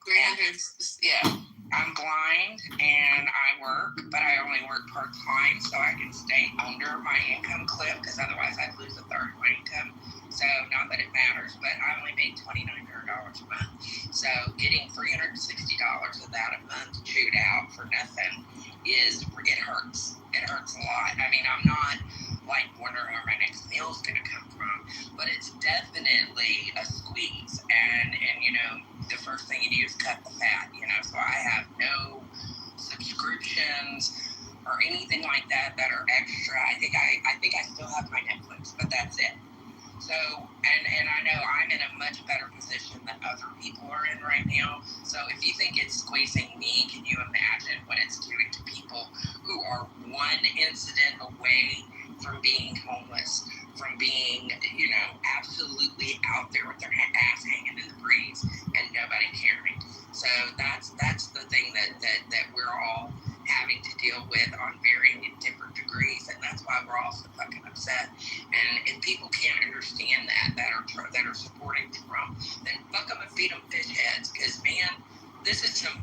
300. Yeah. I'm blind and I work, but I only work part-time so I can stay under my income cliff because otherwise I'd lose a third of my income. So not that it matters, but I only make $2,900 a month. So getting $360 of that a month chewed out for nothing it hurts. It hurts a lot. I mean, I'm not like wondering where my next meal is going to come from, but it's definitely a squeeze. And you know, the first thing you do is cut the fat, you know, so I have no subscriptions or anything like that are extra. I think I still have my Netflix, but that's it. So, and I know I'm in a much better position than other people are in right now. So if you think it's squeezing me, can you imagine what it's doing to people who are one incident away from being homeless, from being, you know, absolutely out there with their ass hanging in the breeze and nobody caring. So that's the thing that we're all having to deal with on varying and different degrees, and that's why we're all so fucking upset. And if people can't understand that are supporting Trump, then fuck them and feed them fish heads, because man, this is some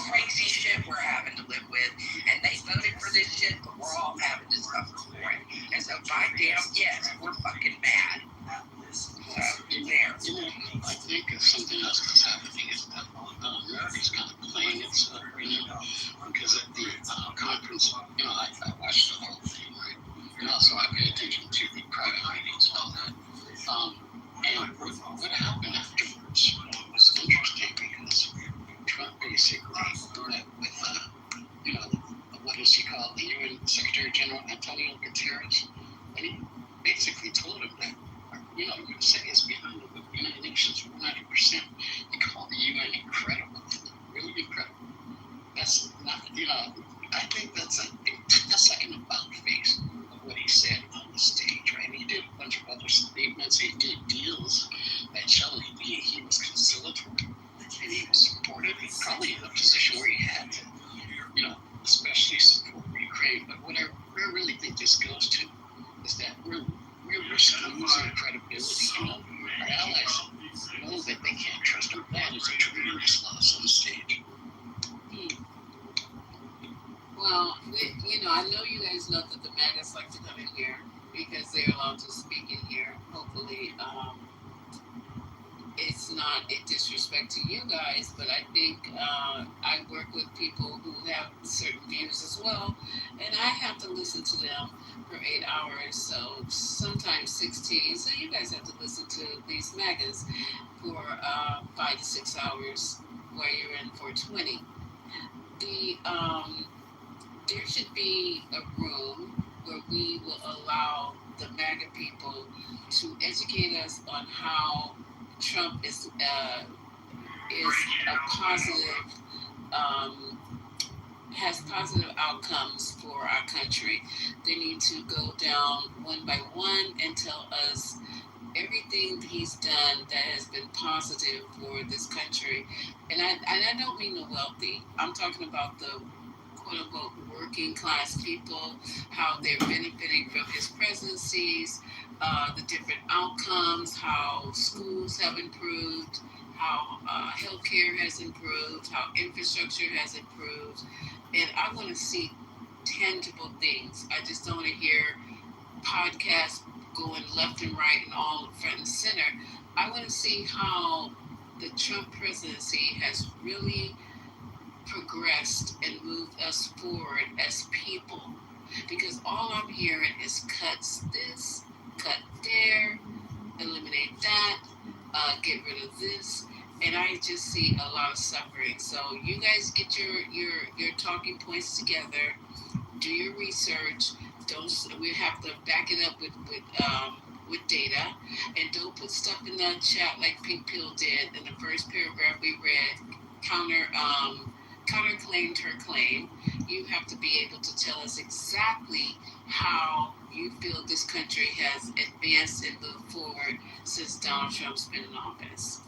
crazy shit we're having to live with, and they voted for this shit, but we're all having to suffer for it. And so by damn yes, we're fucking mad. So there. I think something else that's happening is that America's kind of playing itself right now, because at the conference, you know, I watched the whole thing, right? And also I pay attention to the private meetings and all that. And what happened afterwards was interesting, because Trump basically met with, you know, what is he called, the UN Secretary General Antonio Guterres, and he basically told him that, you know, USA is behind the United Nations 100%. He called the UN incredible, really incredible. That's not, you know, I think that's like an about face of what he said on the stage, right? He did a bunch of other statements. He did deals that showed he was conciliatory, and he was supportive. He's probably in a position where he had to, you know, especially support Ukraine. But what I really think this goes to is that we're risking losing credibility. You know, our allies know that they can't trust our values. A tremendous loss on the stage. Well, you know, I know you guys know that the MAGAs like to come in here because they're allowed to speak in here. Hopefully, it's not a disrespect to you guys, but I think I work with people who have certain views as well, and I have to listen to them for 8 hours, so sometimes 16. So you guys have to listen to these MAGAs for 5 to 6 hours, while you're in for 20. There should be a room where we will allow the MAGA people to educate us on how Trump is a positive, has positive outcomes for our country. They need to go down one by one and tell us everything he's done that has been positive for this country, and I don't mean the wealthy. I'm talking about the quote-unquote working class people, how they're benefiting from his presidencies, the different outcomes, how schools have improved, how healthcare has improved, how infrastructure has improved. And I want to see tangible things. I just don't want to hear podcasts going left and right and all front and center. I want to see how the Trump presidency has really progressed and moved us forward as people. Because all I'm hearing is cuts this, cut there, eliminate that, get rid of this, and I just see a lot of suffering. So you guys get your talking points together, do your research. Don't We have to back it up with data, and don't put stuff in the chat like Pink Pill did in the first paragraph we read. Counterclaimed her claim. You have to be able to tell us exactly how you feel this country has advanced and moved forward since Donald Trump's been in office.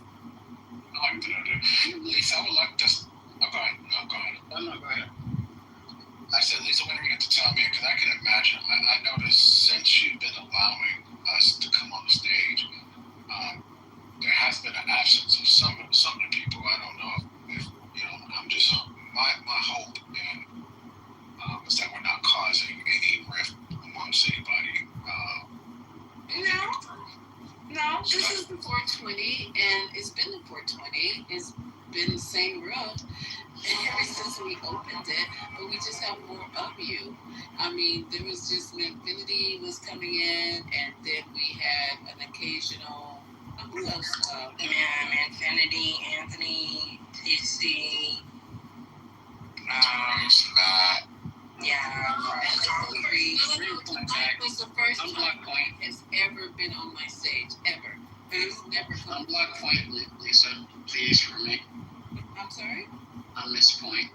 I like that. Lisa, I would like just. Oh, go ahead. Oh, no, go ahead. I said, Lisa, when are you going to tell me? Because I can imagine. I noticed since you've been allowing us to come on the stage, there has been an absence of some of the people. I don't know if I'm just my hope and is that we're not causing any rift amongst anybody. No, this is the 420, and it's been the 420. It's been the same road ever since we opened it, but we just have more of you. I mean, there was just Infinity was coming in, and then we had an occasional. Who else? Infinity, Anthony, TC. Concrete was the first time has ever been on my stage, ever. It's never come. Unblock Point, Lisa, please, for me. I'm sorry? On this point,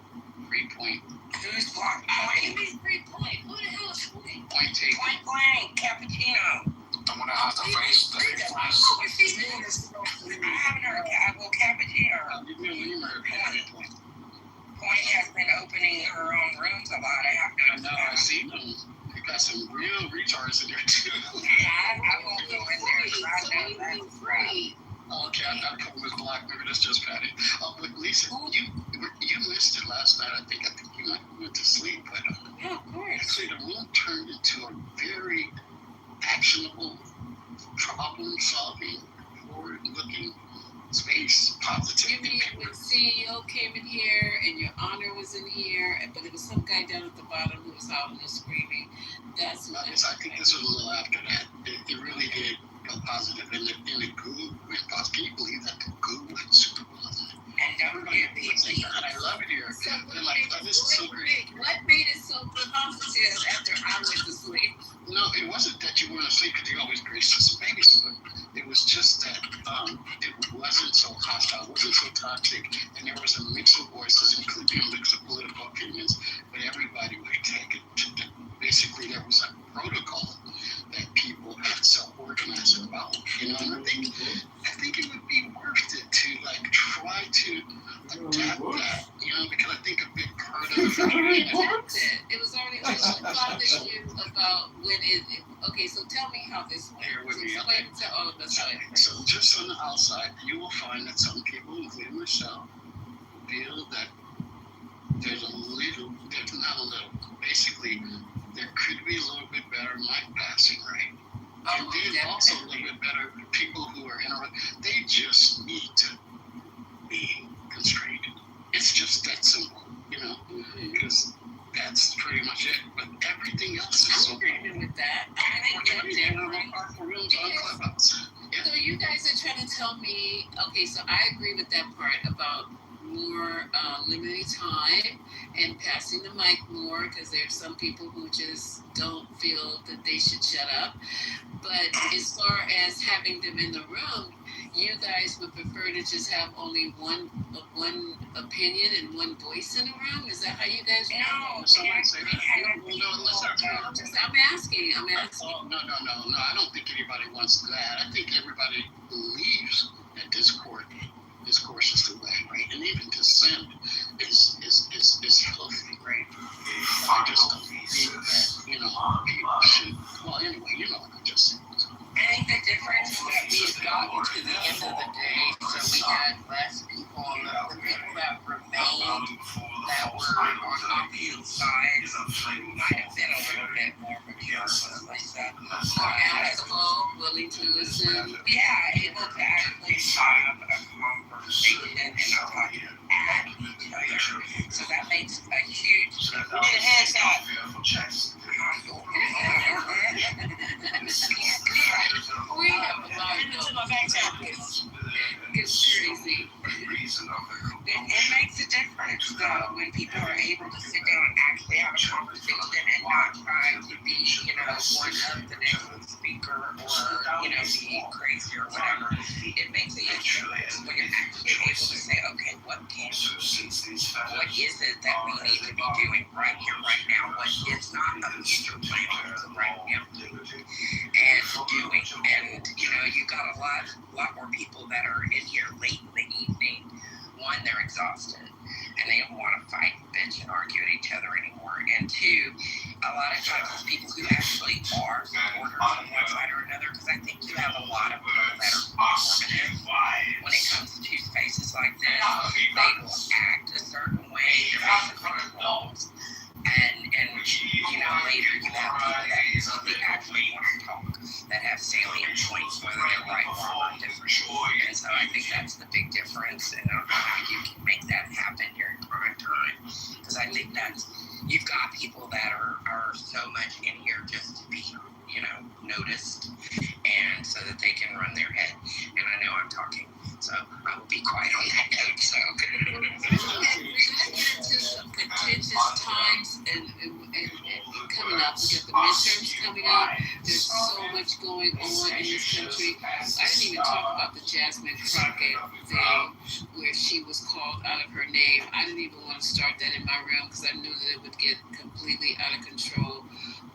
Free Point. Who's Block Point? Free Point. Who the hell is Point? Point taken. Point blank, Cappuccino. The one that has the face. I haven't heard Cappuccino. You heard Point. Point has been opening her own rooms a lot. I know, I've seen them. They got some real retards in there, too. I won't go in there because I know that's right. Okay, I got a couple with Black. Maybe that's just Patty. But Lisa, you missed it last night. I think you went to sleep. But yeah, of course. Actually, the room turned into a very actionable, problem-solving, forward-looking space. Positivity. The CEO came in here, and your honor was in here, but it was some guy down at the bottom who was howling and screaming. I think this was a little after that. It really did go positive. And the goo, can you believe that the goo went super positive? And don't forget the God, I love it here. They're like, oh, this is so great. What made it so positive after I went to sleep? No, it wasn't that you weren't asleep because you always graced us with babies, but it was just that it wasn't so hostile, it wasn't so toxic, and there was a mix of voices, including a mix of political opinions, but everybody would take it. Basically, there was a protocol that people had self-organized about, and I think it would be worth it to try to adapt that, because I think a big part of it was already about when okay, so tell me how this went. Explain to all of us how it went. So just on the outside, you will find that some people, including Michelle, feel that there's basically, there could be a little bit better mic passing, right? And then also a little bit better people who are they just need to be constrained. It's just that simple, because that's pretty much it. But everything else is so agreeing with that. So you guys are trying to tell me, okay, so I agree with that part about more limited time and passing the mic more, because there's some people who just don't feel that they should shut up. But as far as having them in the room, you guys would prefer to just have only one opinion and one voice in the room? Is that how you guys No, someone say that. I'm asking. Oh, no. I don't think anybody wants that. I think everybody believes that discourse is the way, right? And even dissent is healthy, right? But I just don't think that, people should. Well, anyway, what I just said. I think the difference is that we had gotten to the end of the day, so we had less people, the people that remained that were on opposite sides might have been a little bit more mature, like that. More amicable, willing to listen. Yeah, able to actually have a conversation and not talk at each other. So that makes a huge difference. Your hands up. We have a lot of it's crazy. It makes a difference though when people are able to sit down and actually have a conversation and not try to be, one of the next speaker or, be crazy or whatever. It makes a huge difference when you're actually able to say, okay, what is it that we need to be doing right here, right now? What is not a future plan right now? And doing, and you got a lot more people that are in here late in the evening. One, they're exhausted and they don't want to fight, bitch, and argue at each other anymore. And two, a lot of times it's people who actually are supporters on one side or another, because I think you have a lot of people that are performative when it comes to spaces like this. They will act a certain way to make the controls. And later you have people that actually want to talk, that have salient points, whether they're right or wrong, different. And so I think that's the big difference, and I don't know how you can make that happen during prime time, because I think you've got people that are so much in here just to be, noticed, and so that they can run their head. And I know I'm talking, so I will be quiet on that note. So some contentious times and coming up. We got the midterms coming up. There's so much going on in this country. I didn't even talk about the Jasmine Crockett thing where she was called out of her name. I didn't even want to start that in my realm because I knew that it would get completely out of control.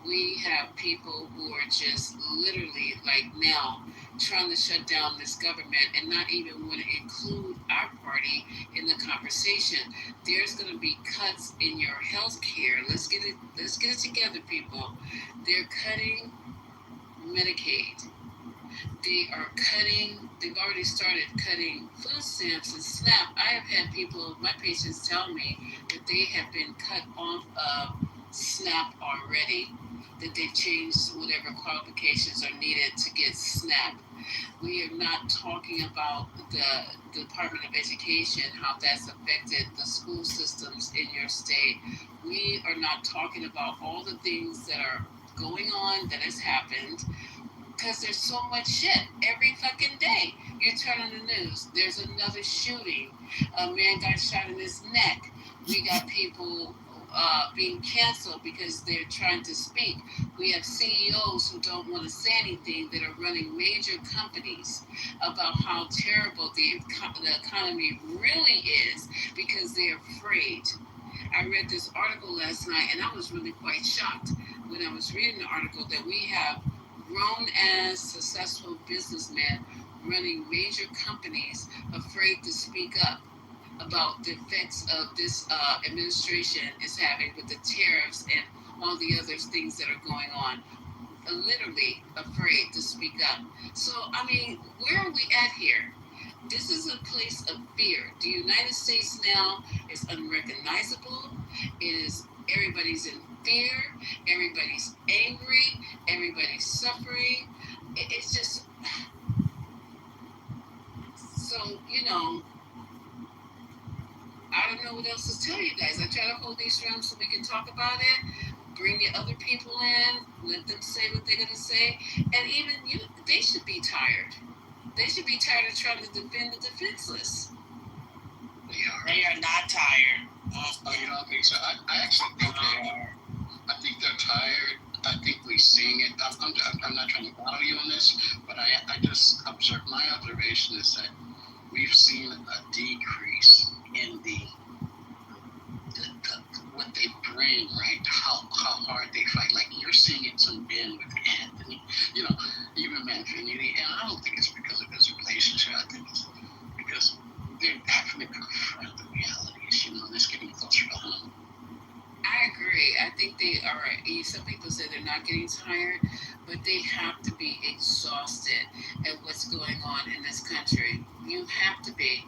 We have people who are just literally, like now, trying to shut down this government and not even want to include our party in the conversation. There's going to be cuts in your health care. Let's get it together, people. They're cutting Medicaid. They've already started cutting food stamps and SNAP. I have had my patients tell me that they have been cut off of SNAP already, that they've changed whatever qualifications are needed to get SNAP. We are not talking about the Department of Education, how that's affected the school systems in your state. We are not talking about all the things that are going on, that has happened, because there's so much shit every fucking day. You turn on the news, there's another shooting. A man got shot in his neck. We got people being canceled because they're trying to speak. We have CEOs who don't want to say anything that are running major companies about how terrible the economy really is because they're afraid. I read this article last night and I was really quite shocked when I was reading the article that we have grown-ass successful businessmen running major companies afraid to speak up about the effects of this administration is having with the tariffs and all the other things that are going on. Literally afraid to speak up. So, I mean, where are we at here? This is a place of fear. The United States now is unrecognizable. Everybody's in fear. Everybody's angry. Everybody's suffering. It's just, so, I don't know what else to tell you guys. I try to hold these rooms so we can talk about it, bring the other people in, let them say what they're going to say. And even they should be tired. They should be tired of trying to defend the defenseless. They are not tired. Oh, you don't think so? I actually think I think they're tired. I think we seeing it. I'm not trying to follow you on this, but I just observed. My observation is that we've seen a decrease in the what they bring, right? How hard they fight. Like you're seeing it some Ben with Anthony, even Manfini, and I don't think it's because of his relationship. I think it's because they're having to confront the realities. It's getting closer to home. I agree. I think they are. Some people say they're not getting tired, but they have to be exhausted at what's going on in this country. You have to be.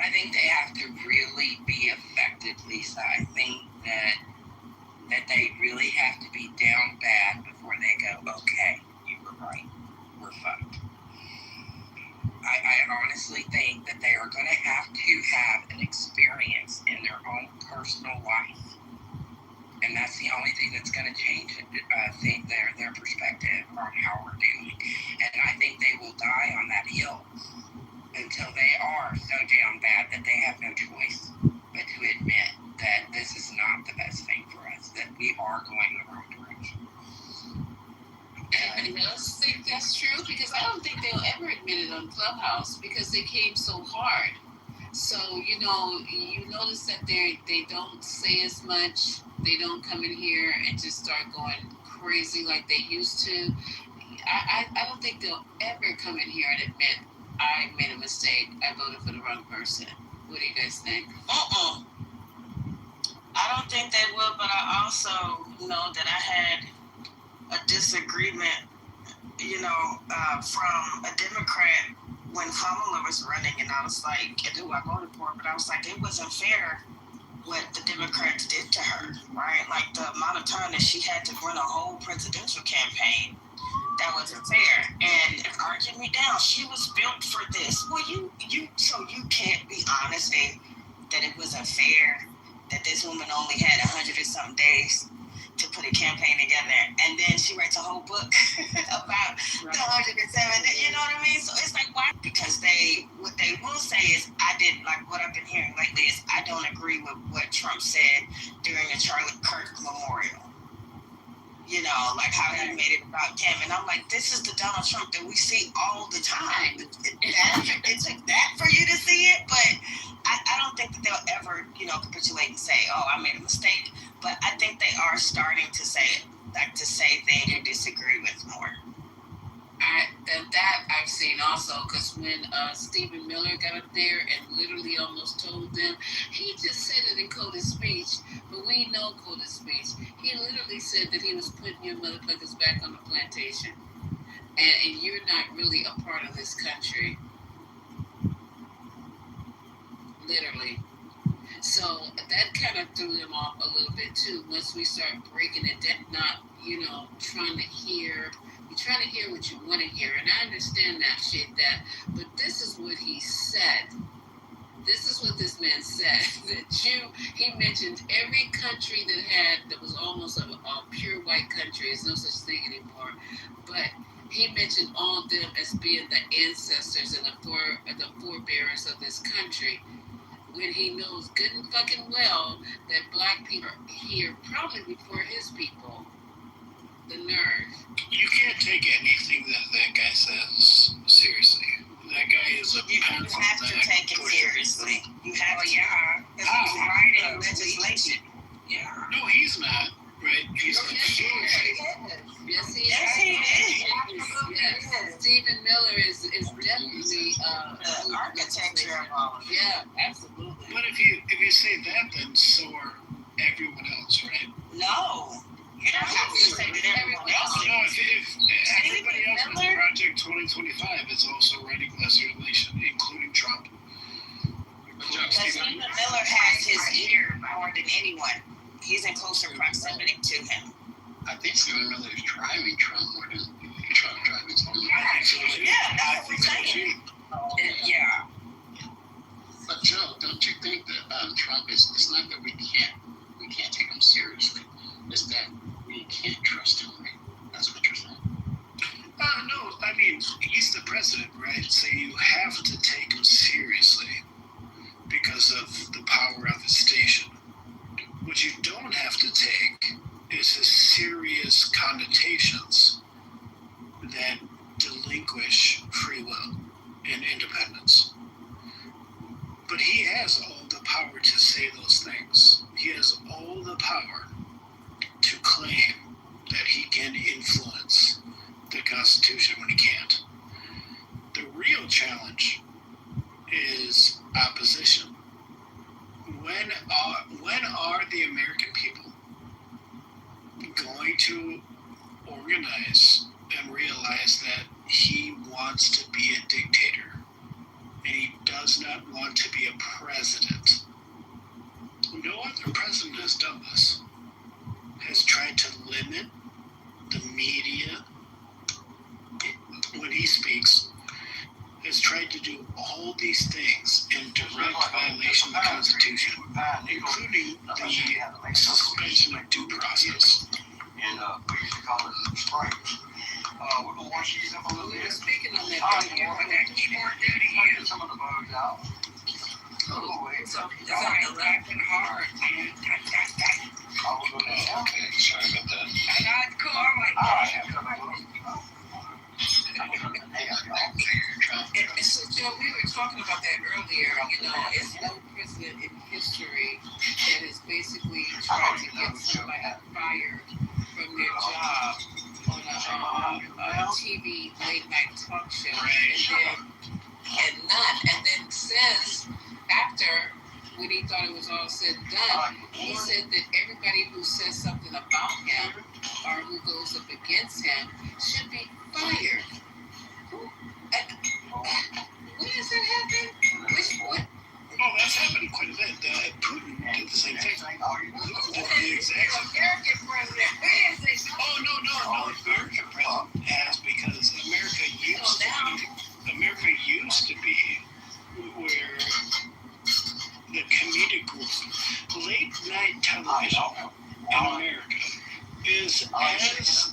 I think they have to really be affected, Lisa. I think that they really have to be down bad before they go, okay, you were right, we're fucked. I honestly think that they are going to have an experience in their own personal life, and that's the only thing that's going to change their perspective on how we're doing. And I think they will die on that hill until they are so down bad that they have no choice but to admit that this is not the best thing for us, that we are going the wrong direction. Anybody else think that's true? Because I don't think they'll ever admit it on Clubhouse because they came so hard. So, you notice that they don't say as much. They don't come in here and just start going crazy like they used to. I don't think they'll ever come in here and admit, I made a mistake. I voted for the wrong person. What do you guys think? I don't think they will, but I also know that I had a disagreement, from a Democrat when Kamala was running, and I was like, and who I voted for, but I was like, it wasn't fair what the Democrats did to her, right? Like the amount of time that she had to run a whole presidential campaign. That wasn't fair, and arguing me down. She was built for this. Well, so you can't be honest that it wasn't fair that this woman only had 100 and something days to put a campaign together, and then she writes a whole book about the 107. You know what I mean? So it's like, why? Because what they will say is, what I've been hearing lately is, I don't agree with what Trump said during the Charlie Kirk memorial. Like how he made it about Kim. And I'm like, this is the Donald Trump that we see all the time. It took that for you to see it, but I don't think that they'll ever, capitulate and say, oh, I made a mistake. But I think they are starting to say it, like to say things you disagree with more. That I've seen also, because when Stephen Miller got up there and literally almost told them, he just said it in Coda's speech, but we know Coda's speech. He literally said that he was putting your motherfuckers back on the plantation, and you're not really a part of this country. Literally. So that kind of threw them off a little bit too. Once we start breaking it down, not trying to hear. You're trying to hear what you want to hear, and I understand but this is what he said. This is what this man said. He mentioned every country that was almost a pure white country. There's no such thing anymore. But he mentioned all of them as being the ancestors and the forebearers of this country, when he knows good and fucking well that black people are here probably before his people. The nerve. You can't take anything that guy says seriously. That guy is a You have to take it seriously. You have to. Yeah. Because he's writing legislation. Yeah. No, he's not. Right? He's not. Yes, he is. Yes. Stephen Miller is definitely the architecture of all of it. Yeah, absolutely. But if you say that, then so are everyone else, right? No. You don't have to say that everyone else. No, if everybody else in the Project 2025 is also writing legislation, including Trump. But Stephen Miller has his ear more than anyone. He's in closer proximity to him. I think Stephen Miller is driving Trump more than Trump driving him. Yeah, that's what I'm saying. Yeah. But Joe, don't you think that Trump it's not that we can't take him seriously. It's that we can't trust him, right? That's what you're saying. No, I mean, he's the president, right? So you have to take him seriously because of the power of his station. What you don't have to take is his does not want to be a president. No other president has done this. Has tried to limit the media when he speaks, has tried to do all these things in direct violation of the Constitution, including the suspension of due process. And we used to call it strike. We're going to watch these up a little bit. Speaking of that, that keyboard duty and some of the bugs out. Oh, it's laughing hard, man. Okay, sorry about that. I got the car and so, Joe, we were talking about that earlier. You know, it's no president in history that has basically tried to get somebody fired from their job on a TV late night talk show, and then says after, when he thought it was all said and done, he said that everybody who says something about him or who goes up against him should be fired. When has that happened? What? Oh, that's happened quite a bit. Putin did the same thing. The exact American president. When is this? Oh, no. American president has, because America used to be where the comedic group, late night television in America is as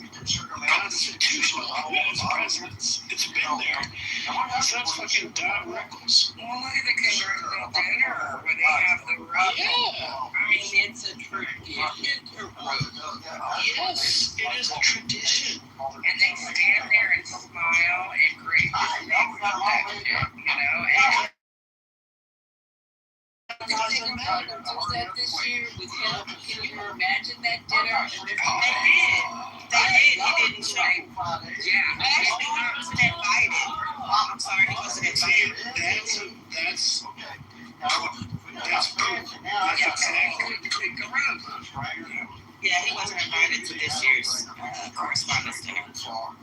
constitutional as presidents. It's been there since fucking Don Rickles. Well, look at the congressional dinner where they have the road. Yeah. I mean, it's a tradition. Yes, it is a tradition. And they stand there and smile and grace and that shit, you know. And that this year with him. Can you imagine that dinner? They did. He didn't say. Yeah. Actually, he wasn't invited. I'm sorry, he wasn't invited. That's yeah, he wasn't invited to this year's correspondence dinner. Wow.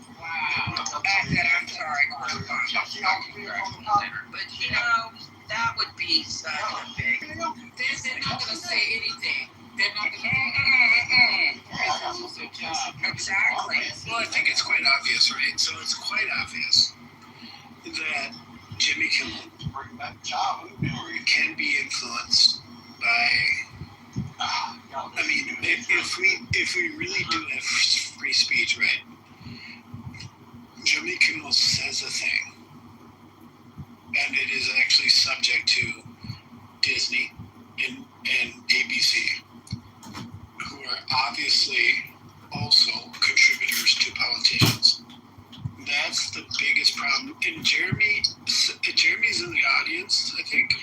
I'm sorry, correspondence dinner. But you know, that would be such a big. They're not going to say anything. They're not going to lose their job. Exactly. Well, I think it's quite obvious, right? So it's quite obvious that Jimmy Kimmel can be influenced by. I mean, if we really do have free speech, right? Jimmy Kimmel says a thing, and it is actually subject to Disney and ABC, who are obviously also contributors to politicians. That's the biggest problem. And Jeremy's in the audience, I think.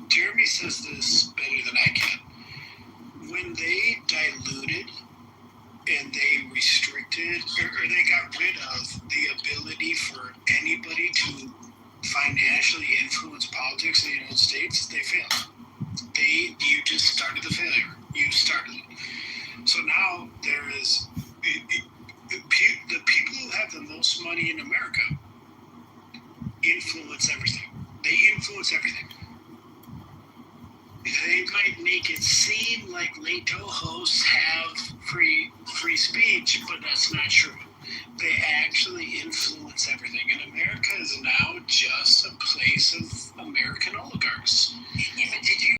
Jeremy says this better than I can. When they diluted and they restricted, or they got rid of the ability for anybody to financially influence politics in the United States, they failed. You just started the failure. You started it. So now there is the people who have the most money in America influence everything. They influence everything. They might make it seem like Leto hosts have free speech, but that's not true. They actually influence everything, and America is not